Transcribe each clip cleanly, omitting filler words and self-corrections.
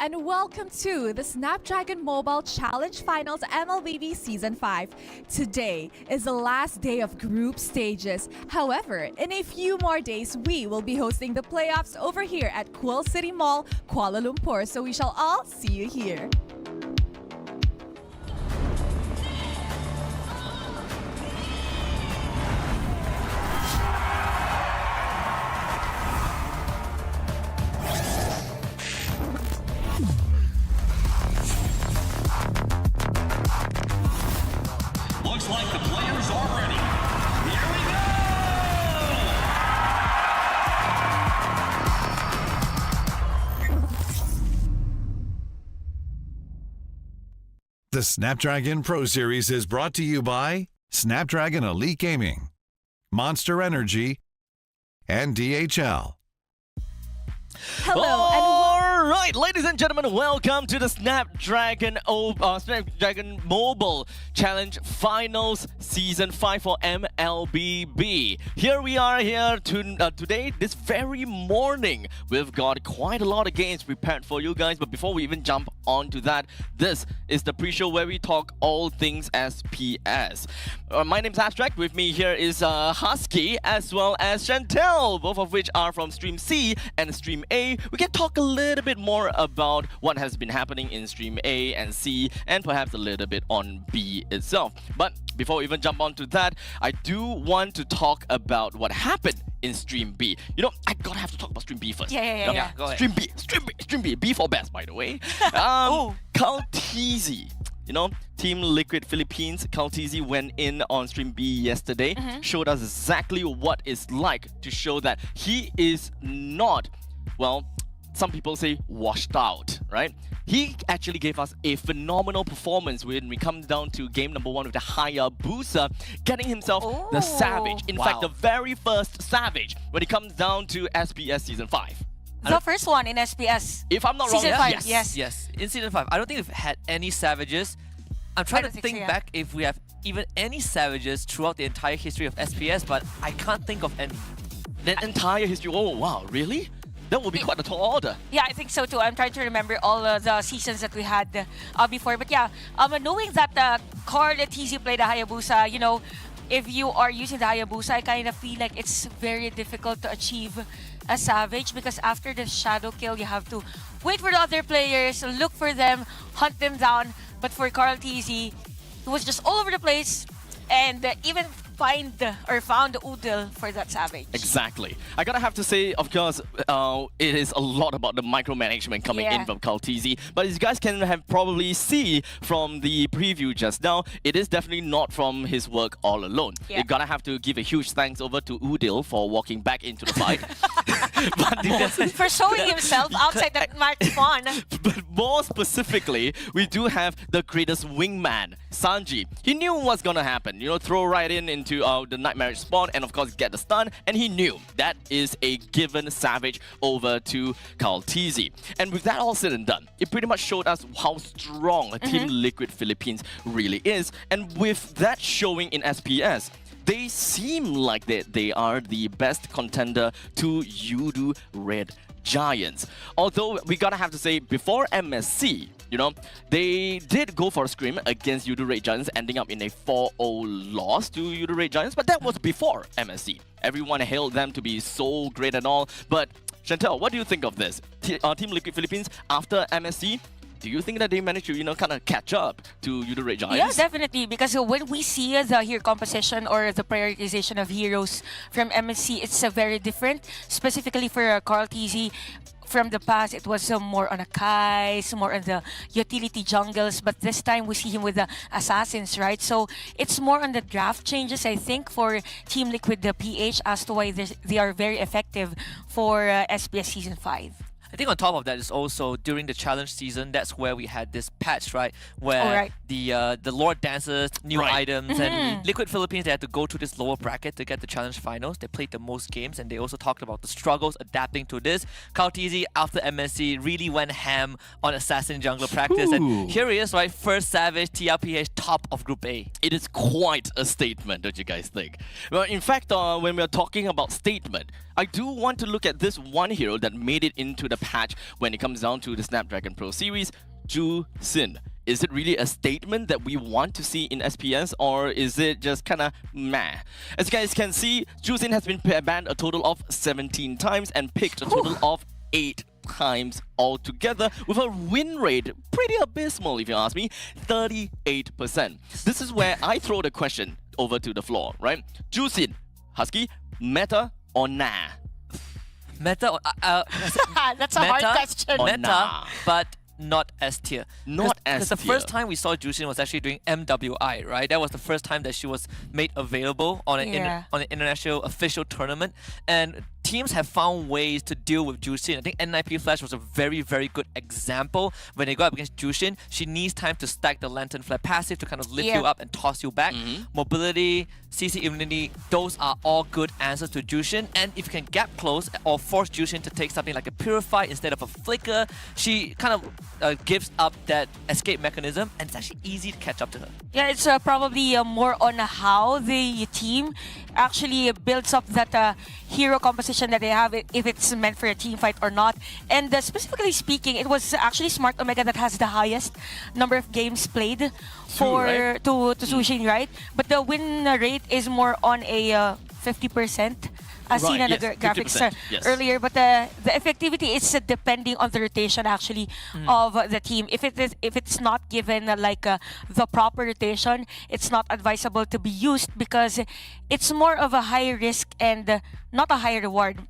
and welcome to the Snapdragon Mobile Challenge Finals MLBB Season 5. Today is the last day of group stages. However, in a few more days, we will be hosting the playoffs over here at Quill City Mall, Kuala Lumpur. So we shall all see you here. Looks like the players are ready. Here we go! The Snapdragon Pro Series is brought to you by Snapdragon Elite Gaming, Monster Energy, and DHL. Hello All right, ladies and gentlemen, welcome to the Snapdragon Mobile Challenge Finals Season 5 for MLBB. Here we are today, this very morning. We've got quite a lot of games prepared for you guys, but before we even jump onto that, this is the pre-show where we talk all things SPS. My name's Abstract. With me here is Husky as well as Chantel, both of which are from Stream C and Stream A. We can talk a little bit more about what has been happening in Stream A and C, and perhaps a little bit on B itself. But before we even jump onto that, I do want to talk about what happened in Stream B. You know, I gotta have to talk about Stream B first. Yeah. Go ahead. Stream B. B for best, by the way. Kaltizi. You know, Team Liquid Philippines, Kaltizi went in on Stream B yesterday, showed us exactly what it's like to show that he is not, well, some people say washed out, right? He actually gave us a phenomenal performance when we come down to game number 1 with the Hayabusa, getting himself the Savage. In fact, the very first Savage when it comes down to SPS Season 5. The first one in SPS. If I'm not wrong, Season 5, yes. Yes, in Season 5. I don't think we've had any Savages. I'm trying to think back if we have even any Savages throughout the entire history of SPS, but I can't think of any. The entire history, oh wow, really? That would be quite a tall order. Yeah, I think so too. I'm trying to remember all the seasons that we had before. But yeah, knowing that Carl Letizi played the Hayabusa, you know, if you are using the Hayabusa, I kind of feel like it's very difficult to achieve a Savage because after the shadow kill, you have to wait for the other players, look for them, hunt them down. But for Carl Letizi, he was just all over the place and even found the Udil for that Savage. Exactly. I gotta have to say, of course, it is a lot about the micromanagement coming in from Kaltizi. But as you guys can have probably see from the preview just now, it is definitely not from his work all alone. Yeah. You gotta have to give a huge thanks over to Udil for walking back into the fight. For showing himself outside that microphone. But more specifically, we do have the greatest wingman, Sanji. He knew what's gonna happen. You know, throw right into the Nightmare spawn and of course get the stun, and he knew that is a given Savage over to Kaltizi. And with that all said and done, it pretty much showed us how strong Team Liquid Philippines really is. And with that showing in SPS, they seem like they are the best contender to Yudu Red Giants. Although we gotta have to say, before MSC, you know, they did go for a scrim against Yudu Red Giants, ending up in a 4-0 loss to Yudu Red Giants, but that was before MSC. Everyone hailed them to be so great and all, but Chantel, what do you think of this? Team Liquid Philippines, after MSC, do you think that they managed to, you know, kind of catch up to Yudu Red Giants? Yeah, definitely. Because when we see the hero composition or the prioritization of heroes from MSC, it's very different. Specifically for Carl Letizi, from the past, it was more on a Kais, more on the utility jungles. But this time, we see him with the assassins, right? So it's more on the draft changes, I think, for Team Liquid, the PH, as to why they are very effective for SPS Season 5. I think on top of that is also during the challenge season, that's where we had this patch, right? Where the Lord Dancers, new items, and Liquid Philippines, they had to go through this lower bracket to get the challenge finals. They played the most games, and they also talked about the struggles adapting to this. Kaltizi, after MSC, really went ham on Assassin Jungler practice. And here he is, right? First Savage, TRPH, top of Group A. It is quite a statement, don't you guys think? Well, in fact, when we're talking about statement, I do want to look at this one hero that made it into the patch when it comes down to the Snapdragon Pro Series, Ju Xin. Is it really a statement that we want to see in SPS, or is it just kind of meh? As you guys can see, Ju Xin has been banned a total of 17 times and picked a total of 8 times altogether, with a win rate pretty abysmal, if you ask me, 38%. This is where I throw the question over to the floor, right? Ju Xin, Husky, meta or nah? Meta, That's a hard question. or Meta, nah? but not S tier. Not S Because the tier. first time we saw Ju Xin was actually doing MWI, right? That was the first time that she was made available on an on an international official tournament, and teams have found ways to deal with Ju Xin. I think N9P Flash was a very, very good example. When they go up against Ju Xin, she needs time to stack the Lantern Flare passive to kind of lift you up and toss you back. Mobility, CC immunity, those are all good answers to Ju Xin. And if you can gap close or force Ju Xin to take something like a Purify instead of a Flicker, she kind of gives up that escape mechanism, and it's actually easy to catch up to her. Yeah, it's probably more on how the team actually builds up that hero composition that they have, if it's meant for a team fight or not. And specifically speaking, it was actually Smart Omega that has the highest number of games played for right? to Ju Xin, right? But the win rate is more on a 50%. As seen on the graphics 50%, earlier, but the effectivity is depending on the rotation actually of the team. If it's not given the proper rotation, it's not advisable to be used because it's more of a high risk and not a high reward.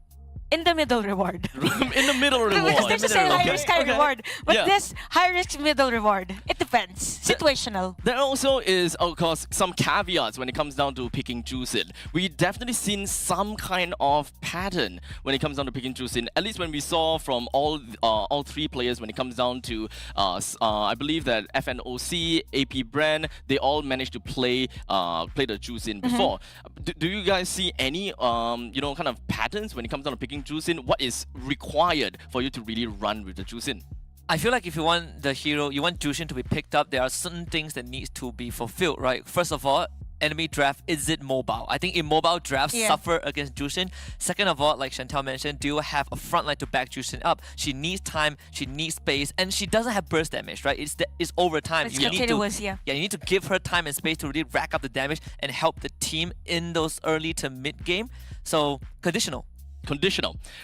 In the middle reward. In the middle reward. Because there's a high risk, high reward. But Yeah. this high risk, middle reward, it depends. Situational. There also is, of course, some caveats when it comes down to picking Ju Xin. We definitely seen some kind of pattern when it comes down to picking Ju Xin. At least when we saw from all three players when it comes down to, I believe that FNOC, AP Brand, they all managed to play the Ju Xin before. Do you guys see any kind of patterns when it comes down to picking Ju Xin? What is required for you to really run with the Ju Xin? I feel like if you want the hero, you want Ju Xin to be picked up, there are certain things that needs to be fulfilled, right? First of all, enemy draft, is it mobile? I think in mobile drafts suffer against Ju Xin. Second of all, like Chantal mentioned, do you have a frontline to back Ju Xin up? She needs time, she needs space, and she doesn't have burst damage, right? It's over time. It's continuous, you need to give her time and space to really rack up the damage and help the team in those early to mid game. So conditional.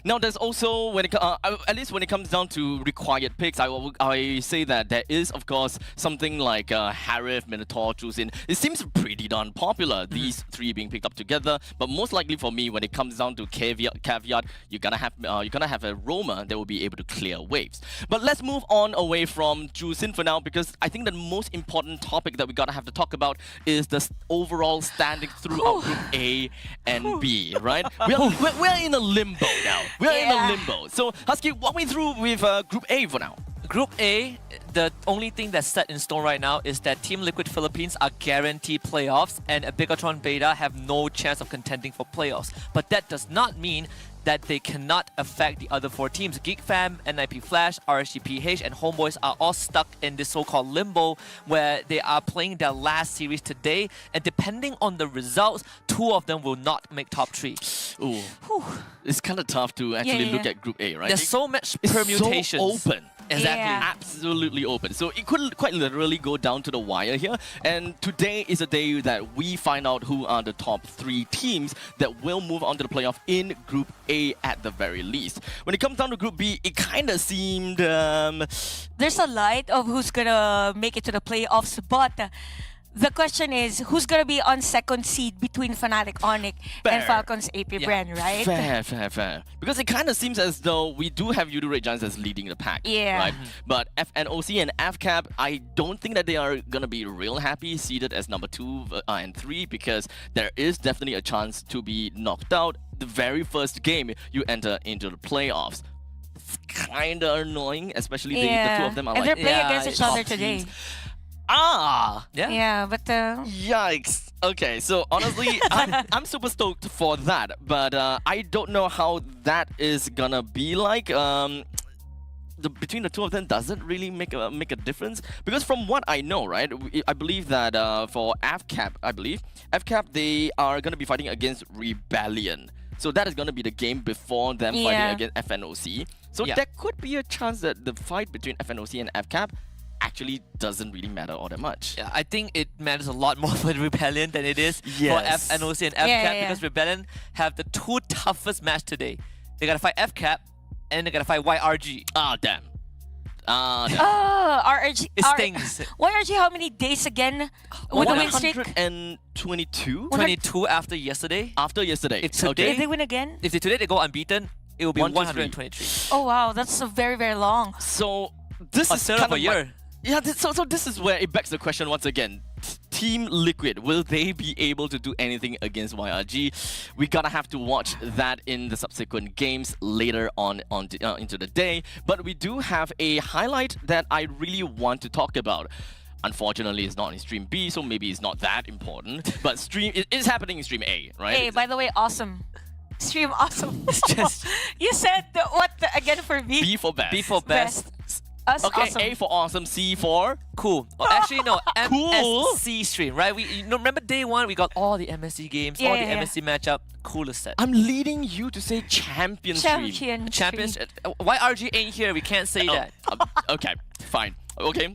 Now, there's also at least when it comes down to required picks, I say that there is, of course, something like Harith, Minotaur, Ju Xin. It seems pretty darn popular, these three being picked up together. But most likely for me, when it comes down to caveat, you're gonna have a roamer that will be able to clear waves. But let's move on away from Ju Xin for now, because I think the most important topic that we gotta have to talk about is the overall standing throughout Group A and B, right? We're in a limbo now. We're in a limbo. So, Husky, walk me through with Group A for now. Group A, the only thing that's set in stone right now is that Team Liquid Philippines are guaranteed playoffs and Bigatron Beta have no chance of contending for playoffs. But that does not mean that they cannot affect the other four teams. GeekFam, N9P Flash, RSGPH, and Homeboys are all stuck in this so-called limbo where they are playing their last series today, and depending on the results, two of them will not make top 3. Ooh. It's kind of tough to actually look at Group A, right? There's so much permutations. It's so open. Exactly. Absolutely open. So it could quite literally go down to the wire here. And today is a day that we find out who are the top 3 teams that will move on to the playoff in Group A at the very least. When it comes down to Group B, it kind of seemed... There's a light of who's gonna make it to the playoffs, but... the question is, who's gonna be on second seed between Fnatic, Onyx, and Falcons AP Brand, right? Fair. Because it kind of seems as though we do have Udurate Giants as leading the pack. Right? But FNOC and FCAP, I don't think that they are gonna be real happy seated as number 2 and 3, because there is definitely a chance to be knocked out the very first game you enter into the playoffs. It's kind of annoying, especially the two of them are and like... they're playing against each other today. But yikes. Okay, so honestly, I'm super stoked for that, but I don't know how that is gonna be like. between the two of them doesn't really make a difference, because from what I know, right, I believe that for FCAP, FCAP, they are going to be fighting against Rebellion. So that is going to be the game before them fighting against FNOC. So there could be a chance that the fight between FNOC and FCAP actually doesn't really matter all that much. Yeah, I think it matters a lot more for Rebellion than it is for FNOC and FCAP, because Rebellion have the two toughest match today. They gotta fight FCAP and they gotta fight YRG. Ah, damn. RRG. It stings. YRG, how many days again with the win streak? 122? 22 after yesterday. After yesterday. If today, If they win again? if today they go unbeaten, it will be 123. 123. Oh wow, that's very, very long. So this A is third kind of a of year. so this is where it begs the question once again. Team Liquid, will they be able to do anything against YRG? We gotta have to watch that in the subsequent games later on into the day. But we do have a highlight that I really want to talk about. Unfortunately, it's not in Stream B, so maybe it's not that important. But it is happening in Stream A, right? Hey, by the way, awesome. Stream awesome. Just You said again for B? B for best. B for best. Us Okay, awesome. A for awesome, C for... Cool. Well, actually, no. Cool. MSC stream, right? Remember day one, we got all the MSC games, all the MSC matchup. Coolest set. I'm leading you to say champion stream. Champions. YRG ain't here. We can't say that. Okay, fine. Okay,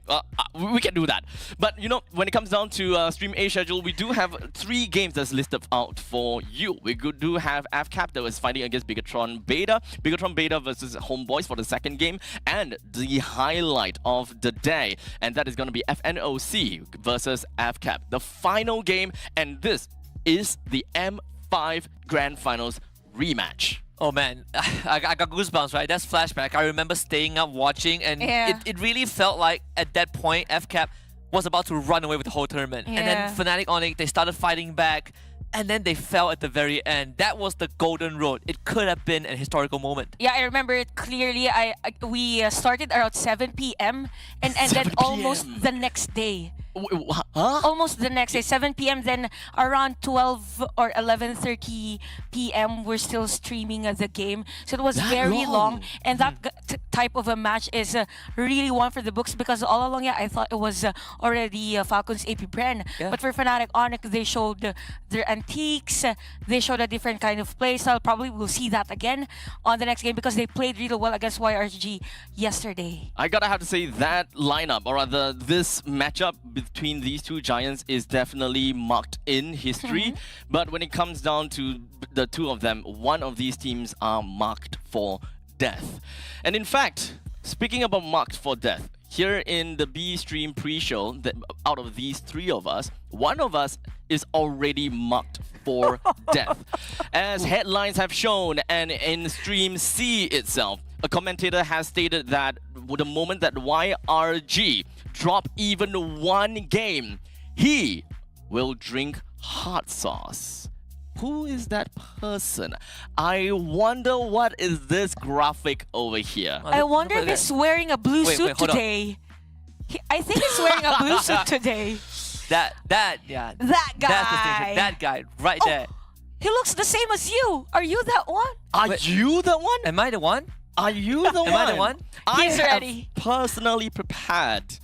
we can do that. But you know, when it comes down to Stream A schedule, we do have 3 games that's listed out for you. We do have FCAP that was fighting against Bigatron Beta. Bigatron Beta versus Homeboys for the second game. And the highlight of the day, and that is going to be FNOC versus FCAP. The final game, and this is the M5 Grand Finals rematch. Oh man, I got goosebumps, right? That's flashback. I remember staying up watching, and it really felt like at that point, FCAP was about to run away with the whole tournament. And then Fnatic Onyx, they started fighting back, and then they fell at the very end. That was the golden road. It could have been a historical moment. Yeah, I remember it clearly. We started around 7 p.m. and ended almost the next day. Huh? Almost the next day, 7 p.m. Then around 12 or 11:30 p.m. we're still streaming the game. So it was That very long. long? And that type of a match is really one for the books, because all along, I thought it was already Falcons AP Bren. Yeah. But for Fnatic Onyx, they showed their antiques. They showed a different kind of play style. Probably we'll see that again on the next game, because they played really well against YRG yesterday. I gotta have to say that lineup, or rather this matchup between these two giants, is definitely marked in history. But when it comes down to the two of them, one of these teams are marked for death. And in fact, speaking about marked for death, here in the B stream pre-show, that out of these 3 of us, one of us is already marked for death. As headlines have shown, and in stream C itself, a commentator has stated that the moment that YRG drop even one game, he will drink hot sauce. Who is that person? I wonder what is this graphic over here. I wonder if he's wearing a blue suit hold on. today. I think he's wearing a blue suit today. Yeah. That That's the guy. thing. That guy, right there. He looks the same as you. Are you that one? Are Wait. you the one? Am I the one? Are you the one? Am I the one? I He's have ready. personally prepared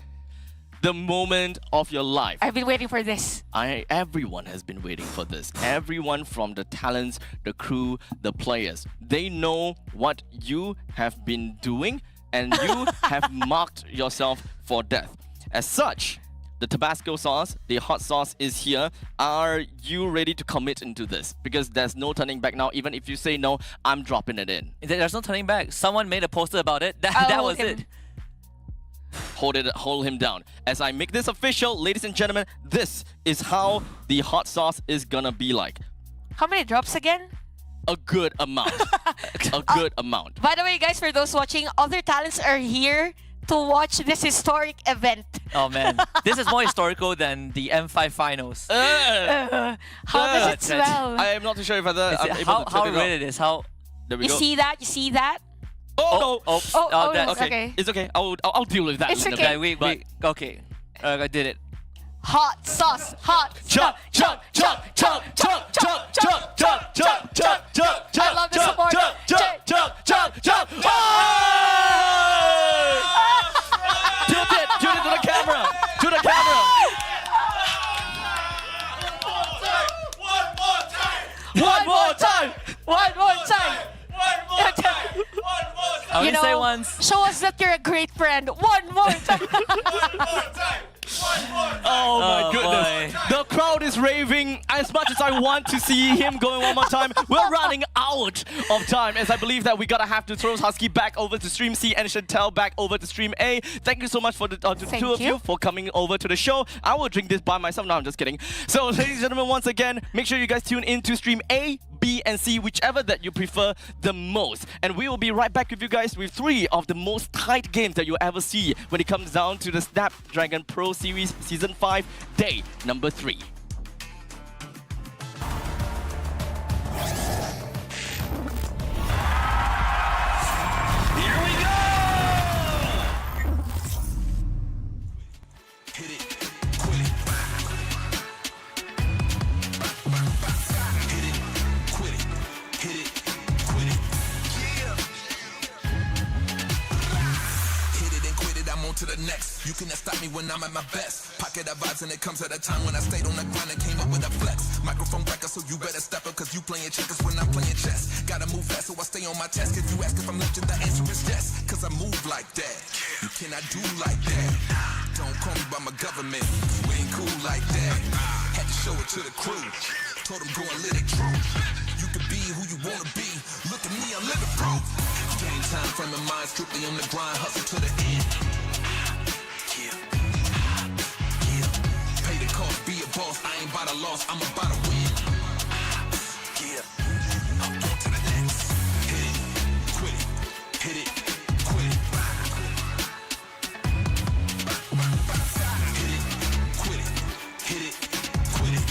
the moment of your life. I've been waiting for this. Everyone has been waiting for this. Everyone from the talents, the crew, the players. They know what you have been doing, and you have marked yourself for death. As such, the Tabasco sauce, the hot sauce is here. Are you ready to commit into this? Because there's no turning back now. Even if you say no, I'm dropping it in. There's no turning back. Someone made a poster about it. That was okay. it. Hold him down. As I make this official, ladies and gentlemen, this is how the hot sauce is gonna be like. How many drops again? A good amount. A good amount. By the way, guys, for those watching, other talents are here to watch this historic event. Oh man, this is more historical than the M5 finals. How does it smell? I am not too sure if I'm able How to turn it red on. it is. How? There we You go. see that? You see that? Oh, no. Oh, that's no, Okay. okay. It's okay. I'll deal with that It's in a okay. bit. Okay, okay. I did it. Hot sauce, hot Chop, chop, chop, chop, chop, chop, chop, chop, chop, chop, chop, I love the support. chop, chop, chop, chop, chop. Oh! chance. Show us that you're a great friend. One more time. Oh my Oh, goodness. boy. The crowd is raving as much as I want to see him going one more time. We're running out of time as I believe that we gotta have to throw Husky back over to Stream C and Chantel back over to Stream A. Thank you so much for the to the Thank two of you. you for coming over to the show. I will drink this by myself. No, I'm just kidding. So ladies and gentlemen, once again, make sure you guys tune in to Stream A, B and C, whichever that you prefer the most. And we will be right back with you guys with 3 of the most tight games that you'll ever see when it comes down to the Snapdragon Pro Series Season 5, day number 3. Here we go! To the next, you cannot stop me when I'm at my best. Pocket of vibes and it comes at a time when I stayed on the grind and came up with a flex. Microphone breaker, so you better step up, cause you playing checkers when I'm playing chess. Gotta move fast, so I stay on my task. If you ask if I'm legend, the answer is yes. Cause I move like that, you cannot do like that. Don't call me by my government, we ain't cool like that. Had to show it to the crew, told them go and let it true. You can be who you wanna be, look at me, I'm living proof. Game time, frame of mind, strictly on the grind, hustle to the end. Pay the cost, be a boss. I ain't about a loss, I'm about a win. Yeah, on to the next. Hit it, quit it, hit it, quit it. Hit it, quit it, hit it, quit it.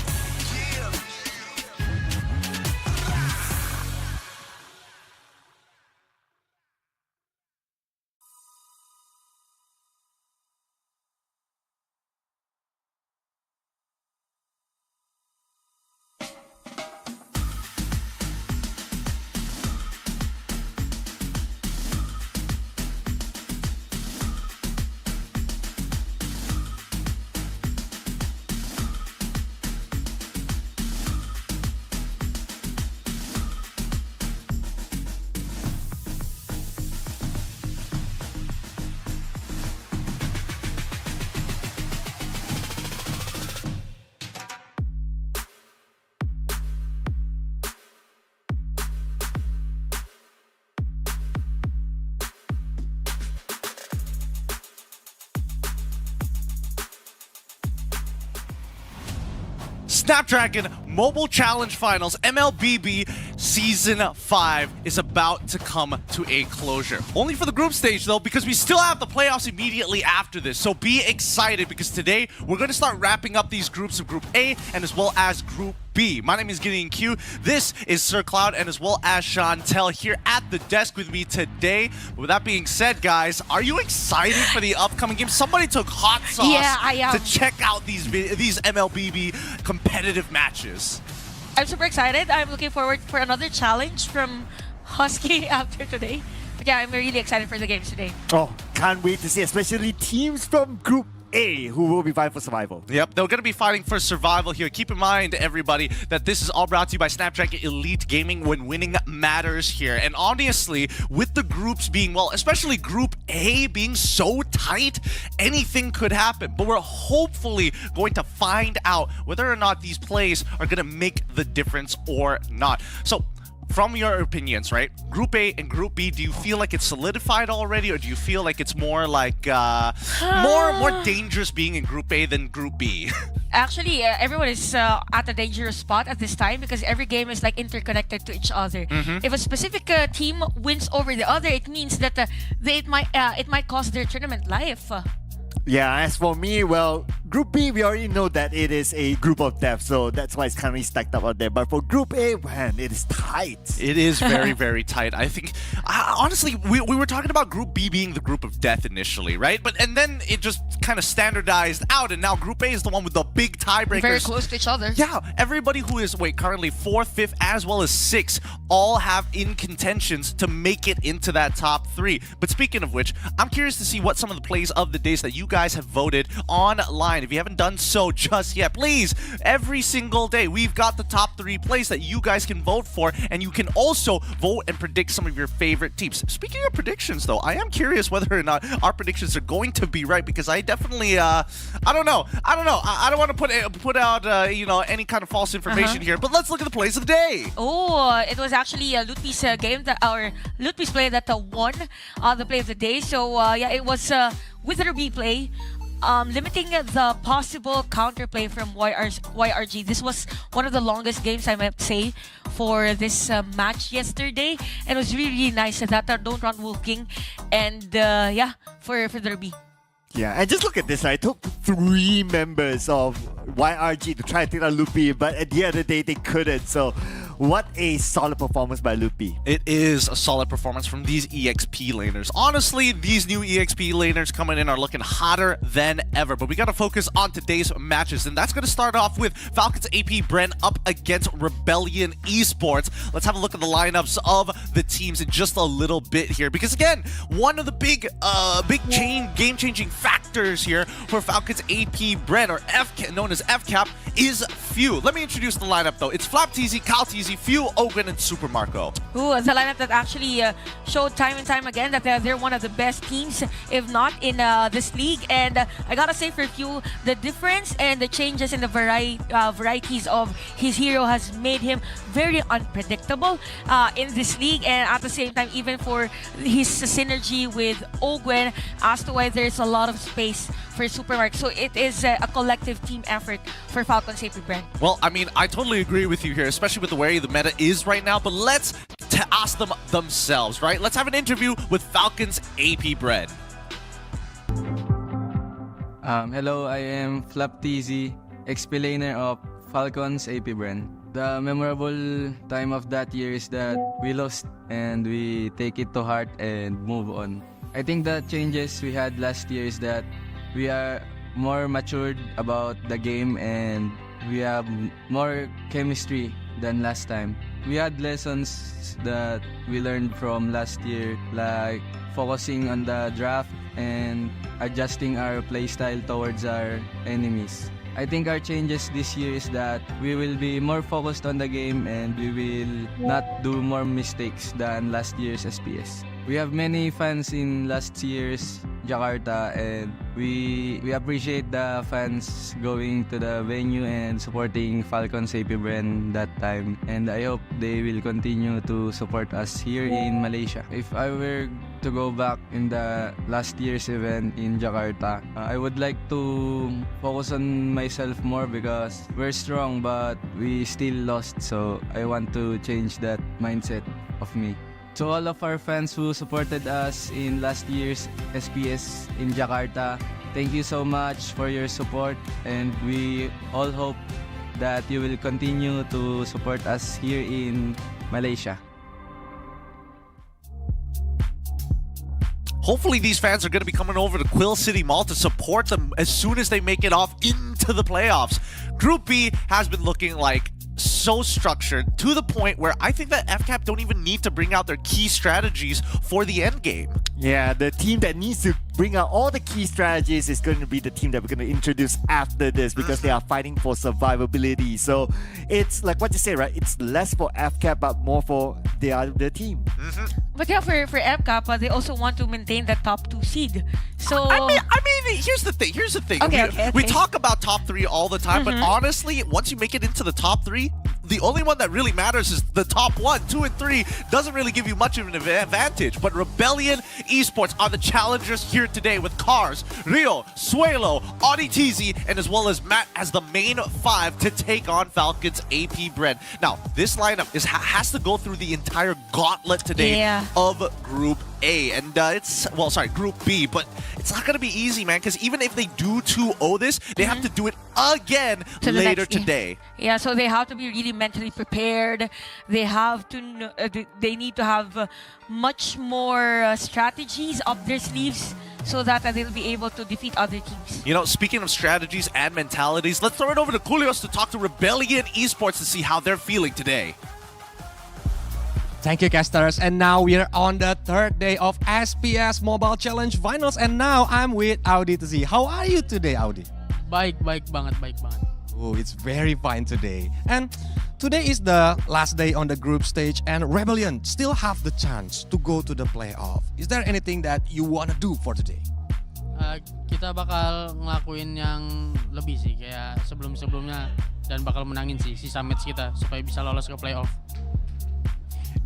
Yeah. Snapdragon Mobile Challenge Finals MLBB Season 5 is about to come to a closure. Only for the group stage though, because we still have the playoffs immediately after this. So be excited because today we're going to start wrapping up these groups of Group A and as well as Group B. My name is Gideon Q. This is Sir Cloud and as well as Chantel here at the desk with me today. But with that being said, guys, are you excited for the upcoming game? Somebody took hot sauce Yeah, I am. to check out these MLBB competitive matches. I'm super excited. I'm looking forward for another challenge from Husky after today. But yeah, I'm really excited for the games today. Oh, can't wait to see, especially teams from Group A who will be vying for survival. Yep, they're going to be fighting for survival here. Keep in mind, everybody, that this is all brought to you by Snapdragon Elite Gaming when winning matters here. And honestly, with the groups being, well, especially Group A being so tight, anything could happen. But we're hopefully going to find out whether or not these plays are going to make the difference or not. So, from your opinions, right? Group A and Group B, do you feel like it's solidified already, or do you feel like it's more like more dangerous being in Group A than Group B? Actually, everyone is at a dangerous spot at this time because every game is like interconnected to each other. If a specific team wins over the other, it means that it might cost their tournament life. Yeah, as for me, well, Group B, we already know that it is a group of death, so that's why it's currently stacked up out there. But for Group A, man, it is tight. It is very, very tight. I think, honestly, we were talking about Group B being the group of death initially, right? And then it just kind of standardized out, and now Group A is the one with the big tiebreakers. Very close to each other. Yeah, everybody who is, currently 4th, 5th, as well as 6th, all have in contentions to make it into that top 3. But speaking of which, I'm curious to see what some of the plays of the days that you guys have voted online mind, if you haven't done so just yet, please, every single day, we've got the top 3 plays that you guys can vote for, and you can also vote and predict some of your favorite teams. Speaking of predictions, though, I am curious whether or not our predictions are going to be right, because I definitely, I don't know. I don't want to put out, you know, any kind of false information here, but let's look at the plays of the day. Oh, it was actually Lutfi's game or Lutfi's play that won the play of the day. So yeah, it was Wither B play, limiting the possible counterplay from YRG. This was one of the longest games, I might say, for this match yesterday, and it was really nice that don't run Wolf King, and yeah, for the B. Yeah, and just look at this. I took 3 members of YRG to try to take out Lupi, but at the end of the day, they couldn't. So, what a solid performance by Lupi. It is a solid performance from these EXP laners. Honestly, these new EXP laners coming in are looking hotter than ever. But we got to focus on today's matches, and that's going to start off with Falcons AP Bren up against Rebellion Esports. Let's have a look at the lineups of the teams in just a little bit here, because again, one of the big game-changing factors here for Falcons AP Bren, or known as FCAP, is Few. Let me introduce the lineup though. It's Flap TZ, Cal TZ, Few, Ogren, and Super Marco. Ooh, the lineup that actually showed time and time again that they're one of the best teams, if not in this league. And I gotta say, for Few, the difference and the changes in the varieties of his hero has made him very unpredictable in this league. And at the same time, even for his synergy with Ogwen, as to why there's a lot of space for Super Marco. So it is a collective team effort for Falcons AP Bren. Well, I mean, I totally agree with you here, especially with the way the meta is right now. But let's ask them themselves, right? Let's have an interview with Falcons AP Bren. Hello, I am Flap TZ, XP laner of Falcons AP Bren. The memorable time of that year is that we lost and we take it to heart and move on. I think the changes we had last year is that we are more matured about the game and we have more chemistry than last time. We had lessons that we learned from last year, like focusing on the draft and adjusting our playstyle towards our enemies. I think our changes this year is that we will be more focused on the game and we will not do more mistakes than last year's SPS. We have many fans in last year's Jakarta, and we appreciate the fans going to the venue and supporting Falcons AP Bren that time, and I hope they will continue to support us here in Malaysia. If I were to go back in the last year's event in Jakarta, I would like to focus on myself more because we're strong but we still lost, so I want to change that mindset of me. To all of our fans who supported us in last year's SPS in Jakarta, thank you so much for your support, and we all hope that you will continue to support us here in Malaysia. Hopefully these fans are going to be coming over to Quill City Mall to support them as soon as they make it off into the playoffs. Group B has been looking like so structured to the point where I think that FCAP don't even need to bring out their key strategies for the end game. Yeah, the team that needs to bring out all the key strategies is going to be the team that we're going to introduce after this, because they are fighting for survivability. So it's like what you say, right? It's less for FCAP but more for the team. But yeah, for FCAP, they also want to maintain the top 2 seed. So I mean, here's the thing. Okay, we talk about top 3 all the time, but honestly, once you make it into the top 3, the only one that really matters is the top 1. 2 and 3 doesn't really give you much of an advantage. But Rebellion Esports are the challengers here today with Cars, Rio, Suelo, Audi TZ, and as well as Matt as the main 5 to take on Falcons AP Bren. Now, this lineup has to go through the entire gauntlet today of Group A, and Group B, but it's not going to be easy, man, because even if they do 2-0 this, they have to do it again later today. Yeah, so they have to be really mentally prepared. They have to, they need to have much more strategies up their sleeves so that they'll be able to defeat other teams. You know, speaking of strategies and mentalities, let's throw it over to Kulios to talk to Rebellion Esports to see how they're feeling today. Thank you, casters. And now we are on the 3rd day of SPS Mobile Challenge Finals. And now I'm with Audi to see. How are you today, Audi? Baik banget. Oh, it's very fine today. And today is the last day on the group stage and Rebellion still have the chance to go to the playoff. Is there anything that you want to do for today? Kita bakal ngelakuin yang lebih sih kayak sebelum-sebelumnya dan bakal menangin sih sisa match kita supaya bisa lolos ke playoff.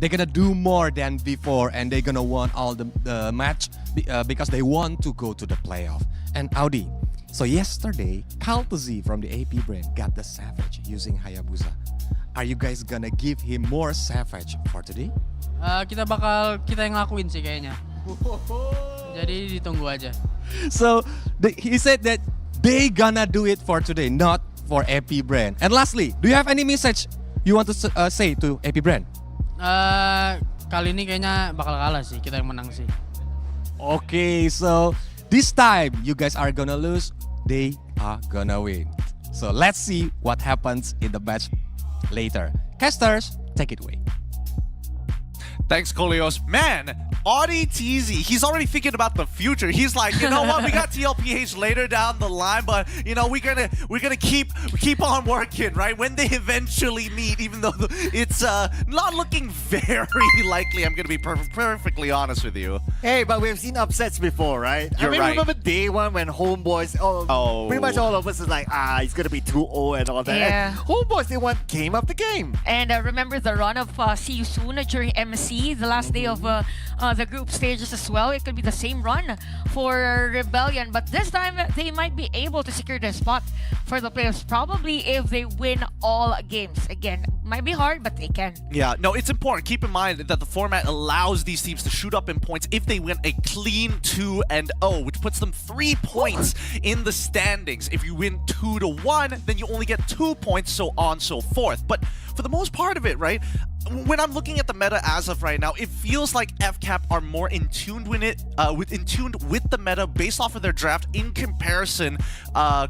They're gonna do more than before and they're gonna win all the match because they want to go to the playoff. And Audi, so yesterday, Quill from the AP brand got the Savage using Hayabusa. Are you guys gonna give him more Savage for today? Kita yang ngelakuin sih kayaknya. Jadi ditunggu aja. So he said that they gonna do it for today, not for AP brand. And lastly, do you have any message you want to say to AP brand? Kali ini kayaknya bakal kalah sih, kita yang menang sih. Okay, so this time you guys are gonna lose, they are gonna win. So let's see what happens in the match later. Casters, take it away. Thanks, Koleos. Man, Audi TZ, he's already thinking about the future. He's like, you know what, we got TLPH later down the line, but you know, we're gonna keep on working, right? When they eventually meet, even though it's not looking very likely, I'm gonna be perfectly honest with you. Hey, but we've seen upsets before, right? You're right. Remember day one when Homeboys, pretty much all of us is like, it's gonna be 2-0 and all that. Yeah. And Homeboys, they won game after game. And remember the run of See You Soon during MC, the last day of the group stages as well. It could be the same run for Rebellion, but this time they might be able to secure their spot for the playoffs, probably if they win all games. Again, might be hard, but they can. Yeah, no, it's important. Keep in mind that the format allows these teams to shoot up in points if they win a clean 2-0, which puts them 3 points in the standings. If you win 2-1, then you only get 2 points, so on, so forth. But for the most part of it, right, when I'm looking at the meta as of right now, it feels like FCAP are more in tune with it, with the meta based off of their draft in comparison,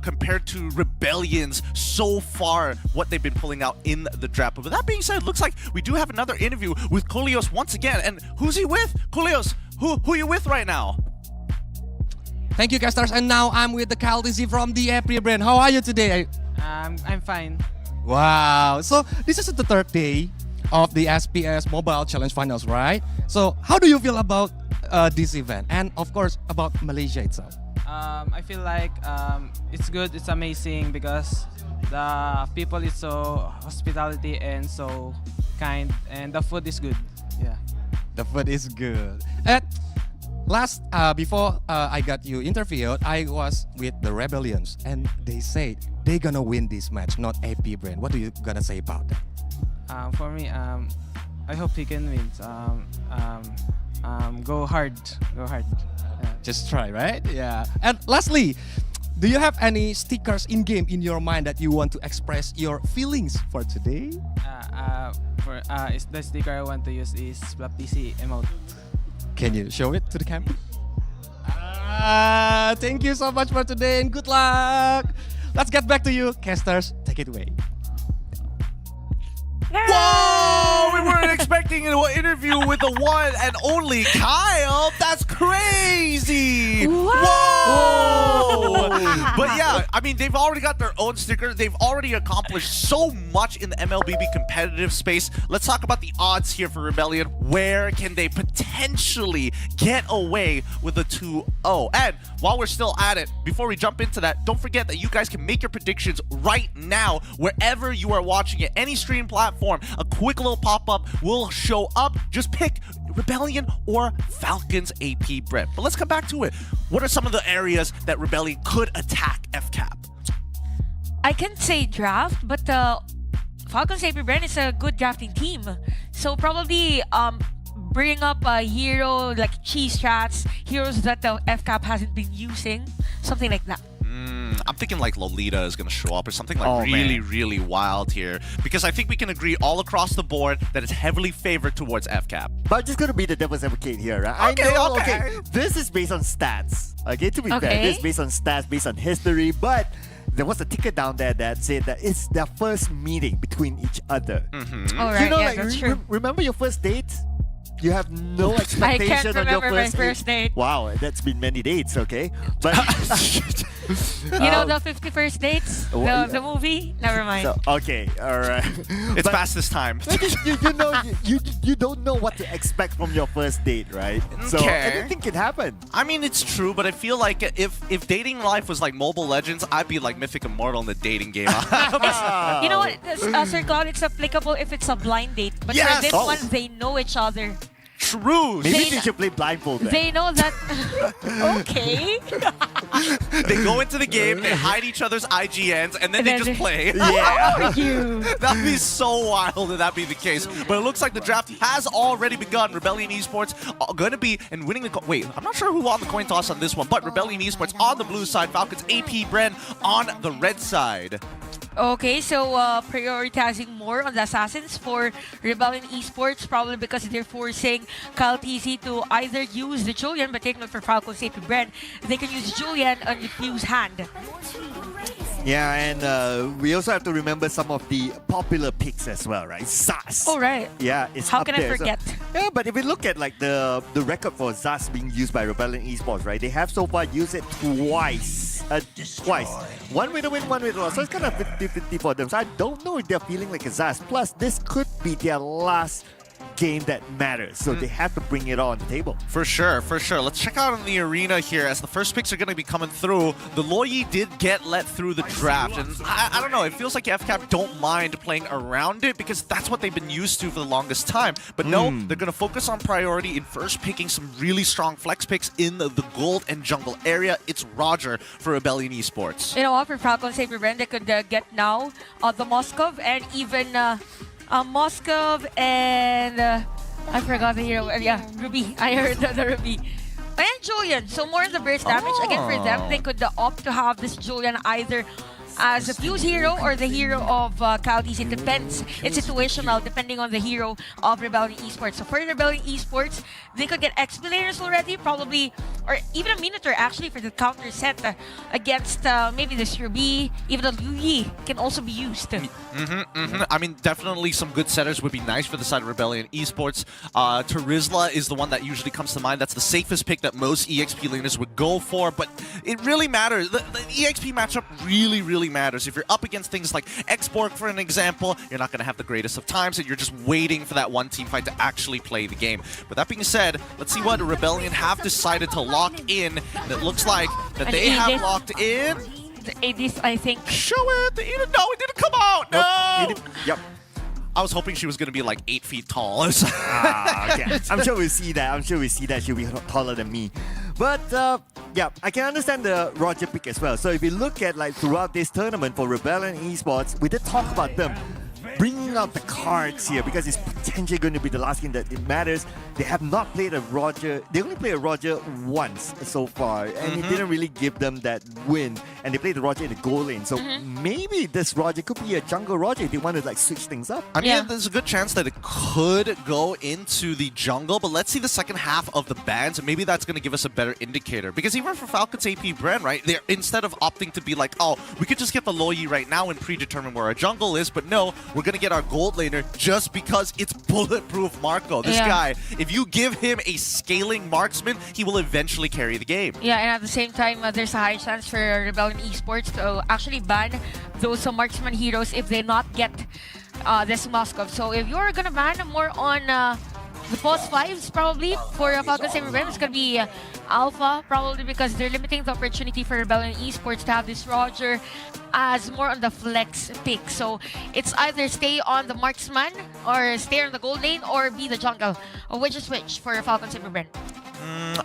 compared to Rebellion's so far what they've been pulling out in the draft. But with that being said, it looks like we do have another interview with Koleos once again. And who's he with? Koleos, who are you with right now? Thank you, Casters. And now I'm with the Quill from the AP brand. How are you today? I'm fine. Wow. So this is the third day of the SPS Mobile Challenge Finals, right? So how do you feel about this event and of course about Malaysia itself? I feel like it's good, it's amazing because the people is so hospitality and so kind and the food is good. Yeah. The food is good. And before I got you interviewed, I was with the Rebellions and they said they're gonna win this match, not AP brand. What do you gonna say about that? For me, I hope he can win. Go hard. Just try, right? Yeah. And lastly, do you have any stickers in game in your mind that you want to express your feelings for today? The sticker I want to use is FlapTC emote. Can you show it to the camera? Thank you so much for today and good luck. Let's get back to you, Casters. Take it away. Whoa! We weren't expecting an interview with the one and only Kyle. That's crazy! Whoa! But yeah, I mean, they've already got their own sticker. They've already accomplished so much in the MLBB competitive space. Let's talk about the odds here for Rebellion. Where can they potentially get away with a 2-0? And while we're still at it, before we jump into that, don't forget that you guys can make your predictions right now wherever you are watching it. Any stream platform. A quick little pop-up will show up. Just pick Rebellion or Falcons AP Brett. But let's come back to it. What are some of the areas that Rebellion could attack FCAP? I can say draft, but Falcons AP Brand is a good drafting team. So probably bring up a hero like cheese strats, heroes that the FCAP hasn't been using, something like that. I'm thinking like Lolita is going to show up or something like really wild here. Because I think we can agree all across the board that it's heavily favored towards FCAP. But I'm just going to be the devil's advocate here, right? Okay. This is based on stats. Okay, to be fair, this is based on stats, based on history. But there was a ticket down there that said that it's their first meeting between each other. Alright, that's true. Remember your first date? You have no expectation on your my first date. Wow, that's been many dates, okay? But You know the 51st Dates? The movie? Never mind. So, okay, all right. It's past this time. You don't know what to expect from your first date, right? So anything can happen. I mean, it's true, but I feel like if dating life was like Mobile Legends, I'd be like Mythic Immortal in the dating game. You know what, Sir Cloud, it's applicable if it's a blind date. But Yes! for this one, they know each other. True. Maybe they should play blindfolded. They know that. Okay. They go into the game, they hide each other's IGNs, and then they just play. Yeah. That'd be so wild if that be the case. But it looks like the draft has already begun. Rebellion Esports are going to be and winning the. Wait, I'm not sure who won the coin toss on this one, but Rebellion Esports on the blue side, Falcons AP Bren on the red side. Okay, so prioritizing more on the Assassins for Rebellion Esports, probably because they're forcing Kyle TZ to either use the Julian, but take note for Falcon Safety Brand, they can use Julian on the Fuse hand. Yeah, and we also have to remember some of the popular picks as well, right? Zas. Oh, right. Yeah, it's How up can there. I forget? So, yeah, but if we look at like the record for Zas being used by Rebellion Esports, right? They have so far used it twice. One way to win, one way to lose. So it's kind of 50-50 for them. So I don't know if they're feeling like a Zas. Plus, this could be their last game that matters. So they have to bring it all on the table. For sure, for sure. Let's check out in the arena here as the first picks are going to be coming through. The Loyi did get let through the draft. And I don't know, it feels like FCAP don't mind playing around it because that's what they've been used to for the longest time. But no, they're going to focus on priority in first picking some really strong flex picks in the gold and jungle area. It's Roger for Rebellion Esports. You know what, for Falcon Saber Brand, they could get now the Moskov and even Moskov and I forgot the hero. Yeah, Ruby. I heard the Ruby. And Julian. So more on the burst damage. Again, for them, they could opt to have this Julian either as a Fuse hero or the hero of Caldis. It depends. It's situational depending on the hero of Rebellion Esports. So for Rebellion Esports, they could get Expilators already, probably, or even a Minotaur actually for the counter set against maybe the Ruby. Even the Luyi can also be used. I mean, definitely some good setters would be nice for the side of Rebellion Esports. Terizla is the one that usually comes to mind. That's the safest pick that most EXP laners would go for, but it really matters. The EXP matchup really matters. If you're up against things like Xborg, for an example, you're not going to have the greatest of times, and you're just waiting for that one team fight to actually play the game. But that being said, let's see what Rebellion have decided to lock in. And it looks like that they have locked in. The ADs, I think. Show it! No, it didn't come out! No! Nope. Yep. I was hoping she was going to be like 8 feet tall. Okay. I'm sure we'll see that. She'll be taller than me. But yeah, I can understand the Roger pick as well. So if you look at like throughout this tournament for Rebellion Esports, we did talk about them bringing out the cards here because it's potentially going to be the last game that it matters. They have not played a Roger. They only played a Roger once so far, and it didn't really give them that win. And they played the Roger in the goal lane, so maybe this Roger could be a jungle Roger if they want to like switch things up. I mean, there's a good chance that it could go into the jungle, but let's see the second half of the bans, and maybe that's going to give us a better indicator. Because even for Falcons AP Bren, right, they're instead of opting to be like, oh, we could just get the Loyi right now and predetermine where our jungle is, but no, we're going to get our gold laner just because it's bulletproof Marco. This guy, if you give him a scaling marksman, he will eventually carry the game. Yeah, and at the same time, there's a high chance for Rebellion Esports to actually ban those marksman heroes if they not get this Moskov. So if you're gonna ban more on the boss 5s probably for Falcon Saber Brand, it's gonna be Alpha probably because they're limiting the opportunity for Rebellion Esports to have this Roger as more on the flex pick. So it's either stay on the marksman or stay on the gold lane or be the jungle. Which is which for Falcon Saber Brand?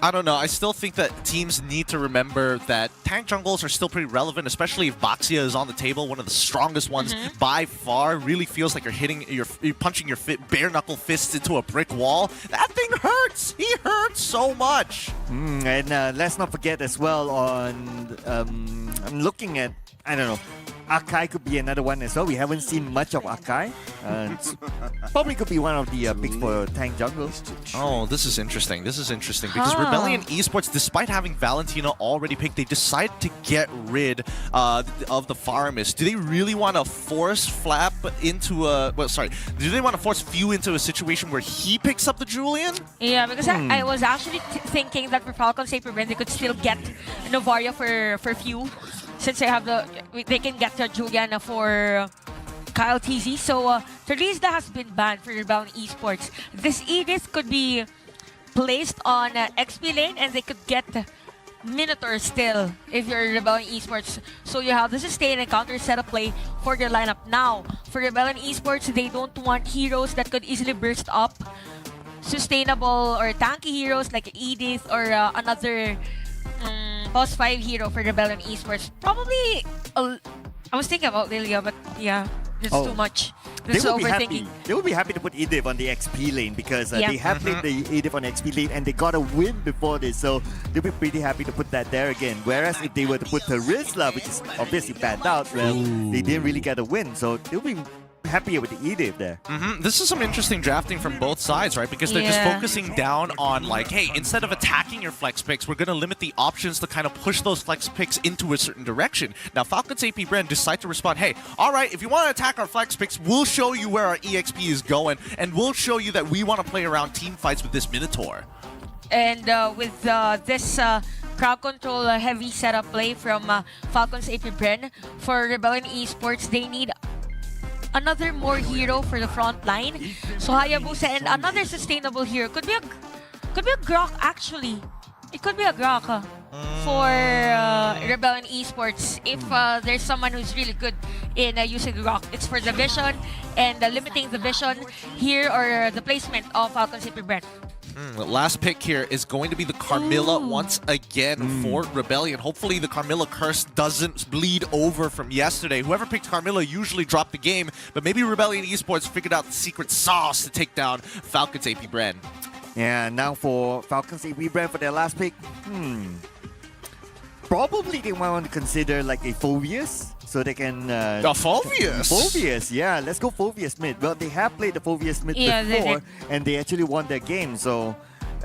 I don't know. I still think that teams need to remember that tank jungles are still pretty relevant, especially if Baxia is on the table, one of the strongest ones by far. Really feels like you're punching your bare knuckle fists into a brick wall. That thing hurts. He hurts so much. And let's not forget as well on I'm looking at, I don't know, Akai could be another one as well. We haven't seen much of Akai. Probably could be one of the picks for tank jungle. Oh, this is interesting. This is interesting because Rebellion Esports, despite having Valentina already picked, they decide to get rid of the Farmist. Do they really want to force Flap into a... Well, sorry. Do they want to force Few into a situation where he picks up the Julian? Yeah, because I was actually thinking that for Falcon Saber Brand, they could still get Novaria for Few. since they can get Juliana for Kyle TZ. So Teresa has been banned for Rebellion Esports. This Edith could be placed on XP lane and they could get Minotaur still if you're Rebellion Esports. So you have the sustain and counter setup play for their lineup. Now, for Rebellion Esports, they don't want heroes that could easily burst up. Sustainable or tanky heroes like Edith or another boss 5 hero for Rebellion Esports. Probably, I was thinking about Lilia, but yeah, it's too much. That's overthinking. They would be happy to put Edith on the XP lane because they have played the Edith on the XP lane and they got a win before this, so they'll be pretty happy to put that there again. Whereas if they were to put Terizla, which is obviously banned out, well, they didn't really get a win, so they'll be happier with the Edith there. This is some interesting drafting from both sides, right? Because they're just focusing down on like, hey, instead of attacking your flex picks, we're going to limit the options to kind of push those flex picks into a certain direction. Now, Falcons AP Brand decide to respond, hey, all right, if you want to attack our flex picks, we'll show you where our EXP is going, and we'll show you that we want to play around team fights with this Minotaur. And with this crowd control heavy setup play from Falcons AP Brand, for Rebellion Esports, they need another more hero for the front line. So Hayabusa and another sustainable hero. Could be a Grok actually. It could be a Grok for Rebellion Esports if there's someone who's really good in using Grok. It's for the vision and limiting the vision here or the placement of Falcon CP Brand. The last pick here is going to be the Carmilla once again for Rebellion. Hopefully the Carmilla curse doesn't bleed over from yesterday. Whoever picked Carmilla usually dropped the game, but maybe Rebellion Esports figured out the secret sauce to take down Falcons AP Brand. Yeah, now for Falcons AP Brand for their last pick, probably they might want to consider like a Phoveus. So they can... Phoveus? Phoveus, yeah. Let's go Phoveus mid. Well, they have played the Phoveus mid before, and they actually won their game. So,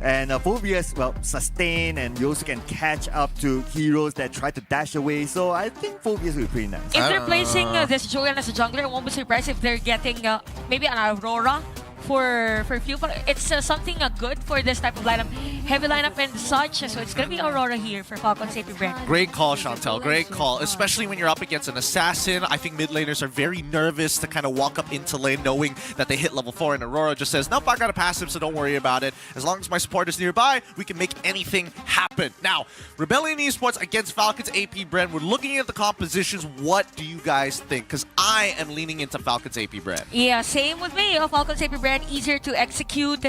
and Phoveus, well, sustain, and you also can catch up to heroes that try to dash away. So I think Phoveus will be pretty nice. If they're placing this Julian as a jungler, I won't be surprised if they're getting maybe an Aurora for few. It's something good for this type of lineup. Heavy lineup and such, so it's going to be Aurora here for Falcon Safety Brand. Great call, Chantel. Great call. Especially when you're up against an assassin. I think mid laners are very nervous to kind of walk up into lane knowing that they hit level 4 and Aurora just says, nope, I got a passive, so don't worry about it. As long as my support is nearby, we can make anything happen. Now, Rebellion Esports against Falcons AP Brand. We're looking at the compositions. What do you guys think? Because I am leaning into Falcons AP Brand. Yeah, same with me. Falcons AP Brand, easier to execute.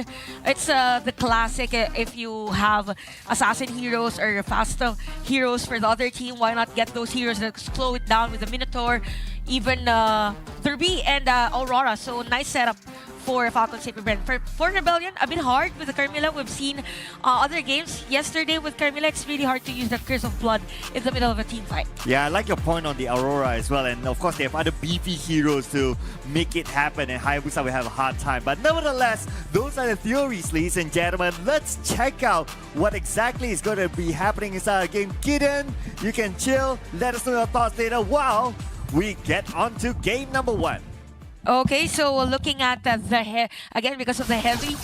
It's the classic if you have assassin heroes or fast heroes for the other team. Why not get those heroes that slow it down with the Minotaur, even Derby and Aurora. So nice setup for Falcon Safety Brand. For Rebellion, a bit hard with the Carmilla. We've seen other games yesterday with Carmilla. It's really hard to use the Curse of Blood in the middle of a team fight. Yeah, I like your point on the Aurora as well. And of course, they have other beefy heroes to make it happen. And Hayabusa will have a hard time. But nevertheless, those are the theories, ladies and gentlemen. Let's check out what exactly is going to be happening inside the game. Get in, you can chill. Let us know your thoughts later while we get on to game number 1. Okay, so looking at again, because of the heavy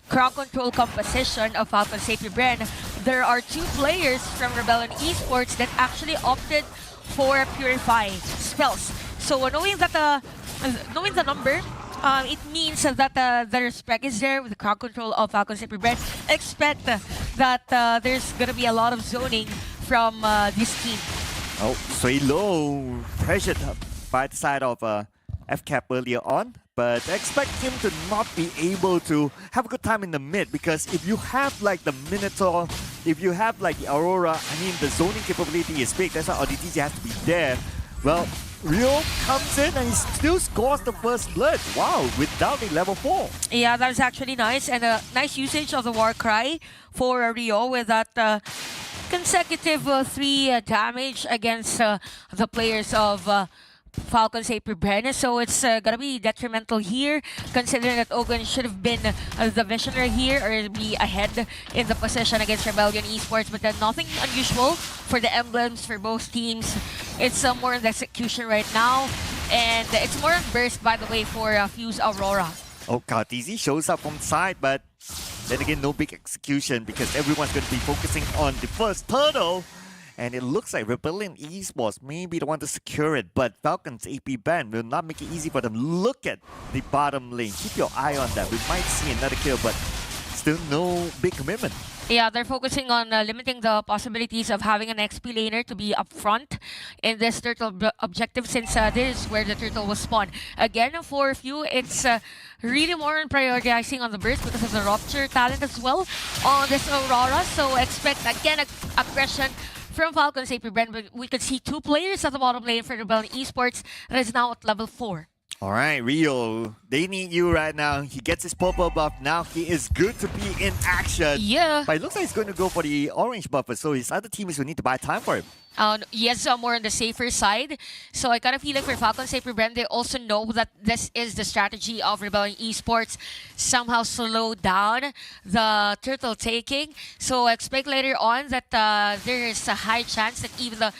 crowd control composition of Falcon Safety Brand, there are 2 players from Rebellion Esports that actually opted for Purify spells. So knowing that knowing the number, it means that the respect is there with the crowd control of Falcon Safety Brand. Expect that there's gonna be a lot of zoning from this team. Oh, Sui Low pressured by the side of FCAP earlier on, but expect him to not be able to have a good time in the mid, because if you have like the Minotaur, if you have like the Aurora, I mean the zoning capability is big, that's why ODTG has to be there. Well, Rio comes in and he still scores the first blood. Wow, without a level 4. Yeah, that was actually nice, and a nice usage of the War Cry for Rio with that consecutive 3 damage against the players of Falcons AP Brand. So it's gonna be detrimental here, considering that Ogun should have been the visionary here or be ahead in the position against Rebellion Esports, but then nothing unusual for the emblems for both teams. It's more in the execution right now, and it's more burst, by the way, for Fuse Aurora. Oh, Kartizi shows up from side, but then again, no big execution because everyone's going to be focusing on the first turtle. And it looks like Rebellion Esports may be the one to secure it, but Falcon's AP ban will not make it easy for them. Look at the bottom lane. Keep your eye on that. We might see another kill, but still no big commitment. Yeah, they're focusing on limiting the possibilities of having an XP laner to be up front in this turtle objective, since this is where the turtle was spawned. Again, for a few, it's really more on prioritizing on the burst because of the rupture talent as well on this Aurora. So expect again aggression from Falcon's AP Brand. But we could see 2 players at the bottom lane for Rebellion Esports that is now at level 4. All right, Rio, they need you right now. He gets his purple buff. Now he is good to be in action. Yeah. But it looks like he's going to go for the orange buffer, so his other teammates will need to buy time for him. Yes, more on the safer side. So I kind of feel like for Falcon's AP Brand, they also know that this is the strategy of Rebellion Esports. Somehow slow down the turtle taking. So I expect later on that there is a high chance that even the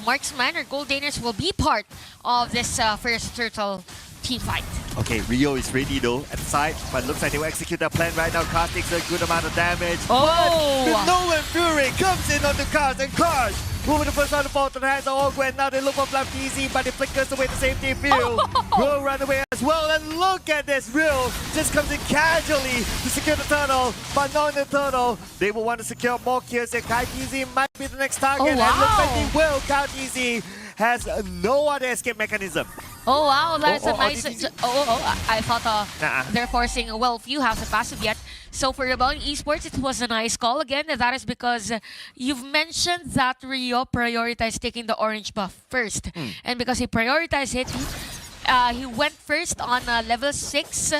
marksman or gold gainers will be part of this first turtle team fight. Okay, Rio is ready though at the side, but looks like they will execute their plan right now. Cars takes a good amount of damage. Oh! But the Nolan Fury comes in on the Cars, and Cars moving the first round to fall to the hands of Ogwen. Now they look for Flap easy, but it flickers away the safety field. Will run away as well, and look at this. Will just comes in casually to secure the tunnel, but not in the tunnel. They will want to secure more kills, and Kai Easy might be the next target. Oh, wow. And looks like they will. Kai Easy has no other escape mechanism. Oh wow, that's a nice... DTZ. I thought they're forcing... Well, few have the passive yet. So for Rebellion Esports, it was a nice call. Again, that is because you've mentioned that Rio prioritized taking the orange buff first. And because he prioritized it, he went first on level 6.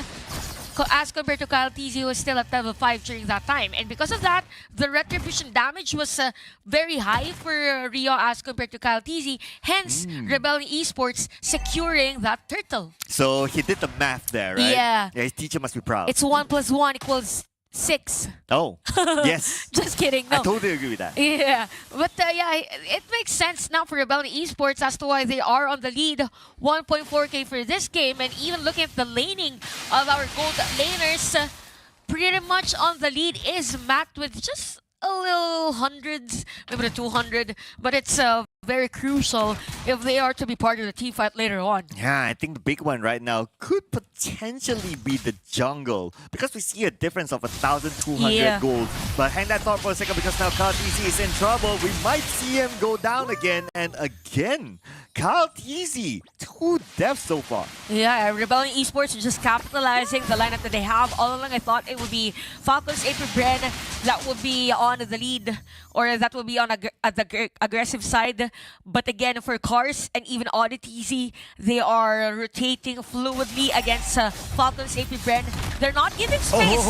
As compared to Kyle TZ, who was still at level 5 during that time. And because of that, the retribution damage was very high for Rio as compared to Kyle TZ. Hence, Rebellion Esports securing that turtle. So he did the math there, right? Yeah. His teacher must be proud. It's 1 + 1 = 6. Oh, yes. Just kidding. No. I totally agree with that. Yeah, but yeah, it makes sense now for Rebellion Esports as to why they are on the lead. 1.4k for this game, and even looking at the laning of our gold laners, pretty much on the lead is Matt with just a little hundreds, maybe the 200, but it's very crucial if they are to be part of the team fight later on. Yeah, I think the big one right now could potentially be the jungle, because we see a difference of 1,200 gold. But hang that thought for a second, because now Carl TZ is in trouble. We might see him go down again and again. Carl TZ, 2 deaths so far. Yeah, Rebellion Esports are just capitalizing the lineup that they have. All along, I thought it would be Falcons, AP Bren that would be on the lead, or that would be on the aggressive side. But again, for Cars and even Oddity, they are rotating fluidly against Falcons, AP Bren. They're not giving space.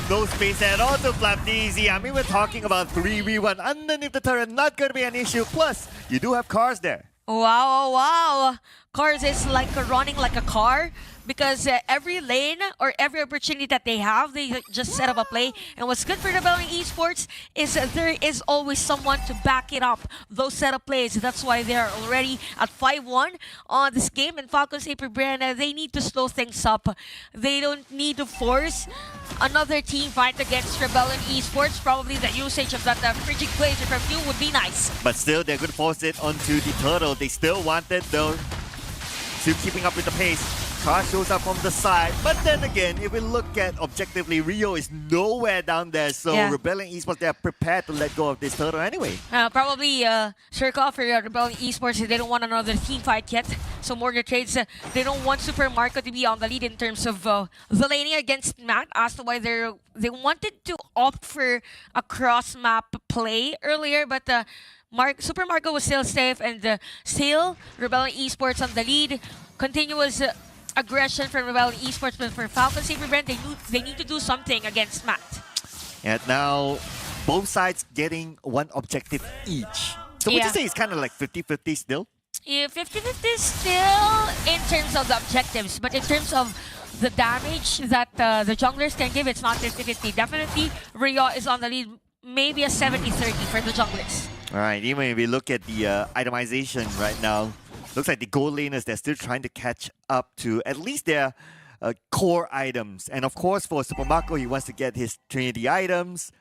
No space at all to Flap DZ. I mean, we're talking about 3v1 underneath the turret. Not going to be an issue. Plus, you do have Cars there. Wow. Cars is like running like a car, because every lane or every opportunity that they have, they just set up a play. And what's good for Rebellion Esports is there is always someone to back it up, those setup plays. That's why they're already at 5-1 on this game. And Falcons AP Brand, they need to slow things up. They don't need to force another team fight against Rebellion Esports. Probably the usage of that frigid blazer from you would be nice. But still, they're going to force it onto the turtle. They still want it, though. Still keeping up with the pace. Car shows up from the side, but then again, if we look at objectively, Rio is nowhere down there, so Rebellion Esports, they are prepared to let go of this turtle anyway. Probably circle for Rebellion Esports, they don't want another team fight yet. So more the trades, they don't want Super Marco to be on the lead in terms of the laning against Matt, as to why they wanted to opt for a cross-map play earlier, but Super Marco was still safe, and still Rebellion Esports on the lead. Continuous aggression from Rebellion Esports, but for Falcons AP Brand, they need to do something against Matt. And now, both sides getting 1 objective each. So would you say it's kind of like 50-50 still? Yeah, 50-50 still in terms of the objectives, but in terms of the damage that the junglers can give, it's not 50-50. Definitely, Rio is on the lead, maybe a 70-30 for the junglers. Alright, even if we look at the itemization right now, looks like the gold laners, they're still trying to catch up to at least their core items. And of course, for Super Marco, he wants to get his Trinity items.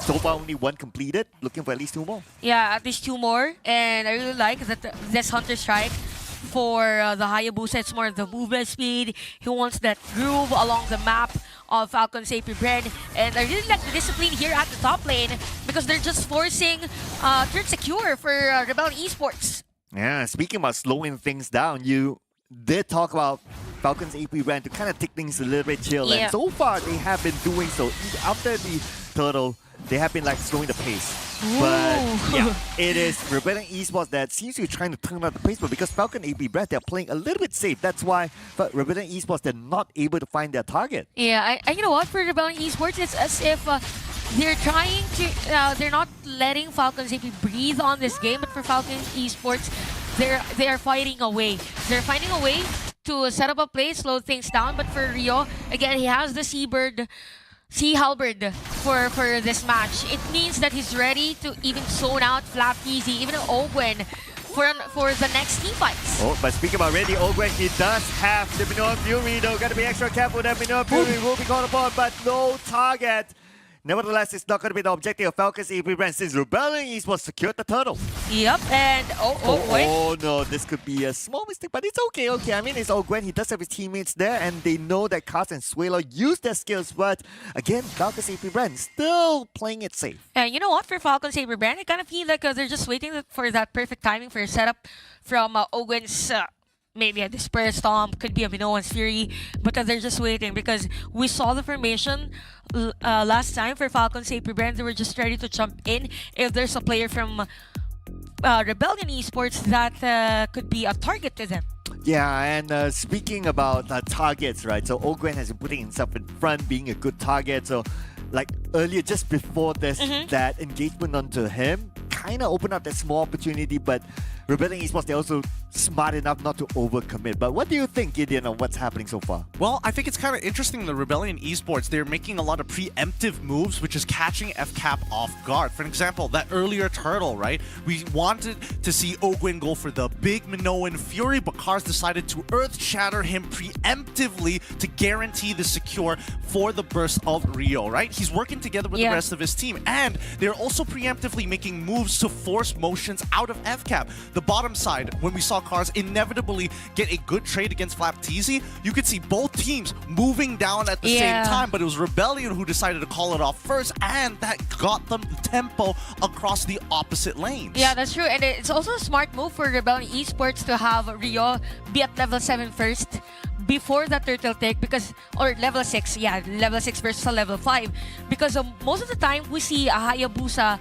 So far, only one completed. Looking for at least 2 more. Yeah, at least 2 more. And I really like that this Hunter Strike for the Hayabusa, it's more of the movement speed. He wants that groove along the map of Falcon's AP Bren. And I really like the discipline here at the top lane because they're just forcing turn secure for Rebellion Esports. Yeah, speaking about slowing things down, you did talk about Falcon's AP Bren to kind of take things a little bit chill. Yeah. And so far, they have been doing so. After the turtle, they have been like slowing the pace. But yeah, it is Rebellion Esports that seems to be trying to turn up the pace, but because Falcon AP Breath, they're playing a little bit safe. That's why Rebellion Esports, they're not able to find their target. Yeah, and you know what? For Rebellion Esports, it's as if they're trying to, they're not letting Falcon's AP breathe on this game, but for Falcon Esports, they are fighting a way. They're finding a way to set up a play, slow things down, but for Rio, again, he has the Sea Halberd for this match. It means that he's ready to even zone out Flap Easy, even Ogwen for the next team fights. Oh, but speaking about ready, Ogwen, he does have the Minoan Fury, though. Gotta be extra careful that Minoan Fury will be called upon, but no target. Nevertheless, it's not going to be the objective of Falcon's AP Brand since Rebellion Esports secured the turtle. Yep, and wait. Oh no, this could be a small mistake, but it's okay. I mean, it's Ogwen. He does have his teammates there, and they know that Kaz and Suelo use their skills, but again, Falcon's AP Brand still playing it safe. And you know what? For Falcon's AP Brand, I kind of feel like they're just waiting for that perfect timing for a setup from Ogwen's maybe a Disperse Stomp, could be a Minoan's Fury, but they're just waiting because we saw the formation last time for Falcon's AP Brand. They were just ready to jump in if there's a player from Rebellion Esports that could be a target to them. Yeah, and speaking about targets, right? So Ogwen has been putting himself in front, being a good target. So, like earlier, just before this, that engagement onto him kind of opened up that small opportunity, but Rebellion Esports, they're also smart enough not to overcommit. But what do you think, Gideon, on what's happening so far? Well, I think it's kind of interesting, the Rebellion Esports, they're making a lot of preemptive moves, which is catching FCAP off guard. For example, that earlier turtle, right? We wanted to see Ogwen go for the big Minoan Fury, but Kars decided to Earth Shatter him preemptively to guarantee the secure for the burst of Rio, right? He's working together with the rest of his team, and they're also preemptively making moves to force motions out of FCAP. The bottom side, when we saw Kars inevitably get a good trade against Flapteezy, you could see both teams moving down at the same time, but it was Rebellion who decided to call it off first, and that got them tempo across the opposite lanes. Yeah, that's true, and it's also a smart move for Rebellion Esports to have Rio be at level 7 first before the turtle take, because, or level 6, level 6 versus a level 5, because most of the time we see a Hayabusa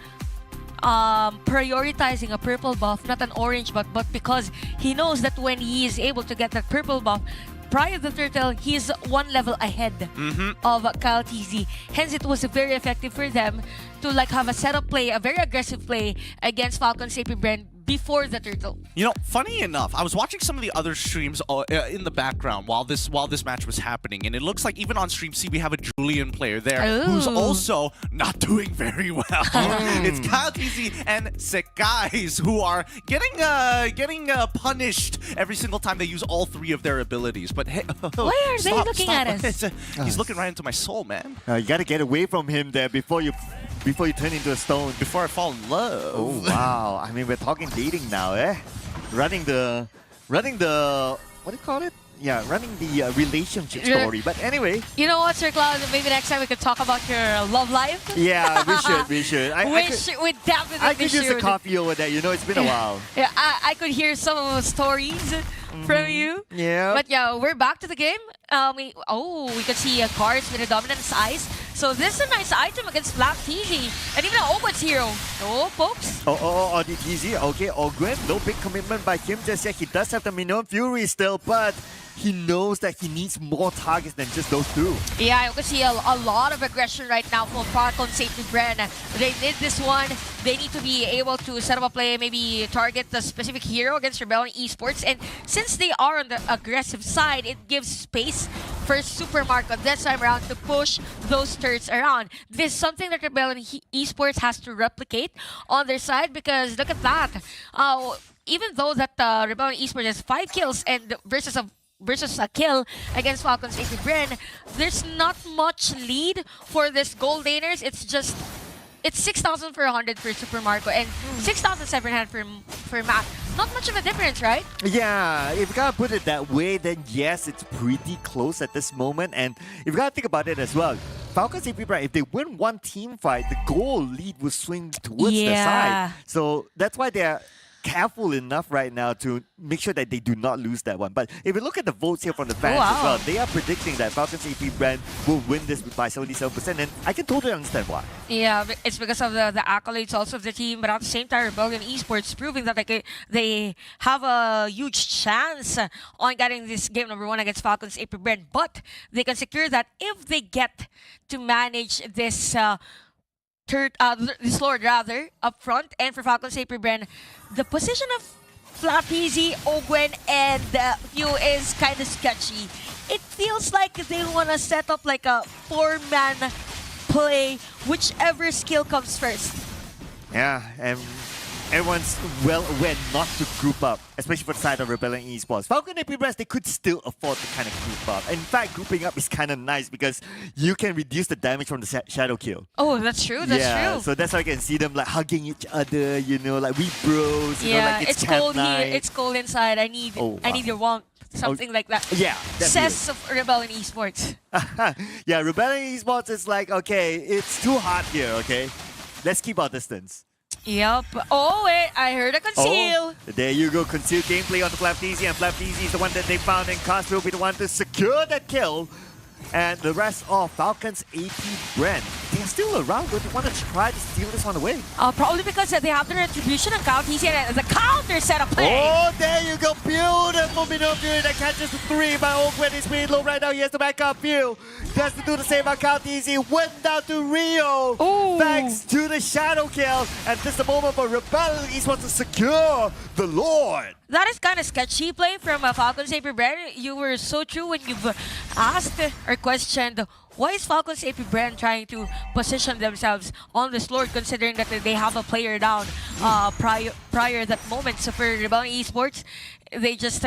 prioritizing a purple buff, not an orange buff, but because he knows that when he is able to get that purple buff prior to the turtle, he's one level ahead of Kyle TZ. Hence, it was very effective for them to like have a setup play, a very aggressive play against Falcon's AP Brand before the turtle. You know, funny enough, I was watching some of the other streams in the background while this match was happening, and it looks like even on Stream C we have a Julian player there who's also not doing very well. It's Kyle TZ and Sekais who are getting punished every single time they use all 3 of their abilities. But hey, why are they looking at us? He's looking right into my soul, man. You gotta get away from him there before you turn into a stone. Before I fall in love. Oh wow! I mean, we're talking dating now, eh? Running the what do you call it? Yeah, running the relationship story. But anyway, you know what, Sir Cloud? Maybe next time we could talk about your love life. Yeah, we should. We definitely I could use a coffee over there. You know, it's been a while. Yeah, I could hear some stories from you. Yeah. But yeah, we're back to the game. We could see Kars with a dominant ice. So this is a nice item against Flap TZ. And even Ogwen's hero. Oh, folks. Oh, the TZ. Okay, Ogwen, no big commitment by him just yet. He does have the Minoan Fury still, but he knows that he needs more targets than just those 2. Yeah, you can see a lot of aggression right now from Falcon's AP Brand. They need this one. They need to be able to set up a play, maybe target the specific hero against Rebellion Esports. And since they are on the aggressive side, it gives space for Super Marco this time around to push those turrets around. This is something that Rebellion Esports has to replicate on their side, because look at that. Even though that Rebellion Esports has 5 kills and versus a kill against Falcon's AP Brand, there's not much lead for this gold laners. It's just it's 6,400 for Super Marco and 6,700 for Matt. Not much of a difference, right? Yeah, if you gotta put it that way, then yes, it's pretty close at this moment. And if you gotta think about it as well, Falcons AP Brand, if they win one team fight, the goal lead will swing towards their side. So that's why they're careful enough right now to make sure that they do not lose that one. But if you look at the votes here from the fans as well, they are predicting that Falcons AP Brand will win this by 77%, and I can totally understand why. Yeah, it's because of the accolades also of the team, but at the same time, Rebellion Esports proving that they have a huge chance on getting this game number 1 against Falcons AP Brand, but they can secure that if they get to manage this this Lord rather up front. And for Falcons AP Brand, the position of Flapeezy, Ogwen, and Hugh is kind of sketchy. It feels like they want to set up like a 4-man play, whichever skill comes first. Yeah, and everyone's well aware not to group up, especially for the side of Rebellion Esports. Falcon AP Brass, they could still afford to kind of group up. In fact, grouping up is kind of nice because you can reduce the damage from the shadow kill. Oh, that's true. That's true. So that's why you can see them like hugging each other, you know, like we bros. You know, like it's cold here. It's cold inside. I need your warmth. Something like that. Yeah, Says of Rebellion Esports. Yeah, Rebellion Esports is like, okay, it's too hot here, okay? Let's keep our distance. Yep. Oh, wait, I heard a conceal. Oh, there you go. Concealed gameplay on the Flapdeezy, and Flapdeezy is the one that they found, and Cast will be the one to secure that kill. And the rest of Falcons AP Brand, they're still around, but they want to try to steal this one away. Probably because they have the retribution on Counties and the counter setup play. Oh, there you go. Beautiful middle view that catches the 3 by Ogwen. He's pretty low right now. He has the backup view. Does to do the same on Counties. Went down to Rio. Ooh. Thanks to the shadow kill. And this is the moment for Rebellion Esports to secure the Lord. That is kind of sketchy play from Falcons AP Brand. You were so true when you've asked or questioned why is Falcons AP Brand trying to position themselves on this Lord, considering that they have a player down prior that moment. So for Rebellion Esports, they just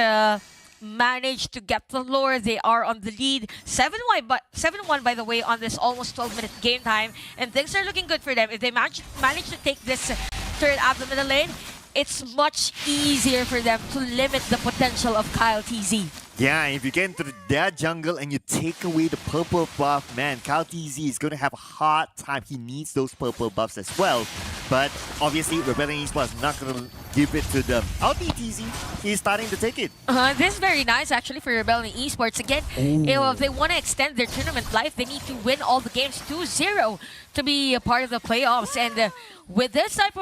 managed to get the Lord. They are on the lead, 7-1 by the way on this almost 12-minute game time, and things are looking good for them. If they manage to take this third out of the middle lane, it's much easier for them to limit the potential of Kyle TZ. Yeah, if you get into their jungle and you take away the purple buff, man, Kyle TZ is going to have a hard time. He needs those purple buffs as well. But obviously, Rebellion Esports is not going to give it to them. TZ, he's starting to take it. This is very nice actually for Rebellion Esports. Again, if they want to extend their tournament life, they need to win all the games 2-0 to be a part of the playoffs. And with this type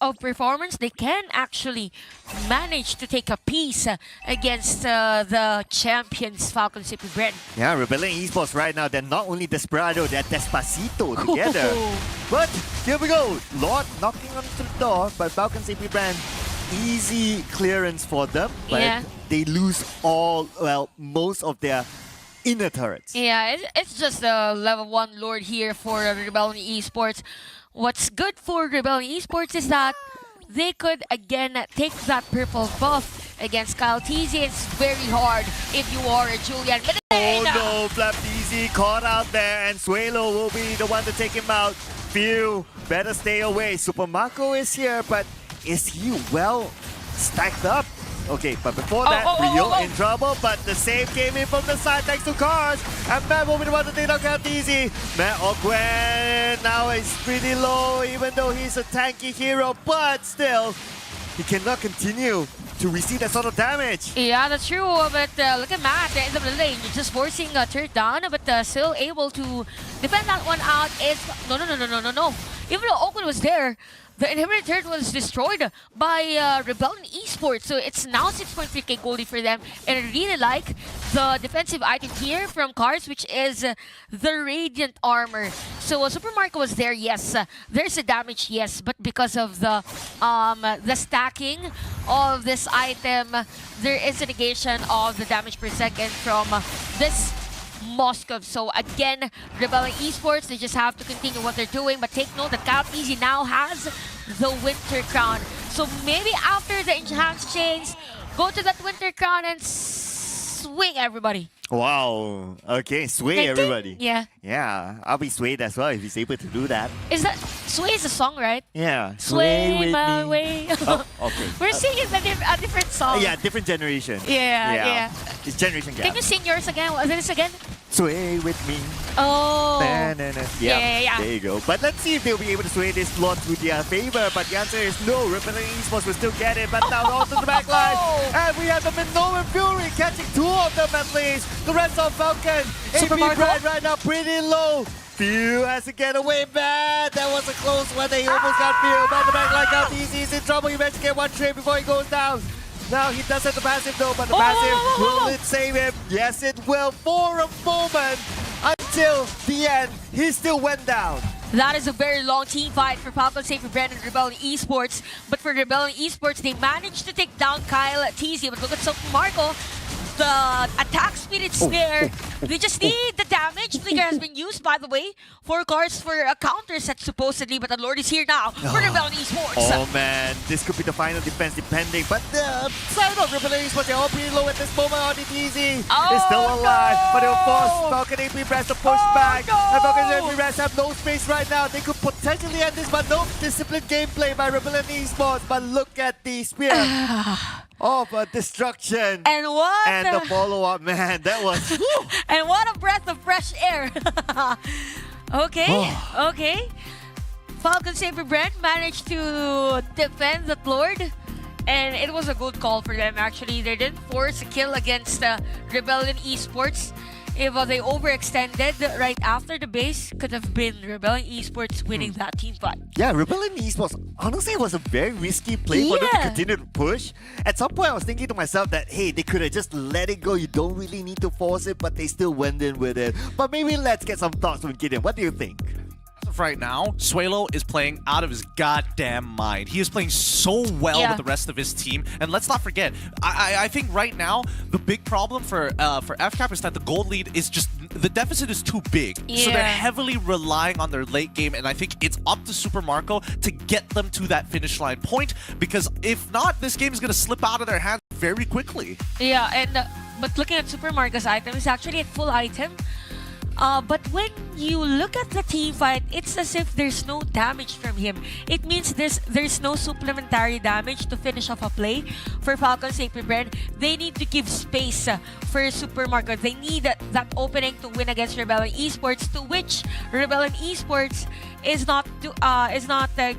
of performance, they can actually manage to take a piece against the champions Falcons AP Brand. Yeah, Rebellion Esports right now, they're not only Desperado, they're Despacito together. But here we go. Lord knocking on the door, but Falcons AP Brand, easy clearance for them. But they lose most of their inner turrets. Yeah, it's just a level 1 Lord here for Rebellion Esports. What's good for Rebellion Esports is that they could again take that purple buff against Kyle TZ. It's very hard if you are a Julian. Oh no, Flapdeezy caught out there, and Suelo will be the one to take him out. Phew, better stay away. Super Marco is here, but is he well stacked up? Okay, but before that, Rio in trouble, but the save came in from the side thanks to Cars, and Matt will be the one to take out Kyle TZ. Matt Ogwen now is pretty low, even though he's a tanky hero, but still, he cannot continue to receive that sort of damage. Yeah, that's true, but look at Matt at the end of the lane. You're just forcing a third down, but still able to defend that one out. No. Even though Ogwen was there, the inhibitor turret was destroyed by Rebellion Esports, so it's now 6.3k goldie for them. And I really like the defensive item here from Cars, which is the Radiant Armor. So Super Marco was there, yes. There's a damage, yes, but because of the stacking of this item, there is a negation of the damage per second from this Moscow. So again, Rebellion Esports, they just have to continue what they're doing, but take note that Kyle TZ now has the Winter Crown. So maybe after the enhanced chains, go to that Winter Crown and swing everybody. Wow. Okay, sway Like, everybody. Yeah. Yeah, I'll be swayed as well if he's able to do that. Is that Sway is a song, right? Yeah. Sway with my me. way. Oh, okay. We're singing a different song. Yeah, different generation. Yeah. It's generation gap. Can you sing yours again? What is this again? Sway with me. Oh. Na-na-na. Yeah. There you go. But let's see if they'll be able to sway this floor to their favor. But the answer is no. Rebellion Esports will still get it. But now onto the back line. And we have the Minoan Fury catching two of them at least. The rest of Falcon. AP Brand right now pretty low. Few has to get away bad. That was a close one. They almost got Few. But the back line out easy. He's in trouble. He managed to get one trade before he goes down. Now he does have the passive though, but the passive, will it save him? Yes, it will for a moment. Until the end, he still went down. That is a very long team fight for Falcon Safer Brand and Rebellion Esports. But for Rebellion Esports, they managed to take down Kyle TZ. But look at Super Marco. The attack speed is there. They just need the damage. Flicker has been used, by the way, 4 cards for a counter set supposedly, but the Lord is here now for Rebellion Esports. Oh man, this could be the final defense depending, but the side of Rebellion Esports, they're all pretty low at this moment. On the TZ is still alive, but it'll force Falcon AP Brass to push back. And Falcon AP Brass have no space right now. They could potentially end this, but no disciplined gameplay by Rebellion Esports. But look at the spear of destruction. And what? And the follow-up, man, that was... And what a breath of fresh air. Okay. Falcon Saber Brand managed to defend the Lord. And it was a good call for them, actually. They didn't force a kill against Rebellion Esports. If they overextended right after the base, could have been Rebellion Esports winning that team fight. Yeah, Rebellion Esports, honestly, it was a very risky play for them to continue to push. At some point, I was thinking to myself that, hey, they could have just let it go. You don't really need to force it, but they still went in with it. But maybe let's get some thoughts from Gideon. What do you think? Right now, Suelo is playing out of his goddamn mind. He is playing so well with the rest of his team. And let's not forget, I think right now, the big problem for FCAP is that the gold lead is just, the deficit is too big. So they're heavily relying on their late game, and I think it's up to Super Marco to get them to that finish line point, because if not, this game is going to slip out of their hands very quickly. Yeah, and but looking at Super Marco's item, is actually at full item. But when you look at the team fight, it's as if there's no damage from him. It means there's no supplementary damage to finish off a play for Falcon Saber Brand. They need to give space for Super Marco. They need that opening to win against Rebellion Esports, to which Rebellion Esports is not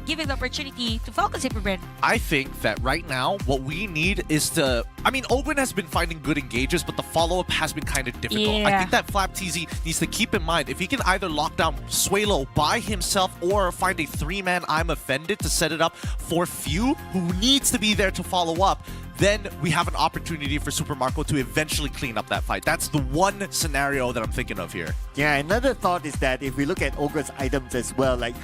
giving the opportunity to Falcon Saber Brand. I think that right now, what we need is to... I mean, Open has been finding good engages, but the follow-up has been kind of difficult. I think that Flap TZ needs to keep in mind, if he can either lock down Suelo by himself or find a 3-man I'm Offended to set it up for Few, who needs to be there to follow up, then we have an opportunity for Super Marco to eventually clean up that fight. That's the one scenario that I'm thinking of here. Yeah, another thought is that if we look at Ogre's items as well, like,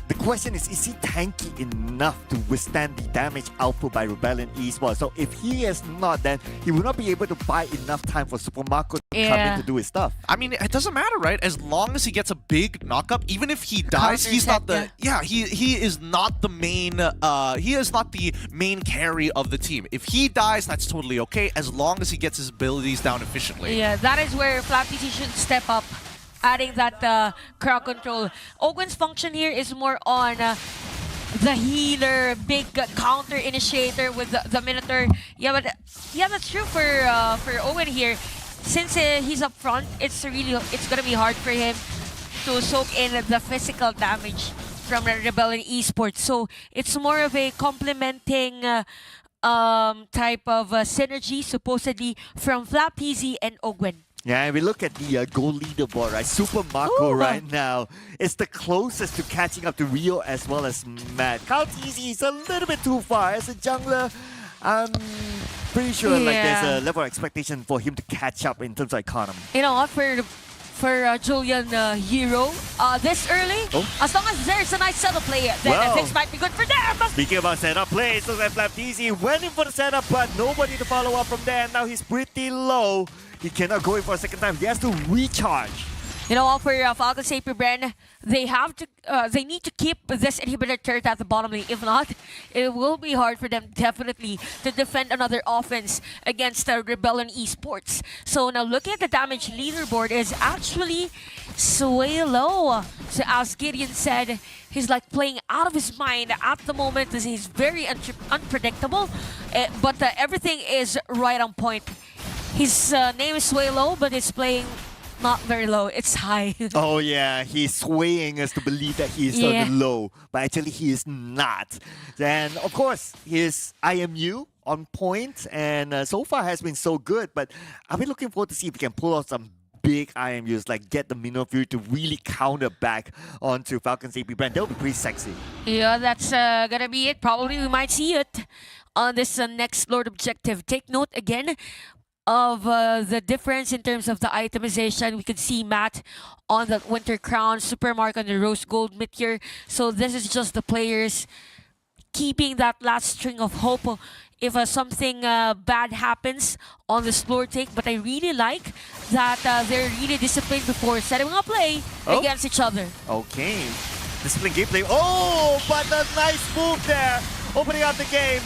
the question is he tanky enough to withstand the damage output by Rebellion Esports? So if he is not, then he will not be able to buy enough time for Super Marco to come in to do his stuff. I mean, it doesn't matter, right? As long as he gets a big knockup, even if he dies, he's not the... Yeah, he is not the main... he is not the main carry of the team. If he dies, that's totally okay, as long as he gets his abilities down efficiently. Yeah, that is where Flappy should step up, adding that crowd control. Owen's function here is more on the healer, big counter initiator with the Minotaur. Yeah, but that's true for Owen here. Since he's up front, it's gonna be hard for him to soak in the physical damage from Rebellion Esports. So it's more of a complementing type of synergy, supposedly, from Flap TZ and Owen. Yeah, and we look at the goal leaderboard, right? Super Marco right now is the closest to catching up to Rio as well as Matt. Kyle TZ is a little bit too far. As a jungler, I'm pretty sure like there's a level of expectation for him to catch up in terms of economy. You know what, for Julian Hero, this early, as long as there's a nice setup play, then things might be good for them. Speaking about setup plays, so that Flap TZ went in for the setup, but nobody to follow up from there. Now he's pretty low. He cannot go in for a second time. He has to recharge. You know, for Falcons AP brand, they need to keep this inhibitor turret at the bottom lane. If not, it will be hard for them definitely to defend another offense against Rebellion Esports. So now looking at the damage leaderboard is actually Swalo. So as Gideon said, he's like playing out of his mind at the moment. He's very unpredictable, but everything is right on point. His name is Swalo, but he's playing not very low, it's high. Oh yeah, he's swaying us to believe that he is on the low, but actually he is not. And of course, his IMU on point, and so far has been so good, but I'll be looking forward to see if he can pull off some big IMUs, like get the Minnow Fury to really counter back onto Falcons AP brand. That would be pretty sexy. Yeah, that's gonna be it. Probably we might see it on this next Lord objective. Take note again of the difference in terms of the itemization. We could see Matt on the Winter Crown, Supermark on the Rose Gold Meteor. So this is just the players keeping that last string of hope if something bad happens on the slower take. But I really like that they're really disciplined before setting up play against each other. Okay, disciplined gameplay. Oh, but a nice move there, opening up the game.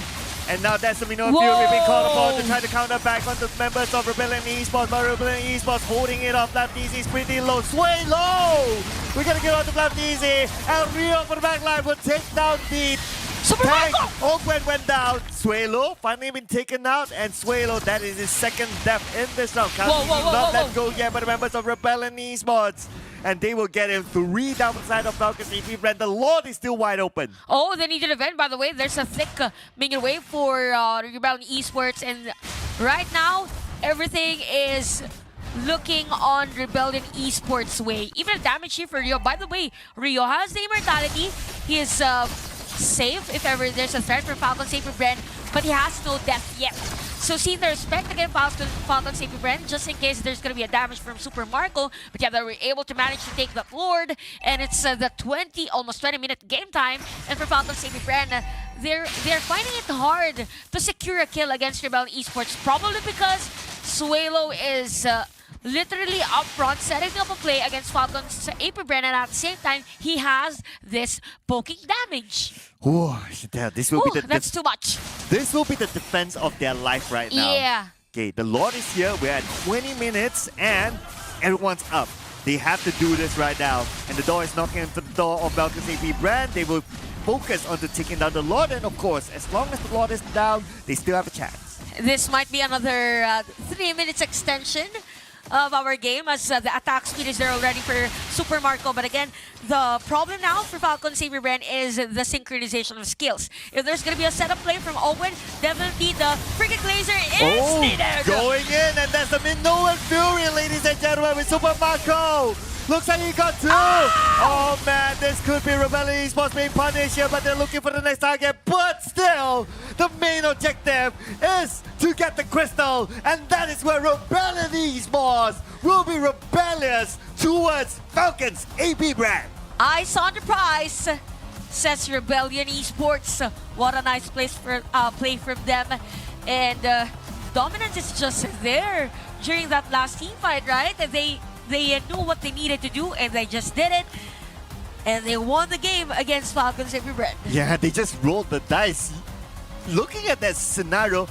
And now that's the Minnow Fury being called upon to try to counter back on the members of Rebellion Esports. But Rebellion Esports holding it off. Flapteasy is pretty low. Sway low! We're gonna get on to Flapteasy. And Rio for the back line will take down the tank. Ogwen went down. Swalo finally been taken out. And Swalo, that is his second death in this round. Can't not let go yet by the members of Rebellion Esports. And they will get him 3 down the side of Falcons AP brand. The Lord is still wide open. Oh, they need an event, by the way. There's a thick minion wave for Rebellion Esports. And right now, everything is looking on Rebellion Esports' way. Even a damage here for Rio. By the way, Rio has the immortality. He is safe if ever there's a threat for Falcons AP brand. But he has no death yet. So see the respect against Falcons AP brand, just in case there's going to be a damage from Super Marco. But yeah, they were able to manage to take that Lord. And it's the almost 20-minute game time. And for Falcons AP brand, they're finding it hard to secure a kill against Rebellion Esports. Probably because Swalo is literally up front, setting up a play against Falcons AP brand. And at the same time, he has this poking damage. Oh, this will be that's too much. This will be the defense of their life right now. Yeah. Okay, the Lord is here. We're at 20 minutes and everyone's up. They have to do this right now. And the door is knocking on the door of Falcons AP brand. They will focus on taking down the Lord. And of course, as long as the Lord is down, they still have a chance. This might be another 3 minutes extension of our game, as the attack speed is there already for Super Marco. But again, the problem now for Falcons AP brand is the synchronization of skills. If there's going to be a setup play from Owen, definitely the freaking laser is needed. Going in, and that's the Minnow Fury, ladies and gentlemen, with Super Marco. Looks like he got 2. Oh man, this could be Rebellion Esports being punished here, but they're looking for the next target. But still, the main objective is to get the crystal, and that is where Rebellion Esports will be rebellious towards Falcons AP brand. Eyes on the prize, says Rebellion Esports. What a nice place for play from them, and dominance is just there during that last team fight, right? They knew what they needed to do, and they just did it. And they won the game against Falcons AP brand. Yeah, they just rolled the dice. Looking at that scenario,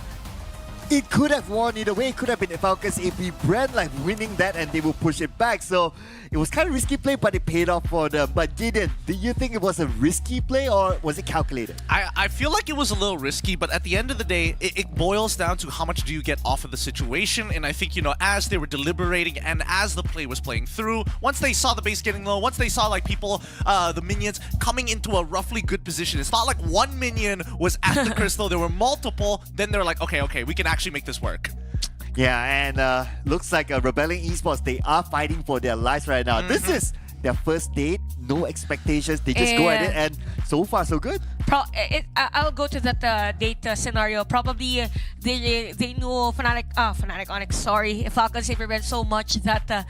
it could have won either way. It could have been Falcons AP brand like winning that, and they will push it back. So it was kind of risky play, but it paid off for them. But Gideon, do you think it was a risky play or was it calculated? I feel like it was a little risky, but at the end of the day, it boils down to how much do you get off of the situation. And I think, you know, as they were deliberating and as the play was playing through, once they saw the base getting low, once they saw like people, the minions coming into a roughly good position. It's not like one minion was at the crystal, there were multiple, then they're like, okay, we can actually make this work. Yeah, and looks like Rebellion Esports, they are fighting for their lives right now. This is their first date, no expectations. They just go at it, and so far so good. I'll go to that date scenario. Probably they knew Fnatic Onyx, sorry, Falcons AP brand so much that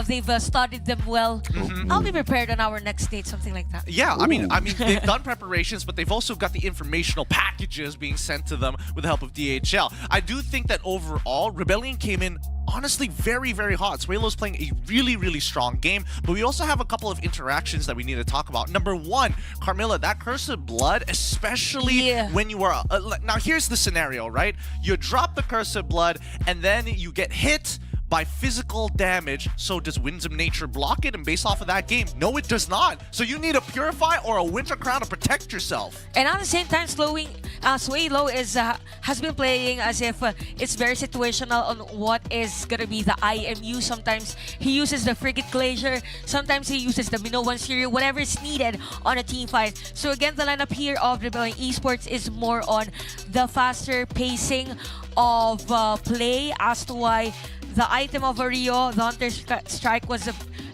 they've studied them well. I'll be prepared on our next date, something like that. Yeah, I mean, they've done preparations, but they've also got the informational packages being sent to them with the help of DHL. I do think that overall, Rebellion came in honestly very, very hot. Suelo's playing a really, really strong game, but we also have a couple of interactions that we need to talk about. Number one, Carmilla, that Curse of Blood, especially when you are... now, here's the scenario, right? You drop the Curse of Blood, and then you get hit by physical damage. So does Winds of Nature block it? And based off of that game, no, it does not. So you need a Purify or a Winter Crown to protect yourself. And at the same time, Suelo has been playing as if it's very situational on what is going to be the IMU. Sometimes he uses the Frigate Glacier. Sometimes he uses the Minoan Series, whatever is needed on a team fight. So again, the lineup here of Rebellion Esports is more on the faster pacing of play as to why the item of Rio, the Hunter Strike, was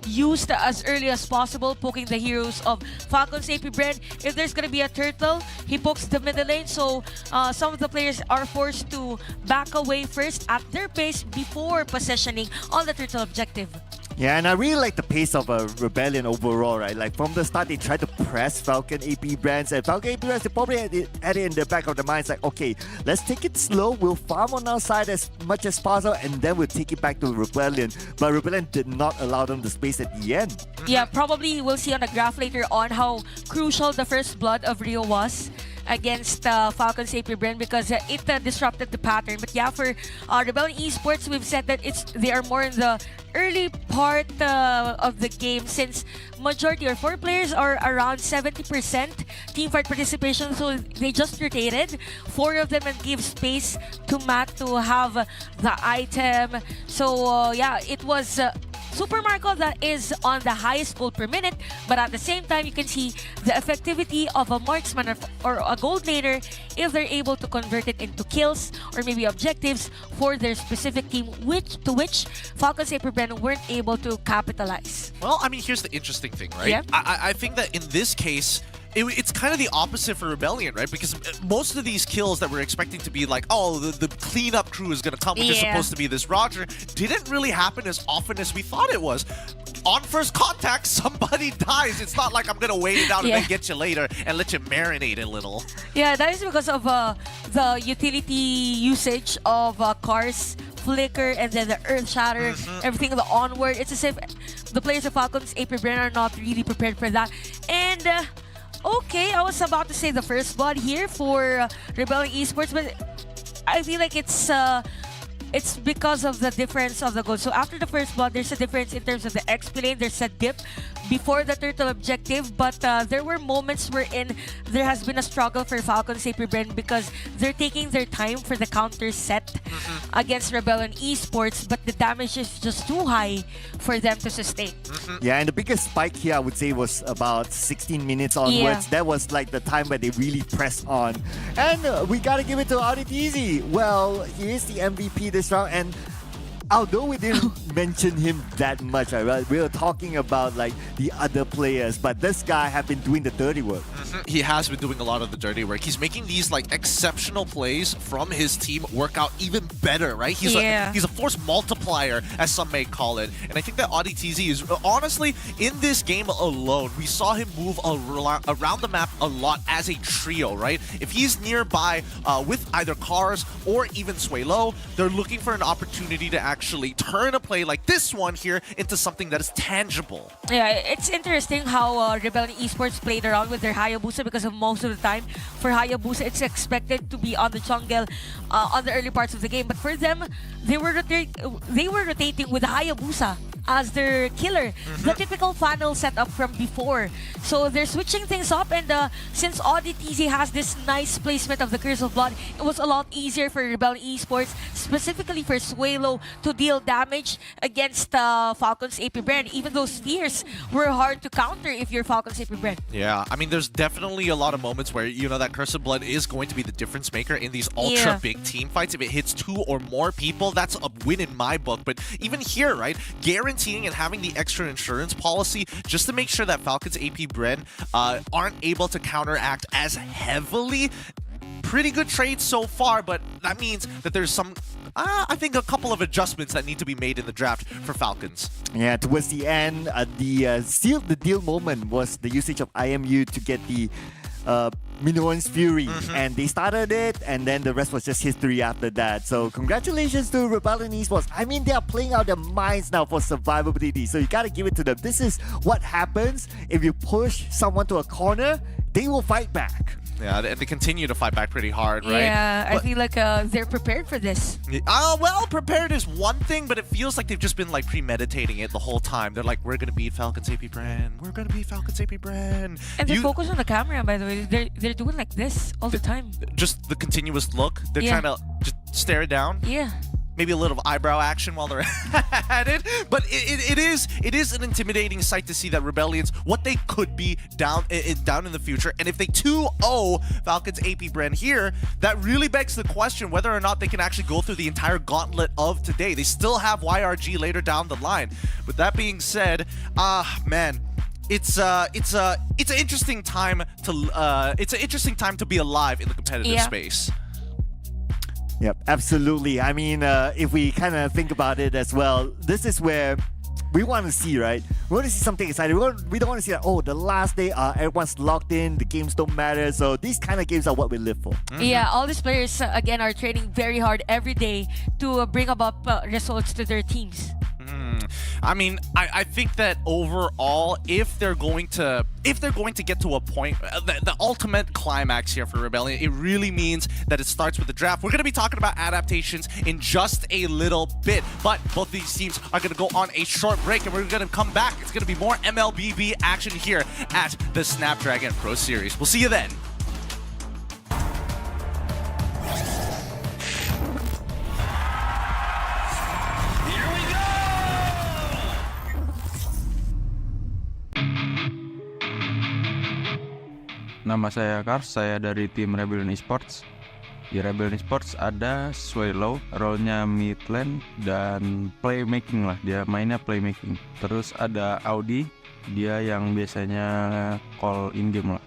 used as early as possible, poking the heroes of Falcon's AP Brand. If there's going to be a turtle, he pokes the middle lane, so some of the players are forced to back away first at their pace before positioning on the turtle objective. Yeah, and I really like the pace of Rebellion overall, right? Like from the start, they tried to press Falcon AP Brands, and Falcon AP Brands, they probably had it in the back of their minds, like, okay, let's take it slow, we'll farm on our side as much as possible, and then we'll take it back to Rebellion. But Rebellion did not allow them the space at the end. Yeah, probably we'll see on the graph later on how crucial the first blood of Rio was against Falcon's AP Brand, because it disrupted the pattern. But yeah, for Rebellion Esports, we've said that they are more in the early part of the game, since majority or 4 players are around 70% teamfight participation, so they just rotated 4 of them and gave space to Matt to have the item. So yeah, it was Super Marco that is on the highest gold per minute, but at the same time, you can see the effectivity of a marksman or a gold laner if they're able to convert it into kills or maybe objectives for their specific team, which Falcon's AP Brand weren't able to capitalize. Well, I mean, here's the interesting thing, right? Yeah. I think that in this case, it's kind of the opposite for Rebellion, right? Because most of these kills that we're expecting to be like, oh, the cleanup crew is going to come, which is supposed to be this Roger, didn't really happen as often as we thought it was. On first contact, somebody dies. It's not like I'm going to wait it out and then get you later and let you marinate a little. Yeah, that is because of the utility usage of Cars, Flicker, and then the Earth Shatter, everything, the onward. It's as if the players of Falcon's AP Brand are not really prepared for that. And okay, I was about to say the first blood here for Rebellion Esports, but I feel like it's because of the difference of the gold. So after the first blood, there's a difference in terms of the XP lane. There's a dip before the turtle objective, but there were moments wherein there has been a struggle for Falcon's AP Brand because they're taking their time for the counter set against Rebellion Esports, but the damage is just too high for them to sustain. Yeah, and the biggest spike here, I would say, was about 16 minutes onwards. Yeah. That was like the time where they really pressed on. And we gotta give it to Auditizi. Well, he is the MVP this round, and although we didn't mention him that much, right? We were talking about like the other players, but this guy have been doing the dirty work. He has been doing a lot of the dirty work. He's making these like exceptional plays from his team work out even better, right? He's a force multiplier, as some may call it. And I think that Auditizi is honestly, in this game alone, we saw him move around the map a lot as a trio, right? If he's nearby with either Cars or even Suelo, they're looking for an opportunity to actually turn a play like this one here into something that is tangible. Yeah, it's interesting how Rebellion Esports played around with their Hayabusa, because of most of the time for Hayabusa, it's expected to be on the jungle on the early parts of the game. But for them, they were rotating with Hayabusa as their killer, the typical funnel setup from before. So they're switching things up, and since Auditizi has this nice placement of the Curse of Blood, it was a lot easier for Rebellion Esports, specifically for Suelo, to deal damage against Falcon's AP Brand. Even those spheres were hard to counter if you're Falcon's AP Brand. Yeah, I mean, there's definitely a lot of moments where, you know, that Curse of Blood is going to be the difference maker in these ultra big team fights. If it hits 2 or more people, that's a win in my book. But even here, right, guaranteeing and having the extra insurance policy just to make sure that Falcon's AP Brand aren't able to counteract as heavily. Pretty good trade so far, but that means that there's some, I think, a couple of adjustments that need to be made in the draft for Falcons. Yeah, towards the end, the seal the deal moment was the usage of IMU to get the Minoan's Fury, and they started it, and then the rest was just history after that. So congratulations to Rebellion Esports. I mean, they are playing out their minds now for survivability, so you gotta give it to them. This is what happens if you push someone to a corner, they will fight back. Yeah, and they continue to fight back pretty hard, right? Yeah, I feel like they're prepared for this. Well, prepared is one thing, but it feels like they've just been like premeditating it the whole time. They're like, we're gonna beat Falcons AP Brand. We're gonna beat Falcons AP Brand. And they focus on the camera, by the way. They're doing like this all the time. Just the continuous look. They're trying to just stare it down. Yeah. Maybe a little eyebrow action while they're at it, but it is an intimidating sight to see that Rebellions, what they could be down in the future. And if they 2-0 Falcons AP Brand here, that really begs the question whether or not they can actually go through the entire gauntlet of today. They still have YRG later down the line. With that being said, man, it's an interesting time to be alive in the competitive space. Yep, absolutely. I mean, if we kind of think about it as well, this is where we want to see, right? We want to see something exciting. We don't want to see that, oh, the last day, everyone's locked in, the games don't matter. So these kind of games are what we live for. Yeah, all these players, again, are training very hard every day to bring about results to their teams. I mean, I think that overall, if they're going to get to a point, the ultimate climax here for Rebellion, it really means that it starts with the draft. We're going to be talking about adaptations in just a little bit, but both of these teams are going to go on a short break, and we're going to come back. It's going to be more MLBB action here at the Snapdragon Pro Series. We'll see you then. Nama saya Kars, saya dari tim Rebellion Esports. Di Rebellion Esports ada sesuai role-nya mid lane dan playmaking lah, dia mainnya playmaking. Terus ada Audi, dia yang biasanya call in-game lah.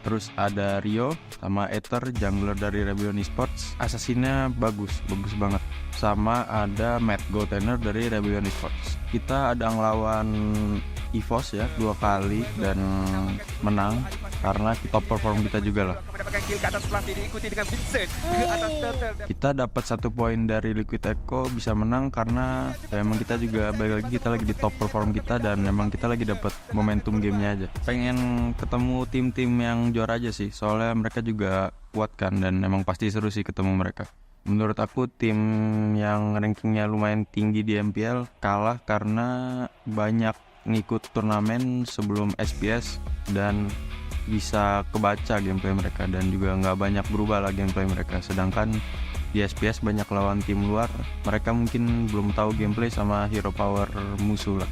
Terus ada Rio sama Ether, jungler dari Rebellion Esports. Assassinnya bagus banget. Sama ada Matt, goaltender dari Rebellion Esports. Kita ada ngelawan EVOS ya 2 kali dan menang karena top perform kita juga lah. Kita dapat 1 poin dari Liquid Echo, bisa menang karena emang kita juga balik lagi, kita lagi di top perform kita dan emang kita lagi dapat momentum gamenya aja. Pengen ketemu tim-tim yang juara aja sih, soalnya mereka juga kuat kan dan emang pasti seru sih ketemu mereka. Menurut aku tim yang rankingnya lumayan tinggi di MPL kalah karena banyak ngikut turnamen sebelum SPS dan bisa kebaca gameplay mereka dan juga nggak banyak berubah lah gameplay mereka. Sedangkan di SPS banyak lawan tim luar, mereka mungkin belum tahu gameplay sama hero power musuh lah.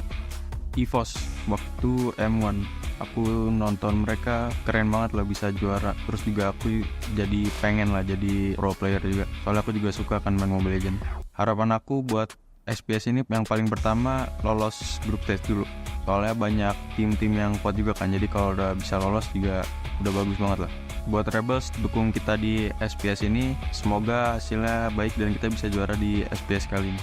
EVOS waktu M1 aku nonton mereka keren banget lah bisa juara, terus juga aku jadi pengen lah jadi pro player juga, soalnya aku juga suka kan main Mobile Legends. Harapan aku buat SPS ini yang paling pertama lolos grup stage dulu, soalnya banyak tim-tim yang kuat juga kan, jadi kalau udah bisa lolos juga udah bagus banget lah. Buat Rebels, dukung kita di SPS ini, semoga hasilnya baik dan kita bisa juara di SPS kali ini.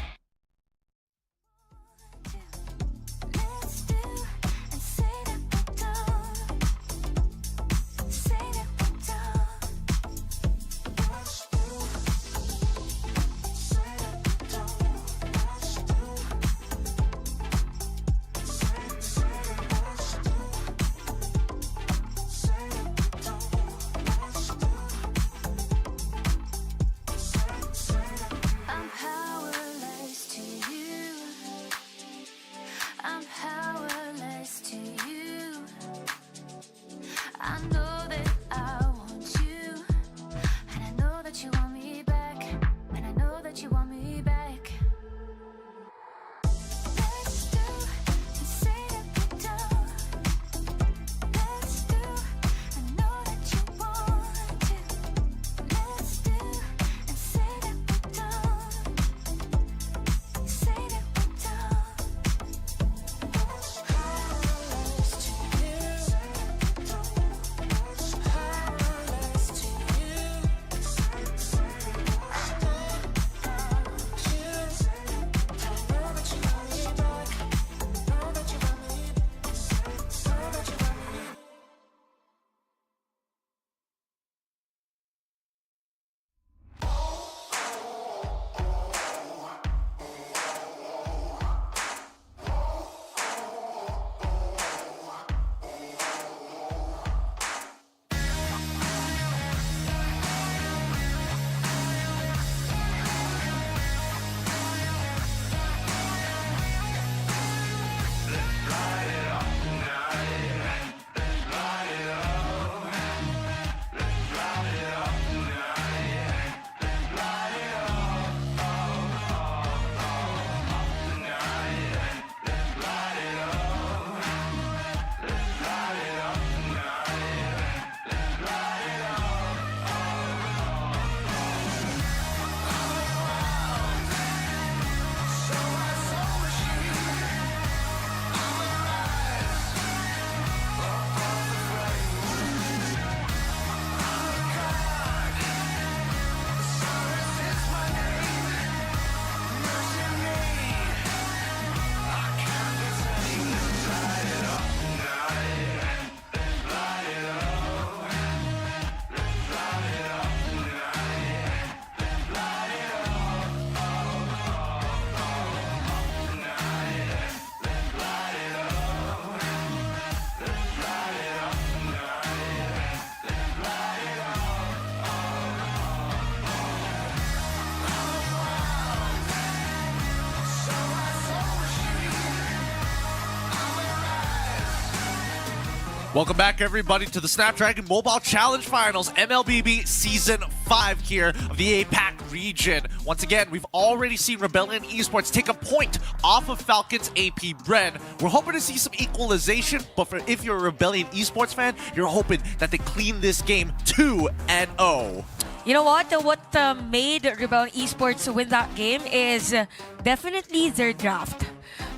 Welcome back, everybody, to the Snapdragon Mobile Challenge Finals, MLBB Season 5 here of the APAC region. Once again, we've already seen Rebellion Esports take a point off of Falcons AP Bren. We're hoping to see some equalization, but if you're a Rebellion Esports fan, you're hoping that they clean this game 2-0. You know what? What made Rebellion Esports win that game is definitely their draft.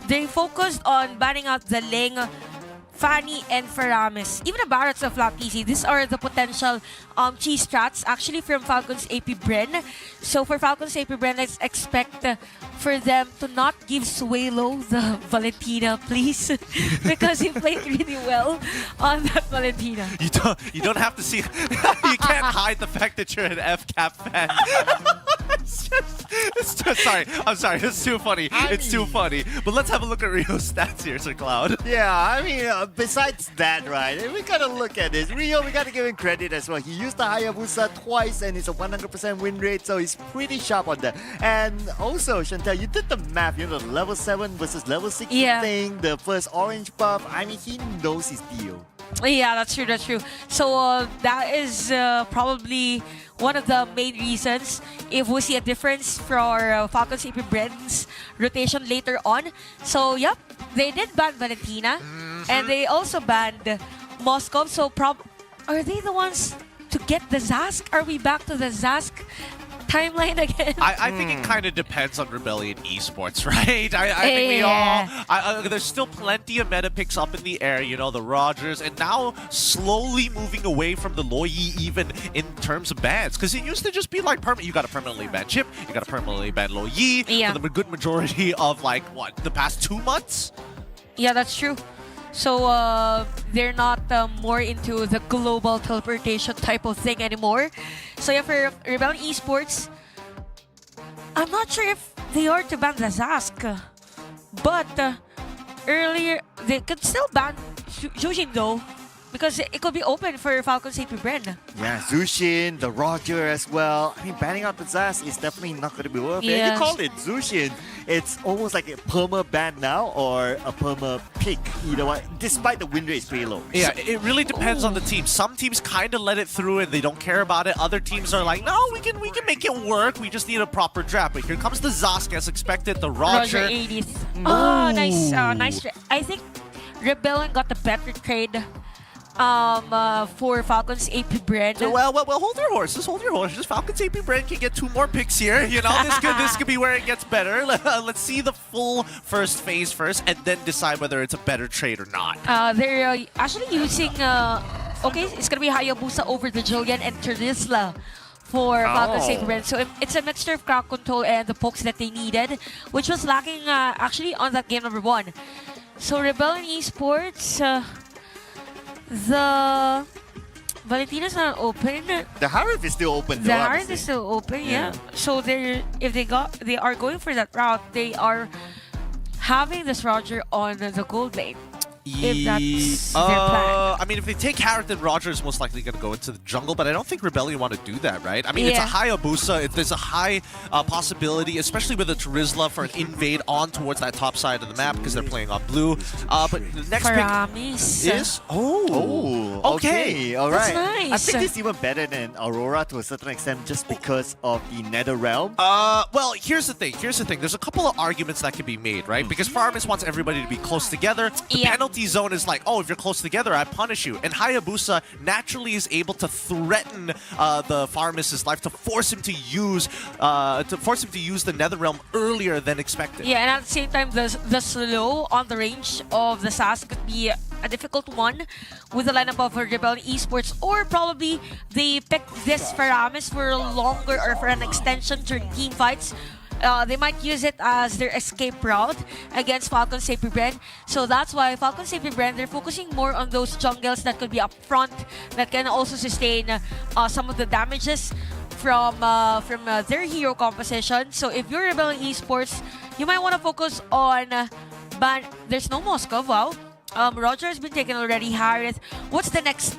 They focused on banning out the Ling, Fanny, and Faramis. Even the Barretts of Lapisi. These are the potential cheese strats actually from Falcons AP Bren. So for Falcons AP Bren, let's expect for them to not give Suelo the Valentina, please. Because he played really well on that Valentina. You don't have to see. You can't hide the fact that you're an FCAP fan. I'm sorry. It's too funny. It's too funny. But let's have a look at Rio's stats here, Sir Cloud. Yeah, I mean, besides that, right, we gotta look at this. Rio, we gotta give him credit as well. He used the Hayabusa twice and it's a 100% win rate, so he's pretty sharp on that. And also, Chantel, you did the math, you know, the level 7 versus level 6 thing, the first orange buff. I mean, he knows his deal. Yeah, that's true. So that is probably one of the main reasons if we see a difference for Falcons AP Bren's rotation later on. So, yep, they did ban Valentina and they also banned Moscow. So, are they the ones to get the Zask? Are we back to the Zask timeline again? I think it kind of depends on Rebellion Esports, right? I think we all... there's still plenty of meta picks up in the air, you know, the Rogers, and now slowly moving away from the Loyi even in terms of bans. Because it used to just be like, you got to permanently ban Chip, you got to permanently ban Loyi for the good majority of, like, what, the past 2 months? Yeah, that's true. So they're not more into the global teleportation type of thing anymore. So yeah, for Rebellion Esports, I'm not sure if they are to ban the Zask. But earlier, they could still ban Jujin though. Because it could be open for Falcons AP Bren. Yeah, Zushin, the Roger as well. I mean, banning out the Zaz is definitely not going to be worth it. Yeah. You called it Zushin. It's almost like a perma ban now or a perma pick. Either way, despite the win rate is pretty low. Yeah, it really depends on the team. Some teams kind of let it through and they don't care about it. Other teams are like, no, we can make it work. We just need a proper draft. But here comes the Zask as expected. The Roger. 80th. Oh, nice. I think Rebellion got the better trade. For Falcons AP Bren. Well, hold your horses. Falcons AP Bren can get 2 more picks here. You know, this could be where it gets better. Let's see the full first phase first, and then decide whether it's a better trade or not. They're actually using. Okay, it's gonna be Hayabusa over the Julian and Terisla for Falcons AP Bren. So it's a mixture of crowd control and the pokes that they needed, which was lacking actually on that game number 1. So Rebellion Esports. The Valentina's not open. The Harif is still open. The Harif is still open, yeah. So if they are going for that route, they are having this Roger on the gold lane. If that's their plan. I mean, if they take Harith, then Roger is most likely going to go into the jungle, but I don't think Rebellion want to do that, right? I mean, it's a Hayabusa. There's a high possibility, especially with the Terizla, for an invade on towards that top side of the map because they're playing off blue. But the next pick is... Okay. All right. That's nice. I think it's even better than Aurora to a certain extent just because of the Nether Realm. Well, here's the thing. There's a couple of arguments that can be made, right? Because Faramis wants everybody to be close together. The penalty zone is like, oh, if you're close together, I punish you. And Hayabusa naturally is able to threaten the Faramis' life to force him to use the Netherrealm earlier than expected. Yeah, and at the same time, the slow on the range of the SAS could be a difficult one with the lineup of Rebellion Esports, or probably they picked this Faramis for longer or for an extension during team fights. They might use it as their escape route against Falcons AP Bren. So that's why Falcons AP Bren, they're focusing more on those jungles that could be up front, that can also sustain some of the damages from their hero composition. So if you're Rebellion Esports, you might want to focus on there's no Moscow, wow. Roger has been taken already. Harith. What's the next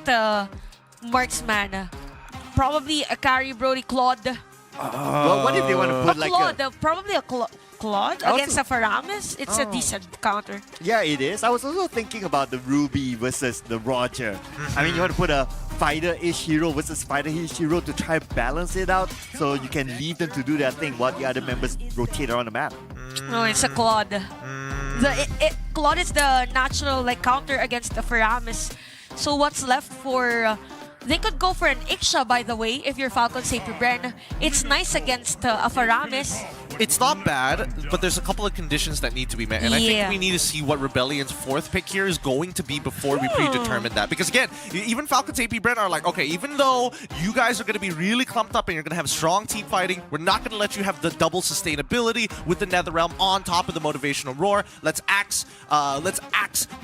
marksman? Probably a carry Brody Claude. Well, what if they want to put like Claude, probably a Claude. Claude against a Faramis. It's a decent counter. Yeah, it is. I was also thinking about the Ruby versus the Roger. I mean, you want to put a fighter-ish hero versus fighter-ish hero to try and balance it out so you can leave them to do their thing while the other members rotate around the map. No, it's a Claude. Claude is the natural counter against the Faramis. So what's left for... they could go for an Iksha, by the way, if you're Falcon Saber Bren. It's nice against a Faramis. It's not bad, but there's a couple of conditions that need to be met. And I think we need to see what Rebellion's fourth pick here is going to be before we predetermine that. Because again, even Falcon's AP Bren are like, okay, even though you guys are going to be really clumped up and you're going to have strong team fighting, we're not going to let you have the double sustainability with the Netherrealm on top of the motivational roar. Let's axe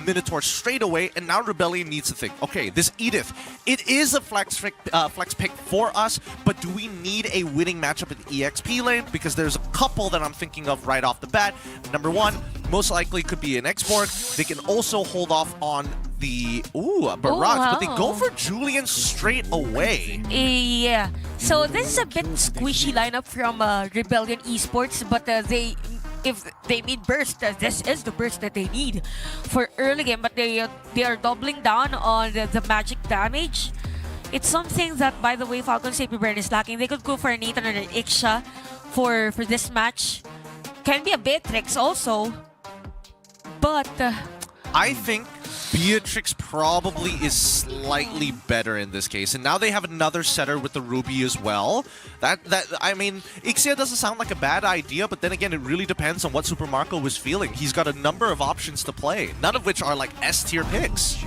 Minotaur straight away. And now Rebellion needs to think, okay, this Edith, it is a flex pick for us, but do we need a winning matchup in the EXP lane? Because there's a couple that I'm thinking of right off the bat. Number one, most likely could be an X-Borg. They can also hold off on the Barrage, but they go for Julian straight away. Yeah. So this is a bit squishy lineup from Rebellion Esports, but if they need burst, this is the burst that they need for early game. But they are doubling down on the magic damage. It's something that, by the way, Falcon Saber Bren is lacking. They could go for an Nathan or an Iksha for this match. Can be a Beatrix also, but I think Beatrix probably is slightly better in this case, and now they have another setter with the Ruby as well. I mean, Ixia doesn't sound like a bad idea, but then again, it really depends on what Super Marco was feeling. He's got a number of options to play, none of which are like S-tier picks.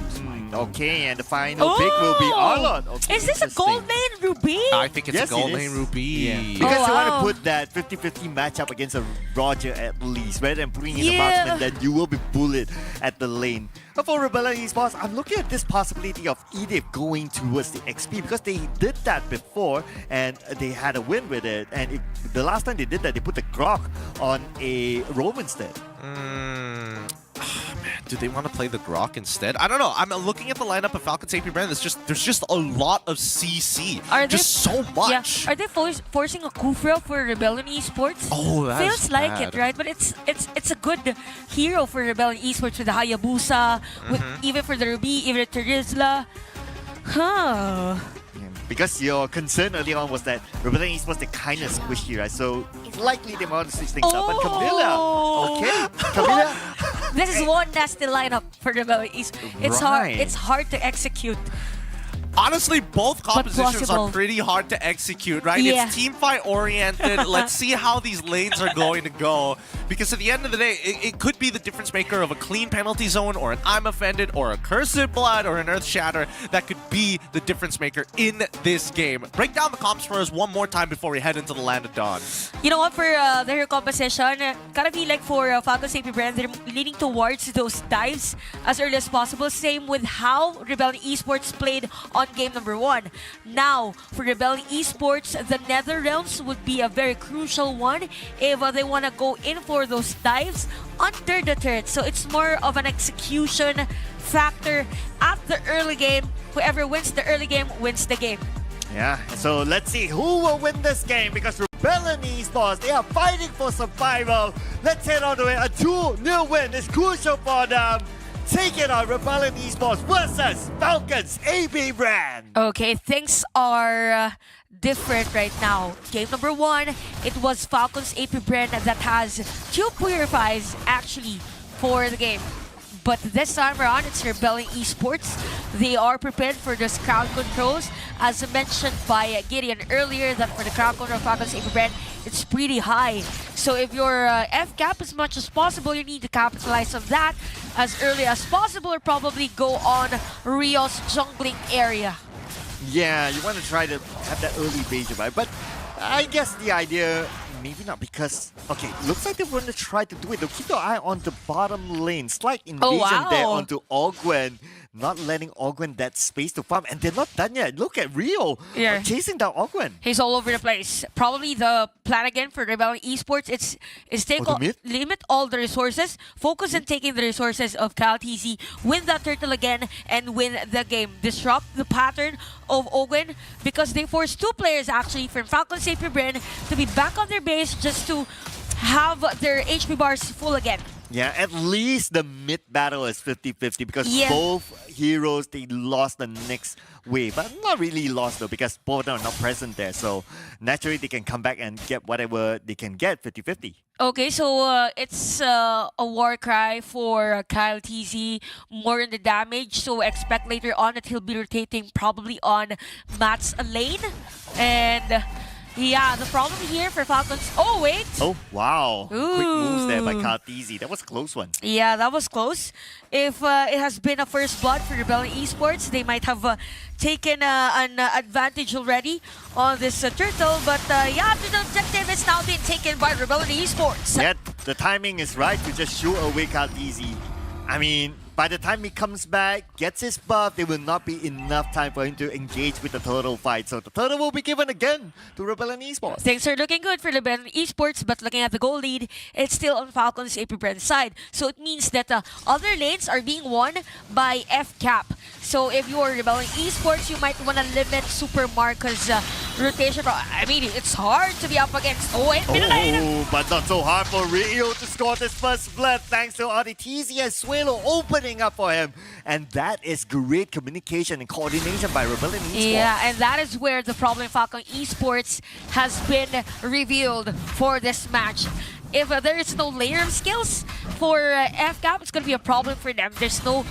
Okay, and the final pick will be Arlon. Okay, is this a gold lane Ruby? I think it's a gold lane Ruby. Yeah. Because you want to put that 50-50 matchup against a Roger at least, rather than putting in a marksman, then you will be bullied at the lane. But for Rebellion Esports, I'm looking at this possibility of Edith going towards the XP because they did that before and they had a win with it. And the last time they did that, they put the Grok on a Roam instead. Do they want to play the Grok instead? I don't know. I'm looking at the lineup of Falcon's AP Brand. There's just a lot of CC. Just so much. Yeah. Are they forcing a Kufra for Rebellion Esports? Oh, that's feels like it, right? But it's a good hero for Rebellion Esports with the Hayabusa, even for the Ruby, even the Terizla. Because your concern early on was that Rebellion Esports, they're kind of squishy, right? So it's likely they want to switch things up. But Camilla, okay, Camilla. This is one nasty lineup for Rebellion Esports. It's hard to execute. Honestly, both compositions are pretty hard to execute, right? Yeah. It's team fight oriented. Let's see how these lanes are going to go. Because at the end of the day, it could be the difference maker of a clean penalty zone or an I'm Offended or a Cursed Blood or an Earth Shatter that could be the difference maker in this game. Break down the comps for us one more time before we head into the Land of Dawn. You know what, for their composition, gotta be like for Falcon Safety Brand, they're leaning towards those dives as early as possible. Same with how Rebellion Esports played on game number 1. Now, for Rebellion Esports, the Nether Realms would be a very crucial one if they want to go in for those dives under the turret. So it's more of an execution factor at the early game. Whoever wins the early game wins the game. Yeah, so let's see who will win this game because Rebellion Esports, they are fighting for survival. Let's head on to it. A 2-0 win is crucial for them. Take it on Rebellion Esports versus Falcons AB Brand. Okay, things are different right now. Game number 1, it was Falcons AP Brand that has 2 purifies actually for the game. But this time around, it's Rebellion Esports. They are prepared for those crowd controls. As mentioned by Gideon earlier, that for the crowd control of Falcons AP Brand, it's pretty high. So if your F-cap as much as possible, you need to capitalize on that as early as possible or probably go on Rio's jungling area. Yeah, you want to try to have that early base revive, but I guess the idea, maybe not because, okay, looks like they want to try to do it. They'll keep their eye on the bottom lane. Slight invasion there onto Ogwen. Not letting Ogwen that space to farm. And they're not done yet. Look at Rio chasing down Ogwen. He's all over the place. Probably the plan again for Rebellion Esports is limit all the resources, focus on taking the resources of CalTZ, win that turtle again, and win the game. Disrupt the pattern of Ogwen because they forced 2 players actually from Falcon Safer Brand to be back on their base just to have their HP bars full again. Yeah, at least the mid battle is 50-50 because both heroes, they lost the next wave. But not really lost though because both are not present there. So naturally they can come back and get whatever they can get 50-50. Okay, so it's a war cry for Kyle TZ, more in the damage. So expect later on that he'll be rotating probably on Matt's lane. And yeah, the problem here for Falcons... Oh, wait! Oh, wow. Ooh. Quick moves there by Kyle TZ. That was a close one. Yeah, that was close. If it has been a first blood for Rebellion Esports, they might have taken an advantage already on this turtle. But yeah, the objective is now being taken by Rebellion Esports. Yeah, the timing is right to just shoot away Kyle TZ. I mean, by the time he comes back, gets his buff, there will not be enough time for him to engage with the turtle fight. So the turtle will be given again to Rebellion Esports. Things are looking good for Rebellion Esports, but looking at the goal lead, it's still on Falcons' AP Brand side. So it means that other lanes are being won by FCAP. So if you are Rebellion Esports, you might want to limit Super Marco's rotation. I mean, it's hard to be up against. Oh, but not so hard for Rio to score this first blood thanks to RDTZ and Suelo opening up for him. And that is great communication and coordination by Rebellion Esports. Yeah, and that is where the problem Falcon Esports has been revealed for this match. If there is no layer of skills for FCAP, it's going to be a problem for them. There's no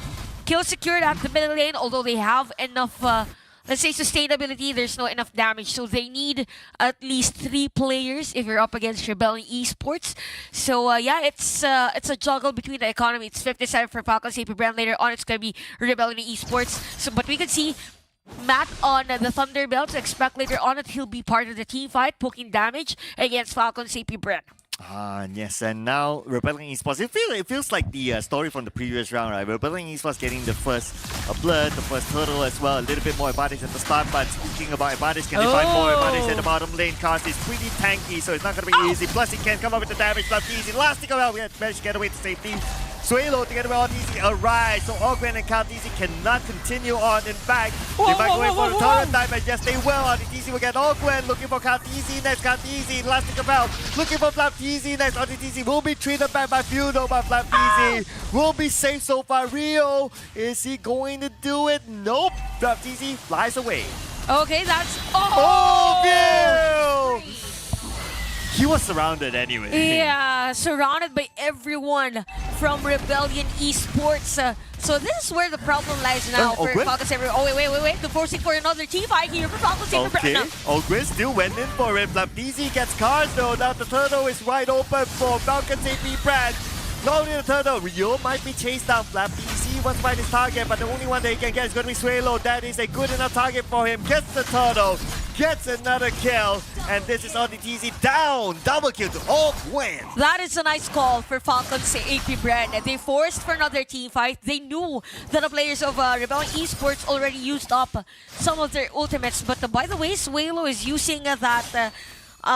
kill secured at the middle lane, although they have enough, let's say, sustainability. There's not enough damage, so they need at least 3 players if you're up against Rebellion Esports. So yeah, it's a juggle between the economy. It's 57 for Falcons AP Brand. Later on, it's going to be Rebellion Esports. So, but we can see Matt on the Thunderbelt. Expect later on that he'll be part of the team fight, poking damage against Falcons AP Brand. Yes, and now Rebellion Esports. It feels like the story from the previous round, right? Rebellion Esports getting the first blood, the first turtle as well. A little bit more advantage at the start, but speaking about advantage, can they find more advantage at the bottom lane? Cars is pretty tanky, so it's not going to be easy. Plus, he can come up with the damage, but easy. Last thing about, we have managed to get away to safety. Suelo together with RTZ arrives, so Ogwen and KTZ cannot continue on. In fact, they might go in for the turret time, and yes, they will. RTZ will get Ogwen, looking for KTZ next. KTZ, last thing about, looking for FlapTZ next. RTZ will be treated back by Fudo, but FlapTZ will be safe so far. Rio, is he going to do it? Nope. FlapTZ flies away. Okay, that's... Oh, Bill! He was surrounded anyway. Yeah, surrounded by everyone from Rebellion Esports. So this is where the problem lies now for Falcons. Oh, wait. The forcing for another team fight here for Falcons. Okay, Ogwen still went in for it. FlapTZ gets cars though. Now the turtle is wide open for Falcons AP Brand. Not only the turtle, Rio might be chased down. FlapTZ wants to find his target, but the only one that he can get is going to be Suelo. That is a good enough target for him. Gets the turtle, gets another kill, and this is RDTZ down. Double kill to Ogwen. That is a nice call for Falcons AP Brand. They forced for another team fight. They knew that the players of Rebellion Esports already used up some of their ultimates. But by the way, Suelo is using that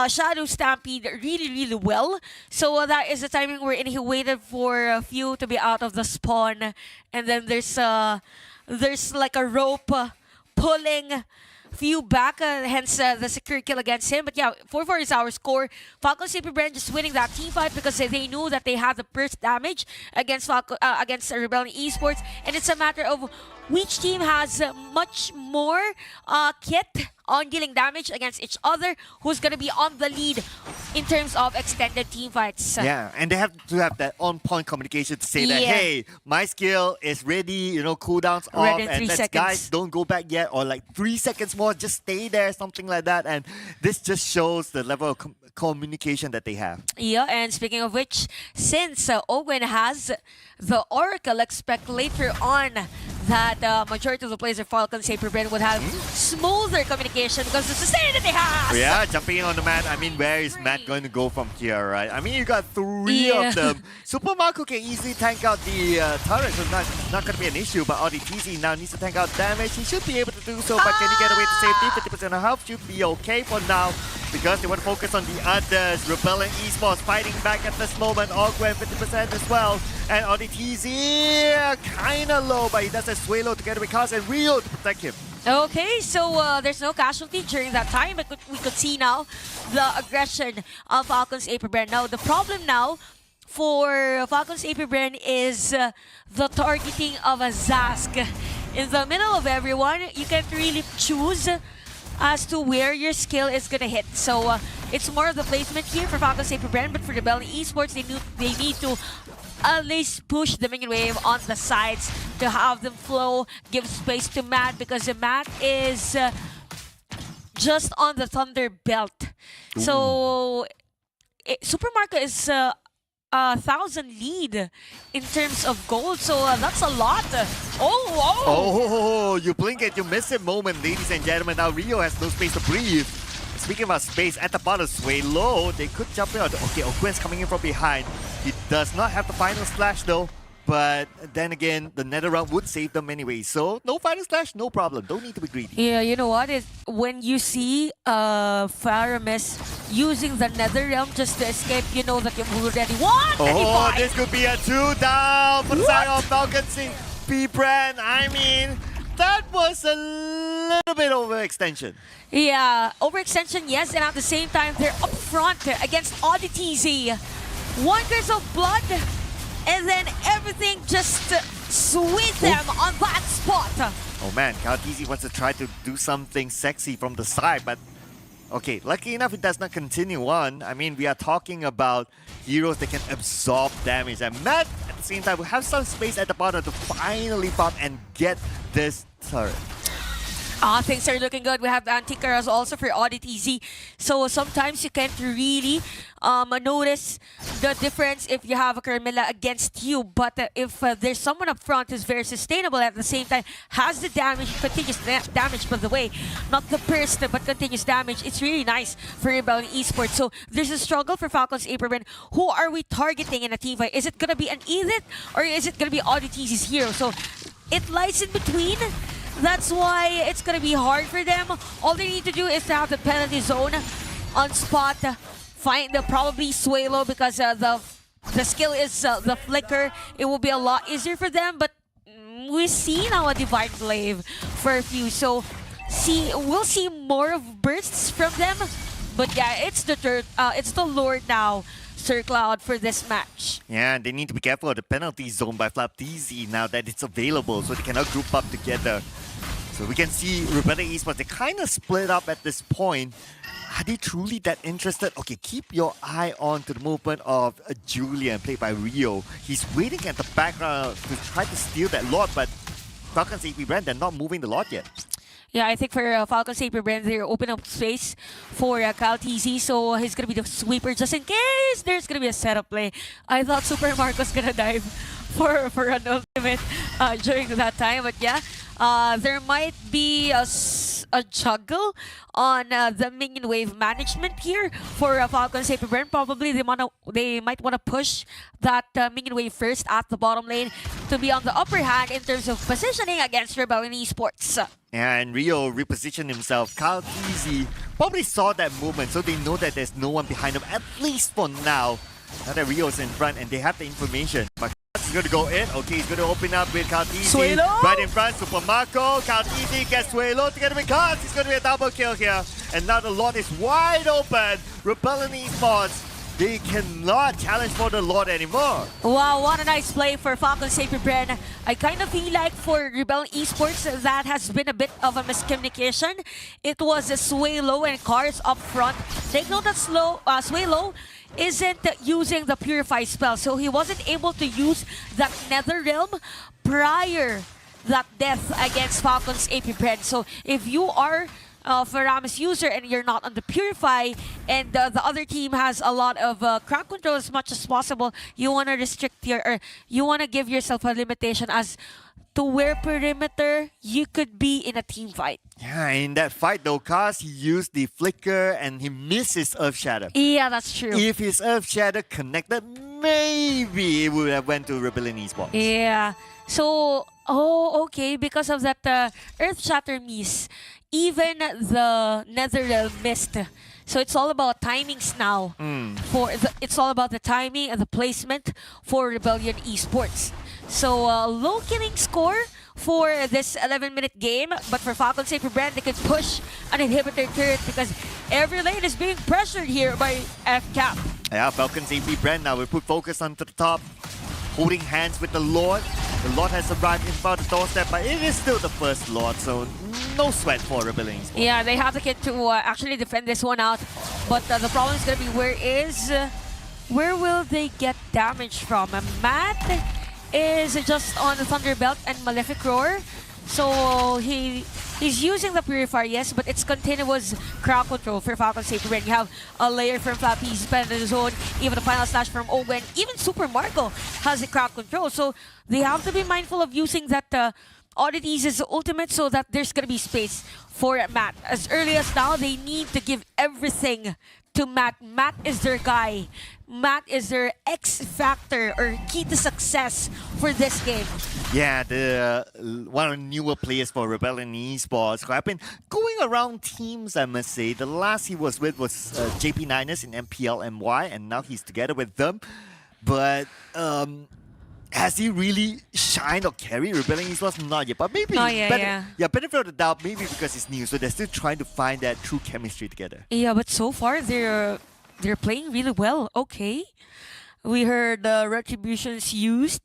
Shadow Stampede really well. So that is the timing wherein he waited for a few to be out of the spawn. And then there's like a rope pulling few back, hence the secure kill against him. But yeah, 4-4 is our score. Falcons AP Brand just winning that team fight because they knew that they had the burst damage against Rebellion Esports. And it's a matter of which team has much more kit on dealing damage against each other, who's going to be on the lead in terms of extended team fights. Yeah, and they have to have that on-point communication to say that, hey, my skill is ready, cooldowns off, and let's guys don't go back yet, or like 3 seconds more, just stay there, something like that. And this just shows the level of communication that they have. Yeah, and speaking of which, since Owen has the Oracle, expect later on that majority of the players of Falcons AP Brand would have smoother communication because of the sustain that they have. Yeah, jumping in on the Matt. I mean, where is Matt going to go from here, right? I mean, you got 3 of them. Super Marco can easily tank out the turret, so not going to be an issue, but RDTZ now needs to tank out damage. He should be able to do so, but can he get away to safety? 50% of health should be okay for now because they want to focus on the others. Rebellion Esports fighting back at this moment. Ogwen 50% as well. And RDTZ kind of low, but he does have Suelo together with Cars and Rio to protect him. Okay, so there's no casualty during that time, but we could see now the aggression of Falcons AP Brand. Now, the problem now for Falcons AP Brand is the targeting of a Zask. In the middle of everyone, you can't really choose as to where your skill is gonna hit. So it's more of the placement here for Falcons AP Brand, but for the Rebellion Esports, they need to at least push the minion wave on the sides to have them flow, give space to Matt, because the Matt is just on the Thunder Belt. Ooh. So Supermarket is 1,000 lead in terms of gold, so that's a lot. Oh, you blink it, you miss it moment, ladies and gentlemen. Now Rio has no space to breathe. Speaking about space, at the bottom, Sway low. They could jump in. Okay, Ogwen's coming in from behind. He does not have the final slash though. But then again, the Nether Realm would save them anyway. So no final slash, no problem. Don't need to be greedy. Yeah, you know what? When you see Faramis using the Nether Realm just to escape, you know that you've already won. Oh, this could be a 2 down for the side of Falcons AP Brand. I mean, that was a little bit overextension. Yeah, overextension, yes, and at the same time, they're up front against ODTZ. 1 curse of blood, and then everything just sweet them on that spot. Oh man, Kaltizi wants to try to do something sexy from the side, but okay, lucky enough it does not continue on. I mean, we are talking about heroes that can absorb damage, and Matt, at the same time, will have some space at the bottom to finally pop and get this turret. Things are looking good. We have Antikaras also for ODTZ. So sometimes you can't really notice the difference if you have a Carmilla against you. But if there's someone up front who's very sustainable at the same time, has the damage, continuous damage, by the way, not the burst, but continuous damage, it's really nice for Rebellion Esports. So there's a struggle for Falcons AP Brand. Who are we targeting in a team fight? Is it going to be an Edith or is it going to be ODTZ's hero? So it lies in between. That's why it's going to be hard for them. All they need to do is to have the penalty zone on spot. Find the probably Swalo because the skill is the flicker. It will be a lot easier for them, but we see now a Divine Glaive for a few. So we'll see more of bursts from them. But yeah, it's the Lord now, Sir Cloud, for this match. Yeah, and they need to be careful of the penalty zone by Flaptizi now that it's available, so they cannot group up together. So we can see Rebellion Esports, they kind of split up at this point. Are they truly that interested? Okay, keep your eye on to the movement of Julian, played by Rio. He's waiting at the background to try to steal that Lord, but Falcons AP Brand, they're not moving the Lord yet. Yeah, I think for Falcons AP Brand, they're opening up space for Kyle TZ, so he's going to be the sweeper just in case there's going to be a setup play. I thought Super Marco's going to dive for an ultimate during that time, but yeah, there might be a juggle on the minion wave management here for Falcons AP Brand. Probably they might want to push that minion wave first at the bottom lane to be on the upper hand in terms of positioning against Rebellion Esports. And Rio repositioned himself. Kyle TZ probably saw that movement, so they know that there's no one behind him, at least for now. Now that Rio's in front and they have the information. But he's going to go in. Okay, he's going to open up with Kyle TZ. Right in front, Super Marco. Kyle TZ gets Swalo together with Cards. It's going to be a double kill here. And now the Lord is wide open. Rebellion Esports, they cannot challenge for the Lord anymore. Wow, what a nice play for Falcons AP Brand. I kind of feel like for Rebellion Esports, that has been a bit of a miscommunication. It was Swalo and Cars up front. Take note that Swalo isn't using the Purify spell, so he wasn't able to use that Nether Realm prior that death against Falcons AP Brand. So if you are Faramis user and you're not on the Purify and the other team has a lot of crowd control as much as possible, you want to restrict you want to give yourself a limitation as to where perimeter you could be in a team fight. Yeah, in that fight though, Cars, he used the Flicker and he missed his Earth Shatter. Yeah, that's true. If his Earth Shatter connected, maybe it would have went to Rebellion Esports. Yeah, so, okay, because of that Earth Shatter miss, even the Nether Realm missed. So it's all about timings now. It's all about the timing and the placement for Rebellion Esports. So low killing score for this 11-minute game. But for Falcon Saber Brand, they could push an inhibitor turret because every lane is being pressured here by FCAP. Yeah, Falcons AP Brand now will put focus onto the top, holding hands with the Lord. The Lord has arrived in front of the doorstep, but it is still the first Lord, so no sweat for Rebellion Esports. Yeah, they have the kit to actually defend this one out. But the problem is going to be where will they get damage from? Matt is just on the Thunderbelt and Malefic Roar. So he's using the Purifier, yes, but it's continuous crowd control for Falcon Saber Brand. You have a layer from Flappy, he's spent in the zone, even the final slash from Owen, even Super Marco has the crowd control. So they have to be mindful of using that Oddities' ultimate so that there's gonna be space for Matt. As early as now, they need to give everything to Matt. Matt is their guy. Matt is their X factor or key to success for this game. Yeah, the one of the newer players for Rebellion Esports who have been going around teams, I must say. The last he was with was JP Niners in MPL MY, and now he's together with them. But has he really shined or carried Rebellion Esports? Not yet, but maybe benefit of the doubt, maybe because it's new, so they're still trying to find that true chemistry together. Yeah, but so far they're playing really well. Okay, we heard retributions used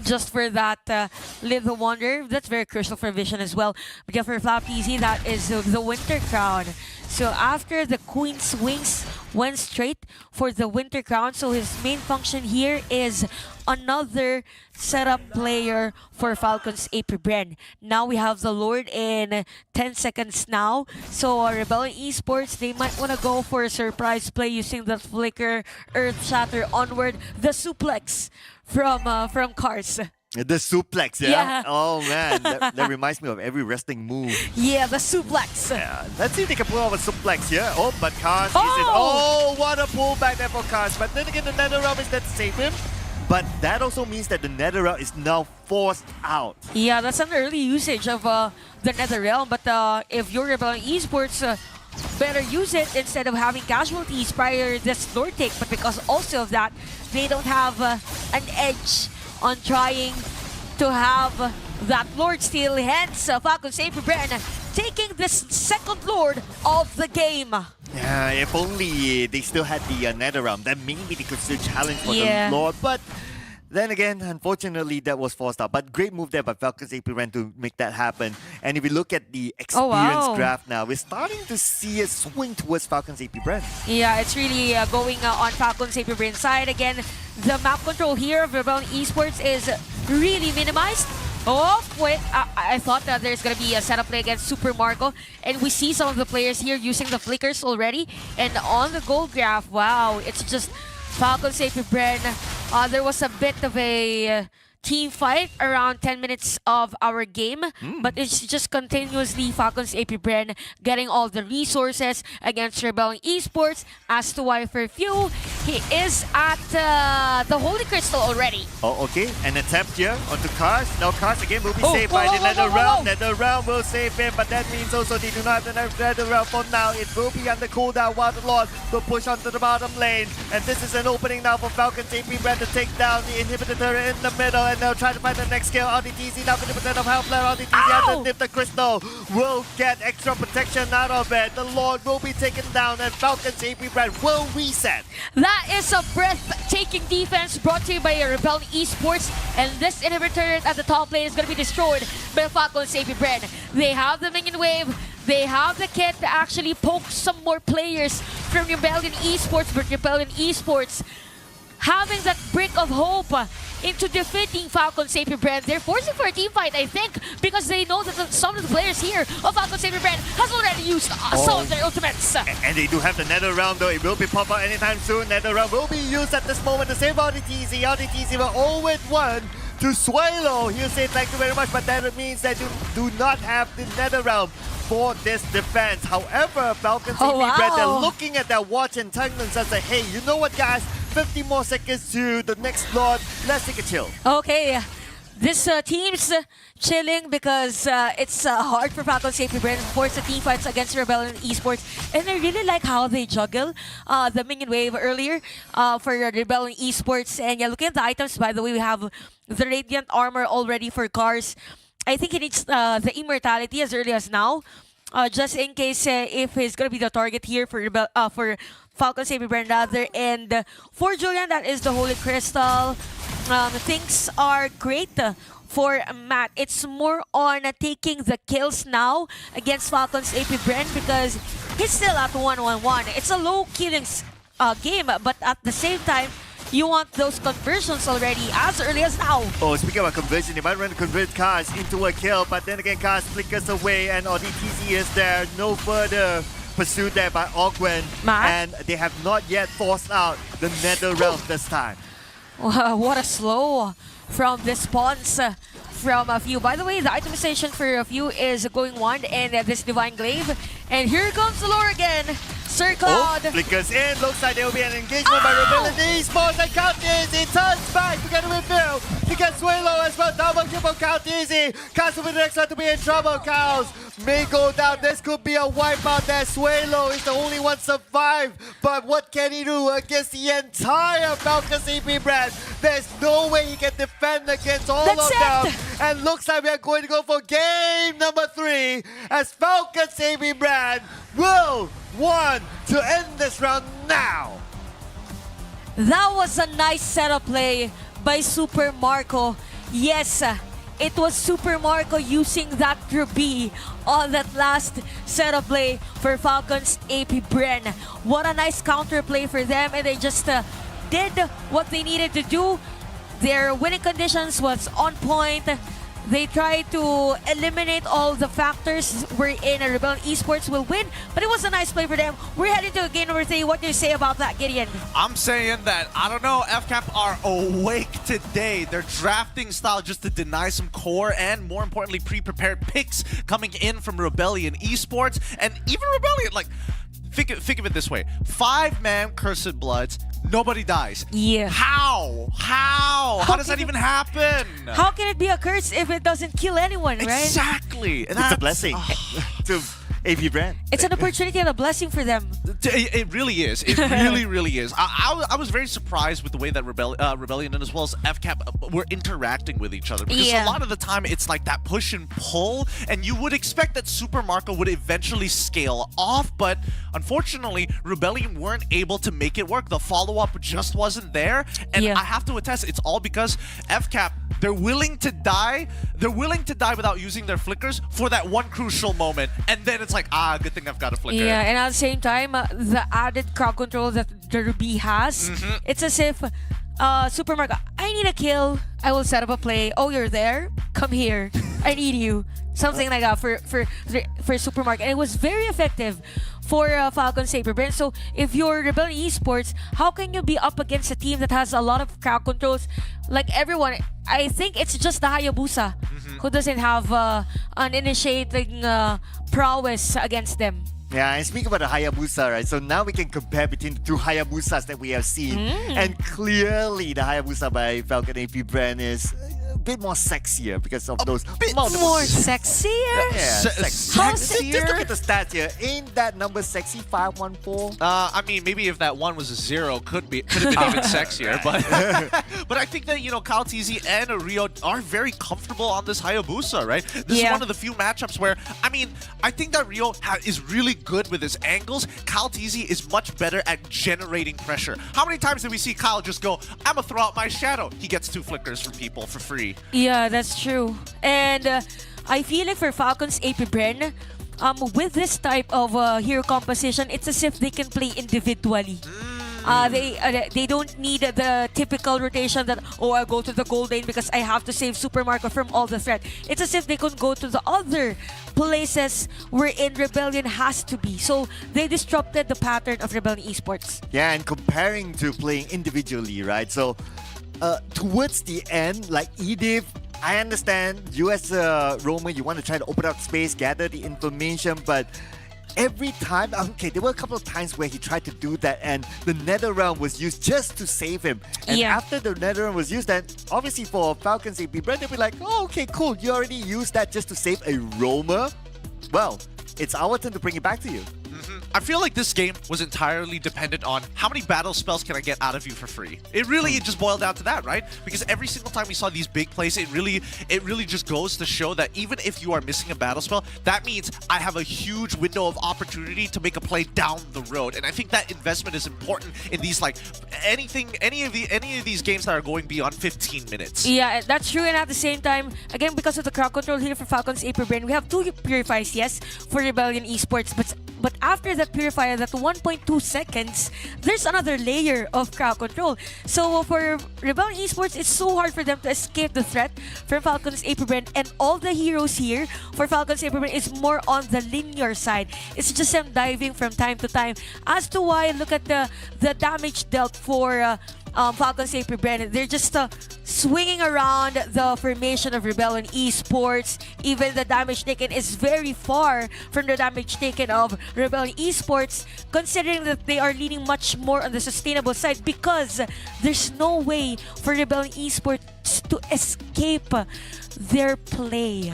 just for that Live the Wonder. That's very crucial for Vision as well. But yeah, for Flappeasy, that is the Winter Crown. So after the Queen's Wings went straight for the Winter Crown, so his main function here is another setup player for Falcons AP Bren. Now we have the Lord in 10 seconds now. So Rebellion Esports, they might want to go for a surprise play using the Flicker, Earth Shatter, Onward, the Suplex from Cars. The suplex, yeah? Oh man, that reminds me of every wrestling move. Yeah, the suplex. Yeah, let's see if they can pull off a suplex here. Oh, but Cars is it. Oh, what a pullback there for Cars. But then again, the NetherRealm is there to save him. But that also means that the NetherRealm is now forced out. Yeah, that's an early usage of the NetherRealm. But if you're Rebellion Esports, better use it instead of having casualties prior to this Lord take. But because also of that, they don't have an edge on trying to have that Lord steal. Hence, Falcon Saber Brand taking this second Lord of the game. Yeah, if only they still had the NetherRealm, then maybe they could still challenge for the Lord. But then again, unfortunately, that was forced out. But great move there by Falcons AP Brand to make that happen. And if we look at the experience graph now, we're starting to see a swing towards Falcons AP Brand. Yeah, it's really going on Falcons AP Brand side. Again, the map control here of Rebellion Esports is really minimized. Oh, wait, I thought that there's going to be a setup play against Super Marco. And we see some of the players here using the flickers already. And on the gold graph, wow, it's just Falcons AP Brand. There was a bit of a team fight around 10 minutes of our game, but it's just continuously Falcons AP Bren getting all the resources against Rebellion Esports. As to why for few, he is at the Holy Crystal already. Oh, okay. An attempt here onto Cars. Now Cars again will be saved by the NetherRealm. NetherRealm will save him, but that means also they do not have the NetherRealm for now. It will be under cooldown while the Lord will push onto the bottom lane. And this is an opening now for Falcons AP Bren to take down the inhibitor turret in the middle. And they'll try to find the next kill. RDTZ now 50% of health left. RDTZ has to nip the crystal. Will get extra protection out of it. The Lord will be taken down and Falcons AP Brand will reset. That is a breathtaking defense brought to you by Rebellion Esports. And this inhibitor turret at the top lane is going to be destroyed by Falcons AP Brand. They have the minion wave. They have the kit to actually poke some more players from Rebellion Esports. But Rebellion Esports having that brick of hope into defeating Falcons AP Brand. They're forcing for a team fight, I think, because they know that some of the players here of Falcons AP Brand has already used some of their ultimates. And they do have the NetherRealm though. It will be pop out anytime soon. NetherRealm will be used at this moment to save RDTZ. RDTZ will 0-1 to Swallow. He'll say thank you very much, but that means that you do not have the NetherRealm for this defense. However, Falcons AP Brand, they're looking at their watch and telling themselves that, hey, you know what guys? 50 more seconds to the next Lord. Let's take a chill. Okay. This team's chilling because it's hard for Falcons AP Brand to force the team fights against Rebellion Esports. And I really like how they juggle the minion wave earlier for Rebellion Esports. And yeah, looking at the items, by the way, we have the Radiant Armor already for Cars. I think he needs the immortality as early as now. Just in case if he's gonna be the target here for Falcons AP Brand rather. And for Julian, that is the Holy Crystal. Things are great for Matt. It's more on taking the kills now against Falcons AP Brand because he's still at 1-1-1. It's a low killing game, but at the same time, you want those conversions already as early as now. Oh, speaking about conversion, they might run to convert cars into a kill, but then again, cars flickers away, and ODTZ is there. No further pursuit there by Ogwen, and they have not yet forced out the Nether Realm this time. What a slow from the spawns from a few. By the way, the itemization for a few is going one, and this Divine Glaive. And here comes the lore again. Sir Cloud. Flickers in. Looks like there will be an engagement by Rebellion Esports, and Count-Easy turns back together with Phil. He gets Swallow as well. Double kill for Count-Easy. Castle with the next one to be in trouble. Cows may go down. This could be a wipeout there. Swallow is the only one survived. But what can he do against the entire Falcons AP Brand? There's no way he can defend against all of them. And looks like we are going to go for game number 3 as Falcons AP Brand will want to end this round now. That was a nice setup play by Super Marco. Yes, it was Super Marco using that Ruby on that last setup play for Falcons AP Bren. What a nice counter play for them, and they just did what they needed to do. Their winning conditions was on point. They tried to eliminate all the factors wherein a Rebellion Esports will win, but it was a nice play for them. We're heading to game number 3. What do you say about that, Gideon? I'm saying that, I don't know, FCAP are awake today. Their drafting style just to deny some core and, more importantly, pre-prepared picks coming in from Rebellion Esports. And even Rebellion, like, think of it this way. 5-man Cursed Bloods, nobody dies. Yeah. How? How does that even happen? How can it be a curse if it doesn't kill anyone, right? Exactly. It's a blessing to AP Brand. It's an opportunity and a blessing for them. It really is. It really, really is. I was very surprised with the way that Rebellion and as well as FCAP were interacting with each other. Because a lot of the time, it's like that push and pull, and you would expect that Super Marco would eventually scale off, but unfortunately, Rebellion weren't able to make it work. The follow-up just wasn't there, and I have to attest, it's all because FCAP, they're willing to die. They're willing to die without using their flickers for that one crucial moment, and then it's like, good thing I've got a flicker. Yeah, and at the same time, the added crowd control that the Ruby has, it's as if Super Marco, I need a kill, I will set up a play. Oh, you're there? Come here. I need you. Something like that for Super Marco. And it was very effective for Falcons Saber Brand. So if you're Rebellion Esports, how can you be up against a team that has a lot of crowd controls? Like everyone, I think it's just the Hayabusa who doesn't have an initiating prowess against them. Yeah, and speaking about the Hayabusa, right? So now we can compare between the two Hayabusas that we have seen. And clearly the Hayabusa by Falcon AP Brand is a bit more sexier because of those multiple... More sexier? Yeah, How sexier? Just look at the stats here. Ain't that number sexy? 514? I mean, maybe if that 1 was a 0, could have been even sexier. But I think that, you know, Count-Easy and Rio are very comfortable on this Hayabusa, right? This is one of the few matchups where, I mean, I think that Rio is really good with his angles. Count-Easy is much better at generating pressure. How many times did we see Kyle just go, I'm gonna throw out my shadow? He gets 2 flickers from people for free. Yeah, that's true. And I feel like for Falcons AP Bren, with this type of hero composition, it's as if they can play individually. They don't need the typical rotation that, oh, I go to the gold lane because I have to save Super Marco from all the threat. It's as if they can go to the other places wherein Rebellion has to be. So they disrupted the pattern of Rebellion Esports. Yeah, and comparing to playing individually, right? So towards the end, like Edith, I understand you as a roamer, you want to try to open up space, gather the information, but every time, okay, there were a couple of times where he tried to do that and the Nether Realm was used just to save him. And after the Nether Realm was used, then obviously for Falcons AP Brand, they'll be like, oh, okay, cool, you already used that just to save a roamer? Well, it's our turn to bring it back to you. I feel like this game was entirely dependent on how many battle spells can I get out of you for free. It just boiled down to that, right? Because every single time we saw these big plays, it really just goes to show that even if you are missing a battle spell, that means I have a huge window of opportunity to make a play down the road. And I think that investment is important in these, like, any of these games that are going beyond 15 minutes. Yeah, that's true. And at the same time, again, because of the crowd control here for Falcons AP Brain, we have 2 purifiers, yes, for Rebellion Esports, but after that purifier, that 1.2 seconds, there's another layer of crowd control. So for Rebellion Esports, it's so hard for them to escape the threat from Falcons AP Brain, and all the heroes here for Falcons AP Brain is more on the linear side. It's just them diving from time to time. As to why, look at the damage dealt for Falcons AP Brain. They're just swinging around the formation of Rebellion Esports. Even the damage taken is very far from the damage taken of Rebellion Esports, considering that they are leaning much more on the sustainable side, because there's no way for Rebellion Esports to escape their play.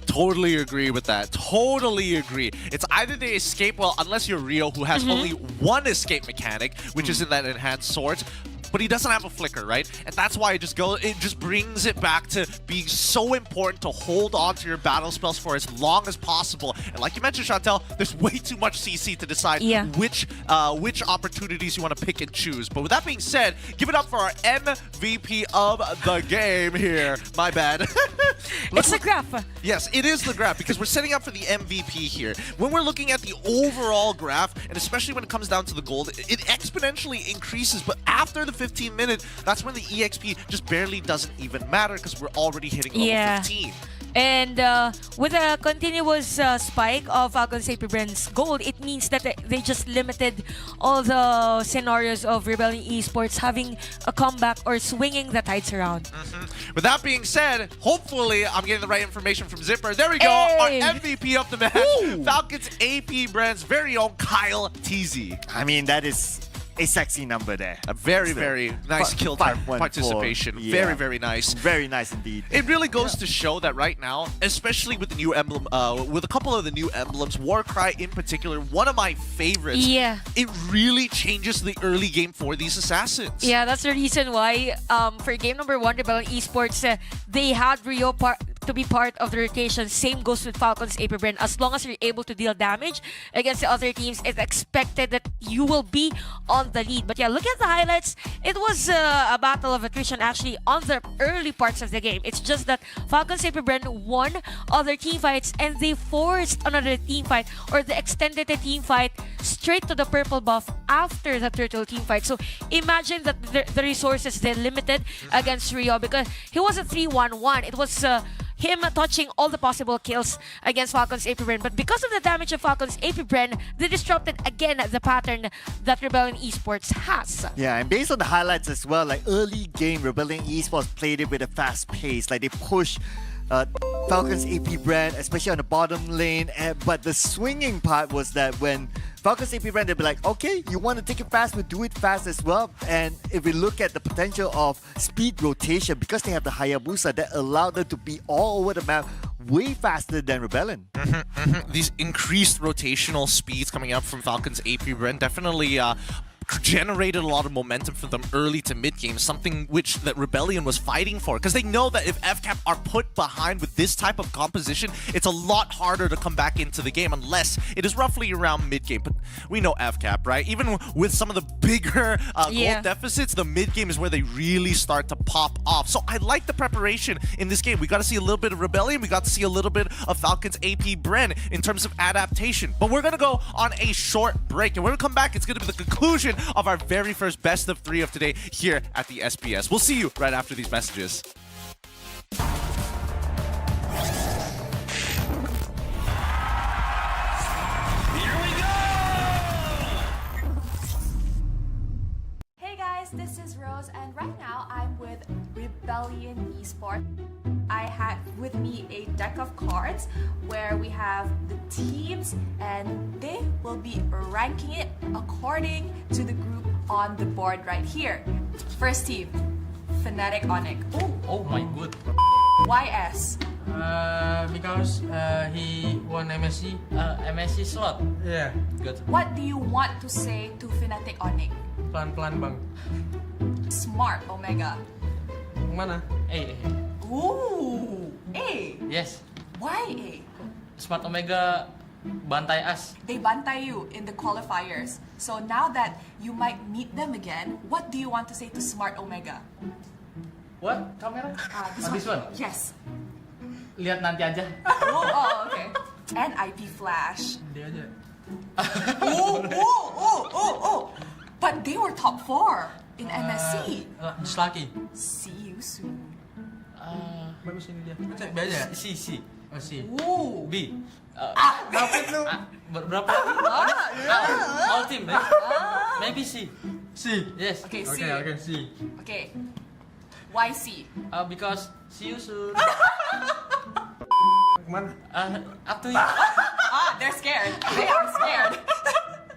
Totally agree with that. Totally agree. It's either they escape, well, unless you're Rio, who has only one escape mechanic, which is in that enhanced sword, but he doesn't have a flicker, right? And that's why it just brings it back to being so important to hold on to your battle spells for as long as possible. And like you mentioned, Chantel, there's way too much CC to decide which opportunities you want to pick and choose. But with that being said, give it up for our MVP of the game here. My bad. It's the graph. Yes, it is the graph, because we're setting up for the MVP here. When we're looking at the overall graph, and especially when it comes down to the gold, it exponentially increases. But after the 15-minute, that's when the EXP just barely doesn't even matter, because we're already hitting level 15. And with a continuous spike of Falcons AP Brain's gold, it means that they just limited all the scenarios of Rebellion Esports having a comeback or swinging the tides around. With that being said, hopefully I'm getting the right information from Zipper. There we go, our MVP of the match, Falcons AP Brain's very own Kyle TZ. I mean, that is a sexy number there. A very, very nice kill time participation. Very, very nice. Very nice indeed. It really goes to show that right now, especially with the new emblem, with a couple of the new emblems, Warcry in particular, one of my favorites. Yeah. It really changes the early game for these assassins. Yeah, that's the reason why for game number 1, Rebellion Esports, they had Rio to be part of the rotation. Same goes with Falcons AP Brain. As long as you're able to deal damage against the other teams, it's expected that you will be on the lead. But yeah, look at the highlights. It was a battle of attrition actually on the early parts of the game. It's just that Falcons AP Brain won other team fights, and they forced another team fight, or they extended the team fight straight to the purple buff after the turtle team fight. So imagine that the resources they limited against Rio, because he was a 3-1-1. It was him touching all the possible kills against Falcons AP Brain. But because of the damage of Falcons AP Brain, they disrupted again the pattern that Rebellion Esports has. Yeah, and based on the highlights as well, like early game, Rebellion Esports played it with a fast pace. Like they push Falcons AP Brain, especially on the bottom lane. But the swinging part was that when Falcons AP Brain, they'd be like, okay, you want to take it fast, we'll do it fast as well. And if we look at the potential of speed rotation, because they have the Hayabusa, that allowed them to be all over the map way faster than Rebellion. These increased rotational speeds coming up from Falcons AP Brain definitely generated a lot of momentum for them early to mid game, something that Rebellion was fighting for, because they know that if FCAP are put behind with this type of composition, it's a lot harder to come back into the game unless it is roughly around mid game. But we know FCAP, right? Even with some of the bigger gold deficits, the mid game is where they really start to pop off. So I like the preparation in this game. We got to see a little bit of Rebellion, we got to see a little bit of Falcons AP Brain in terms of adaptation. But we're gonna go on a short break, and when we come back, it's gonna be the conclusion of our very first best of 3 of today here at the SPS. We'll see you right after these messages. Hey guys, this is Rose, and right now I'm with Rebellion Esports. I have with me a deck of cards where we have the teams, and they will be ranking it according to the group on the board right here. First team, Fnatic Onyx. Oh my good. Why S? Because he won MSC. MSC slot. Yeah. Good. What do you want to say to Fnatic Onyx? Pelan-pelan bang. Smart Omega. Mana? Ooh, A. Yes. Why A? Smart Omega bantai us. They bantai you in the qualifiers. So now that you might meet them again, what do you want to say to Smart Omega? What? Kamera? This one? Yes. Lihat nanti aja. Oh, okay. And IP Flash. Dia aja. Oh. But they were top 4 in MSC. Just lucky. See you soon. Bagus ini dia. Cek B aja. C. Oh C. Ooh. B. Dapat lu. Berapa? All team, right? Maybe C. C. Yes. Okay, C. Okay, C. Okay. Why C? Because see you soon. Kemana? Up to you. They're scared. They are scared.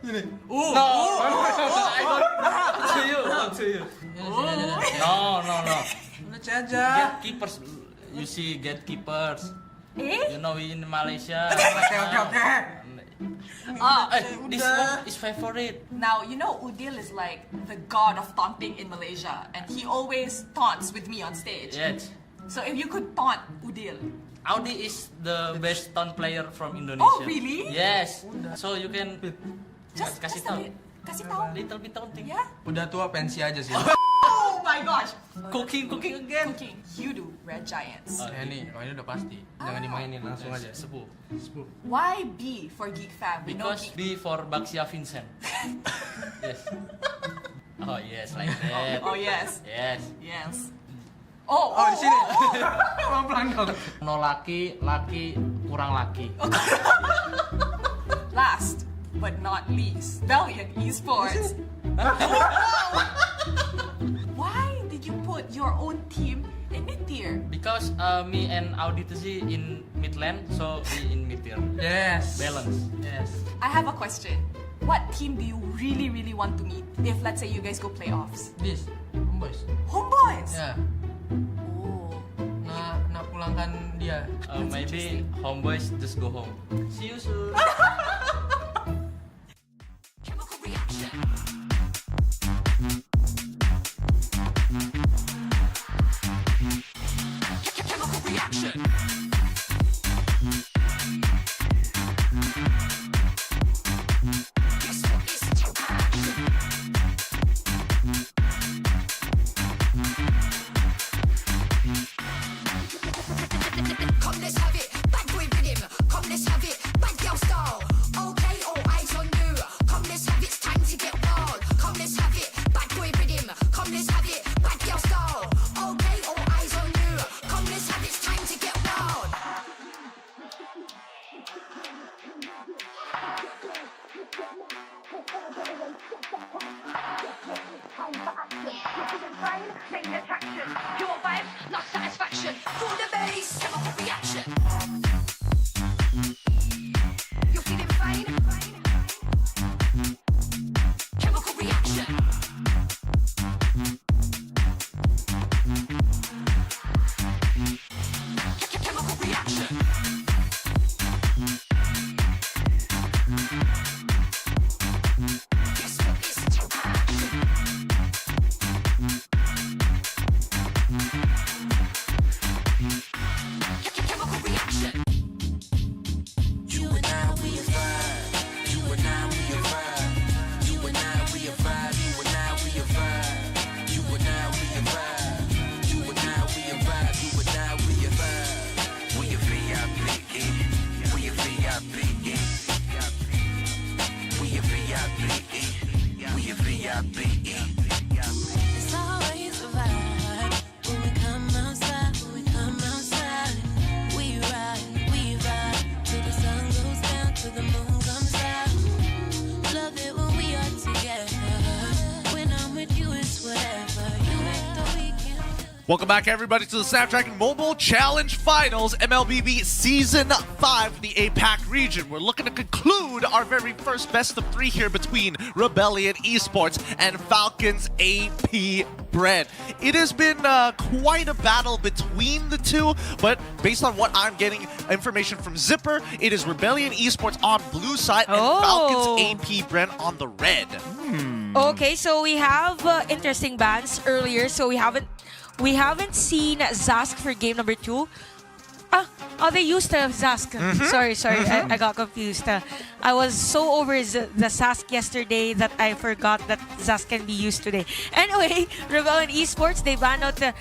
Ini. No. Up to you. No. Udah C aja. Gatekeepers. You see gatekeepers. Eh? You know in Malaysia. Okay. This one is favorite. Now, you know Udil is like the god of taunting in Malaysia, and he always taunts with me on stage. Yes. So if you could taunt Udil. Audi is the best taunt player from Indonesia. Oh, really? Yes. So you can Just kasih a tahu. bit. Kasih tahu. Little bit taunting. Yeah? Udah tua pensi aja sih. Oh my gosh. Cooking again. Cooking. You do Red Giants. Ini udah pasti. Jangan dimainin langsung aja. Sepuh. Why B for Geek Fam? We know Because Geek- B for Baxia Vincent. Yes. Oh yes, like that. Oh yes. Yes. Yes. Oh, di sini. oh. Pelan dong. No laki kurang laki. Last but not least, Valiant Esports. Why did you put your own team in mid-tier? Because me and Audi Tuzi in mid lane, so we in mid tier. Yes. Balance. Yes. I have a question. What team do you really, really want to meet if, let's say, you guys go playoffs? This. Homeboys. Homeboys! Ya. Oh. Nak pulangkan dia. Maybe homeboys just go home. See you soon. Chemical reaction. Chemical reaction. Guess what is chemical reaction? Come, let's have it. Bad boy rhythm. Come, let's have it. Bad girl style. Okay, all eyes on you. Come, let's have it. It's time to get wild. Come, let's have it. Bad boy rhythm. Come, let's have it. Bad girl style. Okay, all eyes on you. Come, let's have it. It's time to get wild. Main attraction. Your vibes, not satisfaction. For the bass, chemical reaction. You're feeling fine? Chemical reaction. Chemical reaction. Guess what is chemical reaction? Chemical reaction. Welcome back, everybody, to the Snapdragon Mobile Challenge Finals, MLBB Season 5, the APAC region. We're looking to conclude our very first best of 3 here between Rebellion Esports and Falcons AP Brand. It has been quite a battle between the two, but based on what I'm getting information from Zipper, it is Rebellion Esports on blue side and Falcons AP Brand on the red. Okay, so we have interesting bans earlier, so we haven't seen Zask for game number 2. They used Zask. Sorry, I got confused. I was so over the Zask yesterday that I forgot that Zask can be used today. Anyway, Rebellion Esports, they banned out the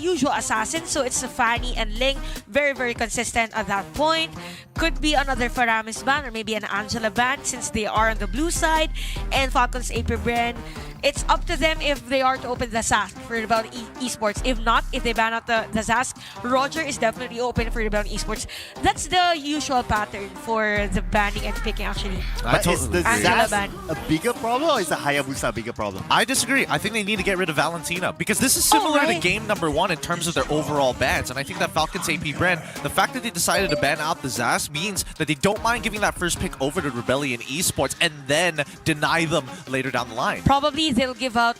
usual assassins, so it's Fanny and Ling. Very, very consistent at that point. Could be another Faramis ban or maybe an Angela ban since they are on the blue side. And Falcons AP Brand, it's up to them if they are to open the Zask for Rebellion Esports. If not, if they ban out the Zask, Roger is definitely open for Rebellion Esports. That's the usual pattern for the banning and picking, actually. But is the Zask a bigger problem or is the Hayabusa a bigger problem? I disagree. I think they need to get rid of Valentina because this is similar to game number 1 in terms of their overall bans. And I think that Falcons AP Brand, the fact that they decided to ban out the Zask means that they don't mind giving that first pick over to Rebellion Esports and then deny them later down the line. Probably they'll give out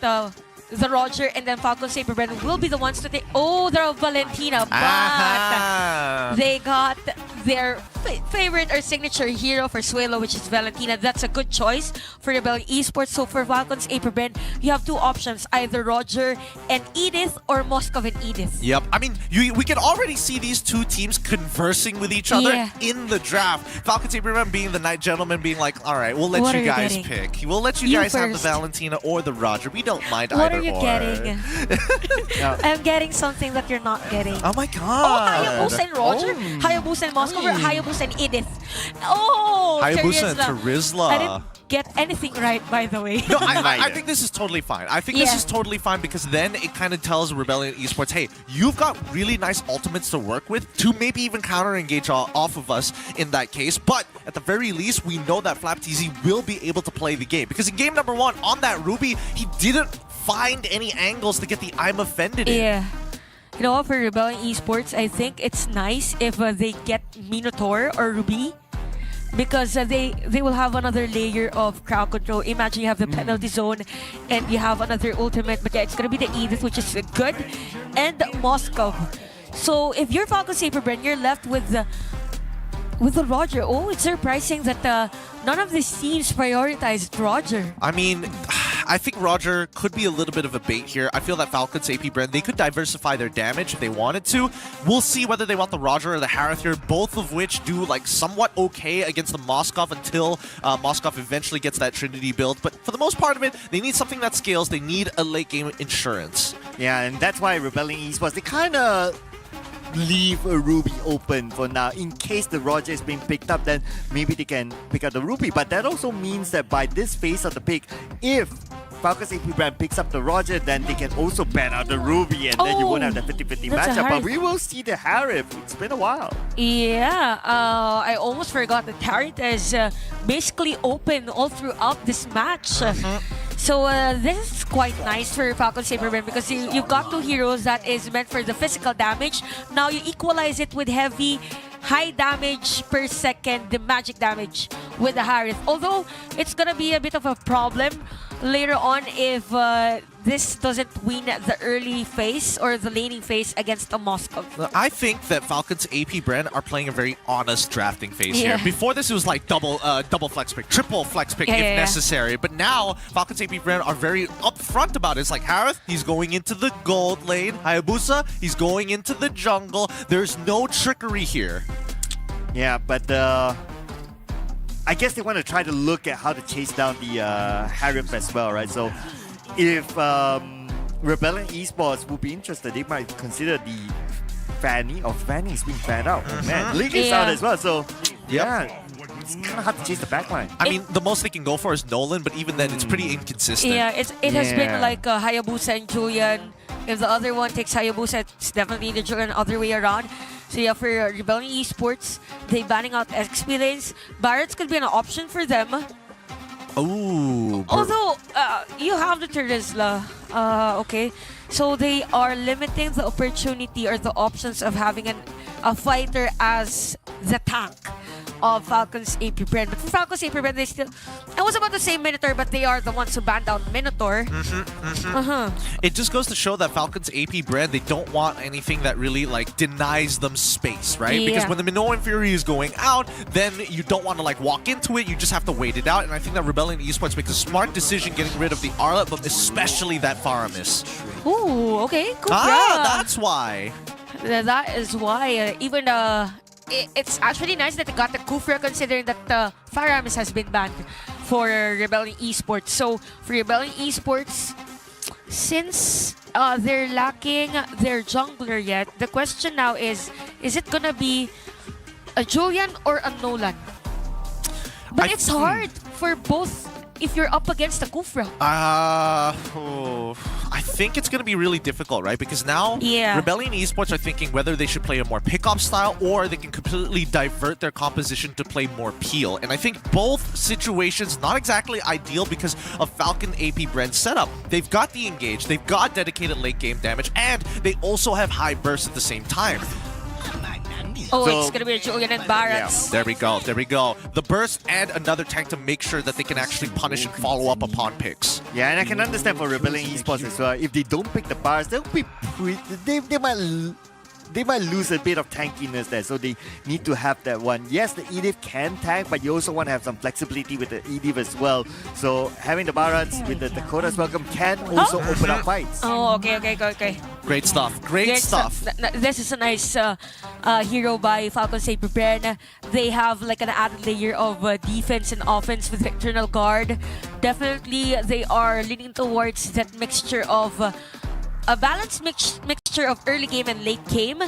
the Roger and then Falcons AP Brand will be the ones to take. Oh, they're Valentina, but they got their favorite or signature hero for Suelo, which is Valentina. That's a good choice for Rebellion Esports. So for Falcons AP Brand, you have 2 options, either Roger and Edith or Moskov and Edith. Yep. I mean, we can already see these 2 teams conversing with each other in the draft. Falcons AP Brand being the Night Gentleman, being like, all right, we'll let you guys pick. We'll let you guys have the Valentina or the Roger. We don't mind either. What are you getting? I'm getting something that you're not getting. Oh my god. Oh, Hayabusa and Roger? Hayabusa and Moskov or Hayabusa and Edith? Oh, Hayabusa and Terizla. I didn't get anything right, by the way. No, I think this is totally fine. I think this is totally fine because then it kind of tells Rebellion Esports, hey, you've got really nice ultimates to work with to maybe even counter-engage off of us in that case. But at the very least, we know that FlapTZ will be able to play the game. Because in game number 1, on that Ruby, he didn't find any angles to get the I'm offended in. Yeah. You know what, for Rebellion Esports, I think it's nice if they get Minotaur or Ruby. Because they will have another layer of crowd control. Imagine you have the penalty zone and you have another ultimate. But yeah, it's going to be the Edith, which is good. And Moskov. So if you're Falcons AP Brand, you're left with the Roger. Oh, it's surprising that none of these teams prioritized Roger. I mean, I think Roger could be a little bit of a bait here. I feel that Falcons AP Brand, they could diversify their damage if they wanted to. We'll see whether they want the Roger or the Harith here, both of which do like somewhat okay against the Moskov until Moskov eventually gets that Trinity build. But for the most part of it, they need something that scales. They need a late game insurance. Yeah, and that's why Rebellion Esports, they kind of leave a Ruby open for now. In case the Roger is being picked up, then maybe they can pick up the Ruby. But that also means that by this phase of the pick, if Falcons AP Brand picks up the Roger, then they can also ban out the Ruby and then you won't have the 50-50 matchup. But we will see the Harith. It's been a while. Yeah, I almost forgot that Harith is basically open all throughout this match. So this is quite nice for Falcons AP Brand because you've got 2 heroes that is meant for the physical damage. Now you equalize it with heavy, high damage per second, the magic damage with the Harith. Although it's gonna be a bit of a problem later on if this doesn't win the early phase or the laning phase against the Moskov. I think that Falcons AP Brand are playing a very honest drafting phase here. Before this, it was like double flex pick, triple flex pick if necessary. But now, Falcons AP Brand are very upfront about it. It's like Harith, he's going into the gold lane. Hayabusa, he's going into the jungle. There's no trickery here. Yeah, but I guess they want to try to look at how to chase down the Harith as well, right? So if Rebellion Esports would be interested, they might consider the Fanny, or Fanny is being fanned out. Oh, man, Link is out as well, so yeah. It's kind of hard to chase the backline. I mean, the most they can go for is Nolan, but even then, it's pretty inconsistent. Yeah, it has been like Hayabusa and Julian. If the other one takes Hayabusa, it's definitely the Julian other way around. So yeah, for Rebellion Esports, they banning out experience. Barretts could be an option for them. Ooh. Although, you have the Terizla, okay? So they are limiting the opportunity or the options of having a fighter as the tank of Falcon's AP brand. But for Falcon's AP brand, they still... I was about to say Minotaur, but they are the ones who banned down Minotaur. It just goes to show that Falcon's AP brand, they don't want anything that really like denies them space, right? Yeah. Because when the Minoan Fury is going out, then you don't want to like walk into it. You just have to wait it out. And I think that Rebellion Esports makes a smart decision getting rid of the Arlet, but especially that Faramis. Ooh, okay, cool. That's why. That is why even it's actually nice that they got the Kufra, considering that Faramis has been banned for Rebellion Esports. So for Rebellion Esports, since they're lacking their jungler yet, the question now is it gonna be a Julian or a Nolan? But it's hard for both if you're up against a Kufra. I think it's going to be really difficult, right? Because now Rebellion Esports are thinking whether they should play a more pick-off style or they can completely divert their composition to play more peel. And I think both situations not exactly ideal because of Falcon AP Brand's setup. They've got the engage, they've got dedicated late game damage, and they also have high burst at the same time. Oh, so, it's gonna be a Julian and Barracks. Yeah, there we go, there we go. The burst and another tank to make sure that they can actually punish and follow up upon picks. Yeah, and I can understand for Rebellion Esports as well. If they don't pick the bars, they'll be they might lose a bit of tankiness there, so they need to have that one. Yes, the Edith can tank, but you also want to have some flexibility with the Edith as well. So having the Barats with the Dakota's Welcome can also open up fights. Oh, okay. Great stuff, great stuff. This is a nice hero by Falcon Saber Brand. They have like an added layer of defense and offense with Eternal Guard. Definitely, they are leaning towards that mixture of a balanced mixture of early game and late game.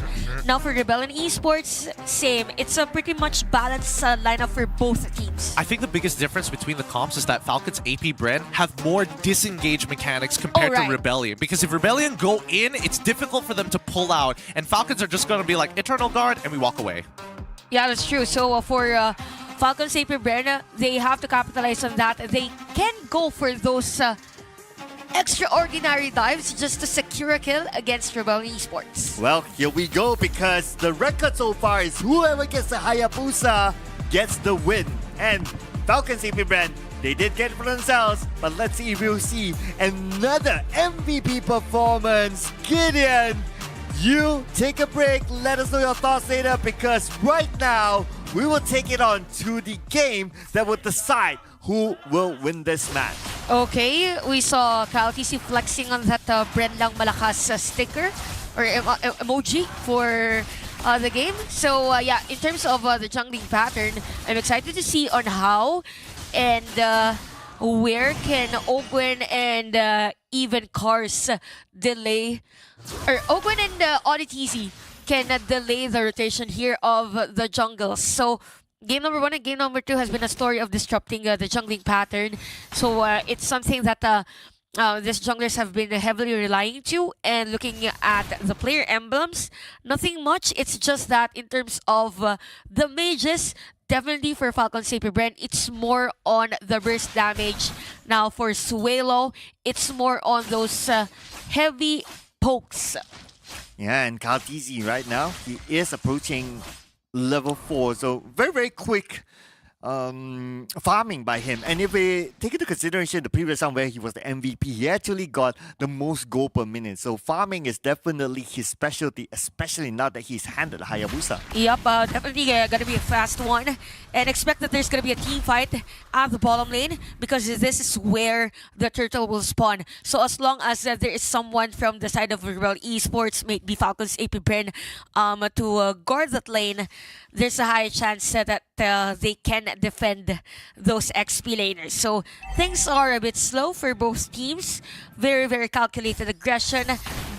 Now for Rebellion Esports, same. It's a pretty much balanced lineup for both teams. I think the biggest difference between the comps is that Falcon's AP brand have more disengage mechanics compared to Rebellion. Because if Rebellion go in, it's difficult for them to pull out. And Falcons are just going to be like, Eternal Guard, and we walk away. Yeah, that's true. So for Falcon's AP brand, they have to capitalize on that. They can go for those extraordinary dives just to secure a kill against Rebellion Esports. Well, here we go, because the record so far is whoever gets the Hayabusa gets the win. And Falcons AP brand, they did get it for themselves, but let's see if we'll see another MVP performance. Gideon, you take a break. Let us know your thoughts later, because right now we will take it on to the game that will decide who will win this match. Okay, we saw KLTC flexing on that Bren Lang Malakas sticker or emoji for the game. So yeah, in terms of the jungling pattern, I'm excited to see on how and where can Ogwen and even Cars delay, or Ogwen and ODTZ can delay the rotation here of the jungles. So game number 1 and game number 2 has been a story of disrupting the jungling pattern. So it's something that these junglers have been heavily relying to. And looking at the player emblems, nothing much. It's just that in terms of the mages, definitely for Falcon Saber Brand, it's more on the burst damage. Now for Suelo, it's more on those heavy pokes. Yeah, and KLTC right now, he is approaching level 4, so very quick farming by him. And if we take into consideration the previous round where he was the MVP, he actually got the most gold per minute. So farming is definitely his specialty, especially now that he's handed Hayabusa. Yep, definitely gonna be a fast one. And expect that there's gonna be a team fight at the bottom lane, because this is where the turtle will spawn. So as long as there is someone from the side of Rebel Esports, maybe Falcons AP Brand, to guard that lane, there's a high chance that they can defend those XP laners. So things are a bit slow for both teams. Very calculated aggression.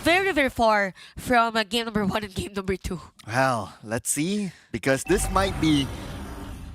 Very far from game number 1 and game number 2. Well, let's see, because this might be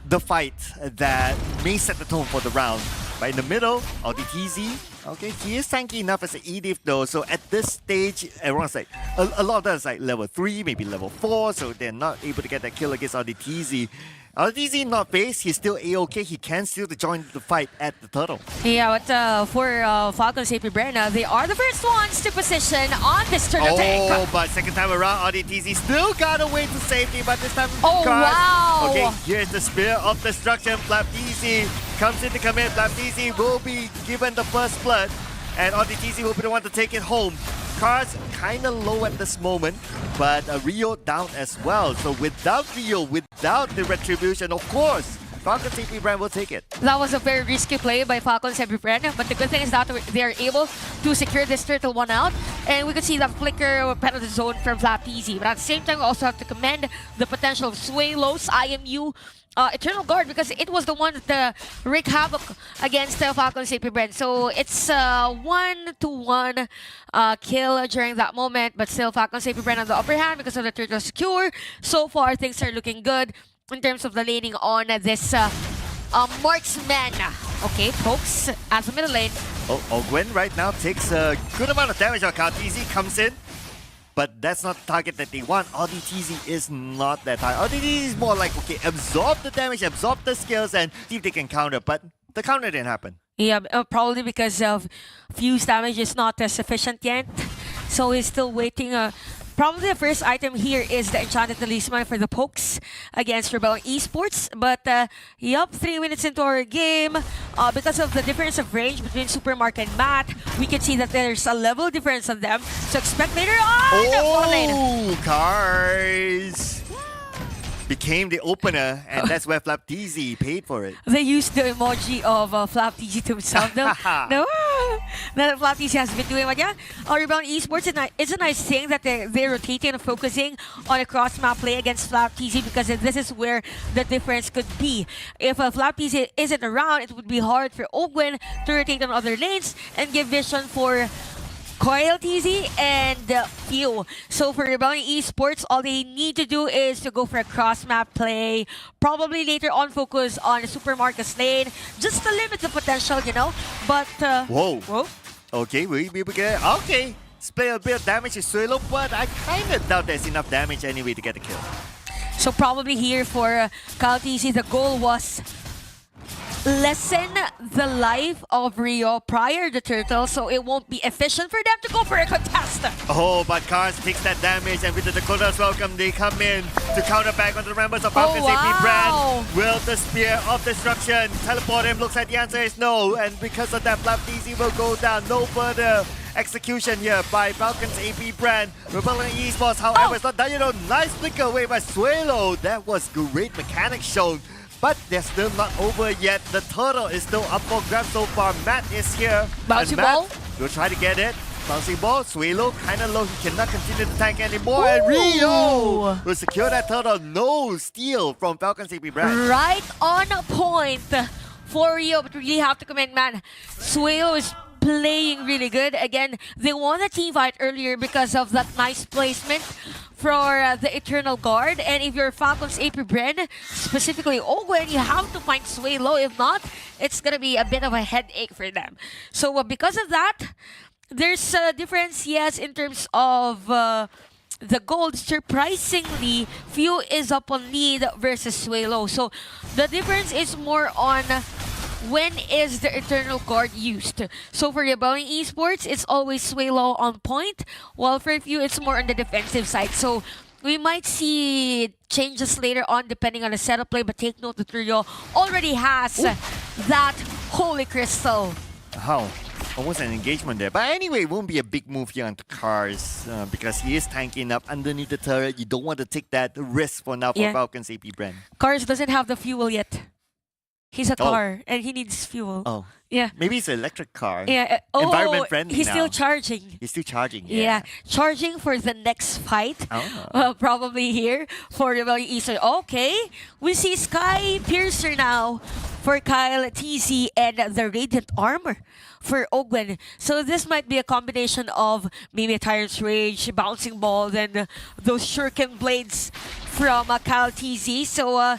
the fight that may set the tone for the round. But in the middle, ODTZ, okay, he is tanky enough as an Edith though, so at this stage, everyone's like, a lot of them is like level 3, maybe level 4, so they're not able to get that kill against ODTZ. LTZ not faced, he's still A-OK. He can still join the fight at the turtle. Yeah, but for Falcons AP Brenna, they are the first ones to position on this turtle tank. Oh, but second time around, RDTZ still got away to safety, but this time Oh, wow. Okay, here's the Spear of Destruction. FlapTZ comes in to commit. FlapTZ will be given the first blood, and RDTZ will be the one to take it home. Cars kind of low at this moment, but Rio down as well. So without Rio, without the retribution, of course, Falcons AP Brand will take it. That was a very risky play by Falcons AP Brand, but the good thing is that they are able to secure this turtle one out, and we could see that flicker penalty zone from FlapTZ. But at the same time, we also have to commend the potential of Swaylo's IMU Eternal Guard, because it was the one that wreaked havoc against Falcons AP Brand. So it's 1-1 kill during that moment, but still Falcons AP Brand on the upper hand because of the turtle secure. So far, things are looking good in terms of the laning on this marksman. Okay, folks, as the middle lane. Ogwen right now takes a good amount of damage on KTZ, comes in. But that's not the target that they want. RDTZ is not that high. RDTZ is more like, okay, absorb the damage, absorb the skills, and see if they can counter. But the counter didn't happen. Yeah, probably because of fuse damage is not sufficient yet. So he's still waiting. Probably the first item here is the Enchanted Talisman for the pokes against Rebellion Esports. But, yup, 3 minutes into our game, because of the difference of range between Supermark and Matt, we can see that there's a level difference on them. So expect later on! Oh, Cars became the opener, and that's where FlapTZ paid for it. They used the emoji of FlapTZ to himself. No, that FlapTZ has been doing. But yeah, Rebound Esports, it's a nice thing that they're rotating and focusing on a cross-map play against FlapTZ, because this is where the difference could be. If FlapTZ isn't around, it would be hard for Ogwen to rotate on other lanes and give vision for Quill TZ and Few. So for Rebellion Esports, all they need to do is to go for a cross-map play. Probably later on focus on the Supermarket lane, just to limit the potential, you know. But Whoa. Okay, we get okay. Spray a bit of damage to Suelo, but I kind of doubt there's enough damage anyway to get the kill. So probably here for Quill TZ, the goal was lessen the life of Rio prior to Turtle, so it won't be efficient for them to go for a contest. Oh, but Cars takes that damage, and with the Dakota's welcome, they come in to counter back on the members of Falcons AP Brand. Will the Spear of Destruction teleport him? Looks like the answer is no, and because of that, FlapTZ will go down. No further execution here by Falcons AP Brand. Rebellion Esports, however, it's not done. You know, nice flicker away by Suelo. That was great mechanics shown. But they're still not over yet. The turtle is still up for grabs so far. Matt is here. Bouncy ball. Will try to get it. Bouncy ball. Suelo kind of low. He cannot continue to tank anymore. And Rio will secure that turtle. No steal from Falcons AP Brand. Right on point for Rio, but we really have to commend, man. Suelo is playing really good. Again, they won a team fight earlier because of that nice placement for the Eternal Guard. And if you're Falcons AP Brand, specifically Ogwen, you have to find Suelo. If not, it's going to be a bit of a headache for them. So because of that, there's a difference, yes, in terms of the gold. Surprisingly, Few is up on lead versus Suelo. So the difference is more on when is the Eternal Guard used. So for Rebellion Esports, it's always Suelo on point, while for Few, it's more on the defensive side. So we might see changes later on depending on the setup play, but take note that Rio already has that Holy Crystal. How? Almost an engagement there. But anyway, it won't be a big move here on the Cars because he is tanking up underneath the turret. You don't want to take that risk for now for Falcons AP Brand. Cars doesn't have the fuel yet. He's a car and he needs fuel. Oh. Yeah. Maybe it's an electric car. Yeah. Environment friendly he's now. still charging. He's still charging. Yeah. Charging for the next fight. Oh. Probably here for Rebellion Eastern. Okay. We see Sky Piercer now for Quill TZ and the Radiant Armor for Ogwen. So this might be a combination of maybe a Tyrant's Rage, Bouncing Ball, then those Shuriken Blades from Quill TZ. So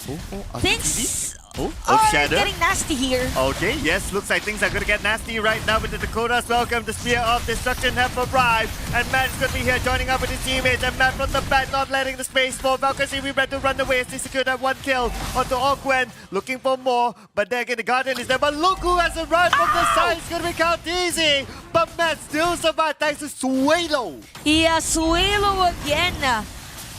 things Oh, are Shadow. getting nasty here. Okay, yes, looks like things are going to get nasty right now with the Dakotas. Welcome, the Spear of Destruction have arrived. And Matt is going to be here joining up with his teammates. And Matt from the back not letting the space for Falcons ready to run away as they secured that one kill onto Ogwen. Looking for more, but then again the Guardian is there. But look who has a run from the side. It's going to be Count Easy. But Matt still survived thanks to Suelo. Yeah, Suelo again.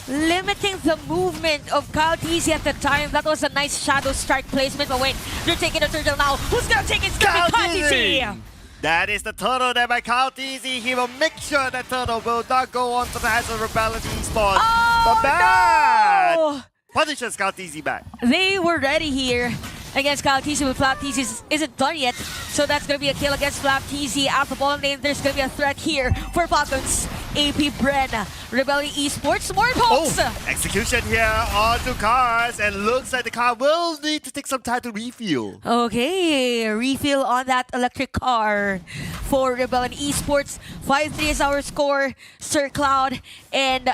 Limiting the movement of Kaltizi at the time. That was a nice shadow strike placement. But wait, they're taking a turtle now. Who's gonna take it? It's gonna be Kaltizi! That is the turtle there by Kaltizi. He will make sure that turtle will not go on to the hands of Rebellion Esports. Oh, but Matt no! punishes Kaltizi back. They were ready here against Kaltizi, but Flaptizi isn't done yet. So that's gonna be a kill against Flaptizi. At the bottom lane, there's gonna be a threat here for Falcons. AP Bren, Rebellion Esports, more pokes! Execution here onto cars, and looks like the car will need to take some time to refuel. Okay, refill on that electric car for Rebellion Esports. 5-3 is our score, Sir Cloud, and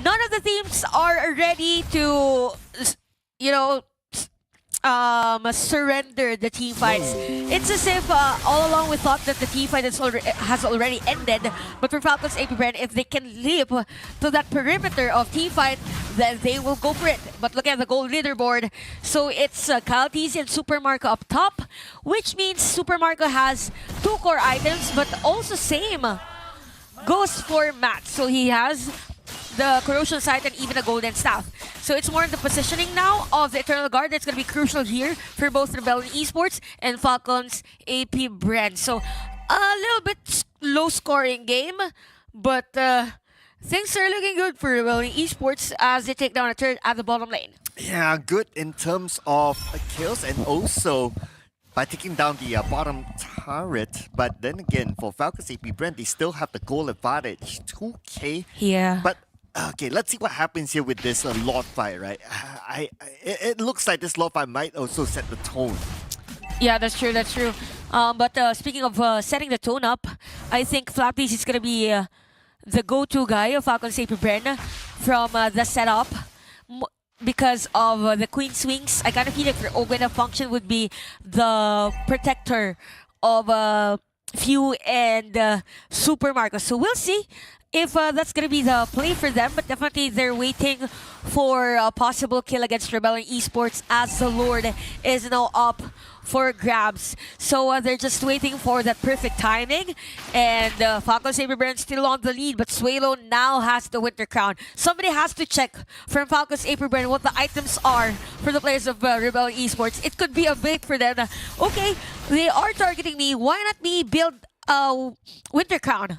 none of the teams are ready to, surrender the team fights. It's as if all along we thought that the team fight has already ended, but for Falcons AP Brand, if they can leap to that perimeter of team fight, then they will go for it. But look at the gold leaderboard. So it's Kaltizi and Super Marco up top, which means Super Marco has 2 core items, but also same goes for Matt. So he has the Corrosion Sight and even a Golden Staff. So it's more in the positioning now of the Eternal Guard that's going to be crucial here for both Rebellion Esports and Falcons AP Brand. So a little bit low scoring game, but things are looking good for Rebellion Esports as they take down a turret at the bottom lane. Yeah, good in terms of kills and also by taking down the bottom turret. But then again, for Falcons AP Brand, they still have the goal advantage. 2K. Yeah. But okay, let's see what happens here with this Lord fight, right? It looks like this Lord fight might also set the tone. Yeah, that's true, that's true. But speaking of setting the tone up, I think Flapdies is going to be the go-to guy of Falcons AP Brand from the setup. Because of the Queen Swings, I kind of feel like for Ogwen, the function would be the protector of Few and Super Marco. So we'll see if that's going to be the play for them, but definitely they're waiting for a possible kill against Rebellion Esports as the Lord is now up for grabs. So they're just waiting for that perfect timing, and Falcons AP Brand still on the lead, but Suelo now has the Winter Crown. Somebody has to check from Falcons AP Brand what the items are for the players of Rebellion Esports. It could be a bait for them. Okay, they are targeting me. Why not me build a Winter Crown?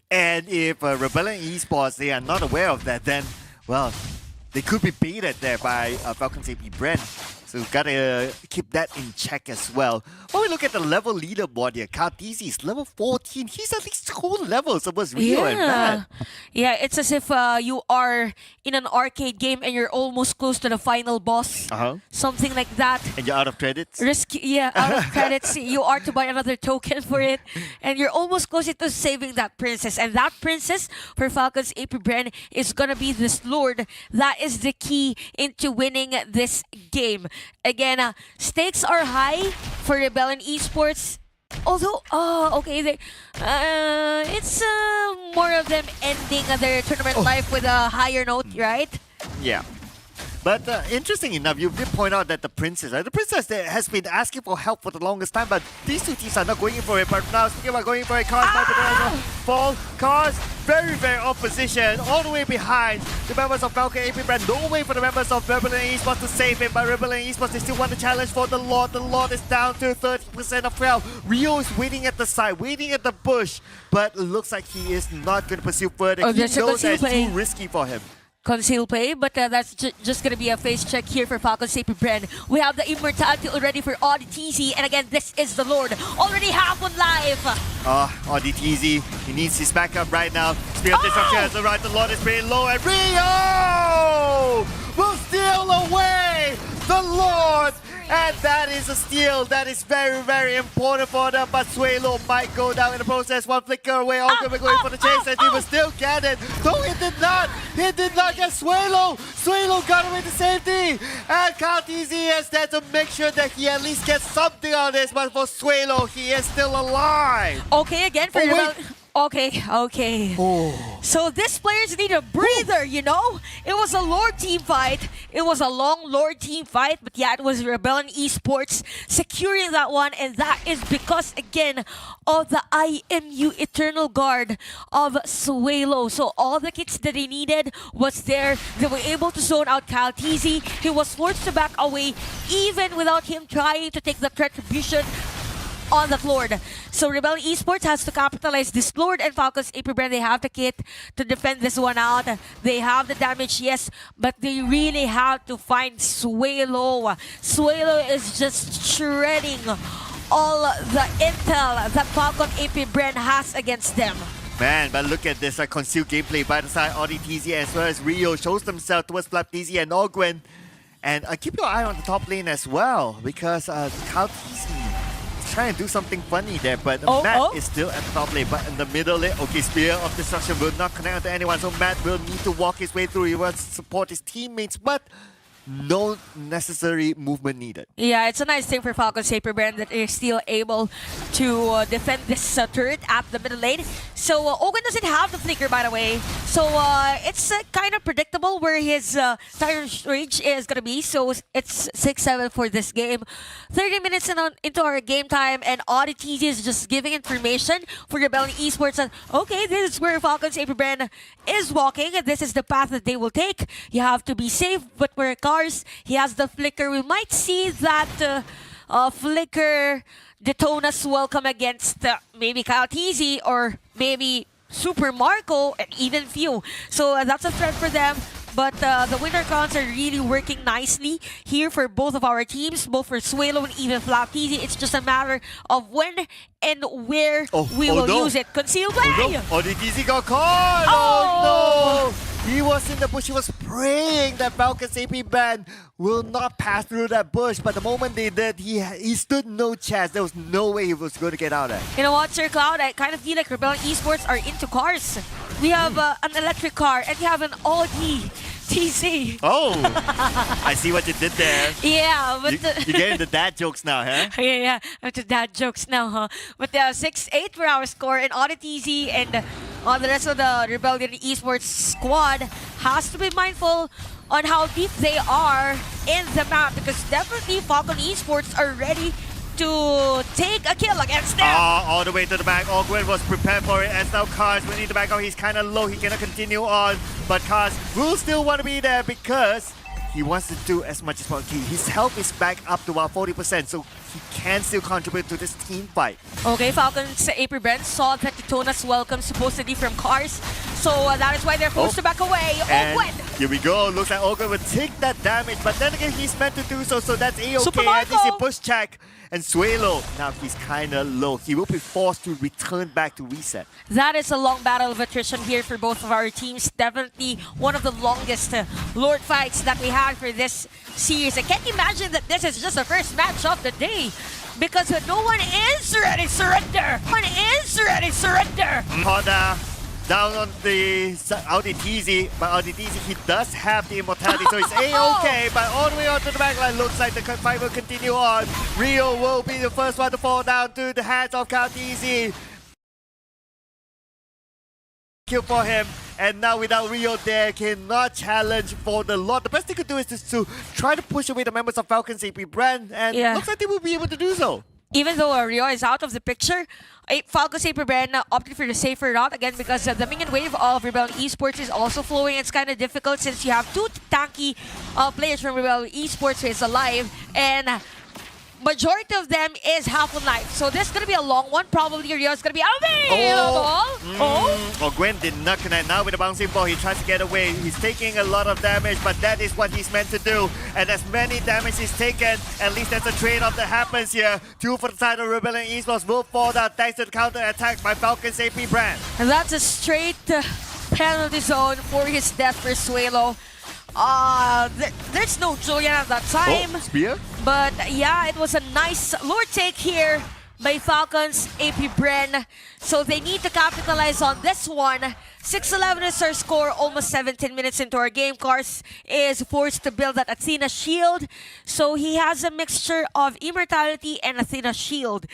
And if Rebellion Esports, they are not aware of that, then, well, they could be baited there by Falcons AP Brand. So we've got to keep that in check as well. When we look at the level leaderboard here, Kaltizi is level 14. He's at least 2 levels above Rio and Matt. Yeah, it's as if you are in an arcade game and you're almost close to the final boss. Something like that. And you're out of credits? Out of credits. You are to buy another token for it. And you're almost close to saving that princess. And that princess for Falcons AP Brand is going to be this Lord. That is the key into winning this game. Again, stakes are high for Rebellion Esports. Although, it's more of them ending their tournament life with a higher note, right? Yeah. But interesting enough, you did point out that the princess has been asking for help for the longest time, but these 2 teams are not going in for it. But now, speaking about going for it, Cars might be fall. Cars very, very off position, all the way behind the members of Falcon AP Brand. No way for the members of Rebellion Esports to save him, but Rebellion Esports, they still want the challenge for the Lord. The Lord is down to 30% of health. Rio is waiting at the side, waiting at the bush, but it looks like he is not going to pursue further. He knows that it's too risky for him. Conceal play, but that's just going to be a face check here for Falcons AP Brand. We have the Immortality already for ODTZ, and again, this is the Lord. Already half on life. ODTZ, he needs his backup right now. Spear of Destruction has arrived, the Lord is pretty low, and Rio will steal away the Lord And that is a steal. That is very, very important for them. But Suelo might go down in the process. One flicker away. Ogwen will go in for the chase, and he will still get it. No, he did not. He did not get Suelo. Suelo got away to safety. And Kaltizi is there to make sure that he at least gets something on this. But for Suelo, he is still alive. Okay, again for Okay. So these players need a breather, you know? It was a Lord team fight. It was a long Lord team fight, but yeah, it was Rebellion Esports securing that one, and that is because, again, of the IMU Eternal Guard of Suelo. So all the kits that they needed was there. They were able to zone out Kaltizi. He was forced to back away even without him trying to take the retribution on that Lord. So Rebellion Esports has to capitalize this Lord, and Falcons AP Brand, they have the kit to defend this one out. They have the damage, yes, but they really have to find Suelo. Suelo is just shredding all the intel that Falcon AP Brand has against them. Man, but look at this concealed gameplay by the side. ODTZ as well as Rio shows themselves towards Flaptizi and Ogwen. And keep your eye on the top lane as well, because Kaltizi trying to do something funny there, but Matt is still at the top lane. But in the middle lane, okay, Spear of Destruction will not connect to anyone, so Matt will need to walk his way through. He wants to support his teammates, but no necessary movement needed. Yeah, it's a nice thing for Falcons Paper Brand that they're still able to defend this turret at the middle lane. So Ogwen doesn't have the flicker, by the way. So it's kind of predictable where his Tyrant's range is going to be. So it's 6-7 for this game. 30 minutes into our game time, and ODTZ is just giving information for Rebellion Esports that, okay, this is where Falcons Paper Brand is walking, and this is the path that they will take. You have to be safe, but we're he has the flicker. We might see that flicker Detona's welcome against maybe Kaltizi or maybe Super Marco and even Few. So that's a threat for them. But the winter crowns are really working nicely here for both of our teams, both for Suelo and even Flaptizi. It's just a matter of when and where we will use it. Concealed way! ODTZ got caught! Oh no! He was in the bush. He was praying that Falcon's AP Band will not pass through that bush. But the moment they did, he stood no chance. There was no way he was going to get out of it. You know what, Sir Cloud? I kind of feel like Rebellion Esports are into cars. We have an electric car and we have an Audi TC. Oh, I see what you did there. Yeah, but you're getting the dad jokes now, huh? Yeah, the dad jokes now, huh? But 6-8 for our score, and ODTZ and the rest of the Rebellion Esports squad has to be mindful on how deep they are in the map, because definitely Falcon Esports are ready to take a kill against them. All the way to the back. Ogwen was prepared for it, and now Kars will need to back out. He's kind of low. He cannot continue on, but Kars will still want to be there because he wants to do as much as possible. His health is back up to about 40%, so he can still contribute to this team fight. Okay, Falcons AP Brand saw that Detona's welcome supposedly from Cars, so that is why they're forced to back away. Ogwen! Here we go. Looks like Ogwen will take that damage, but then again, he's meant to do so, so that's A-okay. At least he push check. And Suelo, now he's kind of low. He will be forced to return back to reset. That is a long battle of attrition here for both of our teams. Definitely one of the longest Lord fights that we had for this series. I can't imagine that this is just the first match of the day, because no one is ready to surrender. No one is ready to surrender. Honda down on the ODTZ, but ODTZ, he does have the immortality, so it's A-okay, but all the way onto the backline, looks like the fight will continue on. Rio will be the first one to fall down to the hands of Kaltizi. Kill for him, and now without Rio there, cannot challenge for the Lord. The best they could do is just to try to push away the members of Falcon's AP Brand, and looks like they will be able to do so. Even though Rio is out of the picture, Falcons AP Brand opted for the safer route again, because the minion wave of Rebellion Esports is also flowing. It's kind of difficult since you have two tanky players from Rebellion Esports who is alive, and majority of them is half on life. So this is going to be a long one. Probably Rio is going to be available. Gwen did not connect. Now with the bouncing ball, he tries to get away. He's taking a lot of damage, but that is what he's meant to do. And as many damage is taken, at least there's a trade-off that happens here. Two for the side of Rebellion Esports will fall down thanks to the counter-attack by Falcon's AP Brand. And that's a straight penalty zone for his death for Suelo. There's no Julian at that time. Spear? But yeah, it was a nice lord take here by Falcons AP Bren. So they need to capitalize on this one. 6-11 is our score, almost 17 minutes into our game. Cars is forced to build that Athena shield. So he has a mixture of Immortality and Athena shield.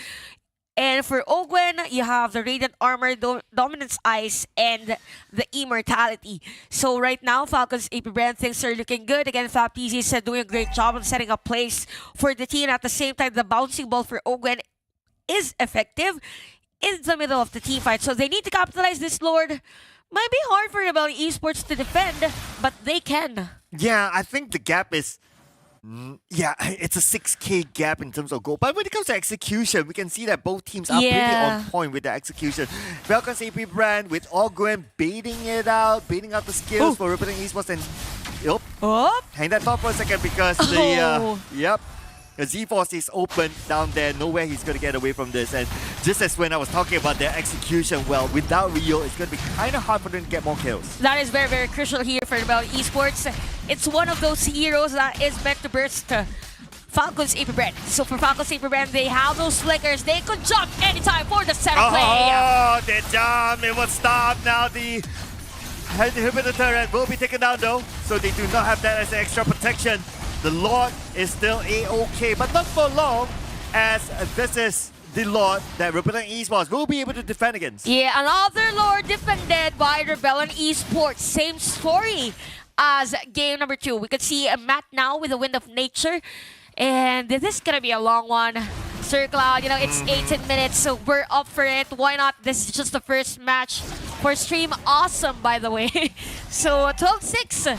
And for Ogwen, you have the Radiant Armor, Dominance Ice, and the Immortality. So right now, Falcons AP Brand, things are looking good. Again, FabTZ is doing a great job on setting up plays for the team. At the same time, the bouncing ball for Ogwen is effective in the middle of the team fight. So they need to capitalize this, Lord. Might be hard for Rebellion Esports to defend, but they can. Yeah, I think the gap is... Yeah, it's a 6K gap in terms of goal. But when it comes to execution, we can see that both teams are pretty on point with the execution. Falcons AP Brand with Ogwen baiting out the skills for Rebellion Esports and... hang that thought for a second because the Z-Force is open down there. Nowhere he's going to get away from this. And just as when I was talking about their execution, well, without Rio, it's going to be kind of hard for them to get more kills. That is very, very crucial here for Rebellion Esports. It's one of those heroes that is meant to burst Falcons AP Brand. So for Falcons AP Brand, they have those flickers. They could jump anytime for the center play. Oh, they jump. It was stopped. Now the inhibitor turret will be taken down though. So they do not have that as extra protection. The Lord is still A-OK, but not for long, as this is the Lord that Rebellion Esports will be able to defend against. Yeah, another Lord defended by Rebellion Esports. Same story as game number 2. We could see a Matt now with the Wind of Nature, and this is gonna be a long one. Sir Cloud, you know, it's 18 minutes, so we're up for it. Why not? This is just the first match for stream. Awesome, by the way. So 12-6.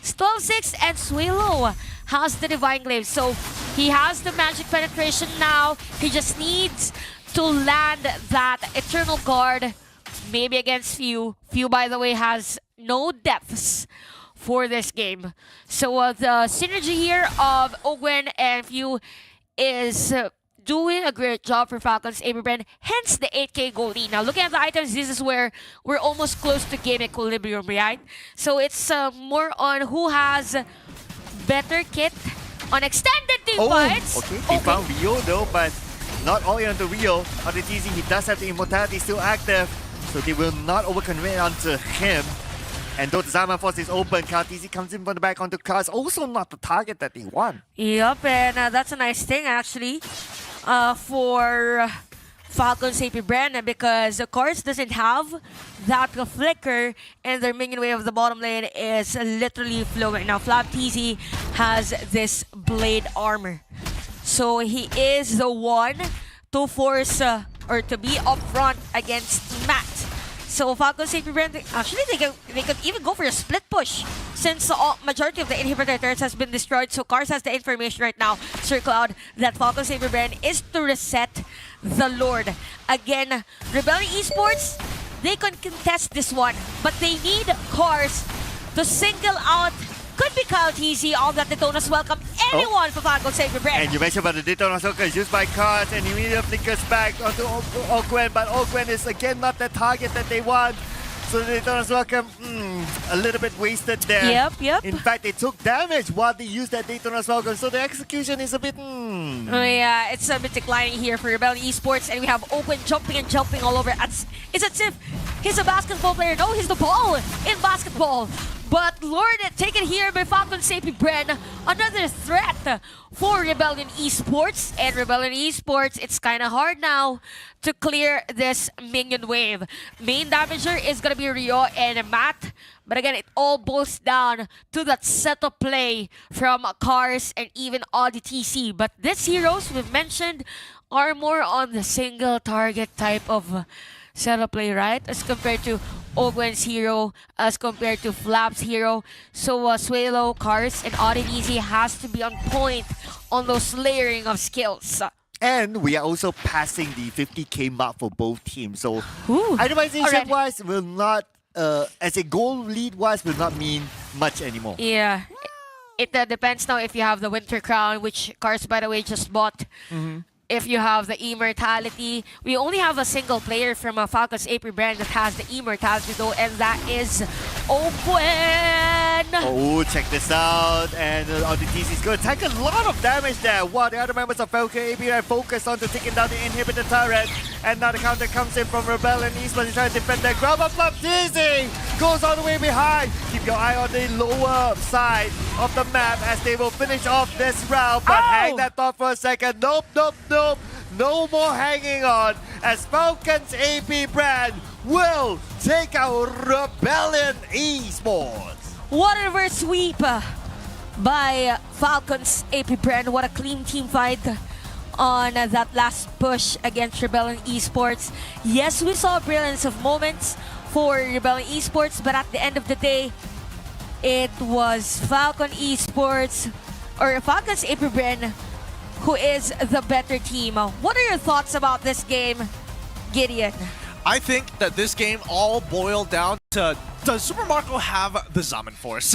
12-6 and Suelo has the Divine Glaive. So he has the magic penetration now. He just needs to land that Eternal Guard, maybe against Few. Few, by the way, has no depths for this game. So the synergy here of Ogwen and Few is doing a great job for Falcons AP Brand, hence the 8K goal lead. Now looking at the items, this is where we're almost close to game equilibrium, right? So it's more on who has better kit on extended team fights. Okay, he found Rio though, but not all in onto Rio. On the TZ, he does have the Immortality still active, so they will not overcommit onto him. And though the Zaman Force is open, TZ comes in from the back onto Cars, also not the target that they want. Yep, and that's a nice thing actually for Falcons AP Brand, because the Cars doesn't have that flicker and their minion wave of the bottom lane is literally flowing. Now FabTZ has this blade armor, so he is the one to force or to be up front against Matt. So Falcons AP Brand, actually they could even go for a split push since the majority of the inhibitor turrets has been destroyed. So Cars has the information right now, Sir Cloud, that Falcons AP Brand is to reset the Lord. Again, Rebellion Esports, they can contest this one, but they need Cars to single out. Could be Kyle TZ, all that Daytona's welcome anyone for Falcons AP Brand. And you mentioned about the Daytona Soaker used by Cars, and he immediately flickers back onto Ogwen, but Ogwen is again not the target that they want. So the Daytona's welcome, a little bit wasted there. Yep. In fact, they took damage while they used that Daytona's welcome, so the execution is a bit, Oh yeah, it's a bit declining here for Rebellion Esports, and we have Ogwen jumping and jumping all over. It's as if he's a basketball player. No, he's the ball in basketball. But Lord, taken here by Falcons AP Brand, another threat for Rebellion Esports. And Rebellion Esports, it's kind of hard now to clear this minion wave. Main damager is going to be Rio and Matt. But again, it all boils down to that setup play from Cars and even Audi TC. But these heroes we've mentioned are more on the single target type of setup play, right? As compared to Ogwen's hero, as compared to Flap's hero. So Suelo, Cars, and Audi TC has to be on point on those layering of skills. And we are also passing the 50k mark for both teams. So itemization-wise will not, as a goal lead-wise, will not mean much anymore. Yeah. It depends now if you have the Winter Crown, which Cars, by the way, just bought. If you have the Immortality. We only have a single player from a Falcons AP Brand that has the Immortality though, and that is Ogwen. Rebellion. Oh, check this out. And attendees is going to take a lot of damage there. Wow, the other members of Falcon AP are focused on to taking down the inhibitor turret. And now the counter comes in from Rebellion. Esports is trying to defend their ground. But Flapteasy goes all the way behind. Keep your eye on the lower side of the map as they will finish off this round. But hang that thought for a second. Nope, nope, nope. No more hanging on as Falcon's AP brand will take out Rebellion Esports. What a reverse sweep by Falcon's AP brand. What a clean team fight on that last push against Rebellion Esports. Yes, we saw a brilliance of moments for Rebellion Esports, but at the end of the day, it was Falcon Esports or Falcon's AP brand who is the better team. What are your thoughts about this game, Gideon? I think that this game all boiled down to, does Super Marco have the Zaman Force?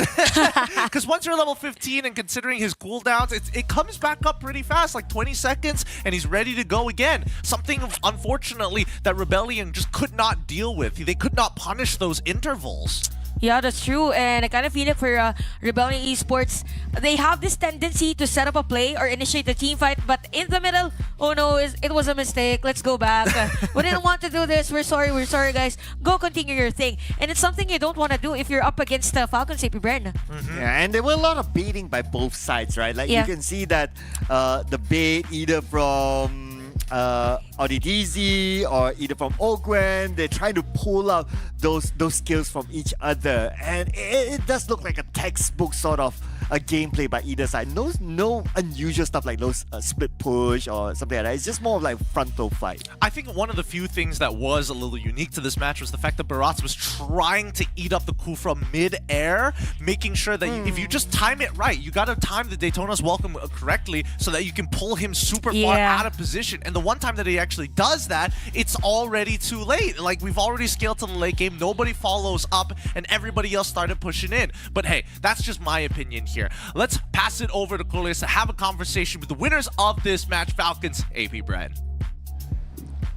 Because once you're level 15 and considering his cooldowns, it comes back up pretty fast, like 20 seconds, and he's ready to go again. Something, unfortunately, that Rebellion just could not deal with. They could not punish those intervals. Yeah, that's true. And I kind of feel it for Rebellion Esports. They have this tendency to set up a play or initiate a team fight, but in the middle, oh no, it was a mistake. Let's go back. We didn't want to do this. We're sorry, guys. Go continue your thing. And it's something you don't want to do if you're up against Falcon's AP brand. Yeah, and there were a lot of baiting by both sides, right? Like you can see that the bait either from ODDZ or either from Ogwen, they're trying to pull out those skills from each other, and it does look like a textbook sort of a gameplay by either side. No unusual stuff like those split push or something like that. It's just more of like frontal fight. I think one of the few things that was a little unique to this match was the fact that Barats was trying to eat up the Kufra mid-air, making sure that if you just time it right, you gotta time the Daytona's welcome correctly so that you can pull him super far out of position. And the one time that he actually does that, it's already too late. Like, we've already scaled to the late game, nobody follows up, and everybody else started pushing in. But hey, that's just my opinion here. Let's pass it over to Coolius to have a conversation with the winners of this match, Falcons AP brand.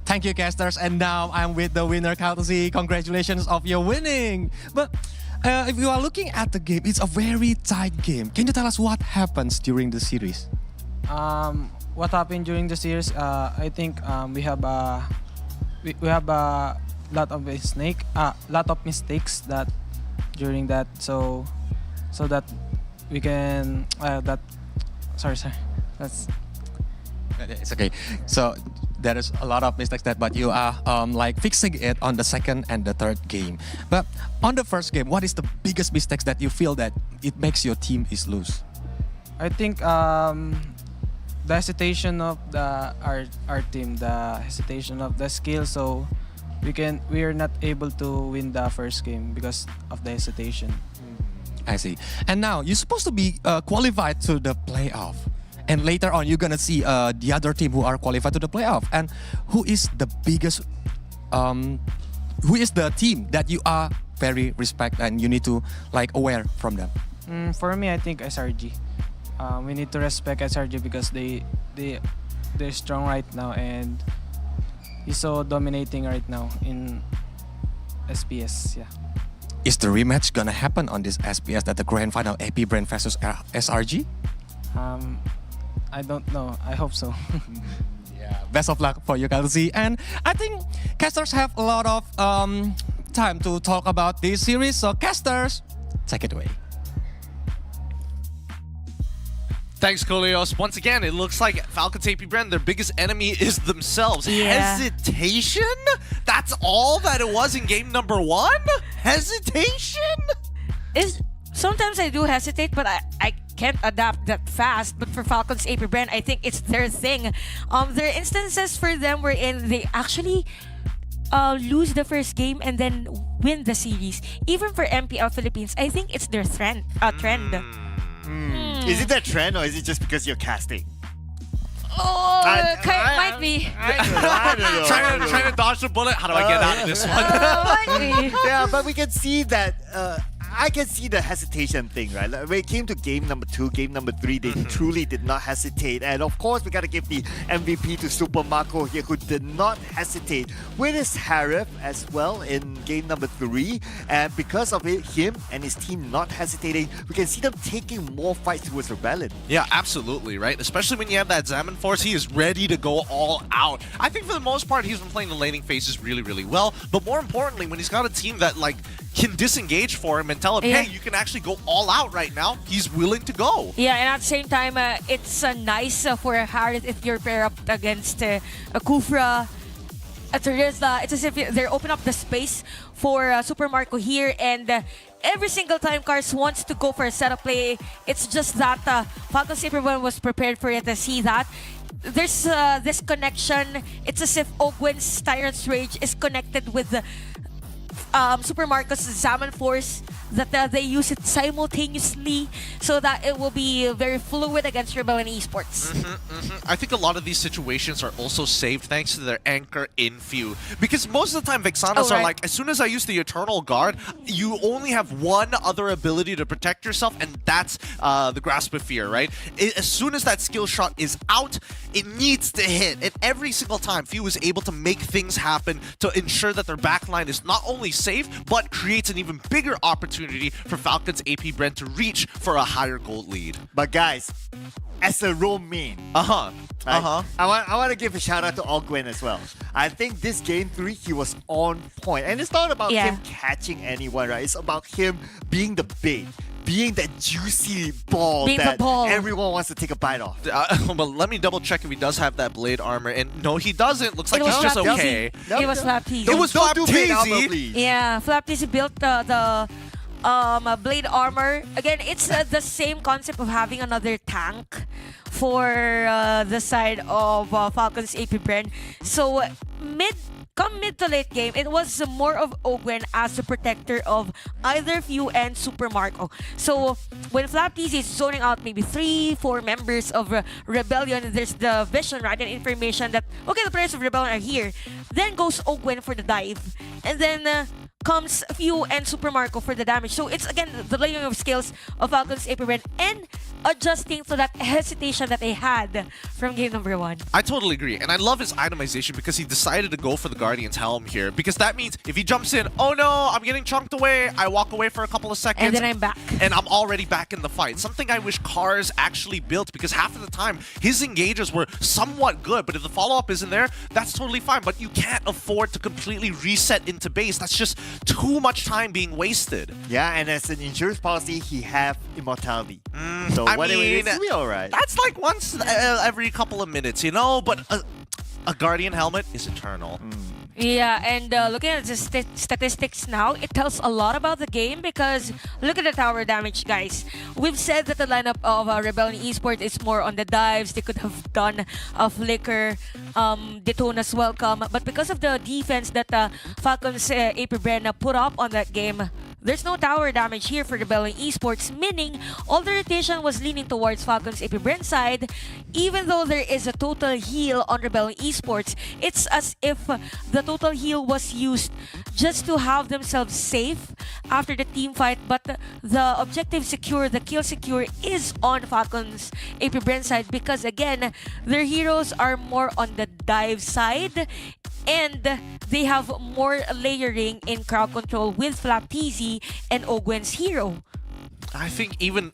Thank you, casters. And now I'm with the winner, Courtesy. Congratulations of your winning. But if you are looking at the game, it's a very tight game. Can you tell us what happens during the series? What happened during the series? I think we have a lot of mistakes that during that. So that we can that's it's okay. So there is a lot of mistakes but you are like fixing it on the second and the third game. But on the first game, what is the biggest mistakes that you feel that it makes your team is lose? I think the hesitation of our team, the hesitation of the skill, so we are not able to win the first game because of the hesitation. I see. And now you're supposed to be qualified to the playoff, and later on you're gonna see the other team who are qualified to the playoff. And who is the biggest? Who is the team that you are very respect and you need to like aware from them? For me, I think SRG. We need to respect SRG because they're strong right now and he's so dominating right now in SPS. Yeah. Is the rematch gonna happen on this SPS, that the grand final AP brand versus SRG? I don't know. I hope so. Yeah. Best of luck for you, Courtesy. And I think casters have a lot of time to talk about this series. So casters, take it away. Thanks, Coolios. Once again, it looks like Falcon's AP brand, their biggest enemy is themselves. Yeah. Hesitation? That's all that it was in game number 1? Hesitation? Sometimes I do hesitate, but I can't adapt that fast. But for Falcon's AP brand, I think it's their thing. There are instances for them wherein they actually lose the first game and then win the series. Even for MPL Philippines, I think it's their trend. Is it that trend or is it just because you're casting? Might be. I don't know. Trying to dodge the bullet. How do I get out of this one? Might be. Yeah, but we can see that I can see the hesitation thing, right? Like, when it came to game number 2, game number 3, they truly did not hesitate. And of course, we gotta give the MVP to Super Marco here, who did not hesitate with his Harif as well in game number 3. And because of it, him and his team not hesitating, we can see them taking more fights towards Rebellion. Yeah, absolutely, right? Especially when you have that Zaman Force, he is ready to go all out. I think for the most part, he's been playing the laning phases really, really well. But more importantly, when he's got a team that like can disengage for him and tell him, hey, you can actually go all out right now, he's willing to go. Yeah, and at the same time, it's nice for Harith if you're paired up against Kufra, Terizla. It's as if they're opening up the space for Super Marco here, and every single time Cars wants to go for a setup play, it's just that Falcons everyone was prepared for it to see that. There's this connection. It's as if Ogwen's Tyrant's Rage is connected with the Super Marco's Zaman Force, that they use it simultaneously so that it will be very fluid against Rebellion Esports. I think a lot of these situations are also saved thanks to their anchor in few. Because most of the time Vexanas are like, as soon as I use the Eternal Guard, you only have one other ability to protect yourself, and that's the Grasp of Fear, right? As soon as that skill shot is out, it needs to hit. And every single time, Few is able to make things happen to ensure that their backline is not only safe, but creates an even bigger opportunity for Falcons AP Brent to reach for a higher gold lead. But guys, as a Rome main, I want to give a shout out to Ogwen as well. I think this game 3, he was on point. And it's not about him catching anyone, right? It's about him being the bait, being that juicy ball that everyone wants to take a bite off. Well, let me double check if he does have that blade armor. And no, he doesn't. Looks like he's just okay. It was Flapteasy. It was Flapteasy. Yeah, Flapteasy built the blade armor. Again, it's the same concept of having another tank for the side of Falcons AP Bren. So come mid to late game, it was more of Ogwen as the protector of either Few and Super Marco. So when Flapteasy is zoning out maybe 3-4 members of Rebellion, there's the vision, right, and information that, okay, the players of Rebellion are here. Then goes Ogwen for the dive. And then comes Few and Super Marco for the damage. So it's again the layering of skills of Falcons AP Ren and adjusting to that hesitation that they had from game number 1. I totally agree. And I love his itemization because he decided to go for the Guardian's Helm here. Because that means if he jumps in, oh no, I'm getting chunked away. I walk away for a couple of seconds. And then I'm back. And I'm already back in the fight. Something I wish Cars actually built, because half of the time his engages were somewhat good. But if the follow-up isn't there, that's totally fine. But you can't afford to completely reset into base. That's just too much time being wasted. Yeah, and as an insurance policy, he have immortality. So I mean, it's be alright. That's like once every couple of minutes, you know? But a Guardian helmet is eternal. Yeah, and looking at the statistics now, it tells a lot about the game because look at the tower damage, guys. We've said that the lineup of Rebellion Esports is more on the dives. They could have done a flicker, Daytona's welcome, but because of the defense that Falcons AP Bren put up on that game, there's no tower damage here for Rebellion Esports, meaning all the rotation was leaning towards Falcons AP Bren side. Even though there is a total heal on Rebellion Esports, it's as if the total heal was used just to have themselves safe after the team fight, but the objective secure, the kill secure is on Falcons AP Bren side because again, their heroes are more on the dive side and they have more layering in crowd control with Flapteasy and Ogwen's hero. I think even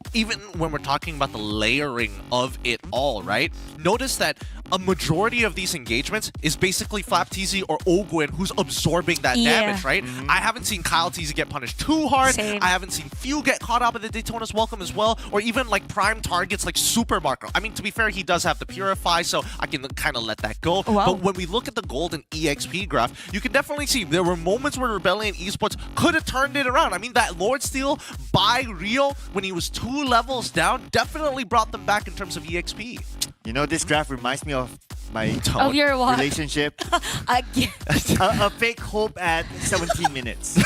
when we're talking about the layering of it all, right? Notice that a majority of these engagements is basically Flapteasy or Ogwen who's absorbing that damage, right? I haven't seen Kyle Teasy get punished too hard. Same. I haven't seen Few get caught up in the Daytona's welcome as well, or even like prime targets like Super Marco. I mean, to be fair, he does have the Purify, so I can kind of let that go. Wow. But when we look at the golden EXP graph, you can definitely see there were moments where Rebellion Esports could have turned it around. I mean, that Lord Steel by Rio, when he was 2 levels down, definitely brought them back in terms of EXP. You know, this graph reminds me of my Of your what? relationship. Again. a fake hope at 17 minutes.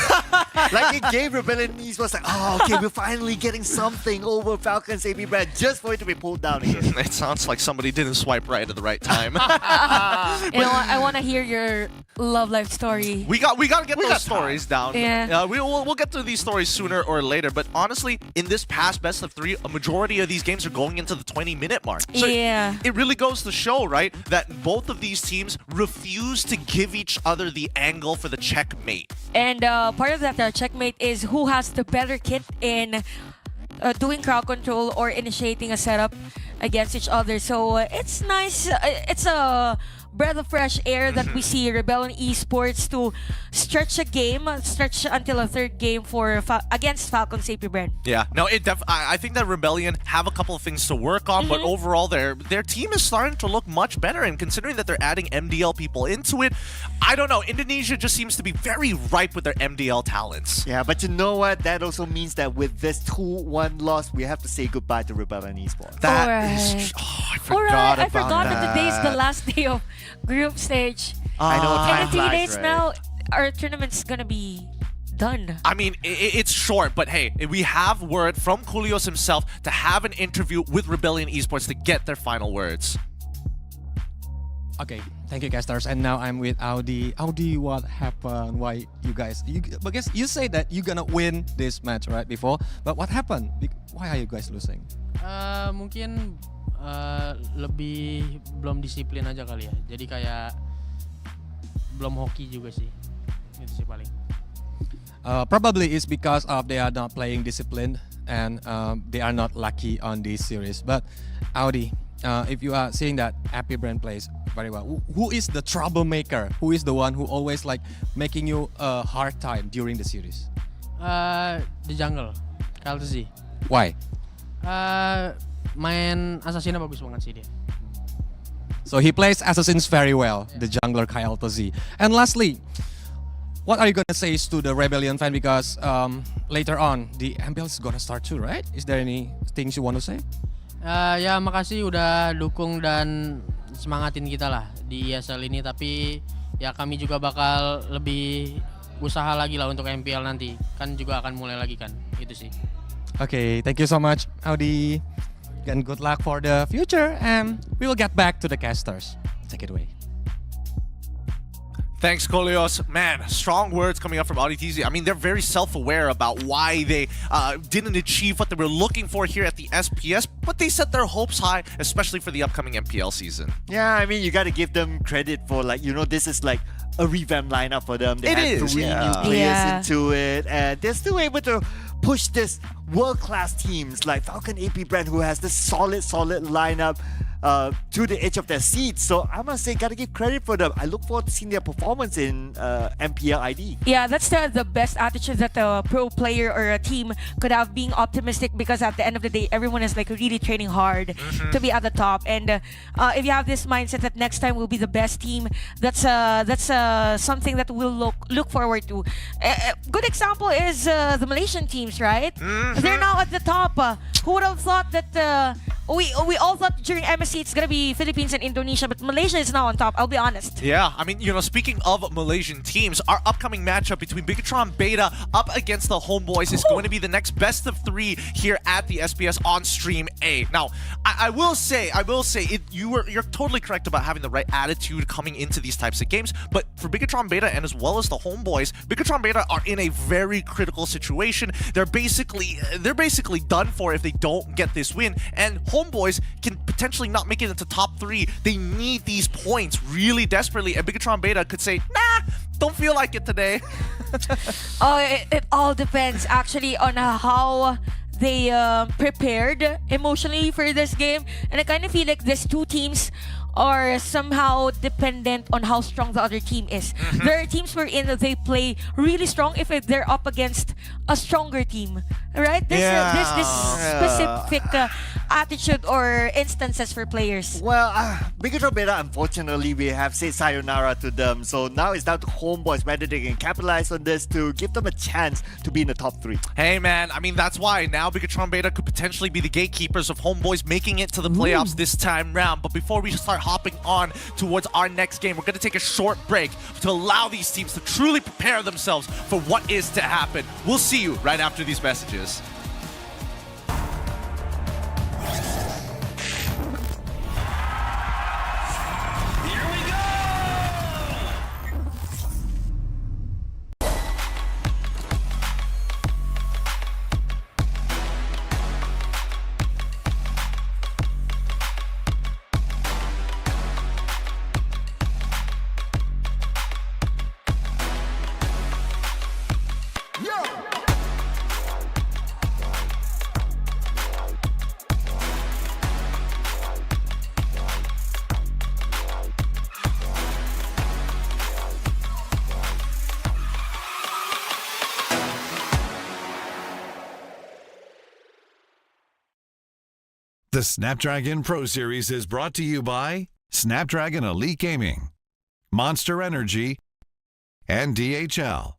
Like it gave Rebellion Esports like, oh, okay, we're finally getting something over Falcons AP Brand just for it to be pulled down again. It sounds like somebody didn't swipe right at the right time. You know what? I want to hear your love life story. We gotta get those stories down. Yeah. We'll get to these stories sooner or later. But honestly, in this past best of 3, a majority of these games are going into the 20-minute mark. So Yeah. it really goes to show, right, that both of these teams refuse to give each other the angle for the checkmate. And part of that checkmate is who has the better kit in doing crowd control or initiating a setup against each other. So it's nice. It's a breath of fresh air that we see Rebellion Esports to stretch a game, stretch until a third game for against Falcons AP Brand. Yeah, no, I think that Rebellion have a couple of things to work on, but overall their team is starting to look much better. And considering that they're adding MDL people into it, I don't know, Indonesia just seems to be very ripe with their MDL talents. Yeah, but you know what? That also means that with this 2-1 loss, we have to say goodbye to Rebellion Esports. I forgot Alright, I about forgot that. that today is the last day of group stage. I know, And time in 3 flies, days right? now, our tournament's gonna be done. I mean, it's short, but hey, we have word from Kulios himself to have an interview with Rebellion Esports to get their final words. Okay, thank you, casters. And now I'm with Audi. Audi, what happened? Why you guys? Because you say that you're gonna win this match right before, but what happened? Why are you guys losing? Mungkin lebih belum disiplin aja kali ya. Jadi kayak belum hoki juga sih. Itu sih paling. Probably it's because of they are not playing disciplined and they are not lucky on this series. But Audi, if you are seeing that Happy Brand plays very well, who is the troublemaker? Who is the one who always like making you a hard time during the series? The jungle, Kaltzy. Why? Main Assassin bagus banget sih dia. So he plays Assassins very well, the jungler Kyle Z. And lastly, what are you gonna say to the Rebellion fan? Because later on, the MPL is gonna start too, right? Is there any things you want to say? Ya makasih udah dukung dan semangatin kita lah di ESL ini. Tapi ya kami juga bakal lebih usaha lagi lah untuk MPL nanti. Kan juga akan mulai lagi kan, itu sih. Okay, thank you so much, Audi. And good luck for the future. And we will get back to the casters. Take it away. Thanks, Kulios. Man, strong words coming up from AudiTZ. I mean, they're very self-aware about why they didn't achieve what they were looking for here at the SPS, but they set their hopes high, especially for the upcoming MPL season. Yeah, I mean, you got to give them credit for, like, you know, this is like a revamped lineup for them. They had 3 new players into it, and they're still able to push this world-class teams like Falcon AP Brand, who has this solid lineup to the edge of their seats. So I must say, gotta give credit for them. I look forward to seeing their performance in MPL ID. Yeah, that's the best attitude that a pro player or a team could have, being optimistic, because at the end of the day, everyone is like really training hard to be at the top. And if you have this mindset that next time we'll be the best team, that's something that we'll look forward to. Good example is the Malaysian teams, right? They're now at the top. Who would have thought that we all thought during MSC it's gonna be Philippines and Indonesia, but Malaysia is now on top, I'll be honest. Yeah, I mean, you know, speaking of Malaysian teams, our upcoming matchup between Bigatron Beta up against the Homeboys is going to be the next best of 3 here at the SPS on Stream A. Now, I will say, you're totally correct about having the right attitude coming into these types of games, but for Bigatron Beta and as well as the Homeboys, Bigatron Beta are in a very critical situation. They're basically done for if they don't get this win, and Homeboys can potentially not make it into top 3. They need these points really desperately, and Bigatron Beta could say, nah, don't feel like it today. It all depends actually on how they prepared emotionally for this game, and I kind of feel like these 2 teams are somehow dependent on how strong the other team is. There are teams wherein they play really strong if they're up against a stronger team, right? There's this specific attitude or instances for players. Well, Bigatron Beta, unfortunately, we have said sayonara to them. So now it's down to Homeboys whether they can capitalize on this to give them a chance to be in the top 3. Hey man, I mean, that's why now Bigatron Beta could potentially be the gatekeepers of Homeboys making it to the playoffs this time round. But before we start hopping on towards our next game, we're going to take a short break to allow these teams to truly prepare themselves for what is to happen. We'll see you right after these messages. The Snapdragon Pro Series is brought to you by Snapdragon Elite Gaming, Monster Energy, and DHL.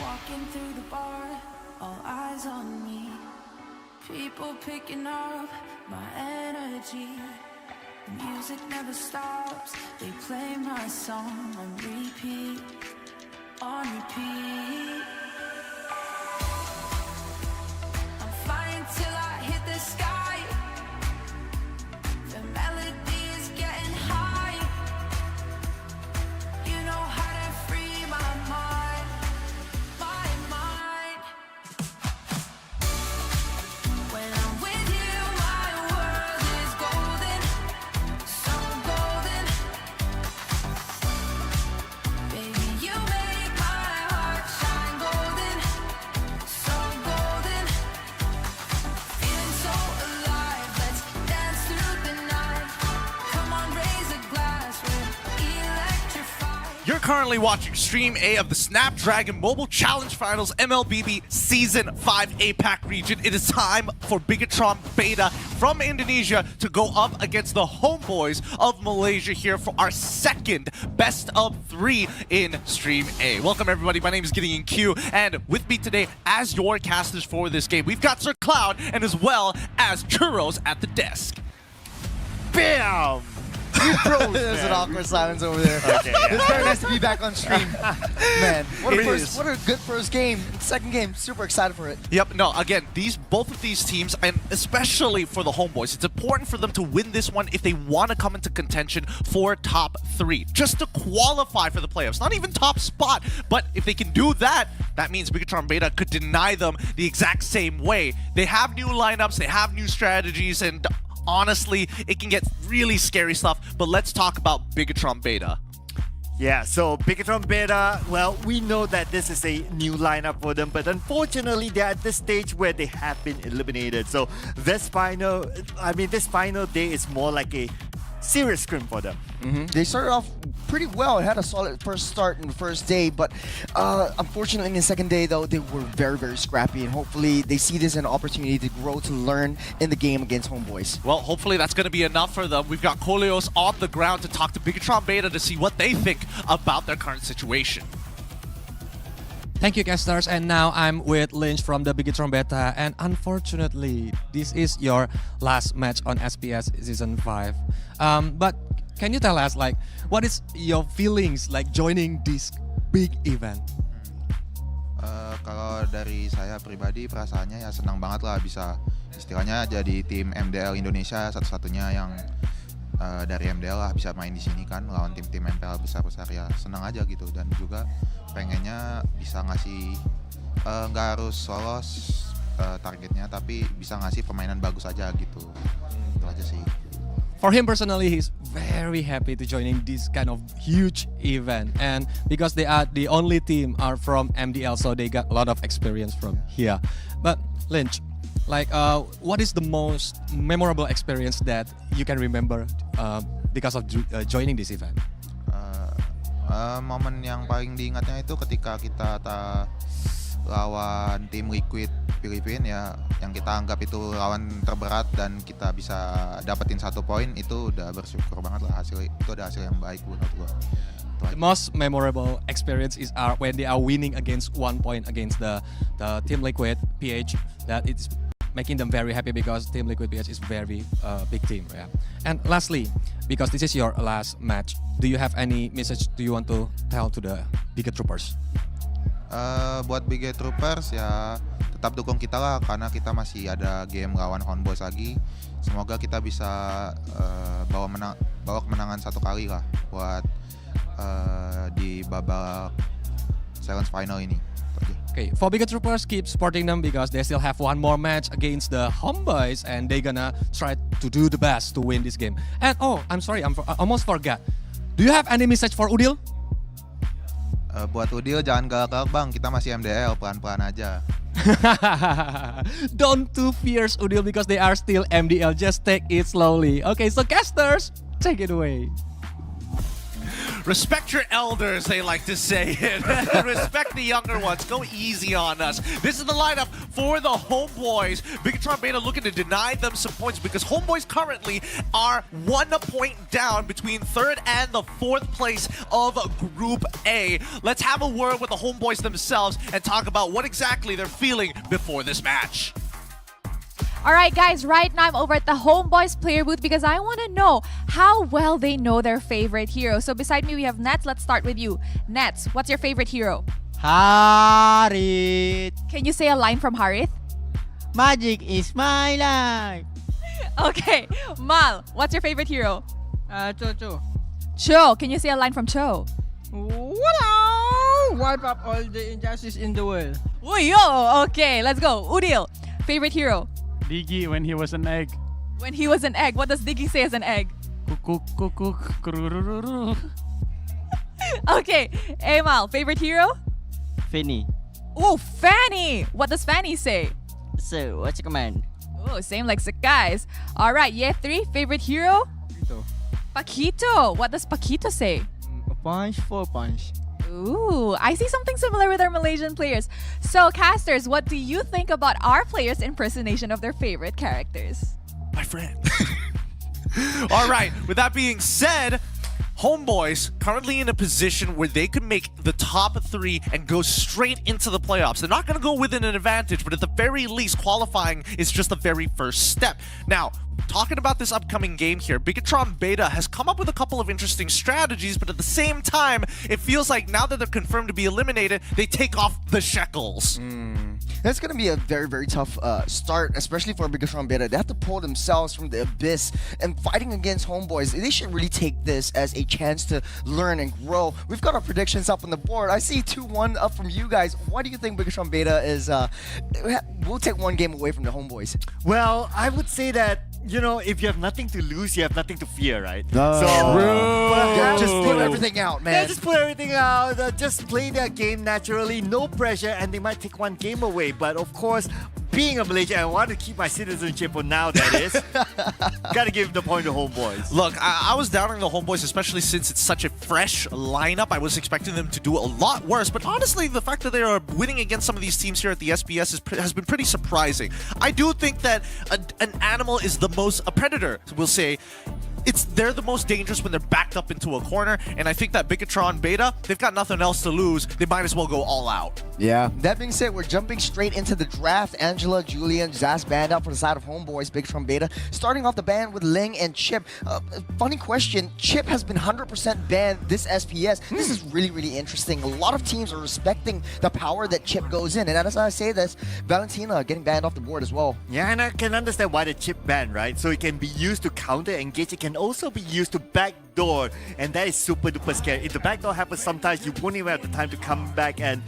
Walking through the bar, all eyes on me. People picking up my energy. The music never stops. They play my song on repeat, on repeat. I'm flying till I hit the sky. The melody is getting high. You know how to free my mind. When I'm with you, my world is golden, so golden. Baby, you make my heart shine golden, so golden. Feeling so alive, let's dance through the night. Come on, raise a glass, we're electrified. You're currently watching Stream A of the Snapdragon Mobile Challenge Finals MLBB Season 5 APAC region. It is time for Bigatron Beta from Indonesia to go up against the homeboys of Malaysia here for our second best of 3 in Stream A. Welcome everybody, my name is Gideon Q, and with me today as your casters for this game, we've got Sir Cloud and as well as Churros at the desk. Bam! You pros, There's an man. awkward silence over there. Okay, yeah. It's very nice to be back on stream. Man, what It a, is. what a good first game. Second game, super excited for it. Yep, no, again, both of these teams, and especially for the homeboys, it's important for them to win this one if they want to come into contention for top 3. Just to qualify for the playoffs. Not even top spot, but if they can do that, that means Bigatron Beta could deny them the exact same way. They have new lineups, they have new strategies, and honestly, it can get really scary stuff, but let's talk about Bigatron Beta. Yeah, so Bigatron Beta, well, we know that this is a new lineup for them, but unfortunately, they're at this stage where they have been eliminated. So this final day is more like a serious scrim for them. They started off pretty well. It had a solid first start in the first day, but unfortunately in the second day though, they were very, very scrappy, and hopefully they see this as an opportunity to grow, to learn in the game against homeboys. Well, hopefully that's going to be enough for them. We've got Koleos on the ground to talk to Bigatron Beta to see what they think about their current situation. Thank you, casters. And now I'm with Lynch from the Bigatron Beta. And unfortunately, this is your last match on SPS Season 5. But can you tell us, like, what is your feelings like joining this big event? Kalau dari saya pribadi, perasaannya ya senang banget lah bisa istilahnya jadi tim MDL Indonesia satu-satunya yang dari MDL lah bisa main di sini kan lawan tim-tim MPL besar-besar, ya senang aja gitu, dan juga pengennya bisa ngasih nggak harus lolos targetnya, tapi bisa ngasih permainan bagus aja gitu. Itu aja sih. For him personally, he's very happy to joining this kind of huge event, and because they are the only team are from MDL, so they got a lot of experience from here. But Lynch, like, what is the most memorable experience that you can remember because of joining this event? Momen yang paling diingatnya itu ketika kita lawan tim Liquid Filipina, ya, yang kita anggap itu lawan terberat dan kita bisa dapetin 1 poin, itu udah bersyukur banget lah. Hasil itu ada hasil yang baik menurut gua. The most memorable experience is when they are winning against 1 point against the Team Liquid PH. That it's making them very happy because Team Liquid PH is very big team. Yeah. And lastly, because this is your last match, do you have any message do you want to tell to the Bigger Troopers? Buat Bigger Troopers ya tetap dukung kita lah karena kita masih ada game lawan Homeboys lagi. Semoga kita bisa bawa kemenangan 1 kali lah buat di babak challenge final ini. Okay, for Bigger Troopers, keep supporting them because they still have 1 more match against the Homeboys and they're gonna try to do the best to win this game. And oh, I'm sorry, I almost forgot. Do you have any message for Udil? Buat Udil jangan galak-galak bang, kita masih MDL, pelan-pelan aja. Don't too fierce Udil because they are still MDL, just take it slowly. Okay, so casters, take it away. Respect your elders, they like to say it. Respect the younger ones. Go easy on us. This is the lineup for the Homeboys. Bigatron Beta looking to deny them some points because Homeboys currently are 1 point down between 3rd and the 4th place of Group A. Let's have a word with the Homeboys themselves and talk about what exactly they're feeling before this match. Alright guys, right now I'm over at the Homeboys player booth because I want to know how well they know their favorite hero. So beside me we have Nets. Let's start with you. Nets, what's your favorite hero? Harith. Can you say a line from Harith? Magic is my life. Okay. Mal, what's your favorite hero? Cho. Cho, can you say a line from Cho? Wipe up all the injustice in the world. Oh, yo! Okay, let's go. Udil, favorite hero? Diggy when he was an egg. When he was an egg, what does Diggy say as an egg? Okay, Amal, favorite hero? Fanny. Oh, Fanny! What does Fanny say? So, what's your command? Oh, same like guys. Alright, Ye3, favorite hero? Paquito. What does Paquito say? A punch for punch. Ooh, I see something similar with our Malaysian players. So, casters, what do you think about our players' impersonation of their favorite characters? My friend. All right, with that being said, Homeboys currently in a position where they could make the top 3 and go straight into the playoffs. They're not going to go within an advantage, but at the very least, qualifying is just the very first step. Now, talking about this upcoming game here, Bigatron Beta has come up with a couple of interesting strategies, but at the same time, it feels like now that they're confirmed to be eliminated, they take off the shekels. That's going to be a very, very tough start, especially for Bigatron Beta. They have to pull themselves from the abyss and fighting against Homeboys. They should really take this as a chance to learn and grow. We've got our predictions up on the board. I see 2-1 up from you guys. Why do you think Bigatron Beta is... we'll take 1 game away from the Homeboys? Well, I would say that, you know, if you have nothing to lose, you have nothing to fear, right? Just put everything out, man. Yeah, just put everything out. Just play their game naturally, no pressure, and they might take 1 game away. But of course, being a Malaysian, I want to keep my citizenship for now, that is. Gotta give the point to Homeboys. Look, I was doubting the Homeboys, especially since it's such a fresh lineup. I was expecting them to do a lot worse, but honestly, the fact that they are winning against some of these teams here at the SPS has been pretty surprising. I do think that an animal is a predator, we'll say. They're the most dangerous when they're backed up into a corner, and I think that Bigatron Beta, they've got nothing else to lose. They might as well go all out. Yeah. That being said, we're jumping straight into the draft. Angela, Julian, Zaz banned out for the side of Homeboys, Bigatron Beta. Starting off the ban with Ling and Chip. Funny question, Chip has been 100% banned this SPS. This is really, really interesting. A lot of teams are respecting the power that Chip goes in, and as I say this, Valentina getting banned off the board as well. Yeah, and I can understand why the Chip ban, right? So it can be used to counter engage. It can also be used to backdoor, and that is super duper scary. If the backdoor happens sometimes, you won't even have the time to come back and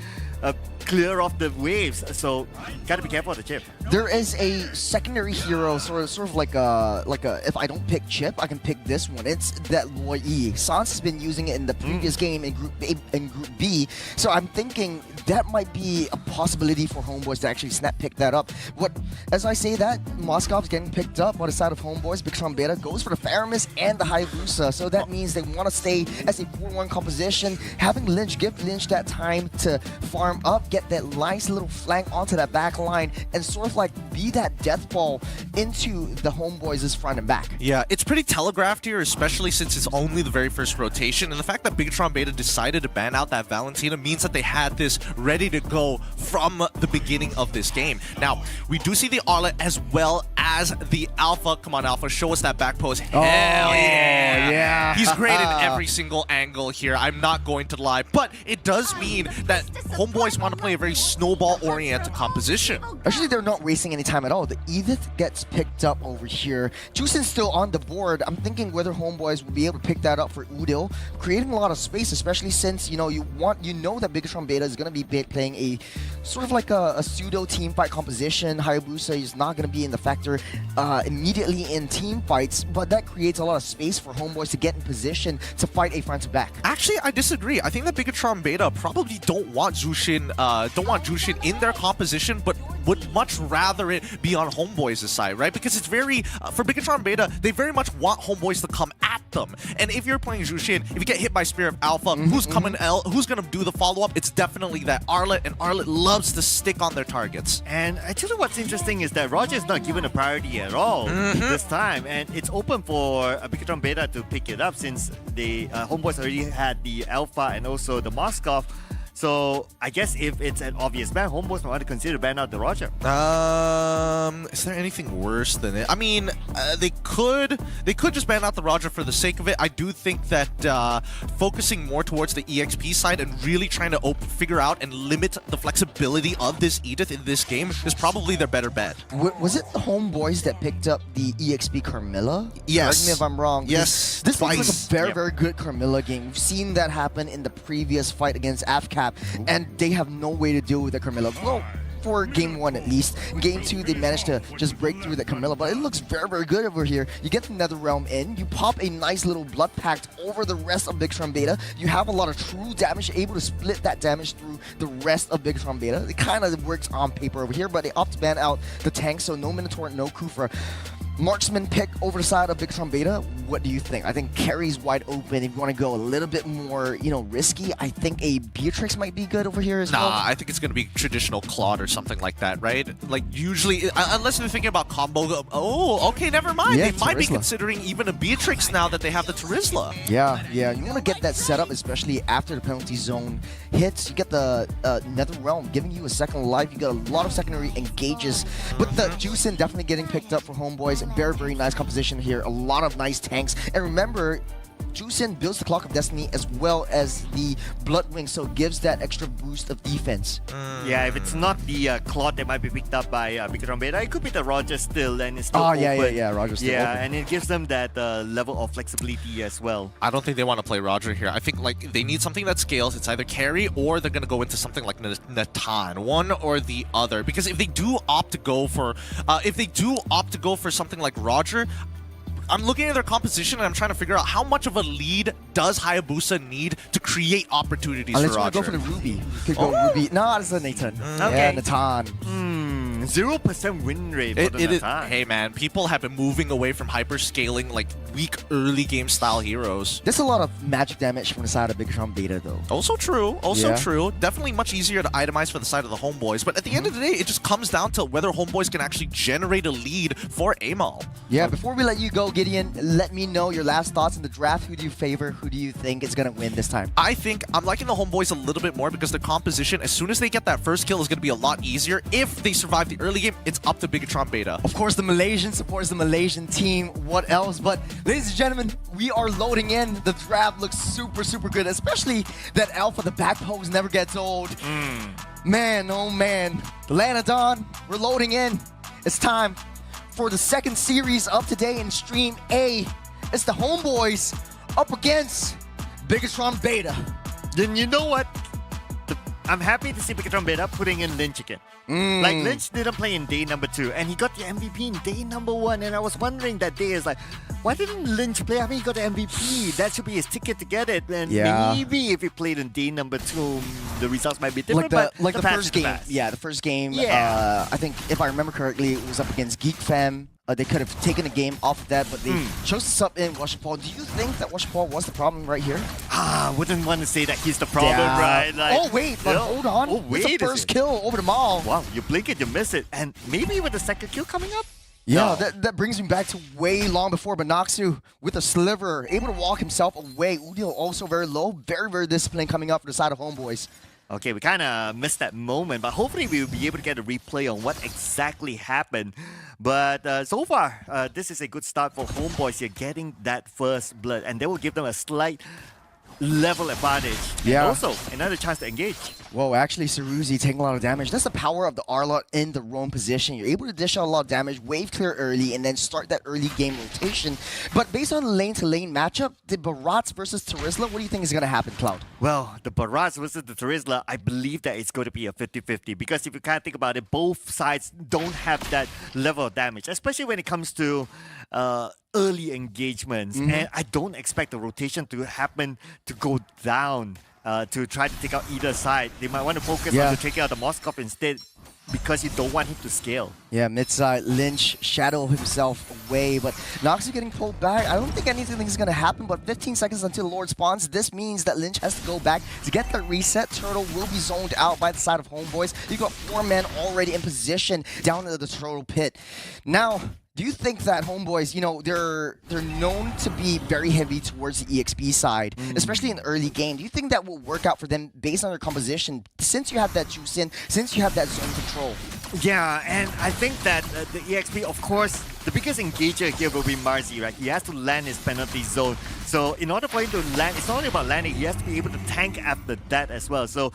clear off the waves. So gotta be careful of the Chip. There is a secondary hero, sort of like a if I don't pick Chip, I can pick this one. It's that Loi Yi. Sans has been using it in the previous game in Group B. So I'm thinking that might be a possibility for Homeboys to actually snap pick that up. As I say that, Moscov's getting picked up on the side of Homeboys. Bigatron Beta goes for the Faramis and the Hayabusa. So that means they want to stay as a 4-1 composition. Having Lynch, give Lynch that time to farm farm up, get that nice little flank onto that back line, and sort of like be that death ball into the homeboys' front and back. Yeah, it's pretty telegraphed here, especially since it's only the very first rotation, and the fact that Bigatron Beta decided to ban out that Valentina means that they had this ready to go from the beginning of this game. Now, we do see the Arlet as well as the Alpha. Come on, Alpha, show us that back pose. Hell yeah! He's great in every single angle here, I'm not going to lie, but it does mean that homeboys want to play a very snowball-oriented composition. Actually, they're not wasting any time at all. The Edith gets picked up over here. Juicing's still on the board. I'm thinking whether homeboys will be able to pick that up for Udil, creating a lot of space, especially since you know that Bigatron Beta is going to be playing a sort of like a pseudo team fight composition. Hayabusa is not going to be in the factor immediately in team fights, but that creates a lot of space for homeboys to get in position to fight a front to back. Actually, I disagree. I think that Bigatron Beta probably don't want Jushin in their composition, but would much rather it be on homeboys' side, right? Because it's very for Bigatron Beta, they very much want homeboys to come at them. And if you're playing Jushin, if you get hit by Spear of Alpha, who's gonna do the follow-up? It's definitely that Arlet, and Arlet loves to stick on their targets. And actually what's interesting is that Roger is not given a priority at all this time, and it's open for Bigatron Beta to pick it up since the homeboys already had the Alpha and also the Moskov. So I guess if it's an obvious ban, homeboys might want to consider ban out the Roger. Is there anything worse than it? I mean, they could just ban out the Roger for the sake of it. I do think that focusing more towards the EXP side and really trying to figure out and limit the flexibility of this Edith in this game is probably their better bet. Was it the homeboys that picked up the EXP Carmilla? Yes. Correct me if I'm wrong. Yes. This looks like a very good Carmilla game. We've seen that happen in the previous fight against AFCAP, and they have no way to deal with the Carmilla. Well, for game 1 at least. In game 2, they managed to just break through the Carmilla, but it looks very good over here. You get the Netherrealm in, you pop a nice little Blood Pact over the rest of Bigatron Beta. You have a lot of true damage, able to split that damage through the rest of Bigatron Beta. It kind of works on paper over here, but they opt to ban out the tank, so no Minotaur, no Kufra. Marksman pick over the side of Bigatron Beta. What do you think? I think carry's wide open. If you want to go a little bit more, risky, I think a Beatrix might be good over here as well. Nah, I think it's going to be traditional Claude or something like that, right? Like usually, unless they're thinking about combo. Oh, okay, never mind. Yeah, they might be Terizla. Considering even a Beatrix now that they have the Terizla. Yeah. You want to get that set up, especially after the penalty zone hits. You get the Netherrealm giving you a second life. You got a lot of secondary engages. But the Juicin definitely getting picked up for homeboys. Very nice composition here. A lot of nice tanks. And remember, Juicin builds the Clock of Destiny as well as the Bloodwing, so it gives that extra boost of defense. Yeah, if it's not the Claude that might be picked up by Bigatron Beta, it could be the Roger still, and it's still open. Yeah, Roger's still open. And it gives them that level of flexibility as well. I don't think they want to play Roger here. I think they need something that scales. It's either carry or they're going to go into something like Natan, one or the other. Because if they do opt to go for something like Roger, I'm looking at their composition and I'm trying to figure out how much of a lead does Hayabusa need to create opportunities for Roger. Let's go for the Ruby. You could go Ruby. No, it's a Nathan. Yeah, Natan. 0% win rate for the Natan. Hey man, people have been moving away from hyper-scaling like weak early game style heroes. There's a lot of magic damage from the side of Bigatron Beta though. Also true. Definitely much easier to itemize for the side of the homeboys. But at the end of the day, it just comes down to whether homeboys can actually generate a lead for Amal. Yeah, before we let you go, Gideon, let me know your last thoughts in the draft. Who do you favor? Who do you think is going to win this time? I think I'm liking the homeboys a little bit more because their composition, as soon as they get that first kill, is going to be a lot easier. If they survive the early game, it's up to Bigatron Beta. Of course, the Malaysian supports the Malaysian team. What else? But ladies and gentlemen, we are loading in. The draft looks super good, especially that Alpha, the back pose never gets old. Man, oh man. The Lanadon, we're loading in. It's time for the second series of today in Stream A. It's the homeboys up against Bigatron Beta. Then you know what? I'm happy to see Bigatron Beta putting in Lynch again. Like, Lynch didn't play in day number 2, and he got the MVP in day number 1, and I was wondering that day, is like, why didn't Lynch play? I mean, he got the MVP. That should be his ticket to get it. And maybe if he played in day number 2, the results might be different. Like the first game. Yeah, the first game. Yeah. I think, if I remember correctly, it was up against Geek Fam. They could have taken the game off of that, but they chose to sub in Washington. Do you think that Washington was the problem right here? Wouldn't want to say that he's the problem, right? Like, oh wait, but hold on. Oh wait, it's the first kill over the Mall. Wow, you blink it, you miss it, and maybe with the second kill coming up. Yeah, that brings me back to way long before, but Noxu with a sliver, able to walk himself away. Udil also very low, very, very disciplined coming up from the side of Homeboys. Okay, we kind of missed that moment, but hopefully we'll be able to get a replay on what exactly happened. But so far, this is a good start for Homeboys here, getting that first blood, and they will give them a slight level advantage. Yeah. And also, another chance to engage. Whoa, actually, Saruzi taking a lot of damage. That's the power of the R-Lot in the roam position. You're able to dish out a lot of damage, wave clear early, and then start that early game rotation. But based on the lane-to-lane matchup, the Barats versus Terizla, what do you think is going to happen, Cloud? Well, the Barats versus the Terizla, I believe that it's going to be a 50-50. Because if you kind of think about it, both sides don't have that level of damage, especially when it comes to early engagements. And I don't expect the rotation to happen to go down to try to take out either side. They might want to focus on taking out the Moskov instead because you don't want him to scale. Yeah, mid-side, Lynch shadow himself away, but Nox is getting pulled back. I don't think anything is going to happen, but 15 seconds until the Lord spawns. This means that Lynch has to go back to get that reset. Turtle will be zoned out by the side of Homeboys. You got 4 men already in position down in the Turtle pit. Now, do you think that Homeboys, you know, they're known to be very heavy towards the EXP side, especially in the early game? Do you think that will work out for them based on their composition, since you have that juice in, since you have that zone control? Yeah, and I think that the EXP, of course, the biggest engager here will be Marzi, right? He has to land his penalty zone. So in order for him to land, it's not only about landing, he has to be able to tank after that as well. So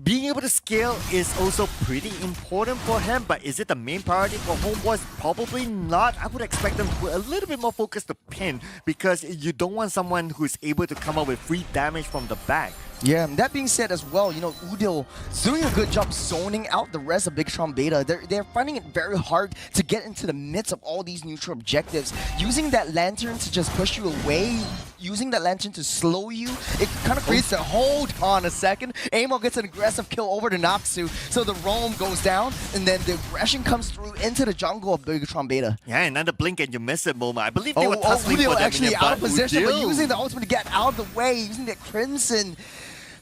being able to scale is also pretty important for him, but is it the main priority for Homeboys? Probably not. I would expect them to put a little bit more focus to pin, because you don't want someone who's able to come up with free damage from the back. Yeah, that being said as well, you know, Udil is doing a good job zoning out the rest of Bigatron Beta. They're finding it very hard to get into the midst of all these neutral objectives. Using that lantern to just push you away, using that lantern to slow you, it kind of creates a hold on a second. Amo gets an aggressive kill over to Noxu, so the roam goes down, and then the aggression comes through into the jungle of Bigatron Beta. Yeah, another blink and you miss it moment. I believe they were tussling for Udil them actually in there, out of position, but Udil, using the ultimate to get out of the way, using that Crimson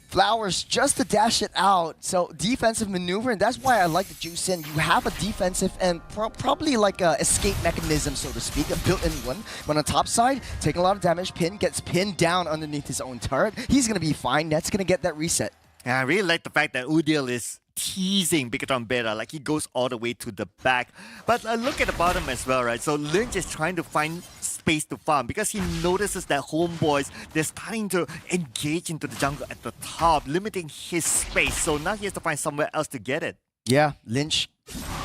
Flowers just to dash it out. So defensive maneuver, and that's why I like the juice in. You have a defensive and probably like a escape mechanism, so to speak, a built-in one. But on the top side, taking a lot of damage, Pin gets pinned down underneath his own turret. He's going to be fine. That's going to get that reset. Yeah, I really like the fact that Udil is teasing Bigatron Beta, like he goes all the way to the back. But look at the bottom as well, right? So Lynch is trying to find space to farm because he notices that Homeboys, they're starting to engage into the jungle at the top, limiting his space. So now he has to find somewhere else to get it. Yeah, Lynch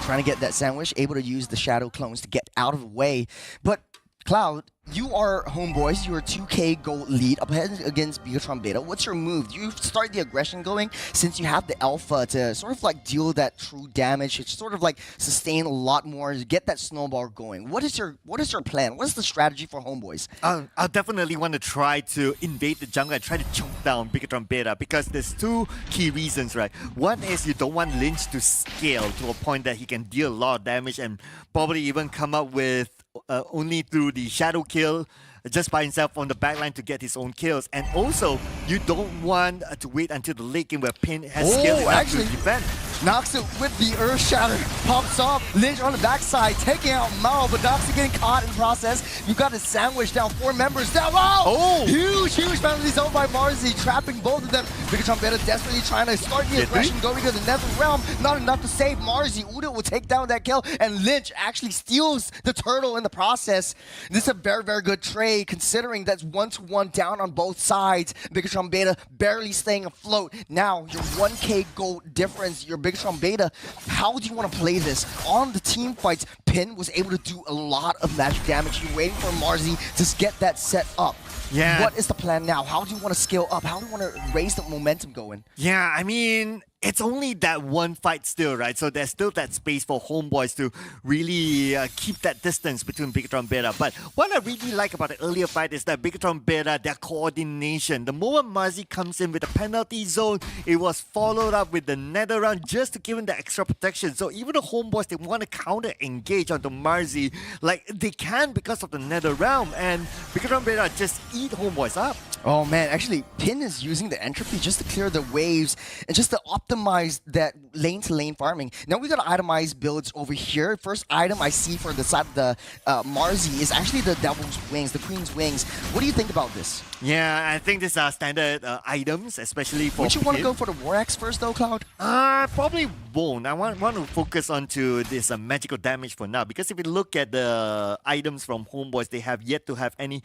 trying to get that sandwich, able to use the shadow clones to get out of the way. But Cloud, you are Homeboys, you're a 2k gold lead up ahead against Bigatron Beta. What's your move? Do you start the aggression going since you have the alpha to sort of like deal that true damage, to sort of like sustain a lot more, to get that snowball going? What is your plan? What is the strategy for Homeboys? I'll definitely want to try to invade the jungle and try to choke down Bigatron Beta, because there's 2 key reasons, right? One is you don't want Lynch to scale to a point that he can deal a lot of damage and probably even come up with only through the shadow kill just by himself on the backline to get his own kills. And also, you don't want to wait until the late game where Pin has scaled enough to defend. Noxu with the Earth Shatter pops off. Lynch on the backside taking out Mao, but Noxu getting caught in the process. You got a sandwich down, 4 members down. Oh! Huge penalty zone by Marzi, trapping both of them. Bigatron Beta desperately trying to start the aggression, going to the Nether Realm. Not enough to save Marzi. Uda will take down that kill, and Lynch actually steals the turtle in the process. This is a very, very good trade, considering that's 1-to-1 down on both sides. Bigatron Beta barely staying afloat. Now, your 1k gold difference, your Bigatron Beta, how do you want to play this? On the team fights, Pin was able to do a lot of magic damage. You're waiting for Marzi to get that set up. Yeah. What is the plan now? How do you want to scale up? How do you want to raise the momentum going? Yeah, I mean, it's only that one fight still, right? So there's still that space for homeboys to really keep that distance between Bigatron Beta. But what I really like about the earlier fight is that Bigatron Beta, their coordination. The moment Marzi comes in with a penalty zone, it was followed up with the nether round just to give him the extra protection. So even the homeboys, they want to counter engage onto Marzi, like they can because of the nether realm, and Bigatron Beta just eat homeboys up. Oh man, actually, Pin is using the entropy just to clear the waves and just to optimize that lane-to-lane farming. Now we got itemized builds over here. First item I see for the side of the Marzi is actually the Devil's Wings, the Queen's Wings. What do you think about this? Yeah, I think these are standard items, especially for Would you want to go for the War Axe first though, Cloud? Probably won't. I want to focus onto this magical damage for now, because if you look at the items from Homeboys, they have yet to have any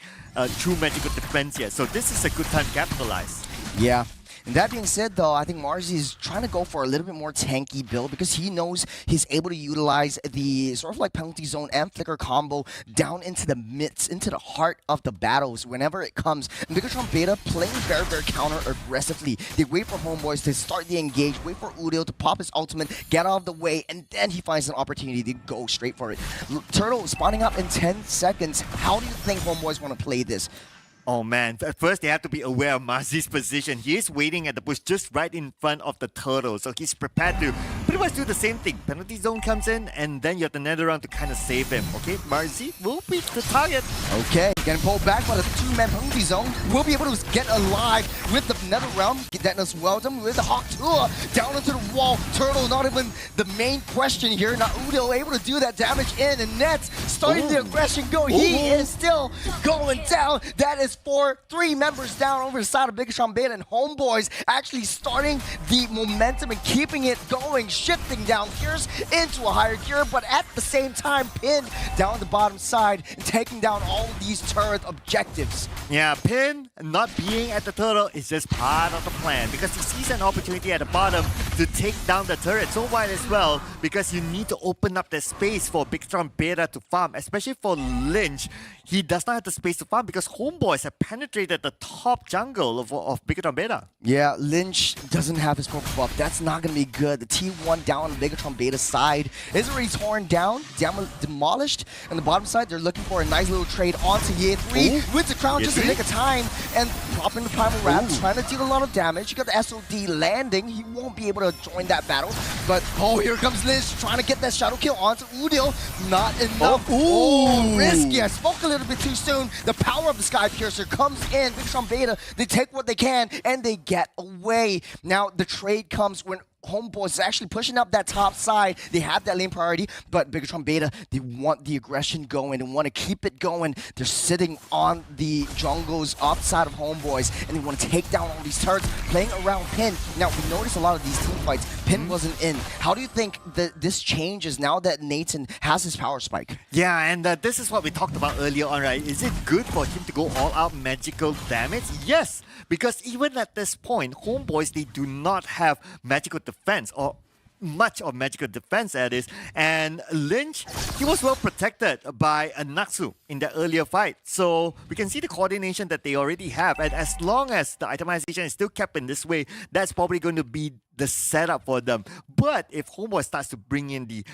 true magical defense yet. So this is a good time to capitalize. Yeah. And that being said, though, I think Marzi is trying to go for a little bit more tanky build because he knows he's able to utilize the sort of like penalty zone and flicker combo down into the midst, into the heart of the battles whenever it comes. And Bigatron Beta playing very, very counter-aggressively. They wait for Homeboys to start the engage, wait for Udil to pop his ultimate, get out of the way, and then he finds an opportunity to go straight for it. Turtle spawning up in 10 seconds. How do you think Homeboys want to play this? Oh man, at first they have to be aware of Marzi's position. He is waiting at the bush just right in front of the turtle, so he's prepared to pretty much do the same thing. Penalty zone comes in, and then you have the nether round to kind of save him. Okay, Marzi will be the target. Okay, getting pulled back by the two-man penalty zone. We'll be able to get alive with the nether realm. Get that as well done with the Hawk Tua down into the wall. Turtle not even the main question here. Now Udil able to do that damage in, and Nets starting the aggression go. He is still going down. That is 3 members down over the side of Bigatron Beta, and Homeboys actually starting the momentum and keeping it going, shifting down gears into a higher gear, but at the same time Pin down the bottom side and taking down all of these turret objectives. Yeah, Pin not being at the turtle is just part of the plan, because he sees an opportunity at the bottom to take down the turret so wide as well, because you need to open up the space for Bigatron Beta to farm, especially for Lynch. He does not have the space to farm because Homeboys have penetrated the top jungle of Bigatron Beta. Yeah, Lynch doesn't have his purple buff. That's not going to be good. The T1 down on the Bigatron Beta side is already torn down, demolished. On the bottom side, they're looking for a nice little trade onto Year 3 with the crown just a nick of time and popping the Primal Wrap, trying to deal a lot of damage. You got the SOD landing. He won't be able to join that battle. But, here comes Lynch trying to get that shadow kill onto Udil. Not enough. Risky. I spoke a little bit too soon. The power of the Sky Piercer comes in. Bigatron Beta, they take what they can and they get away. Now the trade comes when Homeboys is actually pushing up that top side. They have that lane priority, but Bigatron Beta, they want the aggression going and want to keep it going. They're sitting on the jungles outside of Homeboys, and they want to take down all these turrets, playing around Pin. Now, we noticed a lot of these team fights, Pin wasn't in. How do you think that this changes now that Nathan has his power spike? Yeah, and this is what we talked about earlier on, right? Is it good for him to go all out magical damage? Yes, because even at this point, Homeboys, they do not have magical defense, or much of magical defense that is, and Lynch, he was well protected by a Naxu in the earlier fight, so we can see the coordination that they already have, and as long as the itemization is still kept in this way, that's probably going to be the setup for them. But if Homeboy starts to bring in the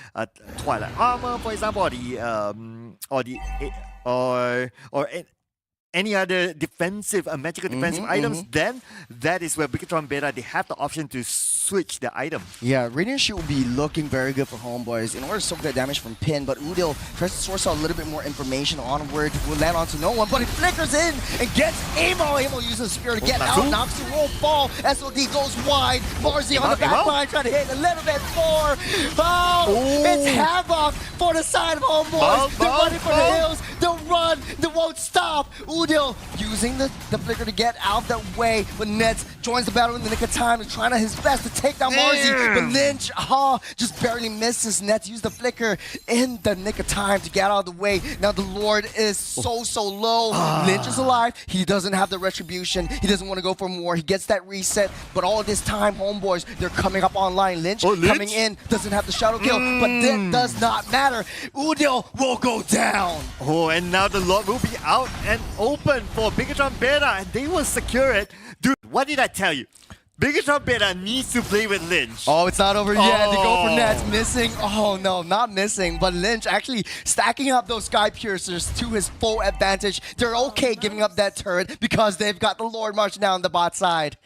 Twilight Armor, for example, or any other defensive, magical defensive items, then that is where Bigatron Beta, they have the option to switch the item. Yeah, Radiant Shield will be looking very good for Homeboys in order to soak that damage from Pin, but Udil tries to source out a little bit more information onward, will land onto no one, but he flickers in and gets Amo. Amo uses the spear to get out, knocks the won't fall, SOD goes wide, Marzi on the back line trying to hit a little bit more. It's Havoc for the side of Homeboys. They're running for the hills, they'll run, they won't stop. Udil using the flicker to get out of that way, but Nets joins the battle in the nick of time and trying his best to take down Marzi, but Lynch just barely misses. Nets use the flicker in the nick of time to get out of the way. Now the Lord is so low. Lynch is alive. He doesn't have the retribution. He doesn't want to go for more. He gets that reset, but all this time, Homeboys, they're coming up online. Lynch coming in, doesn't have the shadow kill, but that does not matter. Udil will go down. And now the Lord will be out and open for Bigatron Beta, and they will secure it. Dude, what did I tell you? Bigatron Beta needs to play with Lynch. Oh, it's not over yet. They go for Nets. Missing. Oh, no, not missing. But Lynch actually stacking up those Sky Piercers to his full advantage. They're okay giving up that turret because they've got the Lord marching down the bot side.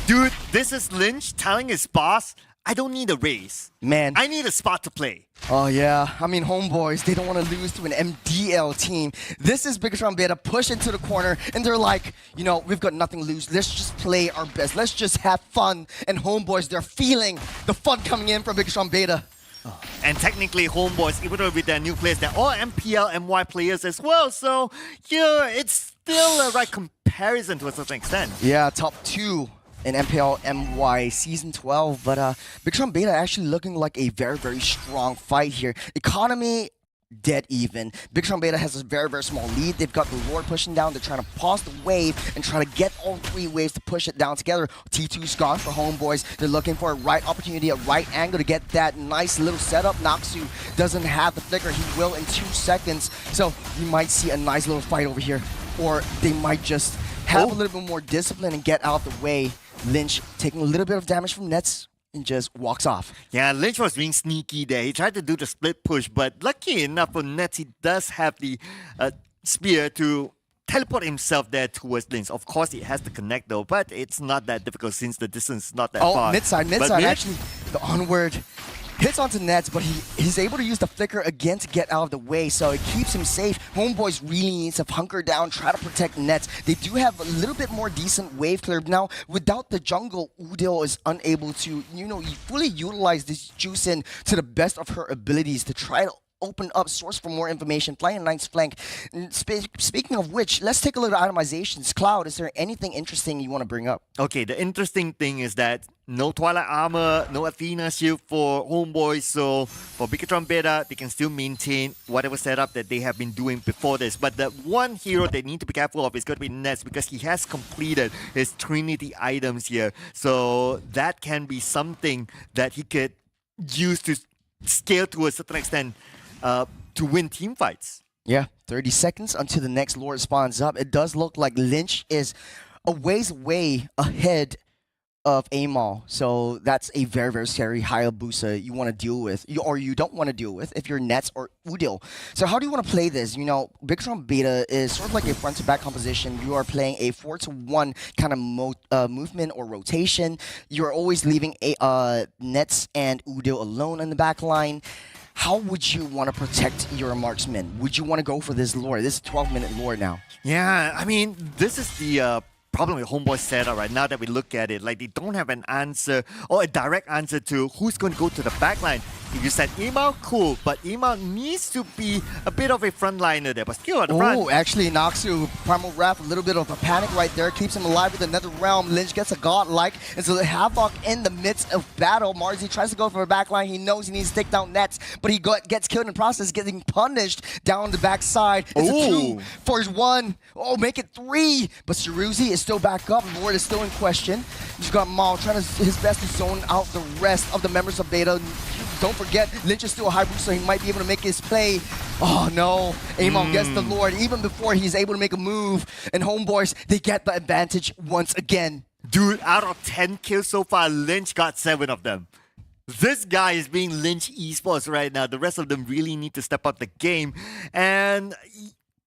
Dude, this is Lynch telling his boss, I don't need a race. Man. I need a spot to play. Oh, yeah. I mean, homeboys, they don't want to lose to an MDL team. This is Bigatron Beta push into the corner, and they're like, you know, we've got nothing to lose. Let's just play our best. Let's just have fun. And homeboys, they're feeling the fun coming in from Bigatron Beta. Oh. And technically, homeboys, even though with their new players, they're all MPL, MY players as well. So, yeah, it's still a right comparison to a certain extent. Yeah, top 2 in MPL MY Season 12, but Bigatron Beta actually looking like a very, very strong fight here. Economy, dead even. Bigatron Beta has a very, very small lead. They've got the Lord pushing down. They're trying to pause the wave and try to get all 3 waves to push it down together. T2's gone for homeboys. They're looking for a right opportunity, a right angle to get that nice little setup. Noxu doesn't have the flicker. He will in 2 seconds. So you might see a nice little fight over here. Or they might just have a little bit more discipline and get out the way. Lynch taking a little bit of damage from Nets and just walks off. Yeah, Lynch was being sneaky there. He tried to do the split push, but lucky enough for Nets, he does have the spear to teleport himself there towards Lynch. Of course, it has to connect though, but it's not that difficult since the distance is not that far. Oh, mid-side, actually, the onward hits onto Nets, but he's able to use the flicker again to get out of the way, so it keeps him safe. Homeboys really needs to hunker down, try to protect Nets. They do have a little bit more decent wave clear. Now, without the jungle, Udil is unable to, you know, fully utilize this Juicin to the best of her abilities to try to open up source for more information, flying a nice flank. Speaking of which, let's take a look at itemizations. Cloud, is there anything interesting you want to bring up? Okay, the interesting thing is that no Twilight Armor, no Athena Shield for homeboys, so for Bigatron Beta, they can still maintain whatever setup that they have been doing before this. But the one hero they need to be careful of is going to be Nets because he has completed his Trinity items here. So that can be something that he could use to scale to a certain extent to win team fights. Yeah, 30 seconds until the next Lord spawns up. It does look like Lynch is a ways way ahead of Amal, so that's a very, very scary Hayabusa you want to deal with, or you don't want to deal with if you're Nets or Udil. So how do you want to play this? You know, Bigatron Beta is sort of like a front-to-back composition. You are playing a 4-to-1 kind of movement or rotation. You're always leaving Nets and Udil alone in the back line. How would you want to protect your marksman? Would you want to go for this lore? This is 12-minute lore now. Yeah, I mean, this is the problem with homeboy setup right now that we look at it. Like, they don't have an answer or a direct answer to who's going to go to the backline. If you said Email, cool, but Email needs to be a bit of a frontliner there, but still at the front. Oh, actually, Noxu, Primal Wrath, a little bit of a panic right there, keeps him alive with another realm. Lynch gets a godlike, and so the Havoc in the midst of battle. Marzi tries to go for a backline. He knows he needs to take down Nets, but he gets killed in the process, getting punished down the backside. It's a 2 for 1. Oh, make it 3, but Saruzi is still back up. Lord is still in question. He's got Mal trying his best to zone out the rest of the members of Beta. Don't forget, Lynch is still a high boost, so he might be able to make his play. Oh no, Amon gets the Lord even before he's able to make a move. And homeboys, they get the advantage once again. Dude, out of 10 kills so far, Lynch got 7 of them. This guy is being Lynch esports right now. The rest of them really need to step up the game. And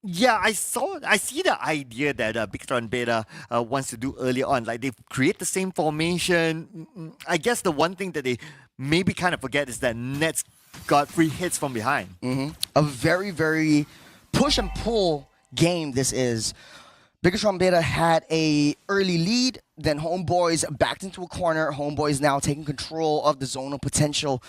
yeah, I see the idea that Bigatron Beta wants to do earlier on. Like, they create the same formation. I guess the one thing that they maybe kind of forget is that Nets got free hits from behind. A very, very push and pull game this is. Bigatron Beta had a early lead, then homeboys backed into a corner. Homeboys now taking control of the zonal potential.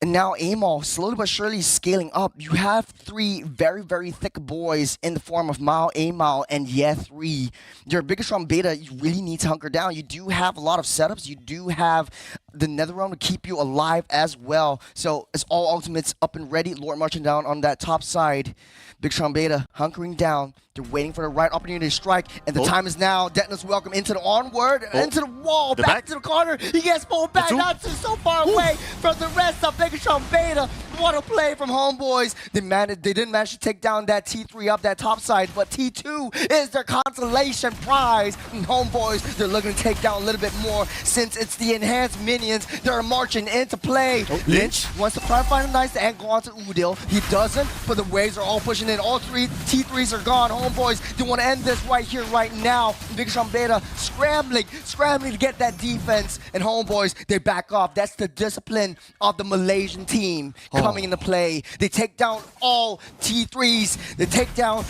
And now Amal, slowly but surely scaling up. You have 3 very, very thick boys in the form of Mao, Amal, and Ye3. Your Bigatron Beta, you really need to hunker down. You do have a lot of setups. You do have the Netherrealm to keep you alive as well. So it's all ultimates up and ready. Lord marching down on that top side. Bigatron Beta hunkering down. They're waiting for the right opportunity to strike, and the time is now. Detna's welcome into the onward, into the wall, back to the corner. He gets pulled back, not too so far away from the rest of Bigatron Beta. What a play from Homeboys. They didn't manage to take down that T3 up that top side, but T2 is their consolation prize. And Homeboys, they're looking to take down a little bit more since it's the enhanced minions. They're marching into play. Lynch wants to try to find a nice angle onto Udil. He doesn't, but the waves are all pushing in. All three T3s are gone. Homeboys, they want to end this right here, right now. Big Sean Beta scrambling to get that defense. And Homeboys, they back off. That's the discipline of the Malaysian team coming into play. They take down all T3s. They take down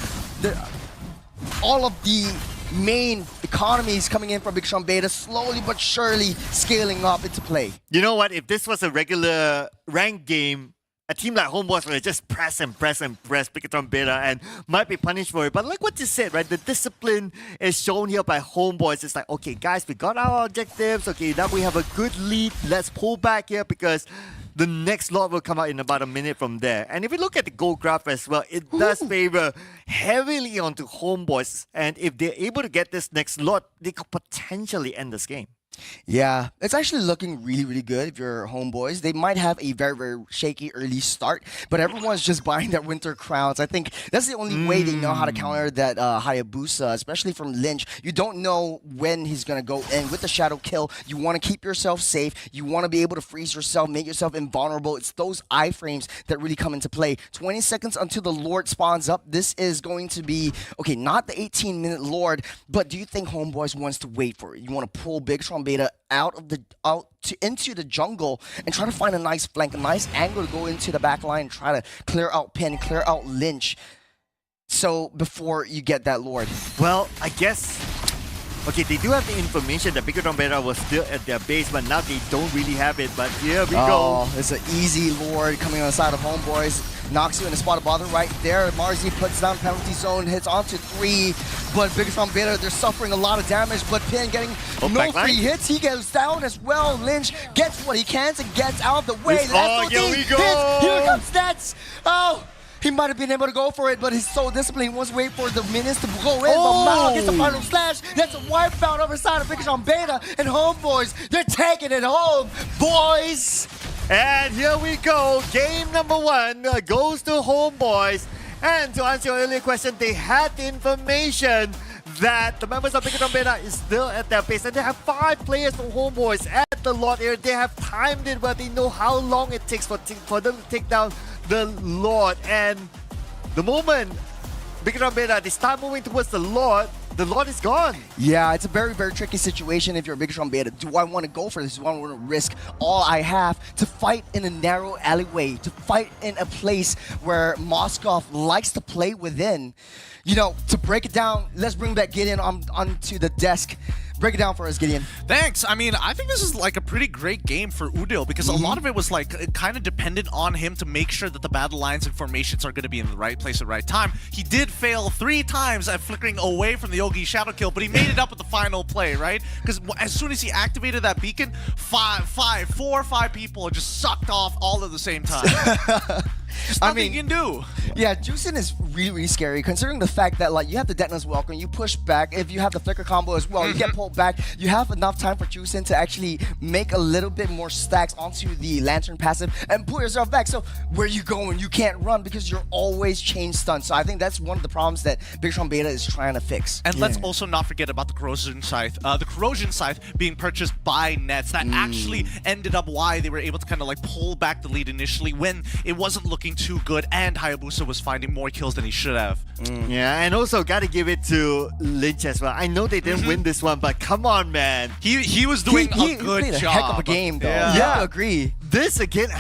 all of the main economies coming in from Big Sean Beta, slowly but surely scaling up into play. You know what? If this was a regular ranked game, a team like Homeboys would just press Bigtron Beta and might be punished for it. But like what you said, right? The discipline is shown here by Homeboys. It's like, okay, guys, we got our objectives. Okay, now we have a good lead. Let's pull back here because the next lot will come out in about a minute from there. And if you look at the goal graph as well, it does favor heavily onto Homeboys. And if they're able to get this next lot, they could potentially end this game. Yeah, it's actually looking really, really good if you're Homeboys. They might have a very, very shaky early start, but everyone's just buying their winter crowns. I think that's the only way they know how to counter that Hayabusa, especially from Lynch. You don't know when he's going to go in. With the Shadow Kill, you want to keep yourself safe. You want to be able to freeze yourself, make yourself invulnerable. It's those iframes that really come into play. 20 seconds until the Lord spawns up. This is going to be, okay, not the 18-minute Lord, but do you think Homeboys wants to wait for it? You want to pull Big Sean Beta into the jungle and try to find a nice flank, a nice angle to go into the back line and try to clear out Pen, clear out Lynch. So before you get that Lord. Well, I guess, okay, they do have the information that Bigtron Beta was still at their base, but now they don't really have it. But here we go. It's an easy Lord coming on the side of Homeboys. Knocks you in the spot of bother right there. Marzi puts down penalty zone, hits onto 3. But Bigtron Beta, they're suffering a lot of damage. But Pin getting no free hits. He goes down as well. Lynch gets what he can and gets out of the way. Here we go. Here comes Nets. Oh, he might have been able to go for it, but he's so disciplined. He wants to wait for the minions to go in. But Mao gets the final slash. That's a wipeout over the side of Bigtron Beta. And Homeboys, they're taking it home, boys. And here we go. Game number 1 goes to Homeboys. And to answer your earlier question, they had the information that the members of Bigtron Beta is still at their base. And they have 5 players from Homeboys at the lot area. They have timed it where they know how long it takes for them to take down the Lord. And the moment Bigtron Beta, they start moving towards the Lord is gone. Yeah, it's a very, very tricky situation if you're a Bigtron Beta. Do I want to go for this? Do I want to risk all I have to fight in a narrow alleyway, to fight in a place where Moskov likes to play within? You know, to break it down, let's bring back Gideon onto the desk. Break it down for us, Gideon. Thanks. I mean, I think this is like a pretty great game for Udil because a lot of it was like kind of dependent on him to make sure that the battle lines and formations are going to be in the right place at the right time. He did fail 3 times at flickering away from the Yogi Shadow Kill, but he made it up with the final play, right? Because as soon as he activated that beacon, 4 or 5 people just sucked off all at the same time. I mean, you can do. Yeah, Juicing is really, really scary considering the fact that like you have the Detonus Welcome, you push back. If you have the Flicker combo as well, you get pulled back. You have enough time for Juicing to actually make a little bit more stacks onto the Lantern passive and pull yourself back. So where you going? You can't run because you're always chain stunned. So I think that's one of the problems that Bigtron Beta is trying to fix. And let's also not forget about the Corrosion Scythe. The Corrosion Scythe being purchased by Nets. That actually ended up why they were able to kind of like pull back the lead initially when it wasn't looking too good and Hayabusa was finding more kills than he should have. Yeah, and also gotta give it to Lynch as well. I know they didn't win this one, but come on, man. He was doing a good played job. A heck of a game, though. Yeah, I agree. This again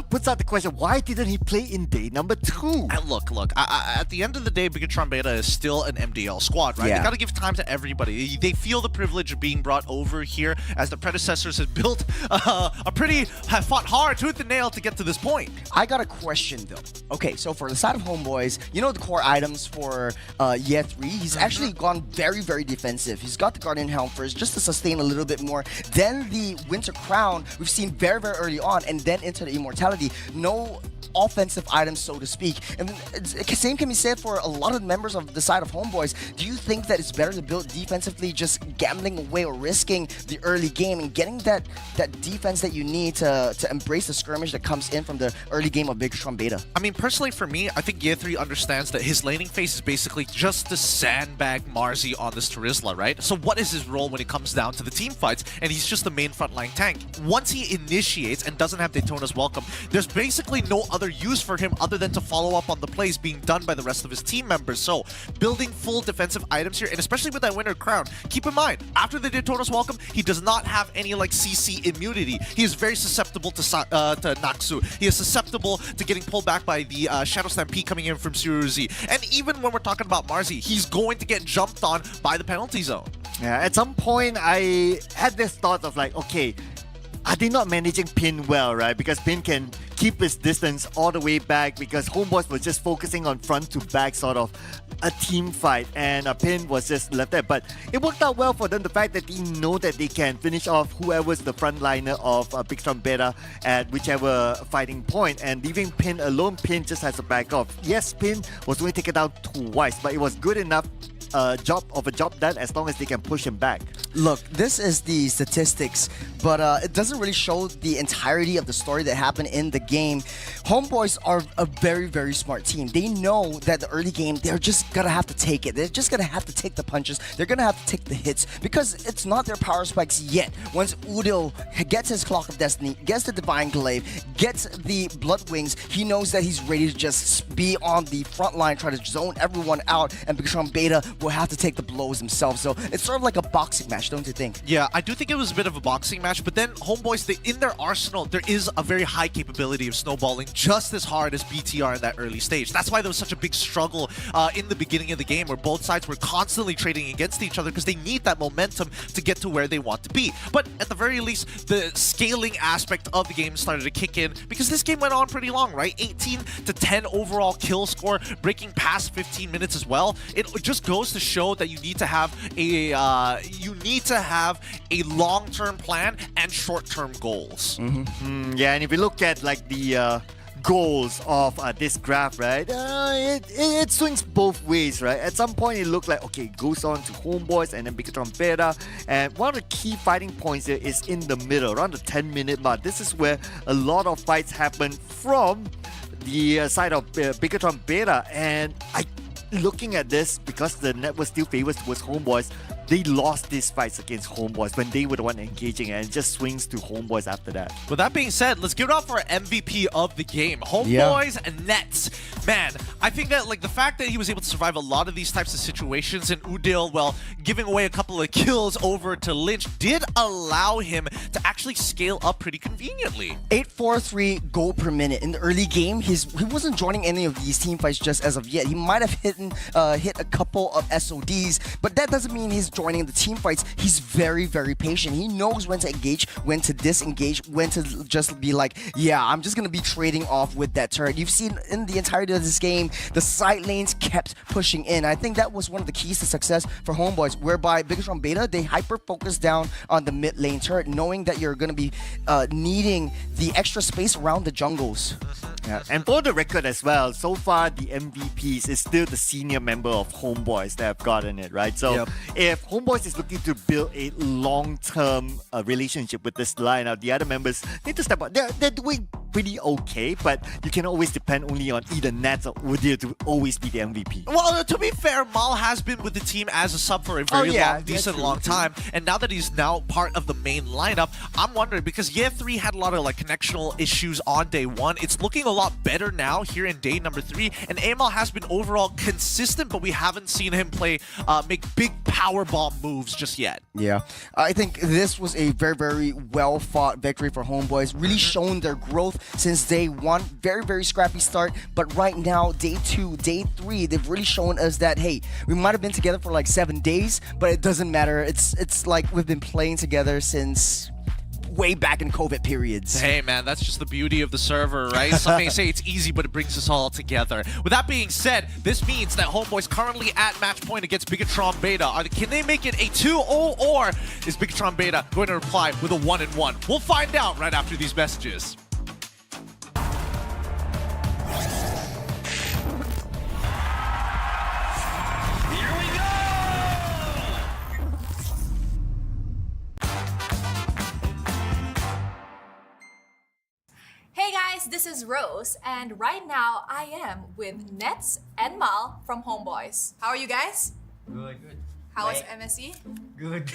puts out the question, why didn't he play in day number 2? Look, at the end of the day, Bigtron Beta is still an MDL squad, right? Yeah. They gotta give time to everybody. They feel the privilege of being brought over here as the predecessors have built have fought hard tooth and nail to get to this point. I got a question though. Okay, so for the side of Homeboys, you know the core items for Year 3, he's actually gone very, very defensive. He's got the Guardian Helm first just to sustain a little bit more. Then the Winter Crown, we've seen very, very early on, and then into the Immortality. No offensive items, so to speak. And same can be said for a lot of members of the side of Homeboys. Do you think that it's better to build defensively, just gambling away or risking the early game and getting that defense that you need to embrace the skirmish that comes in from the early game of Bigatron Beta? I mean, personally for me, I think Year3 understands that his laning phase is basically just to sandbag Marzi on this Terizla, right? So what is his role when it comes down to the team fights? And he's just the main frontline tank. Once he initiates and doesn't have Daytona's welcome, there's basically no other use for him other than to follow up on the plays being done by the rest of his team members. So building full defensive items here, and especially with that winner crown, keep in mind, after the Daytona's welcome, he does not have any like CC immunity. He is very susceptible to Naksu. He is susceptible to getting pulled back by the Shadow Stampede coming in from Suruzi. And even when we're talking about Marzi, he's going to get jumped on by the penalty zone. Yeah, at some point I had this thought of like, okay, are they not managing Pin well, right? Because Pin can keep his distance all the way back because Homeboys was just focusing on front to back sort of a team fight, and Pin was just left there. But it worked out well for them, the fact that they know that they can finish off whoever's the frontliner of Bigatron Beta at whichever fighting point, and leaving Pin alone. Pin just has to back off. Yes, Pin was only taken down twice, but it was good enough job done as long as they can push him back. Look, this is the statistics, but it doesn't really show the entirety of the story that happened in the game. Homeboys are a very, very smart team. They know that the early game, they're just gonna have to take it. They're just gonna have to take the punches. They're gonna have to take the hits because it's not their power spikes yet. Once Udil gets his Clock of Destiny, gets the Divine Glaive, gets the Blood Wings, he knows that he's ready to just be on the front line, try to zone everyone out, and Bigatron Beta will have to take the blows himself. So it's sort of like a boxing match, don't you think? Yeah, I do think it was a bit of a boxing match, but then Homeboys, in their arsenal, there is a very high capability of snowballing just as hard as BTR in that early stage. That's why there was such a big struggle in the beginning of the game where both sides were constantly trading against each other because they need that momentum to get to where they want to be. But at the very least, the scaling aspect of the game started to kick in because this game went on pretty long, right? 18 to 10 overall kill score, breaking past 15 minutes as well. It just goes to show that you need to have a long-term plan and short-term goals. Yeah, and if you look at like the goals of this graph, right, it swings both ways, right? At some point it looked like, okay, it goes on to Homeboys and then Bigatron Beta, and one of the key fighting points here is in the middle, around the 10-minute mark. This is where a lot of fights happen from the side of Bigatron Beta, and looking at this, because the network still favors towards Homeboys, they lost these fights against Homeboys when they were the one engaging, and it just swings to Homeboys after that. With that being said, let's give it up for MVP of the game. Homeboys and Nets. Man, I think that like the fact that he was able to survive a lot of these types of situations, and Udil, well, giving away a couple of kills over to Lynch did allow him to actually scale up pretty conveniently. 843 gold per minute. In the early game, he wasn't joining any of these team fights just as of yet. He might have hit a couple of SODs, but that doesn't mean he's joining the team fights. He's very, very patient. He knows when to engage, when to disengage, when to just be like, yeah, I'm just gonna be trading off with that turret. You've seen in the entirety of this game, the side lanes kept pushing in. I think that was one of the keys to success for Homeboys, whereby Bigatron Beta, they hyper-focused down on the mid lane turret, knowing that you're gonna be needing the extra space around the jungles. Yeah, and for the record as well, so far the MVPs is still the senior member of Homeboys that have gotten it, right? So if Homeboys is looking to build a long-term relationship with this lineup, the other members need to step up. They're doing pretty okay, but you can always depend only on either Nats or Udir to always be the MVP. Well, to be fair, Mal has been with the team as a sub for a very long time, and now that he's now part of the main lineup, I'm wondering, because Year 3 had a lot of like connectional issues on day 1, it's looking a lot better now here in day number 3, and Amal has been overall consistent, but we haven't seen him make big power bomb moves just yet. Yeah, I think this was a very, very well fought victory for Homeboys, really shown their growth since day 1. Very, very scrappy start, but right now, day 2, day 3, they've really shown us that, hey, we might have been together for like 7 days, but it doesn't matter. It's like we've been playing together since way back in COVID periods. Hey man, that's just the beauty of the server, right? Some may say it's easy, but it brings us all together. With that being said, this means that Homeboys currently at match point against Bigatron Beta. Can they make it a 2-0, or is Bigatron Beta going to reply with a 1-1? We'll find out right after these messages. guys, this is Rose, and right now I am with Nets and Mal from Homeboys. How are you guys? Good. How is MSC? Good.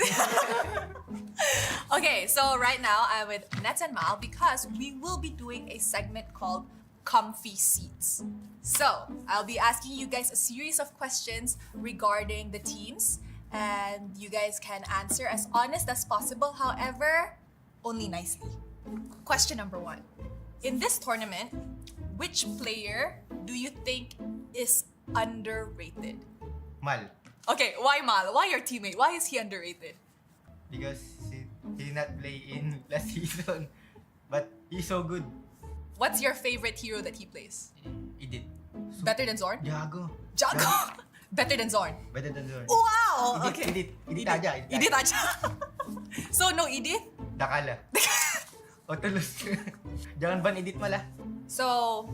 Okay, so right now I'm with Nets and Mal because we will be doing a segment called Comfy Seats. So I'll be asking you guys a series of questions regarding the teams, and you guys can answer as honest as possible, however, only nicely. Question number 1. In this tournament, which player do you think is underrated? Mal. Okay, why Mal? Why your teammate? Why is he underrated? Because he did not play in last season. But he's so good. What's your favorite hero that he plays? Edit. Better than Zorn? Jago. Jago! Better than Zorn? Better than Zorn. Wow! Edit, Okay. Edit aja. Edith aja. So no Edith? Dakala. O tulus. Jangan ban edit malah. So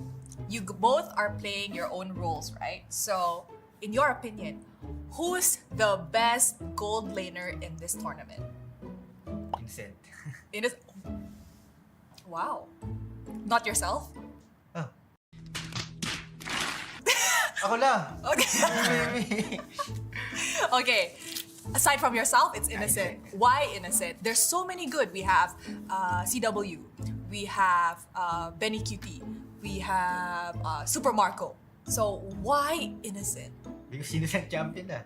you both are playing your own roles, right? So in your opinion, who's the best gold laner in this tournament? Vincent. Wow. Not yourself? Oh. Ako lang. Okay. Okay. Aside from yourself, it's Innocent. Why Innocent? There's so many good. We have CW. We have Benny QT. We have Super Marco. So why Innocent? Because Innocent champion na.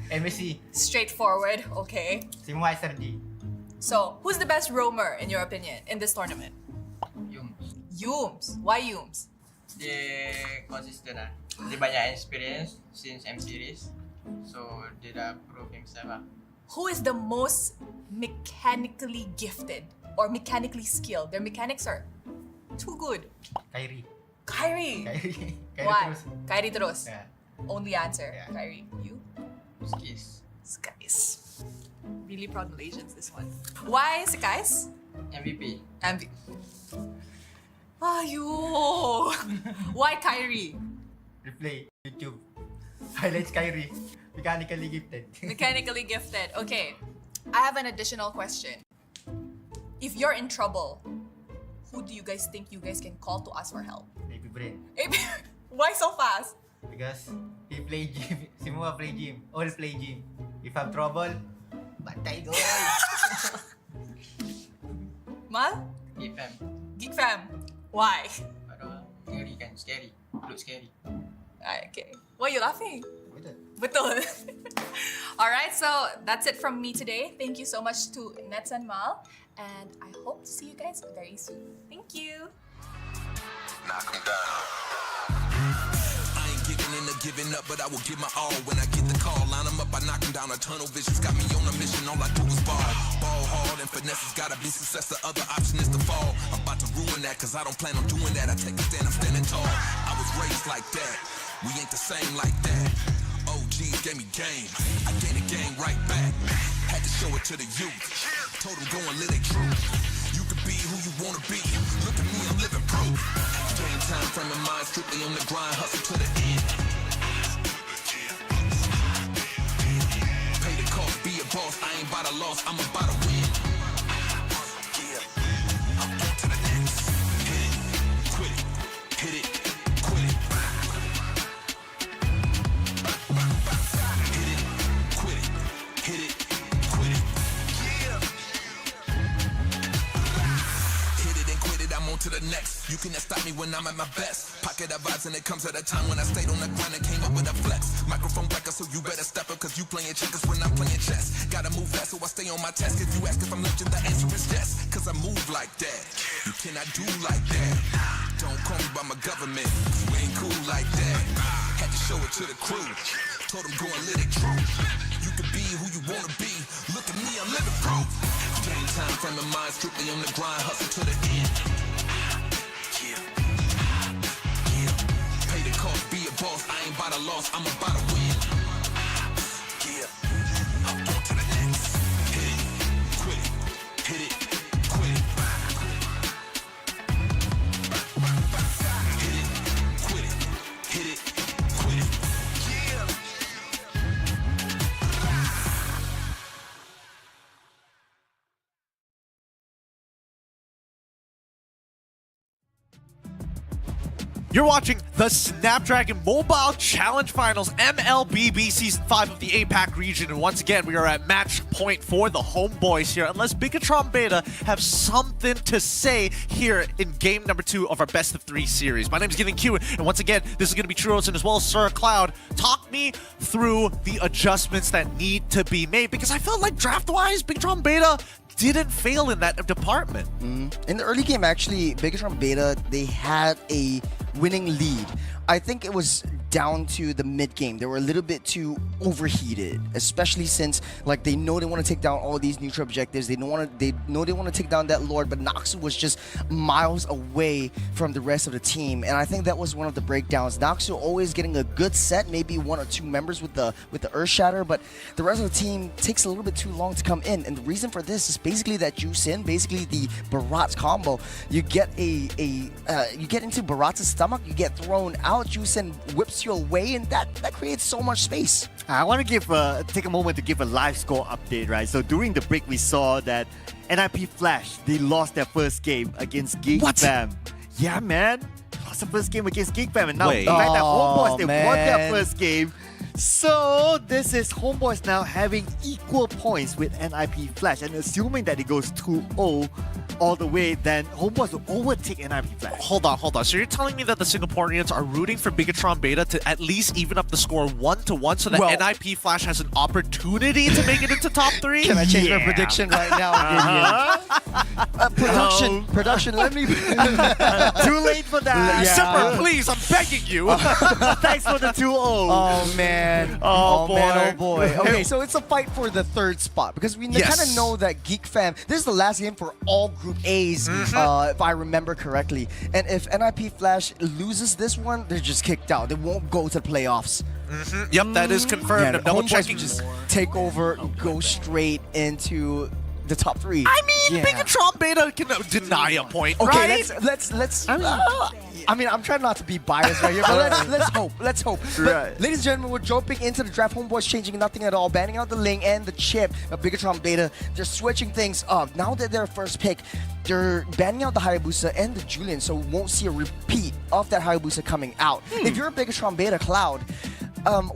MSC. Straightforward, okay. Si Master G. So, who's the best roamer in your opinion in this tournament? Yums. Why Yums? Dia consistent lah. Dia banyak experience since M series. So dia dah prove himself lah. Who is the most mechanically gifted or mechanically skilled? Their mechanics are too good. Kyrie. Kyrie. Kyrie Why? terus. Kyrie terus. Yeah. Only answer. Kyrie. You? Skis. Skies. Really proud Malaysians, this one. Why Skies? MVP. Ayo. Why Kyrie? Replay. YouTube. Highlights Kyrie. Mechanically gifted. Mechanically gifted. Okay. I have an additional question. If you're in trouble, who do you guys think you guys can call to ask for help? AP Brain. Why so fast? Because he play gym. Si Mua play gym. All play gym. If have trouble, batay go. Mal? Geek fam. Geek fam. Why? Parang ngeri kan. Scary. Look scary. Okay. Why are you laughing? Betul. Alright, so that's it from me today. Thank you so much to Nets and Mal. And I hope to see you guys very soon. Thank you. Knock 'em down. I ain't giving in or giving up, but I will give my all when I get the call. Line 'em up, I knock 'em down. A tunnel vision's got me on a mission. All I do is ball. Ball hard and finesse has gotta be success. The other option is to fall. I'm about to ruin that, cause I don't plan on doing that. I take a stand, I'm standing tall. I was raised like that. We ain't the same like that. OGs gave me game. I gained the game right back. Had to show it to the youth. Told them go and live their truth. You can be who you wanna be. Look at me, I'm living proof. Game time, frame of mind, strictly on the grind, hustle to the end. Pay the cost, be a boss. I ain't about a loss, I'm about a win. Yeah, I'm on to the next. Hit it, quit it, hit it, quit it. Hit it, quit it, hit it, quit it. Yeah. Hit it and quit it, I'm on to the next. You cannot stop me when I'm at my best. Pocket of vibes and it comes at a time when I stayed on the grind and came up with a flex. Microphone record, so you better step up, cause you playing checkers when I'm playing chess. Gotta move fast, so I stay on my task. If you ask if I'm legend, the answer is yes. Cause I move like that. You cannot do like that. Don't call me by my government. You ain't cool like that. Had to show it to the crew. Told them go and live it true. You can be who you wanna be. Look at me, I'm living proof. Game time, frame of mind, strictly on the grind, hustle to the end. Yeah. Yeah. Pay the cost, be a boss. I ain't about a loss, I'm about to win. Yeah. I'm on to the next. Hit it, quit it, hit it, quit it. Hit it, quit it, hit it, quit it. Yeah. You're watching the Snapdragon Mobile Challenge Finals, MLBB Season 5 of the APAC region. And once again, we are at match point for the homeboys here. Unless Bigatron Beta have something to say here in game number 2 of our best of 3 series. My name is Giving Q, and once again, this is going to be Churros and as well as Sir Cloud. Talk me through the adjustments that need to be made, because I felt like draft-wise, Bigatron Beta didn't fail in that department. In the early game, actually, Bigatron Beta, they had a winning lead. I think it was down to the mid game. They were a little bit too overheated, especially since like they know they want to take down all these neutral objectives. They know they want to take down that Lord, but Noxu was just miles away from the rest of the team, and I think that was one of the breakdowns. Noxu always getting a good set, maybe 1 or 2 members with the Earth Shatter, but the rest of the team takes a little bit too long to come in. And the reason for this is basically that Jusin, basically the Barat's combo. You get you get into Barat's stomach, you get thrown out. Jusin whips you away, and that creates so much space. I want to take a moment to give a live score update, right? So during the break, we saw that NIP Flash, they lost their first game against Geek Fam. Yeah, man. Lost the first game against Geek Fam, and now the fact that Homeboys, they won their first game. So this is Homeboys now having equal points with NIP Flash, and assuming that it goes 2-0 all the way, then Homeboys will overtake NIP Flash. Hold on. So you're telling me that the Singaporeans are rooting for Bigatron Beta to at least even up the score 1-1 so that NIP Flash has an opportunity to make it into top 3? Can I change my prediction right now? Production, let me... Too late for that. Simper, please, I'm begging you. Thanks for the 2-0. Oh, man. Oh, boy. Okay, so it's a fight for the 3rd spot, because we kind of know that Geek Fam, this is the last game for all Group A's, if I remember correctly. And if NIP Flash loses this one, they're just kicked out. They won't go to the playoffs. Yep, that is confirmed. Yeah, Double checking. Just take over, go straight into the top 3. I mean, Bigatron Beta can deny a point, okay, right? let's I mean, I'm trying not to be biased right here, but let's hope. Right. But, ladies and gentlemen, we're jumping into the draft. Homeboys changing nothing at all, banning out the Ling and the chip of Bigatron Beta. They're switching things up. Now that they're first pick, they're banning out the Hayabusa and the Julian, so we won't see a repeat of that Hayabusa coming out. If you're a Bigatron Beta Cloud,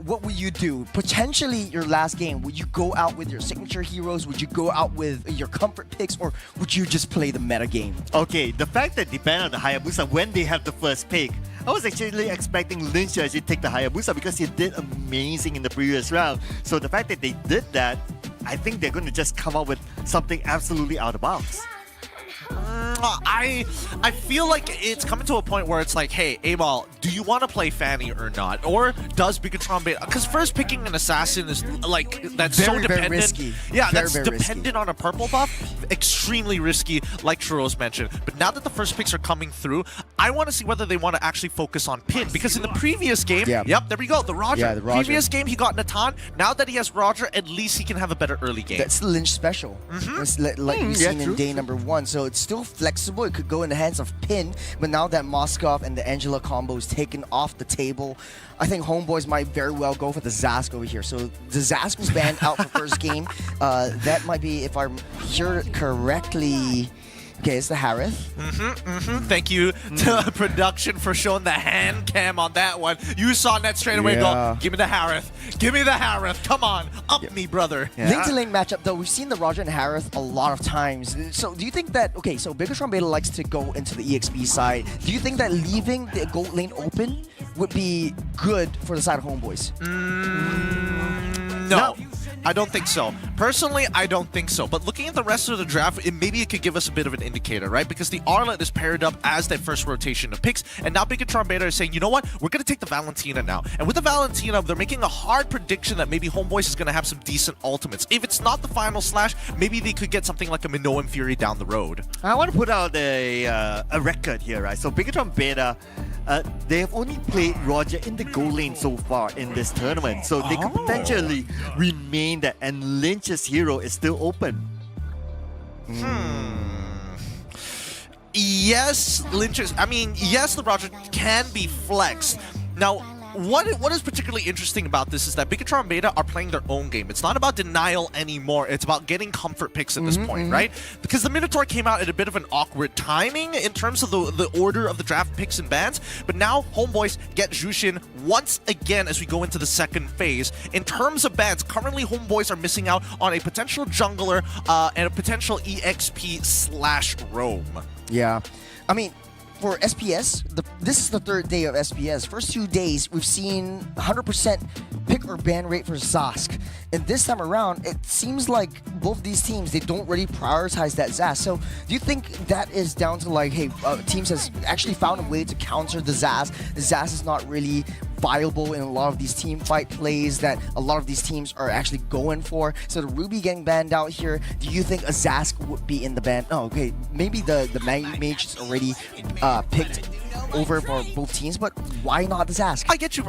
what would you do? Potentially your last game, would you go out with your signature heroes? Would you go out with your comfort picks? Or would you just play the meta game? Okay, the fact that they ban on the Hayabusa when they have the first pick, I was actually expecting Lynch to actually take the Hayabusa because he did amazing in the previous round. So the fact that they did that, I think they're going to just come up with something absolutely out of the box. I feel like it's coming to a point where it's like, hey, A-Ball, do you want to play Fanny or not? Or does Bigatron Beta... Because first picking an assassin is like... That's so dependent. Very risky. Yeah, that's very dependent risky on a purple buff. Extremely risky, like Churros mentioned. But now that the first picks are coming through, I want to see whether they want to actually focus on Pin. Because in the previous game... Yep, there we go, the Roger. Yeah, the Roger. Previous game, he got Natan. Now that he has Roger, at least he can have a better early game. That's the Lynch special. It's like we've seen in day number 1. So it's still flexible. It could go in the hands of Pin, but now that Moskov and the Angela combo is taken off the table, I think Homeboys might very well go for the Zask over here. So the Zask was banned out for first game. That might be, if I hear correctly... Okay, it's the Harith. Thank you to production for showing the hand cam on that one. You saw that straight away. Go, give me the Harith. Give me the Harith. Come on, up me, brother. Link to link matchup, though, we've seen the Roger and Harith a lot of times. So do you think that, okay, so Bigatron Beta likes to go into the EXP side. Do you think that leaving the gold lane open would be good for the side of Homeboys? No. I don't think so. Personally, I don't think so. But looking at the rest of the draft, maybe it could give us a bit of an indicator, right? Because the Arlet is paired up as that first rotation of picks, and now Bigatron Beta is saying, you know what? We're going to take the Valentina now. And with the Valentina, they're making a hard prediction that maybe Homeboys is going to have some decent ultimates. If it's not the final slash, maybe they could get something like a Minoan Fury down the road. I want to put out a record here, right? So Bigatron Beta, they have only played Roger in the goal lane so far in this tournament. So they could potentially remain that, and Lynch's hero is still open. Yes, Lynch's... I mean, yes, the Roger can be flexed. Now, what is particularly interesting about this is that Bigatron Beta are playing their own game. It's not about denial anymore. It's about getting comfort picks at this point, right? Because the Minotaur came out at a bit of an awkward timing in terms of the order of the draft picks and bans. But now Homeboys get Jushin once again as we go into the second phase. In terms of bans, currently Homeboys are missing out on a potential jungler and a potential EXP/roam. Yeah. I mean, for SPS, this is the third day of SPS. First 2 days, we've seen 100% pick or ban rate for Zask. And this time around, it seems like both these teams, they don't really prioritize that Zask. So do you think that is down to like, hey, teams has actually found a way to counter the Zask? The Zask is not really viable in a lot of these team fight plays that a lot of these teams are actually going for. So the Ruby getting banned out here, do you think a Zask would be in the ban? Oh, okay, maybe the Mage is already picked over for both teams, but why not the Zask? I get your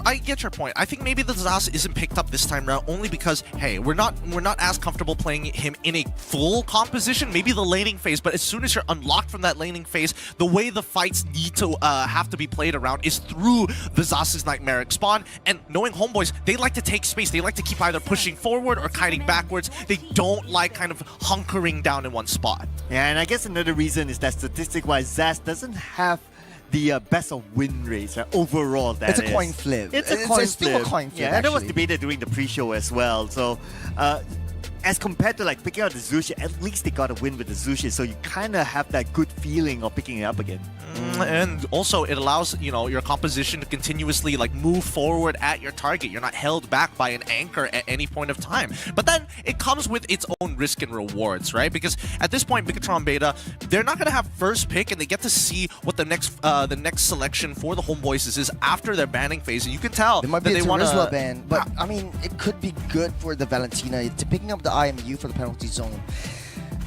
point. I think maybe the Zask isn't picked up this time around only because, hey, we're not as comfortable playing him in a full composition, maybe the laning phase, but as soon as you're unlocked from that laning phase, the way the fights need to have to be played around is through the Zask's Nightmare spawn. And knowing Homeboys, they like to take space. They like to keep either pushing forward or kiting backwards. They don't like kind of hunkering down in one spot. Yeah, and I guess another reason is that statistic-wise, Zask doesn't have the best of win rates overall. It's a coin flip. It's still a coin flip. Yeah, and that was debated during the pre-show as well. So, as compared to like picking out the Zushi, at least they got a win with the Zushi, so you kind of have that good feeling of picking it up again. And also, it allows, you know, your composition to continuously like move forward at your target. You're not held back by an anchor at any point of time. But then it comes with its own risk and rewards, right? Because at this point, Bigatron Beta, they're not going to have first pick, and they get to see what the next selection for the Homeboys is after their banning phase. And you can tell there might that be a they want to ban, but I mean, it could be good for the Valentina to picking up the IMU for the penalty zone.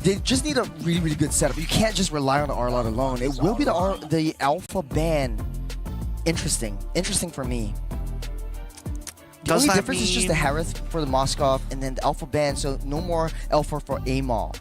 They just need a really, really good setup. You can't just rely on the R-Lot alone. It will be the alpha ban. Interesting for me. The only difference is just the Harith for the Moskov and then the alpha ban, so no more alpha for Amal.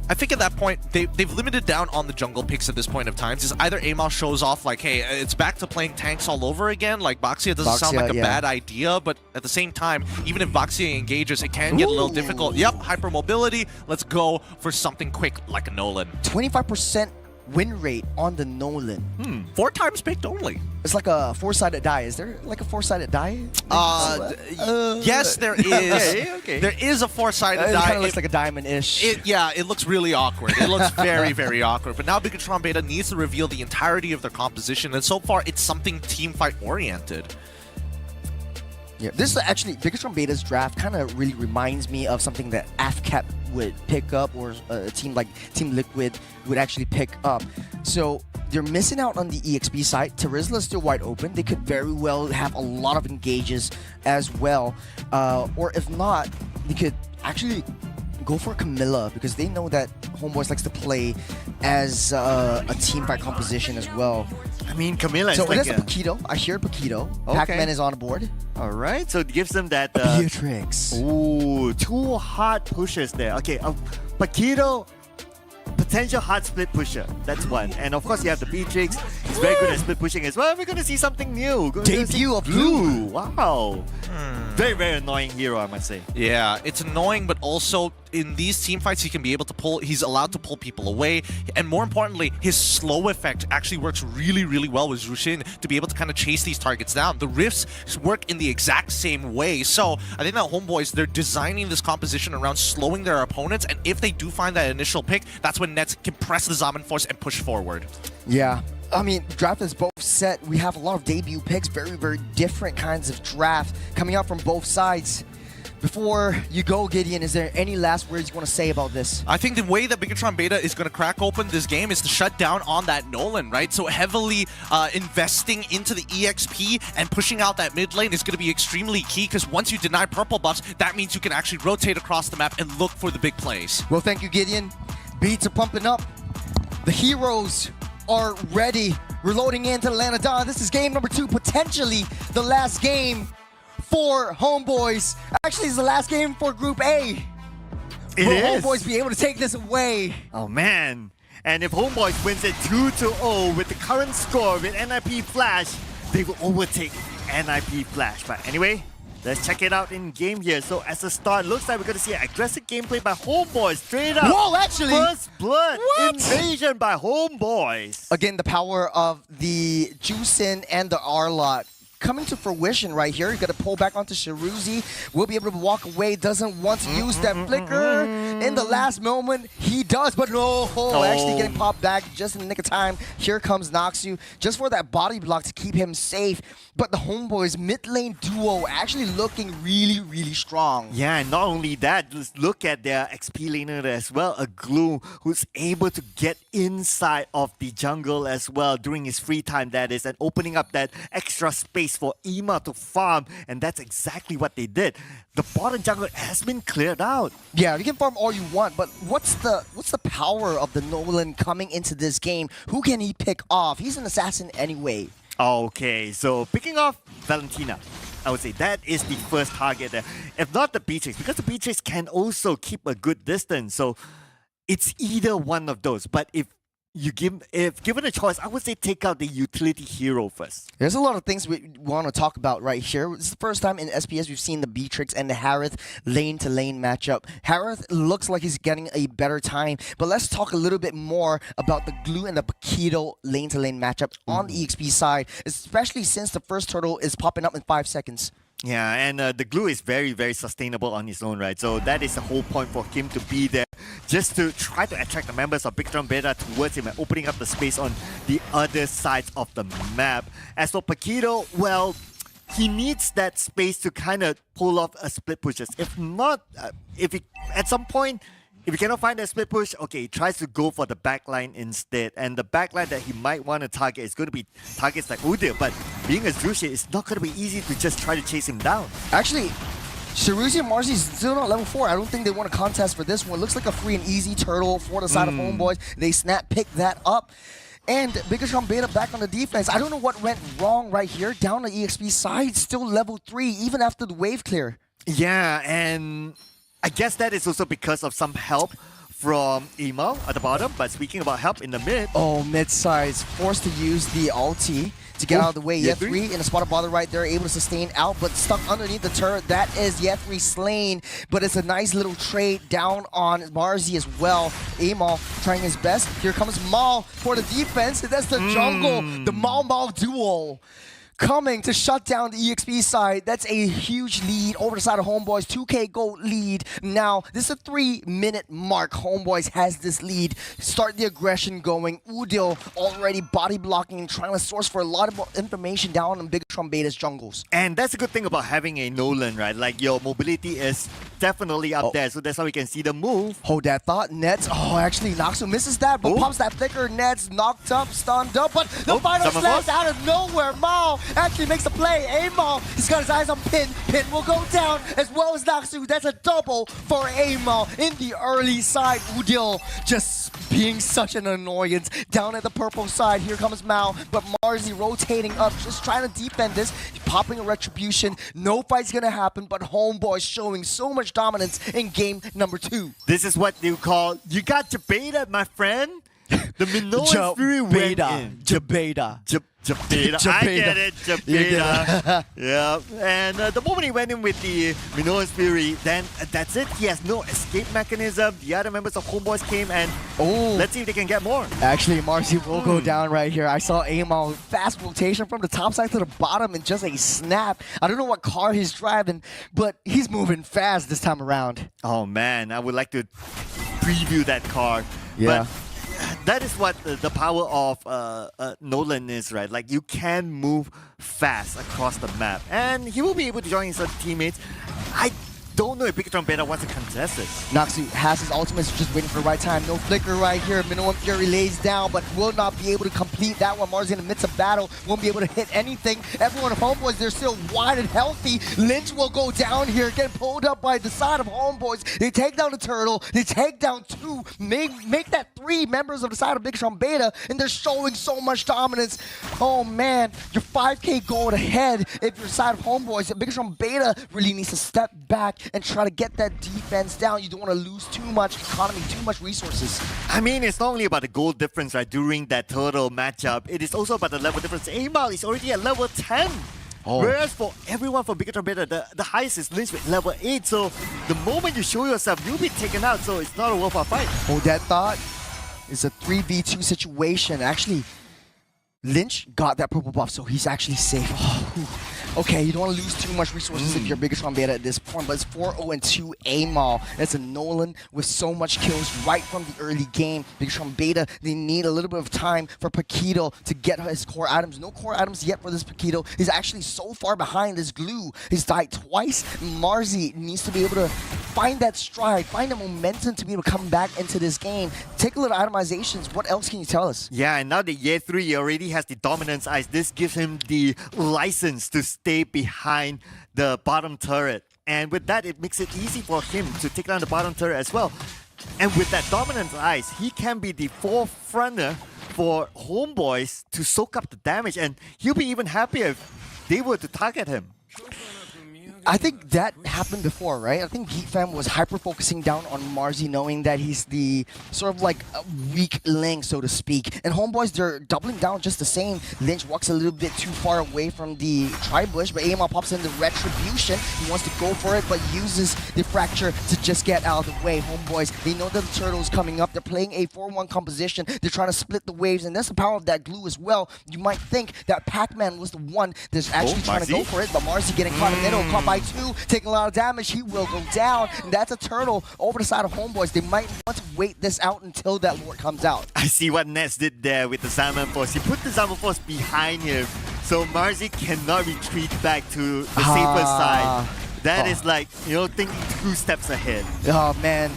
I think at that point, they've limited down on the jungle picks at this point of time. Is either Amal shows off like, hey, it's back to playing tanks all over again. Like, Baxia doesn't sound like a bad idea, but at the same time, even if Baxia engages, it can get a little difficult. Yep, hypermobility. Let's go for something quick like a Nolan. 25% win rate on the Nolan. 4 times picked only. It's like a 4-sided die. Is there like a 4-sided die? Yes, there is. Okay. There is a 4-sided die. It kind of looks like a diamond-ish. Yeah, it looks really awkward. It looks very, very awkward. But now Bigatron Beta needs to reveal the entirety of their composition, and so far it's something team fight oriented. Yeah, this is actually Bigatron Beta's draft kind of really reminds me of something that AFCAP would pick up, or a team like Team Liquid would actually pick up. So they're missing out on the EXP side. Terizla is still wide open. They could very well have a lot of engages as well. Or if not, they could actually go for Camilla because they know that Homeboys likes to play as a team fight composition as well. I mean, Camilla is so like it is a Paquito. I hear Paquito. Okay. Pac-Man is on board. All right, so it gives them that... Beatrix. Ooh, 2 hard pushers there. Okay, Paquito, potential hard split pusher. That's one. And of course, you have the Beatrix. He's very good at split pushing as well. We're going to see something new. Debut of Blue. Wow. Very, very annoying hero, I must say. Yeah, it's annoying, but also in these team fights, he can be able to pull, he's allowed to pull people away. And more importantly, his slow effect actually works really, really well with Jushin to be able to kind of chase these targets down. The rifts work in the exact same way. So I think that Homeboys, they're designing this composition around slowing their opponents. And if they do find that initial pick, that's when Nets can press the Zaman Force and push forward. Yeah. I mean, draft is both set. We have a lot of debut picks, very, very different kinds of draft coming out from both sides. Before you go, Gideon, is there any last words you want to say about this? I think the way that Bigatron Beta is going to crack open this game is to shut down on that Nolan, right? So heavily investing into the EXP and pushing out that mid lane is going to be extremely key because once you deny purple buffs, that means you can actually rotate across the map and look for the big plays. Well, thank you, Gideon. Beats are pumping up. The heroes are ready. We're loading into Lanadon. This is game number 2, potentially the last game for Homeboys. Actually, it's the last game for Group A. Will Homeboys be able to take this away? Oh, man. And if Homeboys wins it 2-0 with the current score with NIP Flash, they will overtake NIP Flash. But anyway, let's check it out in game here. So as a start, looks like we're going to see aggressive gameplay by Homeboys. Straight up. Whoa, actually. First blood. What? Invasion by Homeboys. Again, the power of the Juicin and the R-Lot coming to fruition right here. You got to pull back onto Shiruzi. Will be able to walk away. Doesn't want to use that flicker. In the last moment, he does, but no. Actually getting popped back just in the nick of time. Here comes Noxu just for that body block to keep him safe. But the Homeboys mid lane duo actually looking really, really strong. Yeah, and not only that, let's look at their XP laner as well. A Glue who's able to get inside of the jungle as well during his free time, that is, and opening up that extra space for Ima to farm, and that's exactly what they did. The bottom jungle has been cleared out. Yeah, you can farm all you want, but what's the power of the Nolan coming into this game? Who can he pick off? He's an assassin anyway. Okay, so picking off Valentina, I would say that is the first target there. If not the Beatrix, because the Beatrix can also keep a good distance, so it's either one of those. But if given a choice, I would say take out the utility hero first. There's a lot of things we want to talk about right here. This is the first time in SPS we've seen the Beatrix and the Harith lane-to-lane matchup. Harith looks like he's getting a better time, but let's talk a little bit more about the Glue and the Paquito lane-to-lane matchup on the EXP side, especially since the first turtle is popping up in 5 seconds. Yeah, and the Glue is very, very sustainable on his own, right? So that is the whole point for him to be there, just to try to attract the members of Big Drum Beta towards him and opening up the space on the other sides of the map. As for Paquito, well, he needs that space to kind of pull off a split pushes. If not, at some point, if he cannot find that split push, okay, he tries to go for the backline instead. And the backline that he might want to target is going to be targets like Udil. But being a Zushi, it's not going to be easy to just try to chase him down. Actually, Shiruzi and Marzi is still not level 4. I don't think they want a contest for this one. Looks like a free and easy turtle for the side of Homeboys. They snap pick that up. And Bigatron Beta back on the defense. I don't know what went wrong right here. Down the EXP side, still level 3, even after the wave clear. Yeah, and I guess that is also because of some help from Emo at the bottom. But speaking about help in the mid. Oh, mid side is forced to use the ulti to get out of the way. Yet3 in a spot of bother right there, able to sustain out, but stuck underneath the turret. That is Yet3 slain, but it's a nice little trade down on Marzi as well. Amal trying his best. Here comes Mal for the defense. That's the jungle, the Mal duo coming to shut down the EXP side. That's a huge lead over the side of Homeboys. 2K gold lead. Now, this is a 3-minute mark. Homeboys has this lead. Start the aggression going. Udil already body blocking and trying to source for a lot of information down on Bigatron Beta's jungles. And that's a good thing about having a Nolan, right? Like, your mobility is definitely up there, so that's how we can see the move. Hold that thought. Nets. Oh, actually, Noxu misses that, but pops that flicker. Nets knocked up, stunned up, but the final slash out of nowhere. Mao actually makes the play. Amal, he's got his eyes on Pin. Pin will go down as well as Noxu. That's a double for Amal in the early side. Udil just being such an annoyance. Down at the purple side, here comes Mao, but Marzi rotating up, just trying to defend this. Popping a retribution. No fight's gonna happen, but Homeboys showing so much dominance in game number 2. This is what you call, you got Jabeta, my friend. The Minoan Fury went in. Jabeta. Jabeta. I get it, Jabeta. Yeah. And the moment he went in with the Minoan's Fury, then that's it. He has no escape mechanism. The other members of Homeboys came and let's see if they can get more. Actually, Marzi will go down right here. I saw Amal fast rotation from the top side to the bottom in just a snap. I don't know what car he's driving, but he's moving fast this time around. Oh man, I would like to preview that car. Yeah. But that is what the power of Nolan is, right? Like, you can move fast across the map. And he will be able to join his teammates. I don't know if Bigatron Beta wants to contest it. Noxu has his ultimate, just waiting for the right time. No flicker right here. Minoan Fury lays down, but will not be able to complete that one. Marzi in the midst of battle won't be able to hit anything. Everyone of Homeboys, they're still wide and healthy. Lynch will go down here, get pulled up by the side of Homeboys. They take down the turtle. They take down 2. Make that 3 members of the side of Bigatron Beta, and they're showing so much dominance. Oh man, you're 5K gold ahead if you're side of Homeboys. Bigatron Beta really needs to step back and try to get that defense down. You don't want to lose too much economy, too much resources. I mean, it's not only about the goal difference, right, during that total matchup. It is also about the level difference. Amal is already at level 10. Whereas for everyone from Bigatron Beta, the highest is Lynch with level 8. So the moment you show yourself, you'll be taken out. So it's not a worthwhile fight. Hold that thought. It's a 3v2 situation. Actually, Lynch got that purple buff, so he's actually safe. Okay, you don't want to lose too much resources if you're Bigatron Beta at this point, but it's 4-0 and 2 Amal. That's a Nolan with so much kills right from the early game. Bigatron Beta, they need a little bit of time for Paquito to get his core items. No core items yet for this Paquito. He's actually so far behind this Glue. He's died twice. Marzi needs to be able to find that stride, find the momentum to be able to come back into this game. Take a little itemizations. What else can you tell us? Yeah, and now that Year 3 already has the dominance eyes, this gives him the license to stay behind the bottom turret. And with that, it makes it easy for him to take down the bottom turret as well. And with that dominance eyes, he can be the forefronter for Homeboys to soak up the damage. And he'll be even happier if they were to target him. I think that happened before, right? I think Geek Fam was hyper-focusing down on Marzi, knowing that he's the sort of like a weak link, so to speak. And Homeboys, they're doubling down just the same. Lynch walks a little bit too far away from the Tri-Bush, but AML pops in the Retribution. He wants to go for it, but uses the Fracture to just get out of the way. Homeboys, they know that the Turtle's coming up. They're playing a 4-1 composition. They're trying to split the waves, and that's the power of that Glue as well. You might think that Pac-Man was the one that's actually trying to go for it, but Marzi getting caught in the middle, caught by 2, taking a lot of damage. He will go down, and that's a Turtle over the side of Homeboys. They might want to wait this out until that Lord comes out. I see what Nets did there with the Zaman Force. He put the Zaman Force behind him, so Marzi cannot retreat back to the safer side. That is like, you know, thinking 2 steps ahead. Oh, man.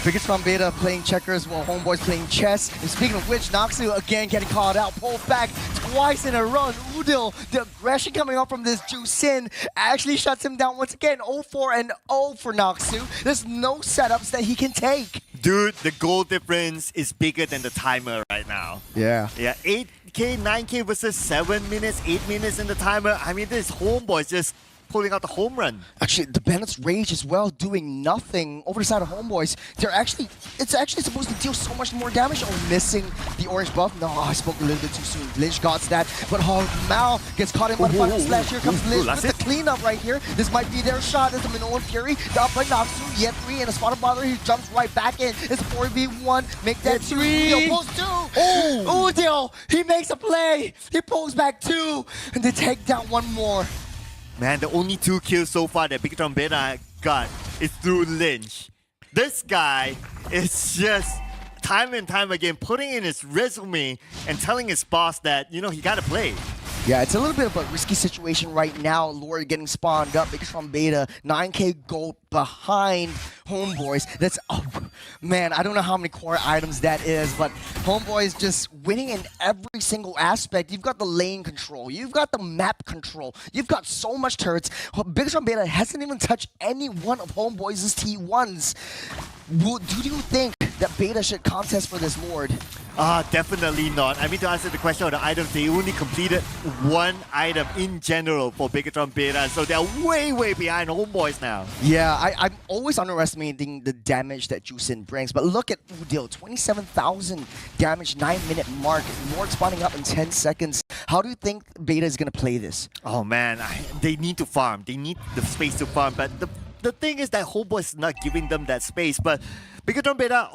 Bigatron Beta playing checkers while Homeboys playing chess. And speaking of which, Noxu again getting called out, pulled back twice in a row. And Udil, the aggression coming up from this Jusin actually shuts him down once again. 0-4 and 0 for Noxu. There's no setups that he can take. Dude, the goal difference is bigger than the timer right now. Yeah. Yeah, 8K, 9K versus 7 minutes, 8 minutes in the timer. I mean, this Homeboys just pulling out the home run. Actually, the Bandits Rage as well, doing nothing over the side of Homeboys. It's actually supposed to deal so much more damage. Oh, missing the orange buff. No, I spoke a little bit too soon. Lynch got that, but Mal gets caught in by the final slash. Here comes Lynch with the cleanup right here. This might be their shot. There's a Minoan Fury. The up by Noxu, yet 3, and a spot of bother. He jumps right back in. It's 4v1. Make that 3. Udil pulls 2. Oh, Udil, he makes a play. He pulls back 2, and they take down 1 more. Man, the only 2 kills so far that Bigatron Beta got is through Lynch. This guy is just time and time again putting in his resume and telling his boss that, you know, he gotta play. Yeah, it's a little bit of a risky situation right now. Lord getting spawned up. Bigatron Beta, 9K gold behind Homeboys. That's, oh man, I don't know how many core items that is, but Homeboys just winning in every single aspect. You've got the lane control. You've got the map control. You've got so much turrets. Bigatron Beta hasn't even touched any one of Homeboys' T1s. Do you think that Beta should contest for this Lord? Definitely not. I mean, to answer the question of the items, they only completed 1 item in general for Bigatron Beta, so they're way behind Homeboys now. Yeah, I'm always underestimating the damage that Jusin brings, but look at Udil, 27,000 damage, 9-minute mark, Lord spawning up in 10 seconds. How do you think Beta is going to play this? Oh man, they need to farm. They need the space to farm, but the thing is that Homeboys is not giving them that space, but Bigatron Beta,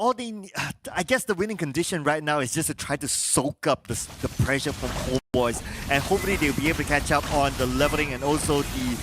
I guess the winning condition right now is just to try to soak up the pressure from Homeboys, and hopefully they'll be able to catch up on the leveling and also the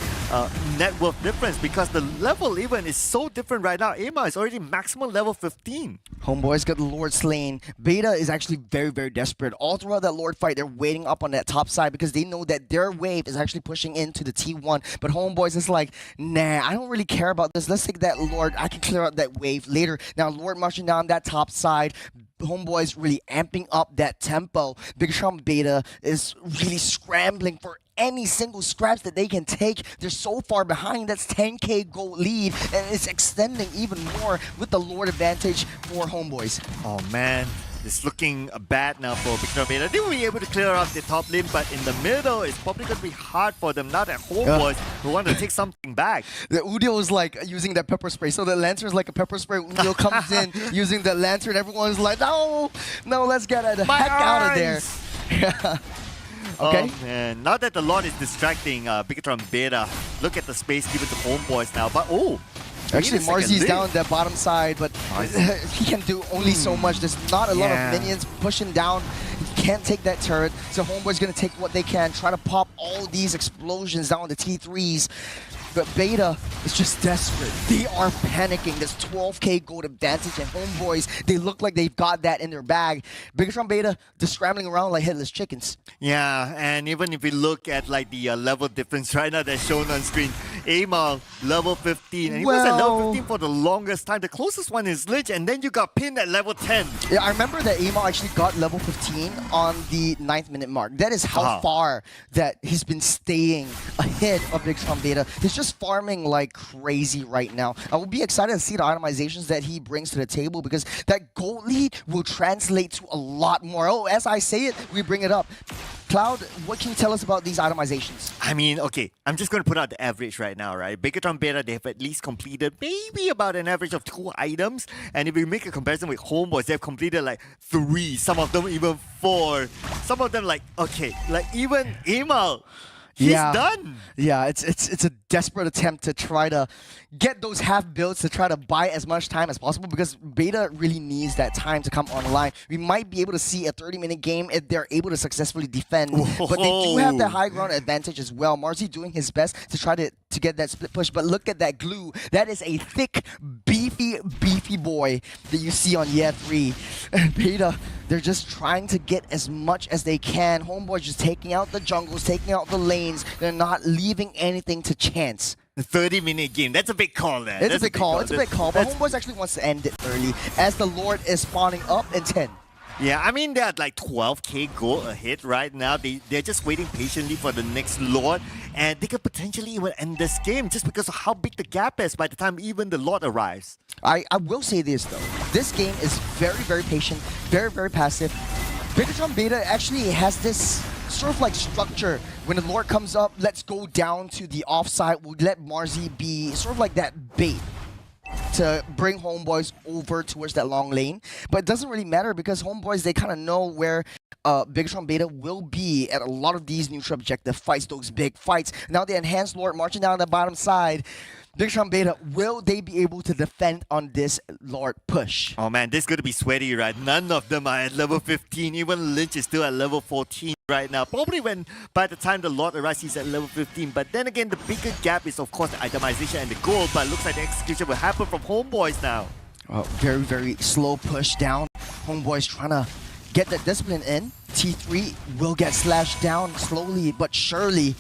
net worth difference, because the level even is so different right now. Ema is already maximum level 15. Homeboys got the Lord slain. Beta is actually very desperate. All throughout that Lord fight, they're waiting up on that top side because they know that their wave is actually pushing into the T1. But Homeboys is like, nah, I don't really care about this. Let's take that Lord. I can clear out that wave later. Now Lord marching down that top side. Homeboys really amping up that tempo. Bigatron Beta is really scrambling for any single scraps that they can take. They're so far behind. That's 10K gold lead, and it's extending even more with the Lord advantage for Homeboys. Oh man, it's looking bad now for Bigetron Beta. They will be able to clear off the top lane, but in the middle, it's probably going to be hard for them. Now that Homeboys who want to take something back. The Udio is like using that pepper spray. So the lantern is like a pepper spray. Udio comes in using the lantern. Everyone's like, no, let's get the heck out of there. Okay. Oh man, now that the Lord is distracting Bigetron Beta, look at the space given to Homeboys now. But actually, Marzi's down the bottom side, but he can do only so much. There's not a lot of minions pushing down. He can't take that turret, so Homeboy's gonna take what they can, try to pop all these explosions down the T3s. But Beta is just desperate. They are panicking. There's 12k gold advantage, and Homeboys, they look like they've got that in their bag. Bigetron Beta, they're scrambling around like headless chickens. Yeah, and even if we look at like the level difference right now that's shown on screen, Amal, level 15, and he was at level 15 for the longest time. The closest one is Lich, and then you got pinned at level 10. Yeah, I remember that Amal actually got level 15 on the 9th minute mark. That is how far that he's been staying ahead of Bigetron Beta. He's just farming like crazy right now. I will be excited to see the itemizations that he brings to the table, because that gold lead will translate to a lot more. Oh, as I say it, we bring it up. Cloud, what can you tell us about these itemizations? I mean, okay, I'm just going to put out the average right now, right? Bigetron Beta, they have at least completed maybe about an average of 2 items. And if we make a comparison with Homeboys, they've completed like 3, some of them even 4. Some of them like, okay, like even Amal, he's done. Yeah, it's a desperate attempt to try to get those half builds, to try to buy as much time as possible, because Beta really needs that time to come online. We might be able to see a 30-minute game if they're able to successfully defend. But they do have the high ground advantage as well. Marzi doing his best to try to get that split push. But look at that glue. That is a thick, beefy boy that you see on Year 3. And Beta, they're just trying to get as much as they can. Homeboy just taking out the jungles, taking out the lanes. They're not leaving anything to chance. The 30-minute game, that's a big call there. It's a big call, but Homeboys actually wants to end it early as the Lord is spawning up in 10. Yeah, I mean, they're at like 12k gold ahead right now. They're just waiting patiently for the next Lord, and they could potentially even end this game just because of how big the gap is by the time even the Lord arrives. I will say this though, this game is very patient, very passive. Bigetron Beta actually has this sort of like structure. When the Lord comes up, let's go down to the offside. We'll let Marzi be sort of like that bait to bring Homeboys over towards that long lane. But it doesn't really matter, because Homeboys, they kind of know where Bigetron Beta will be at a lot of these neutral objective fights, those big fights. Now the enhanced Lord marching down the bottom side. Bigetron Beta, will they be able to defend on this Lord push? Oh man, this is going to be sweaty, right? None of them are at level 15. Even Lynch is still at level 14 right now. Probably by the time the Lord arrives, he's at level 15. But then again, the bigger gap is of course the itemization and the gold. But it looks like the execution will happen from Homeboys now. Very slow push down. Homeboys trying to get that discipline in. T3 will get slashed down slowly but surely.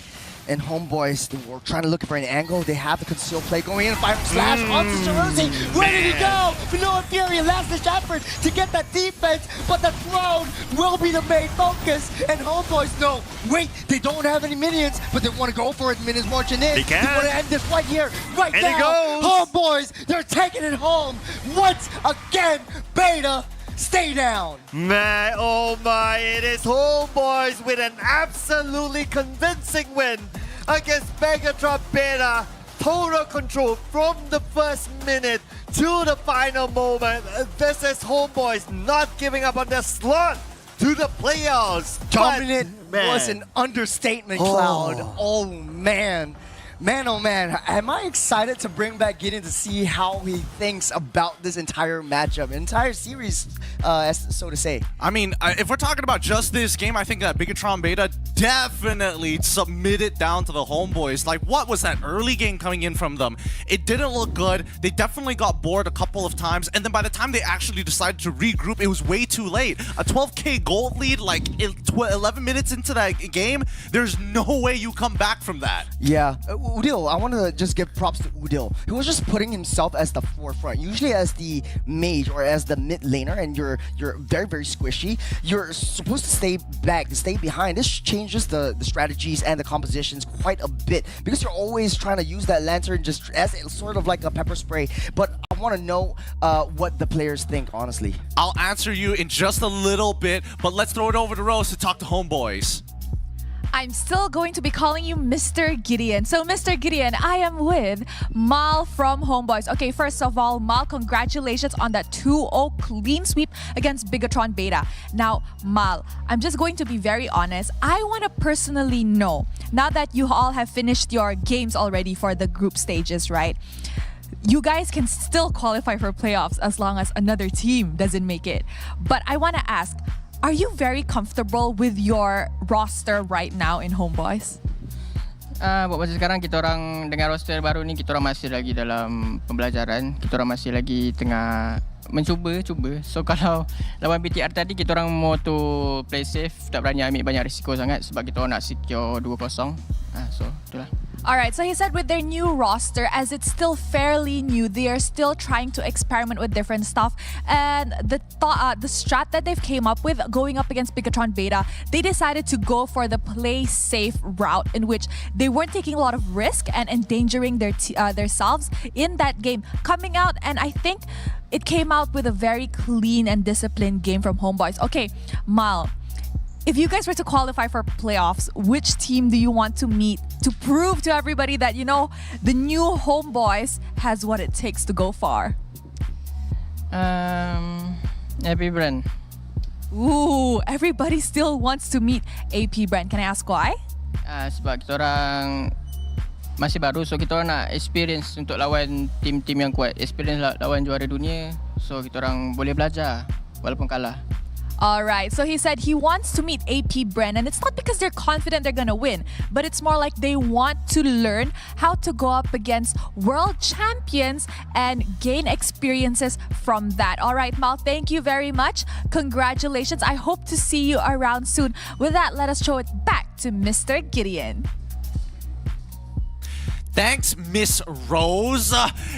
And Homeboys, they were trying to look for an angle. They have the conceal play going in. Final slash onto Cerusi. Where did he go? Noah Fury, last-ditch effort to get that defense, but the throne will be the main focus. And Homeboys know, wait, they don't have any minions, but they want to go for it. Minions marching in. They can. They want to end this right here, right and now. It goes. Homeboys, they're taking it home. Once again, Beta, stay down. Man, oh my, it is Homeboys with an absolutely convincing win against Bigetron Beta. Total control from the first minute to the final moment. This is Homeboys not giving up on their slot to the playoffs. Dominant was an understatement, Cloud. Oh man. Man, oh man, am I excited to bring back Gideon to see how he thinks about this entire matchup, entire series, so to say. I mean, if we're talking about just this game, I think that Bigetron Beta definitely submitted down to the Homeboys. Like, what was that early game coming in from them? It didn't look good. They definitely got bored a couple of times, and then by the time they actually decided to regroup, it was way too late. A 12k gold lead, like 11 minutes into that game, there's no way you come back from that. Yeah. Udil, I want to just give props to Udil. He was just putting himself as the forefront, usually as the mage or as the mid laner, and you're very, very squishy. You're supposed to stay back, to stay behind. This changes the strategies and the compositions quite a bit because you're always trying to use that lantern just as sort of like a pepper spray. But I want to know what the players think, honestly. I'll answer you in just a little bit, but let's throw it over to Rose to talk to homeboys. I'm still going to be calling you Mr. Gideon. So, Mr. Gideon, I am with Mal from Homeboys. Okay, first of all, Mal, congratulations on that 2-0 clean sweep against Bigatron Beta. Now, Mal, I'm just going to be very honest. I want to personally know, now that you all have finished your games already for the group stages, right? You guys can still qualify for playoffs as long as another team doesn't make it. But I want to ask, are you very comfortable with your roster right now in Homeboys? Buat masa sekarang kita orang dengan roster baru ni kita orang masih lagi dalam pembelajaran. Kita orang masih lagi tengah cuba. So kalau lawan BTR tadi kita orang mau to play safe, tak berani ambil banyak risiko sangat sebab kita orang nak secure 2-0. So itulah. Alright, so he said with their new roster, as it's still fairly new, they are still trying to experiment with different stuff. And the strat that they've came up with going up against Bigatron Beta, they decided to go for the play safe route in which they weren't taking a lot of risk and endangering themselves in that game. Coming out, and I think it came out with a very clean and disciplined game from Homeboys. Okay, Mal, if you guys were to qualify for playoffs, which team do you want to meet to prove to everybody that, you know, the new Homeboys has what it takes to go far? AP Brand. Ooh, everybody still wants to meet AP Brand. Can I ask why? Sebab kita orang masih baru, so kita orang nak experience untuk lawan tim-tim yang kuat. Experience lawan juara dunia, so kita orang boleh belajar walaupun kalah. Alright, so he said he wants to meet AP Bren, and it's not because they're confident they're gonna win, but it's more like they want to learn how to go up against world champions and gain experiences from that. Alright, Mal, thank you very much. Congratulations. I hope to see you around soon. With that, let us throw it back to Mr. Gideon. Thanks, Miss Rose.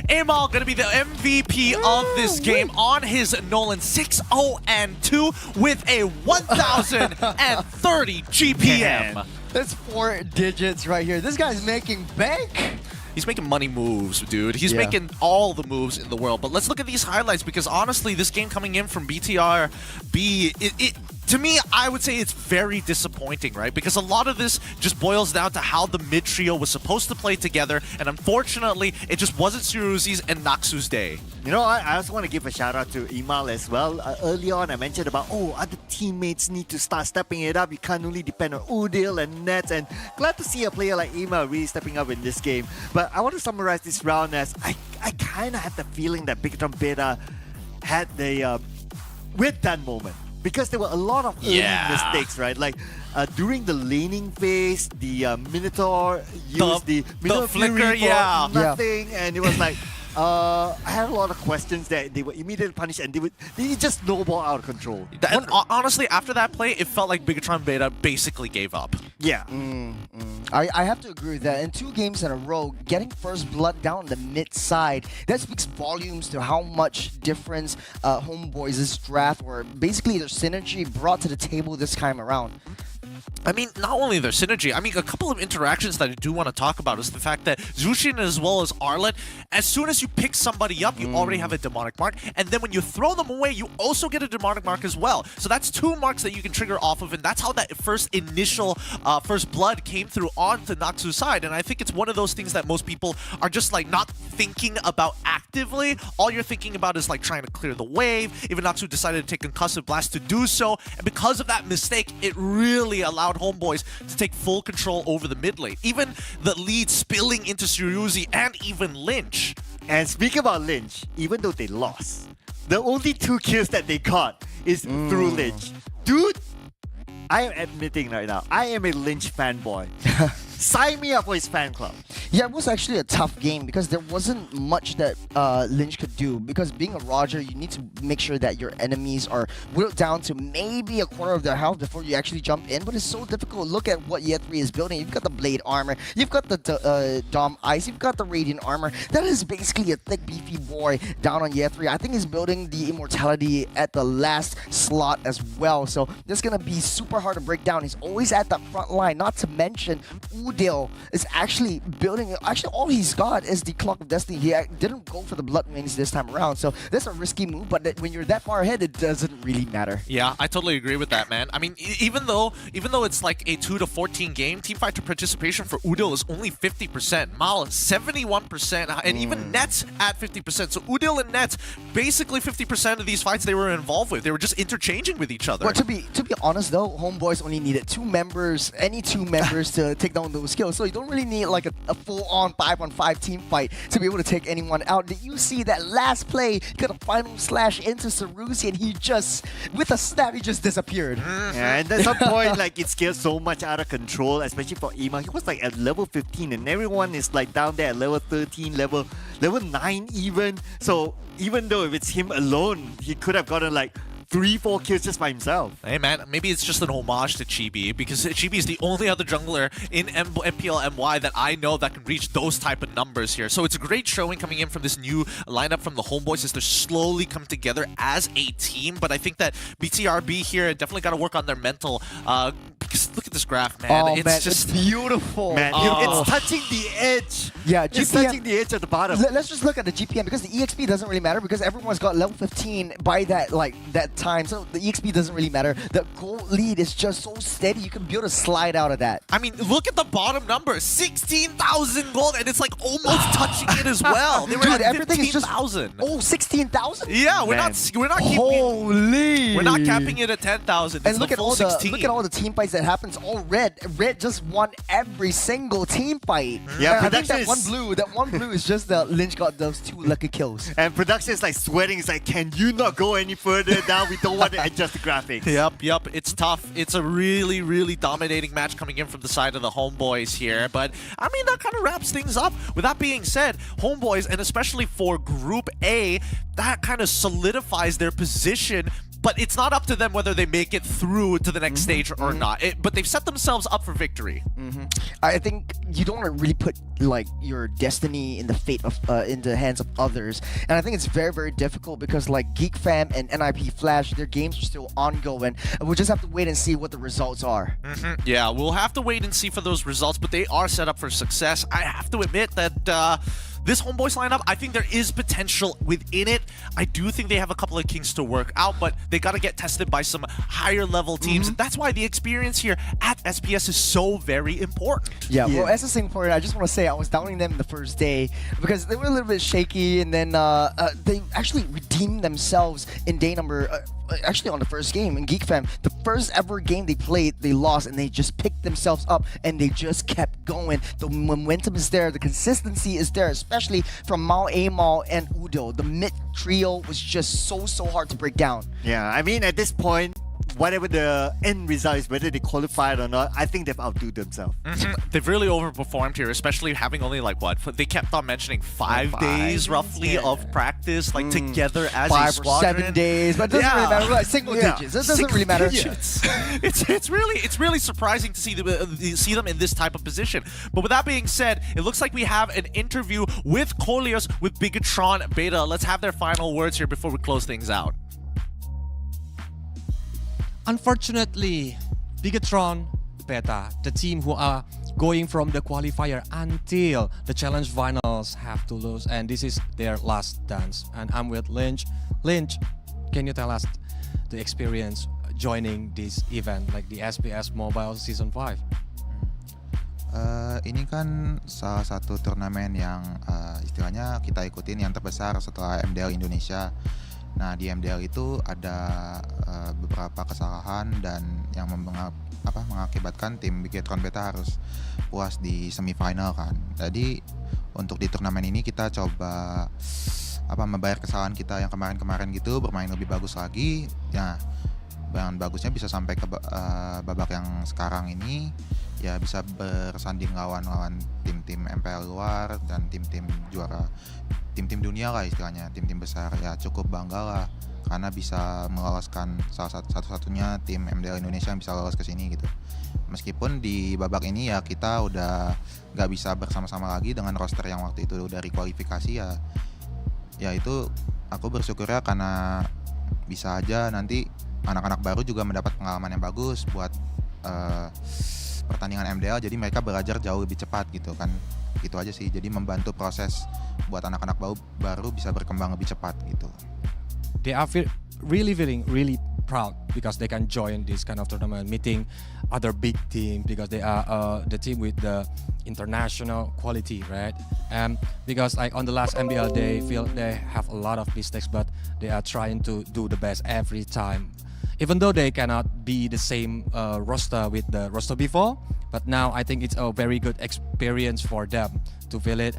Amal gonna be the MVP of this game on his Nolan 6-0-2 with a 1,030 GPM. That's 4 digits right here. This guy's making bank. He's making money moves, dude. He's making all the moves in the world. But let's look at these highlights because honestly, this game coming in from BTRB, to me, I would say it's very disappointing, right? Because a lot of this just boils down to how the mid trio was supposed to play together, and unfortunately, it just wasn't Suruzi's and Naksu's day. You know, I also want to give a shout out to Imal as well. Early on, I mentioned about, other teammates need to start stepping it up. You can't only depend on Udil and Nets, and glad to see a player like Imal really stepping up in this game. But I want to summarize this round as I kind of had the feeling that Bigatron Beta had the we're done moment. Because there were a lot of early mistakes, right? Like during the laning phase, the Minotaur used the Minotaur flicker, for nothing, and it was like I had a lot of questions that they were immediately punished, and they just snowball out of control. Honestly, after that play, it felt like Bigatron Beta basically gave up. Yeah. I have to agree with that. In 2 games in a row, getting first blood down the mid side, that speaks volumes to how much difference Homeboys' draft or basically their synergy brought to the table this time around. I mean, not only their synergy, I mean, a couple of interactions that I do want to talk about is the fact that Zushin as well as Arlet, as soon as you pick somebody up, you already have a demonic mark, and then when you throw them away, you also get a demonic mark as well. So that's 2 marks that you can trigger off of, and that's how that initial first blood came through onto Naksu's side, and I think it's one of those things that most people are just like not thinking about actively. All you're thinking about is like trying to clear the wave. Even Naksu decided to take Concussive Blast to do so, and because of that mistake, it really allowed Homeboys to take full control over the mid lane. Even the lead spilling into Suruzi and even Lynch. And speaking about Lynch, even though they lost, the only 2 kills that they got is through Lynch. Dude, I am admitting right now, I am a Lynch fanboy. Sign me up for his fan club. Yeah, it was actually a tough game because there wasn't much that Lynch could do. Because being a Roger, you need to make sure that your enemies are whittled down to maybe a quarter of their health before you actually jump in. But it's so difficult. Look at what Ye 3 is building. You've got the Blade armor, you've got the Dom Ice, you've got the Radiant armor. That is basically a thick, beefy boy down on Ye 3. I think he's building the Immortality at the last slot as well. So this is going to be super hard to break down. He's always at that front line. Not to mention, Udil is actually building. Actually, all he's got is the Clock of Destiny. He didn't go for the Blood Wings this time around. So that's a risky move, but when you're that far ahead, it doesn't really matter. Yeah, I totally agree with that, man. I mean, even though it's like a 2 to 14 game, teamfight to participation for Udil is only 50%. Mal 71%, and even Nets at 50%. So Udil and Nets, basically 50% of these fights they were involved with. They were just interchanging with each other. Well, to be honest though, Homeboys only needed any two members to take down those kills. So you don't really need like a full-on 5-on-5 team fight to be able to take anyone out. Did you see that last play? He got a final slash into Sarusi and he just, with a snap, he just disappeared. Yeah, and at some point, like, it scared so much out of control, especially for Ima. He was like at level 15 and everyone is like down there at level 13, level 9 even. So even though if it's him alone, he could have gotten like 3-4 kills just by himself. Hey man, maybe it's just an homage to Chibi, because Chibi is the only other jungler in MPL MY that I know that can reach those type of numbers here. So it's a great showing coming in from this new lineup from the Homeboys as they're slowly come together as a team. But I think that BTRB here definitely got to work on their mental. Because look at this graph, man. Oh, it's man, just it's beautiful. Man, it's touching the edge. Yeah, it's GPM, touching the edge at the bottom. Let's just look at the GPM because the EXP doesn't really matter because everyone's got level 15 by that time. So the EXP doesn't really matter. The gold lead is just so steady. You can be able to slide out of that. I mean, look at the bottom number, 16,000 gold, and it's like almost touching it as well. They were Dude, at everything is just 15,000. 16,000. Yeah, we're not keeping Holy! We're not capping it at 10,000. And look at all the team fights that happens. All red. Red just won every single team fight. Yeah, and I think production that one blue is just that Lynch got those 2 lucky kills. And production is like sweating. It's like, can you not go any further now? We don't want to adjust the graphics. Yep. It's tough. It's a really, really dominating match coming in from the side of the Homeboys here. But, I mean, that kind of wraps things up. With that being said, Homeboys, and especially for Group A, that kind of solidifies their position. But it's not up to them whether they make it through to the next stage or not. But they've set themselves up for victory. I think you don't want to really put like your destiny in the fate of in the hands of others, and I think it's very, very difficult because like Geek Fam and NIP Flash, their games are still ongoing. And we'll just have to wait and see what the results are. Yeah, we'll have to wait and see for those results, but they are set up for success. I have to admit that this Homeboys lineup, I think there is potential within it. I do think they have a couple of kinks to work out, but they got to get tested by some higher level teams. That's why the experience here at SPS is so very important. Yeah, well, as a Singaporean, I just want to say I was doubting them the first day because they were a little bit shaky, and then they actually redeemed themselves in day number... actually on the first game in Geek Fam, the first ever game they played, they lost, and they just picked themselves up and they just kept going. The momentum is there, the consistency is there, especially from Mao Amal and Udo. The mid trio was just so hard to break down. Yeah, I mean, at this point, whatever the end result is, whether they qualified or not, I think they've outdone themselves. They've really overperformed here, especially having only like what? They kept on mentioning 5 days roughly of practice, like together as 5 a or squadron. 7 days, but it doesn't really matter. Like, single digits. It doesn't really matter. It's really surprising to see them in this type of position. But with that being said, it looks like we have an interview with Coleos with Bigatron Beta. Let's have their final words here before we close things out. Unfortunately, Bigatron Beta, the team who are going from the qualifier until the challenge finals, have to lose, and this is their last dance. And I'm with Lynch. Lynch, can you tell us the experience joining this event, like the SPS Mobile Season 5? Ini kan salah satu turnamen yang istilahnya kita ikutin yang terbesar setelah MDL Indonesia. Nah, di MDL itu ada beberapa kesalahan dan yang mengakibatkan tim Bigatron Beta harus puas di semifinal kan. Jadi untuk di turnamen ini kita coba membayar kesalahan kita yang kemarin-kemarin gitu, bermain lebih bagus lagi. Ya, dan bagusnya bisa sampai ke babak yang sekarang ini. ya bisa bersanding lawan tim-tim MPL luar dan tim-tim juara, tim-tim dunia lah istilahnya, tim-tim besar. Ya cukup bangga lah karena bisa meloloskan satu-satunya tim MDL Indonesia yang bisa lolos ke sini gitu. Meskipun di babak ini ya kita udah nggak bisa bersama-sama lagi dengan roster yang waktu itu dari kualifikasi ya itu aku bersyukur ya karena bisa aja nanti anak-anak baru juga mendapat pengalaman yang bagus buat pertandingan MDL, jadi mereka belajar jauh lebih cepat gitu kan. Gitu aja sih, jadi membantu proses buat anak-anak baru bisa berkembang lebih cepat gitu. They are really feeling really proud because they can join this kind of tournament, meeting other big team because they are the team with the international quality, right? And because like on the last MBL, they feel they have a lot of mistakes, but they are trying to do the best every time. Even though they cannot be the same roster with the roster before, but now I think it's a very good experience for them to feel it.